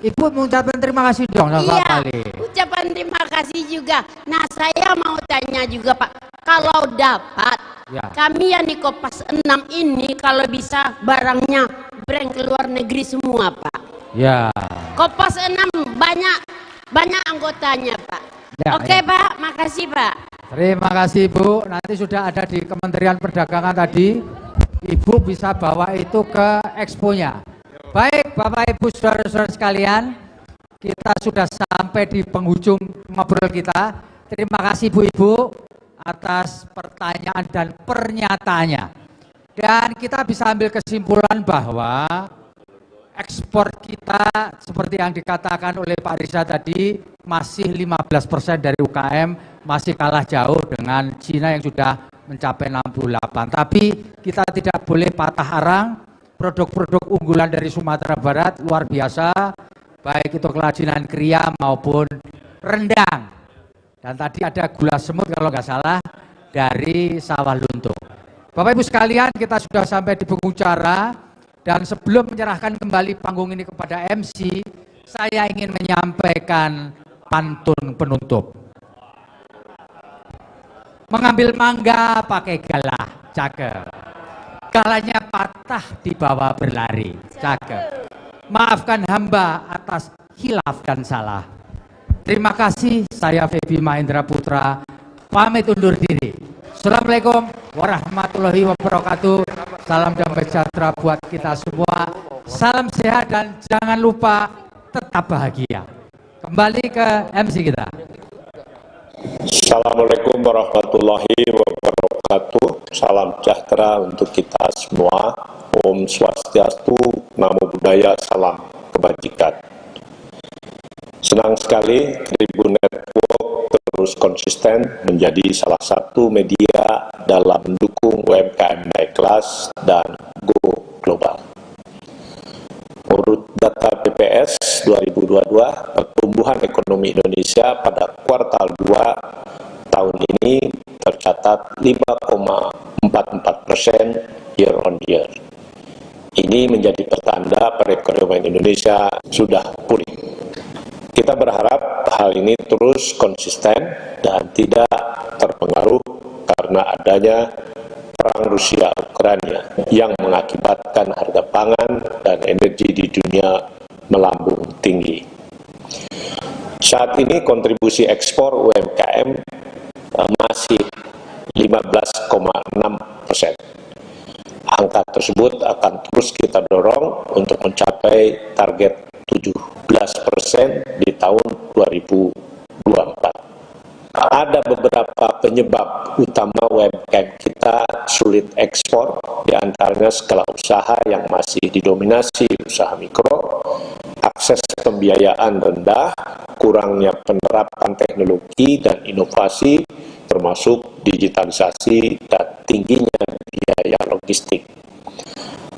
Ibu mengucapkan terima kasih dong sama Pak Wali. Ucapan terima kasih juga. Nah, saya mau tanya juga Pak, kalau dapat kami yang di Kopas 6 ini kalau bisa barangnya brand ke luar negeri semua Pak. Ya. Kopas 6 banyak banyak anggotanya Pak. Ya, Oke ya. Pak, makasih Pak. Terima kasih Bu, nanti sudah ada di Kementerian Perdagangan tadi, Ibu bisa bawa itu ke expo-nya. Baik Bapak Ibu Saudara-saudara sekalian, kita sudah sampai di penghujung ngobrol kita. Terima kasih Bu Ibu atas pertanyaan dan pernyataannya. Dan kita bisa ambil kesimpulan bahwa ekspor kita seperti yang dikatakan oleh Pak Riza tadi masih 15% dari UKM, masih kalah jauh dengan Cina yang sudah mencapai 68. Tapi kita tidak boleh patah arang, produk-produk unggulan dari Sumatera Barat luar biasa, baik itu kerajinan kria maupun rendang. Dan tadi ada gula semut kalau nggak salah dari sawah luntung. Bapak Ibu sekalian, kita sudah sampai di penghujung acara. Dan sebelum menyerahkan kembali panggung ini kepada MC, saya ingin menyampaikan pantun penutup. Mengambil mangga pakai galah, cakep. Galanya patah dibawa berlari, cakep. Maafkan hamba atas khilaf dan salah. Terima kasih, saya Febi Mahendra Putra, pamit undur diri. Assalamualaikum warahmatullahi wabarakatuh. Salam damai sejahtera buat kita semua. Salam sehat dan jangan lupa tetap bahagia. Kembali ke MC kita. Assalamualaikum warahmatullahi wabarakatuh. Salam sejahtera untuk kita semua. Om Swastiastu, Namo Buddhaya, salam kebajikan. Senang sekali Tribun Network terus konsisten menjadi salah satu media dalam mendukung UMKM naik kelas dan go global. Menurut data BPS 2022, pertumbuhan ekonomi Indonesia pada kuartal 2 tahun ini tercatat 5,44% year on year. Ini menjadi pertanda perekonomian Indonesia sudah pulih. Kita berharap hal ini terus konsisten dan tidak terpengaruh karena adanya perang Rusia-Ukraina yang mengakibatkan harga pangan dan energi di dunia melambung tinggi. Saat ini kontribusi ekspor UMKM masih 15,6%. Angka tersebut akan terus kita dorong untuk mencapai target 17% di tahun 2024. Ada beberapa penyebab utama UMKM kita sulit ekspor, diantaranya skala usaha yang masih didominasi usaha mikro, akses pembiayaan rendah, kurangnya penerapan teknologi dan inovasi, termasuk digitalisasi dan tingginya biaya logistik.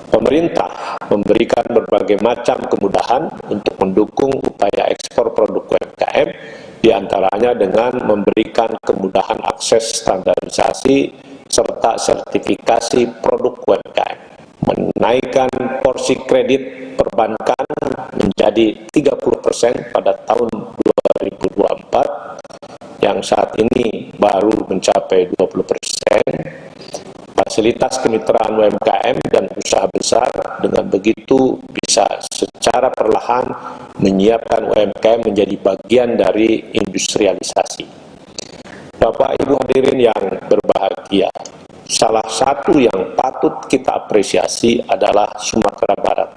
Pemerintah memberikan berbagai macam kemudahan untuk mendukung upaya ekspor produk UMKM, diantaranya dengan memberikan kemudahan akses standarisasi serta sertifikasi produk UMKM, menaikkan porsi kredit perbankan menjadi 30% pada tahun 2024, yang saat ini baru mencapai 20%, fasilitas kemitraan UMKM dan usaha besar, dengan begitu bisa secara perlahan menyiapkan UMKM menjadi bagian dari industrialisasi. Bapak Ibu hadirin yang berbahagia, salah satu yang patut kita apresiasi adalah Sumatera Barat,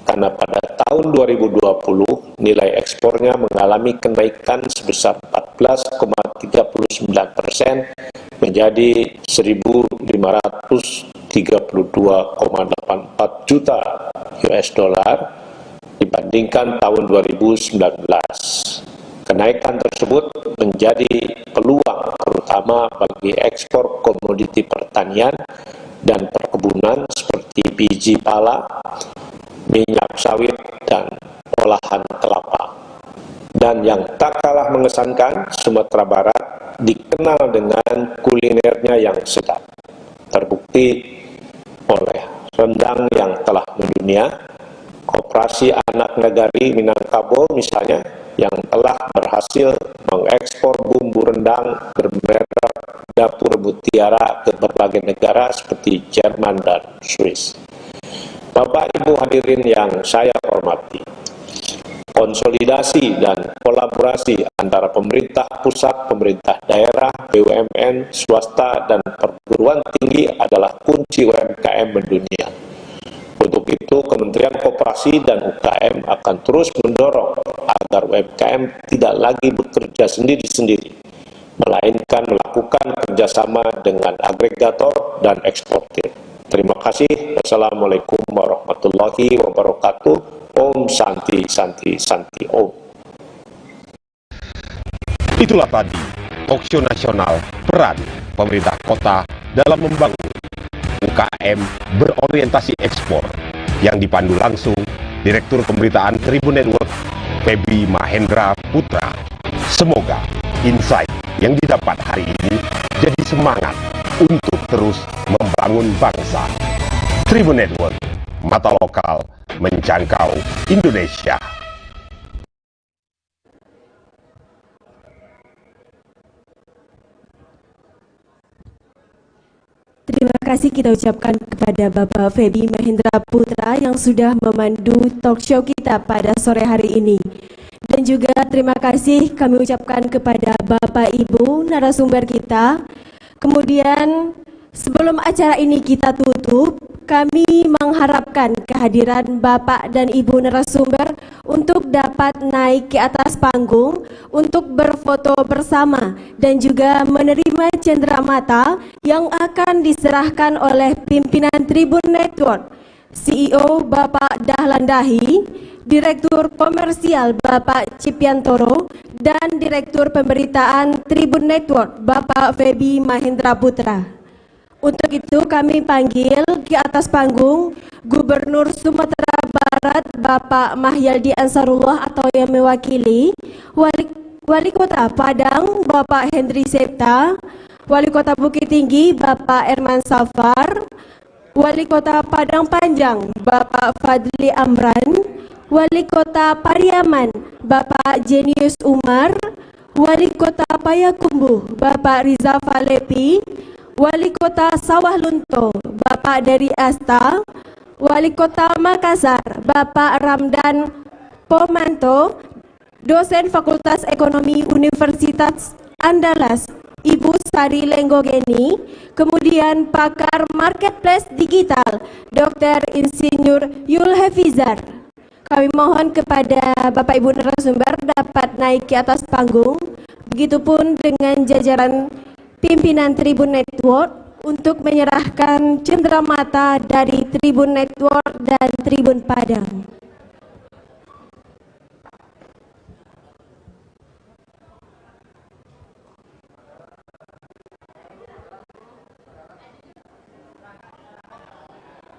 karena pada tahun 2020 nilai ekspornya mengalami kenaikan sebesar 14,39% menjadi 1.532,84 juta US dollar dibandingkan tahun 2019. Kenaikan tersebut menjadi peluang terutama bagi ekspor komoditi pertanian dan perkebunan seperti biji pala, minyak sawit, dan olahan kelapa. Dan yang tak kalah mengesankan, Sumatera Barat dikenal dengan kulinernya yang sedap. Terbukti oleh rendang yang telah mendunia, Koperasi Anak Nagari Minangkabau misalnya, yang telah berhasil mengekspor bumbu rendang bermerek Dapur Mutiara ke berbagai negara seperti Jerman dan Swiss. Bapak Ibu hadirin yang saya hormati, konsolidasi dan kolaborasi antara pemerintah pusat, pemerintah daerah, BUMN, swasta, dan perguruan tinggi adalah kunci UMKM mendunia. Untuk itu, Kementerian Koperasi dan UKM akan terus mendorong agar UMKM tidak lagi bekerja sendiri-sendiri, melainkan melakukan kerjasama dengan agregator dan eksportir. Terima kasih. Wassalamualaikum warahmatullahi wabarakatuh. Om Santi Santi Santi Om. Itulah tadi talkshow nasional peran pemerintah kota dalam membangun UKM berorientasi ekspor yang dipandu langsung Direktur Pemberitaan Tribun Network Feby Mahendra Putra. Semoga insight yang didapat hari ini jadi semangat untuk terus membangun bangsa. Tribun Network, mata lokal menjangkau Indonesia. Terima kasih kita ucapkan kepada Bapak Feby Mahendra Putra yang sudah memandu talkshow kita pada sore hari ini. Dan juga terima kasih kami ucapkan kepada Bapak Ibu narasumber kita. Kemudian sebelum acara ini kita tutup, kami mengharapkan kehadiran Bapak dan Ibu narasumber untuk dapat naik ke atas panggung untuk berfoto bersama dan juga menerima cenderamata yang akan diserahkan oleh pimpinan Tribun Network, CEO Bapak Dahlan Dahi, Direktur Komersial Bapak Cipiantoro, dan Direktur Pemberitaan Tribun Network Bapak Feby Mahendra Putra. Untuk itu kami panggil ke atas panggung Gubernur Sumatera Barat Bapak Mahyaldi Ansarullah atau yang mewakili, Wali Kota Padang Bapak Hendri Septa, Wali Kota Bukit Tinggi Bapak Erman Safar, Wali Kota Padang Panjang Bapak Fadli Amran, Wali Kota Pariaman Bapak Jenius Umar, Wali Kota Payakumbuh Bapak Riza Falepi, Wali Kota Sawah Lunto Bapak Dari Asta, Wali Kota Makassar Bapak Ramdan Pomanto, Dosen Fakultas Ekonomi Universitas Andalas Ibu Sari Lenggogeni, kemudian pakar marketplace digital Dr. Insinyur Yul Hafizar. Kami mohon kepada Bapak Ibu narasumber dapat naik ke atas panggung, begitupun dengan jajaran pimpinan Tribun Network untuk menyerahkan cenderamata dari Tribun Network dan Tribun Padang.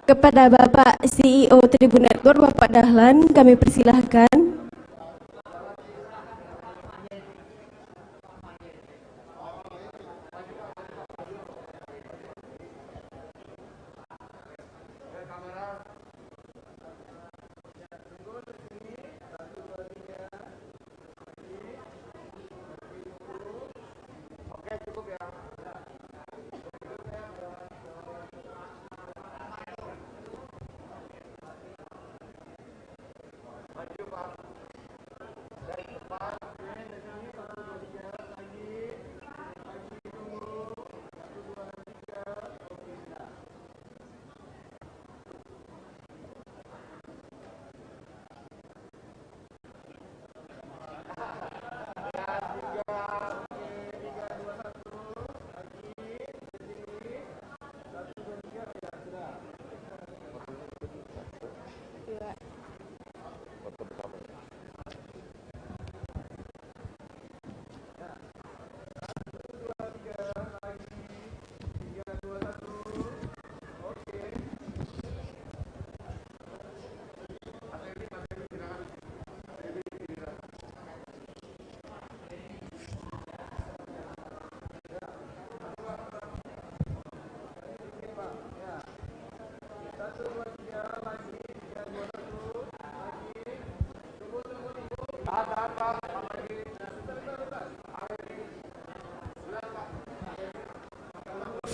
Kepada Bapak CEO Tribun Network, Bapak Dahlan, kami persilahkan.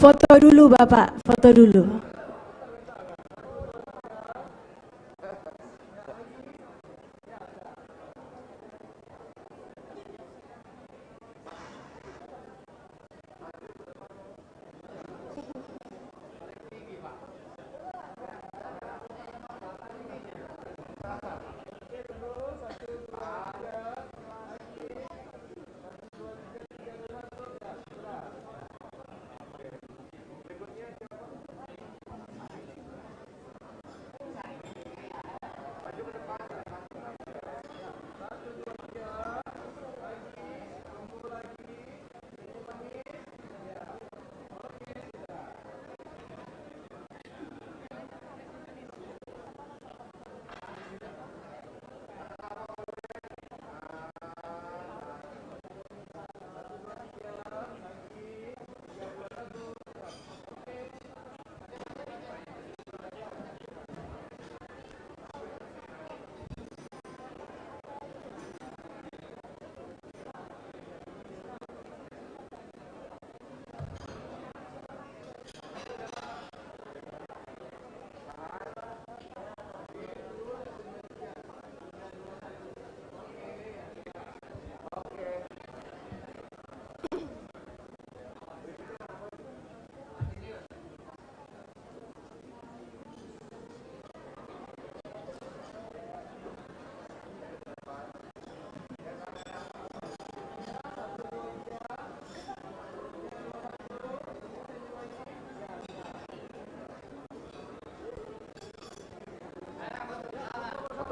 Foto dulu Bapak, foto dulu.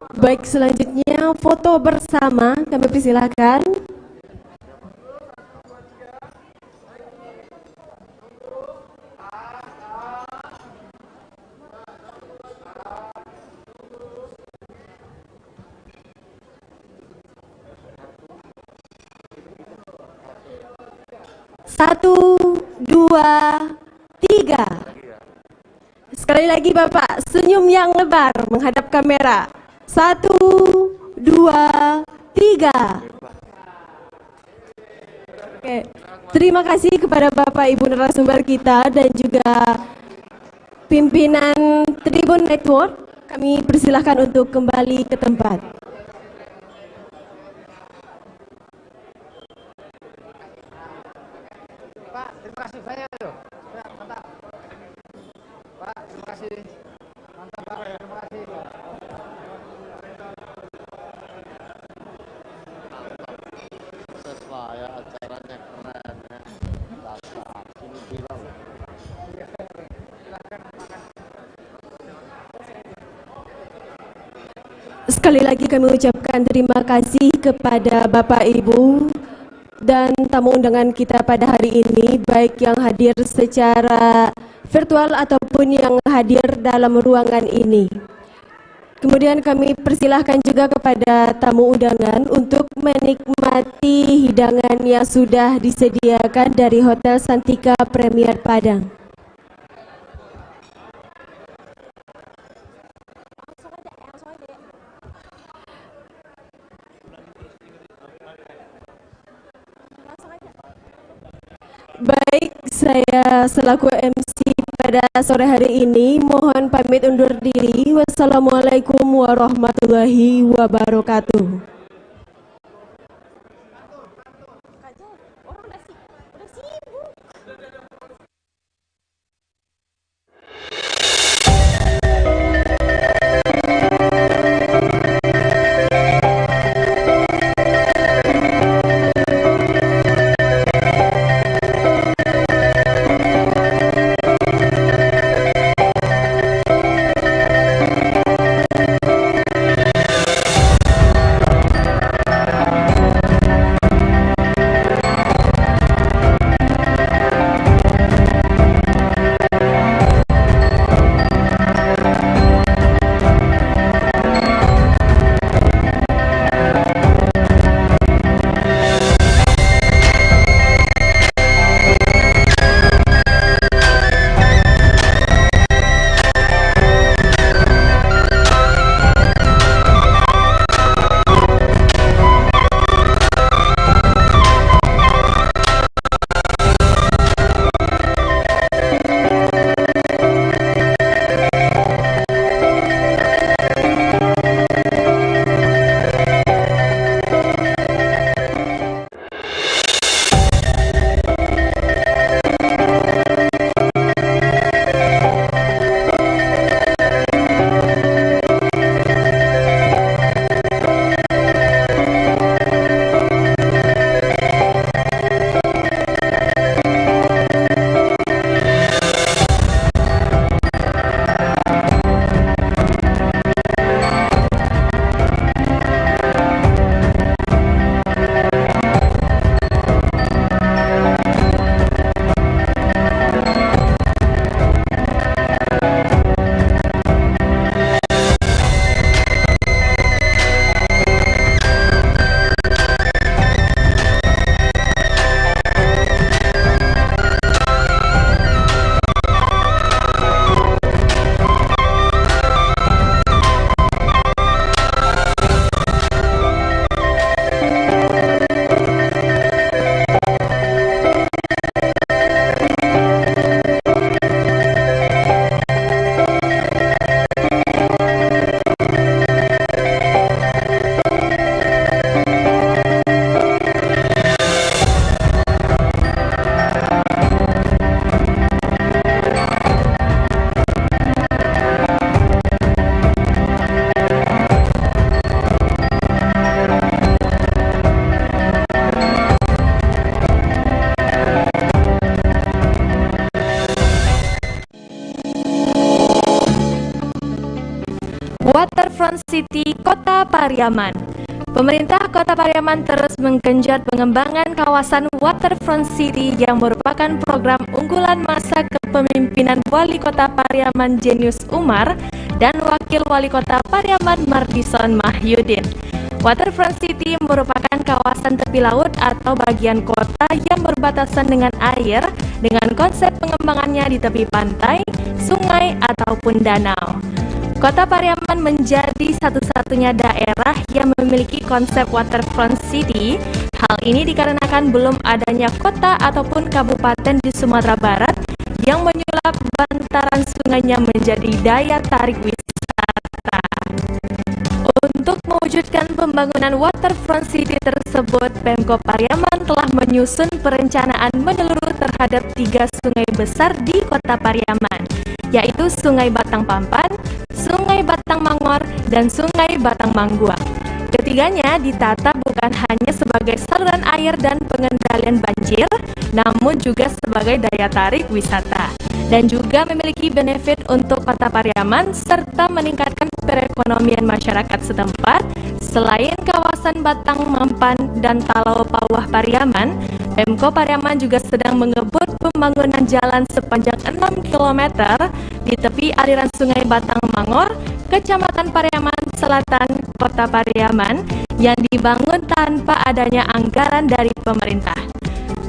Baik, selanjutnya foto bersama kami persilahkan. Satu, dua, tiga. Sekali lagi Bapak, senyum yang lebar menghadap kamera. Satu, dua, tiga. Oke, terima kasih kepada Bapak Ibu narasumber kita dan juga pimpinan Tribun Network. Kami persilahkan untuk kembali ke tempat. Pak, terima kasih banyak loh. Mantap. Pak, terima kasih. Mantap Pak, terima kasih. Sesuai acaranya keren ya. Dasar, ini viral. Sekali lagi kami ucapkan terima kasih kepada Bapak Ibu dan tamu undangan kita pada hari ini, baik yang hadir secara virtual ataupun yang hadir dalam ruangan ini. Kemudian kami persilahkan juga kepada tamu undangan untuk menikmati hidangan yang sudah disediakan dari Hotel Santika Premier Padang. Baik, saya selaku MC pada sore hari ini mohon pamit undur diri. Wassalamualaikum warahmatullahi wabarakatuh. Waterfront City Kota Pariaman. Pemerintah Kota Pariaman terus menggenjot pengembangan kawasan Waterfront City yang merupakan program unggulan masa kepemimpinan Wali Kota Pariaman Jenius Umar dan Wakil Wali Kota Pariaman Mardison Mahyudin. Waterfront City merupakan kawasan tepi laut atau bagian kota yang berbatasan dengan air dengan konsep pengembangannya di tepi pantai, sungai, ataupun danau. Kota Pariaman menjadi satu-satunya daerah yang memiliki konsep Waterfront City. Hal ini dikarenakan belum adanya kota ataupun kabupaten di Sumatera Barat yang menyulap bantaran sungainya menjadi daya tarik wisata. Untuk mewujudkan pembangunan Waterfront City tersebut, Pemkop Pariaman telah menyusun perencanaan menyeluruh terhadap 3 sungai besar di Kota Pariaman, yaitu Sungai Batang Pampan, Sungai Batang Mangor, dan Sungai Batang Mangguang. Ketiganya ditata bukan hanya sebagai saluran air dan pengendalian banjir, namun juga sebagai daya tarik wisata, dan juga memiliki benefit untuk Kota Pariaman serta meningkatkan perekonomian masyarakat setempat. Selain kawasan Batang Mampan dan Talau Pawah Pariaman, Pemkop Pariaman juga sedang mengebut pembangunan jalan sepanjang 6 km di tepi aliran Sungai Batang Mangor, Kecamatan Pariaman Selatan, Kota Pariaman, yang dibangun tanpa adanya anggaran dari pemerintah.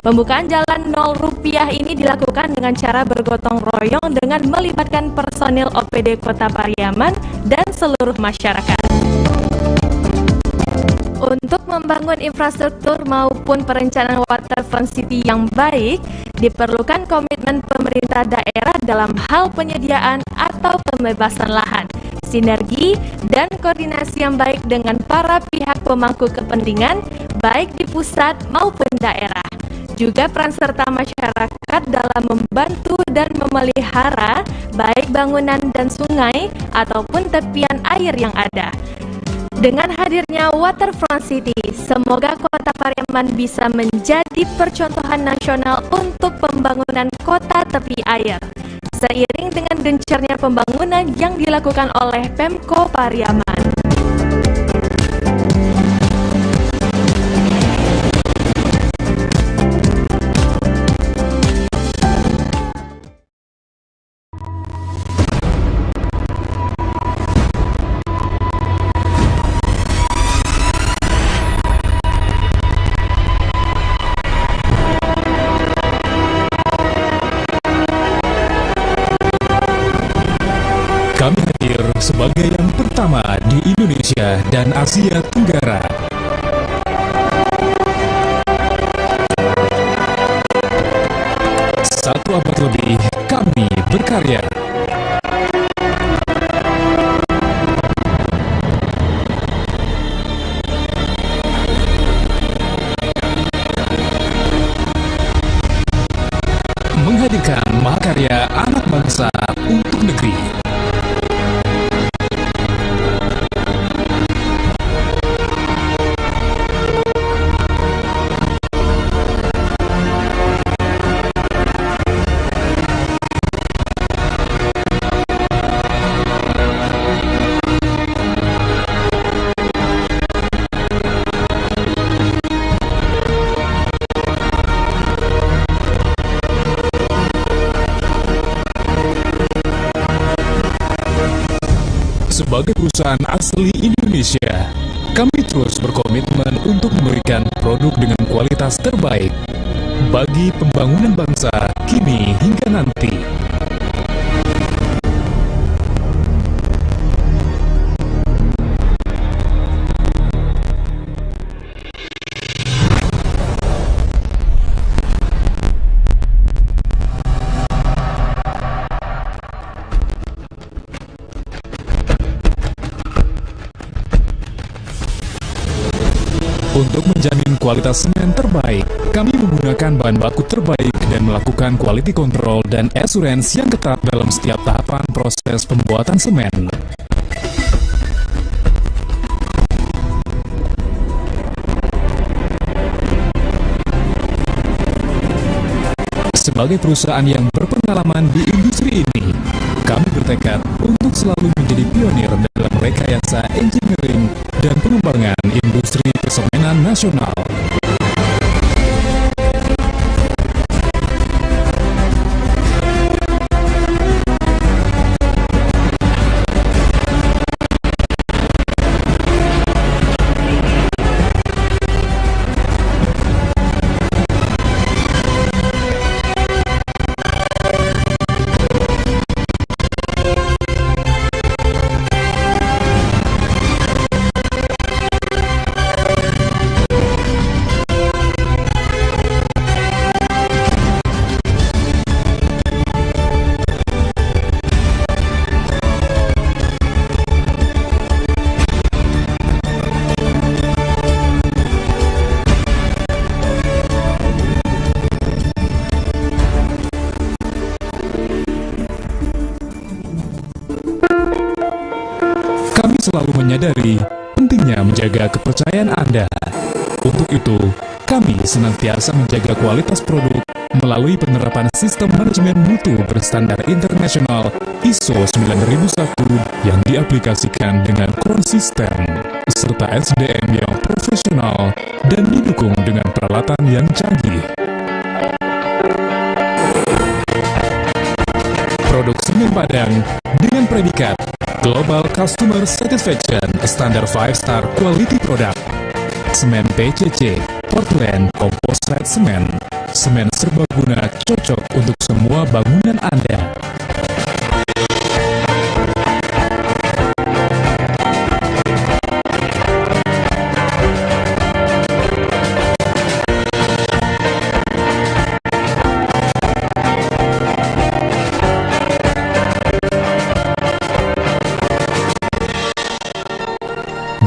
Pembukaan jalan Rp0 ini dilakukan dengan cara bergotong royong dengan melibatkan personil OPD Kota Pariaman dan seluruh masyarakat. Untuk membangun infrastruktur maupun perencanaan Waterfront City yang baik, diperlukan komitmen pemerintah daerah dalam hal penyediaan atau pembebasan lahan, sinergi dan koordinasi yang baik dengan para pihak pemangku kepentingan, baik di pusat maupun daerah. Juga peran serta masyarakat dalam membantu dan memelihara baik bangunan dan sungai ataupun tepian air yang ada. Dengan hadirnya Waterfront City, semoga Kota Pariaman bisa menjadi percontohan nasional untuk pembangunan kota tepi air, seiring dengan gencarnya pembangunan yang dilakukan oleh Pemkop Pariaman. Kami hadir sebagai yang pertama di Indonesia dan Asia Tenggara. Satu abad lebih kami berkarya. Menghadirkan mahakarya anak bangsa untuk negeri. Sebagai perusahaan asli Indonesia, kami terus berkomitmen untuk memberikan produk dengan kualitas terbaik bagi pembangunan bangsa kini hingga nanti. Untuk menjamin kualitas semen terbaik, kami menggunakan bahan baku terbaik dan melakukan quality control dan assurance yang ketat dalam setiap tahapan proses pembuatan semen. Sebagai perusahaan yang berpengalaman di industri ini, kami bertekad untuk selalu menjadi pionir dalam mereka internasional. Selalu menyadari pentingnya menjaga kepercayaan Anda. Untuk itu, kami senantiasa menjaga kualitas produk melalui penerapan sistem manajemen mutu berstandar internasional ISO 9001 yang diaplikasikan dengan konsisten, serta SDM yang profesional dan didukung dengan peralatan yang canggih. Produk semen Padang dengan predikat Global Customer Satisfaction Standard 5-Star Quality Product. Semen PCC, Portland Composite Semen. Semen serbaguna cocok untuk semua bangunan Anda.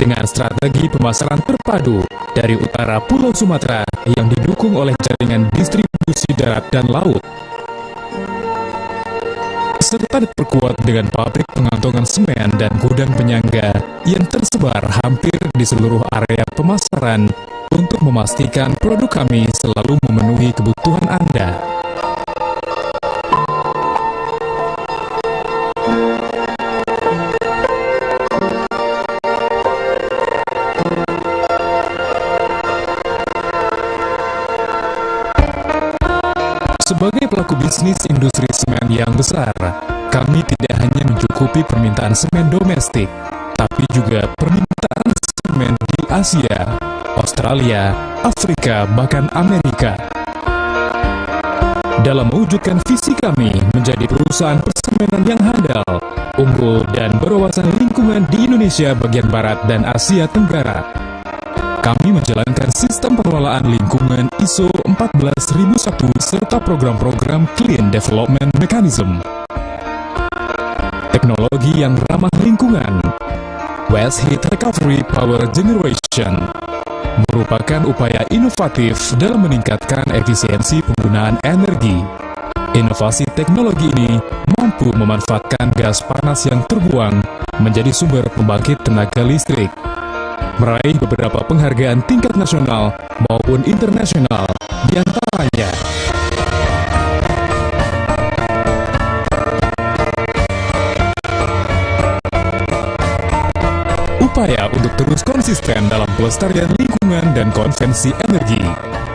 Dengan strategi pemasaran terpadu dari utara Pulau Sumatera yang didukung oleh jaringan distribusi darat dan laut, serta diperkuat dengan pabrik pengantongan semen dan gudang penyangga yang tersebar hampir di seluruh area pemasaran untuk memastikan produk kami selalu memenuhi kebutuhan Anda. Sebagai pelaku bisnis industri semen yang besar, kami tidak hanya mencukupi permintaan semen domestik, tapi juga permintaan semen di Asia, Australia, Afrika, bahkan Amerika. Dalam mewujudkan visi kami menjadi perusahaan persemenan yang handal, unggul, dan berwawasan lingkungan di Indonesia bagian Barat dan Asia Tenggara, kami menjalankan sistem pengelolaan lingkungan ISO 14001 serta program-program Clean Development Mechanism. Teknologi yang ramah lingkungan, Waste Heat Recovery Power Generation, merupakan upaya inovatif dalam meningkatkan efisiensi penggunaan energi. Inovasi teknologi ini mampu memanfaatkan gas panas yang terbuang menjadi sumber pembangkit tenaga listrik, meraih beberapa penghargaan tingkat nasional maupun internasional, di antaranya upaya untuk terus konsisten dalam pelestarian lingkungan dan konvensi energi,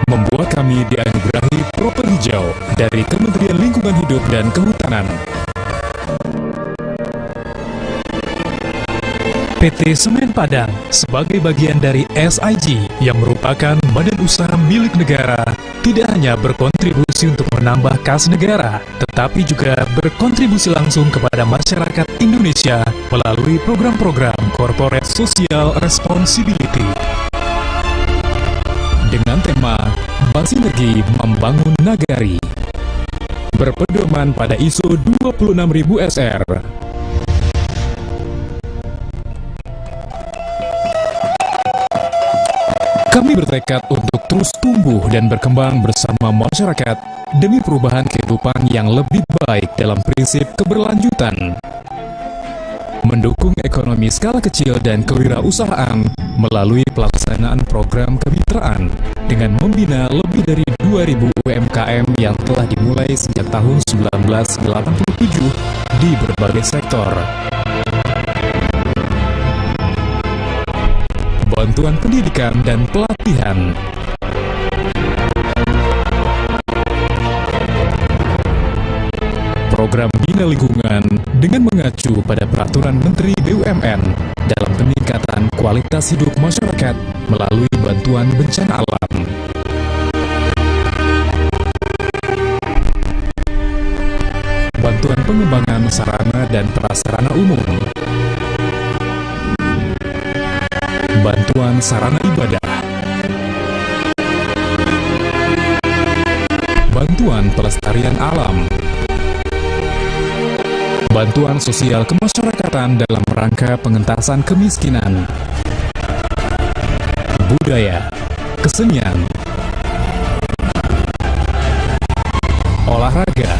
membuat kami dianugerahi Proper Hijau dari Kementerian Lingkungan Hidup dan Kehutanan. PT Semen Padang sebagai bagian dari SIG yang merupakan badan usaha milik negara tidak hanya berkontribusi untuk menambah kas negara, tetapi juga berkontribusi langsung kepada masyarakat Indonesia melalui program-program Corporate Social Responsibility. Dengan tema Basinergi Membangun Nagari, berpedoman pada ISO 26000 SR. Kami bertekad untuk terus tumbuh dan berkembang bersama masyarakat demi perubahan kehidupan yang lebih baik dalam prinsip keberlanjutan. Mendukung ekonomi skala kecil dan kewirausahaan melalui pelaksanaan program kemitraan dengan membina lebih dari 2.000 UMKM yang telah dimulai sejak tahun 1987 di berbagai sektor. bantuan pendidikan dan pelatihan. Program Bina Lingkungan dengan mengacu pada Peraturan Menteri BUMN dalam peningkatan kualitas hidup masyarakat melalui bantuan bencana alam. Bantuan pengembangan sarana dan prasarana umum. Bantuan sarana ibadah. Bantuan pelestarian alam. Bantuan sosial kemasyarakatan dalam rangka pengentasan kemiskinan. Budaya, kesenian, olahraga,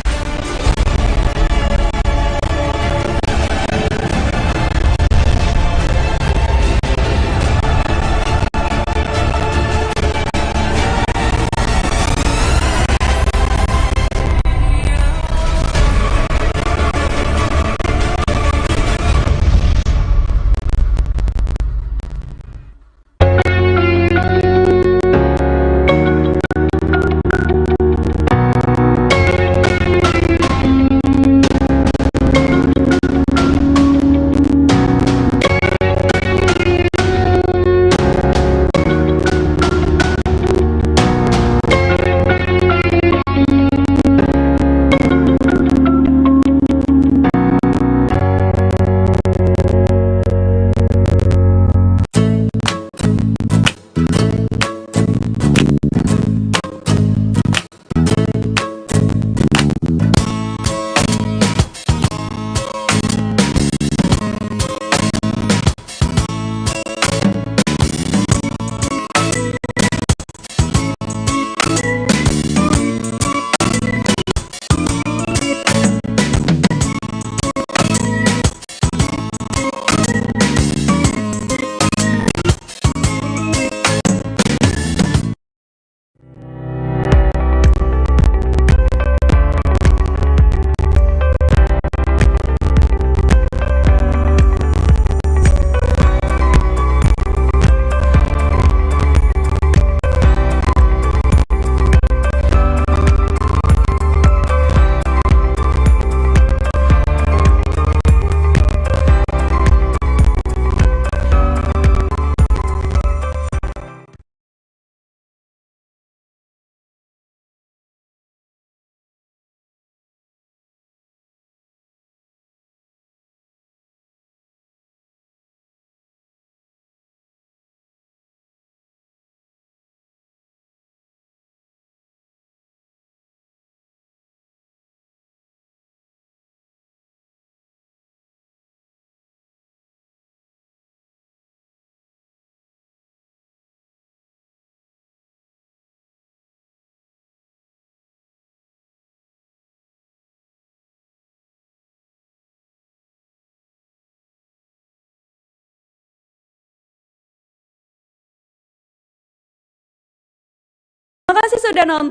Terima kasih sudah nonton.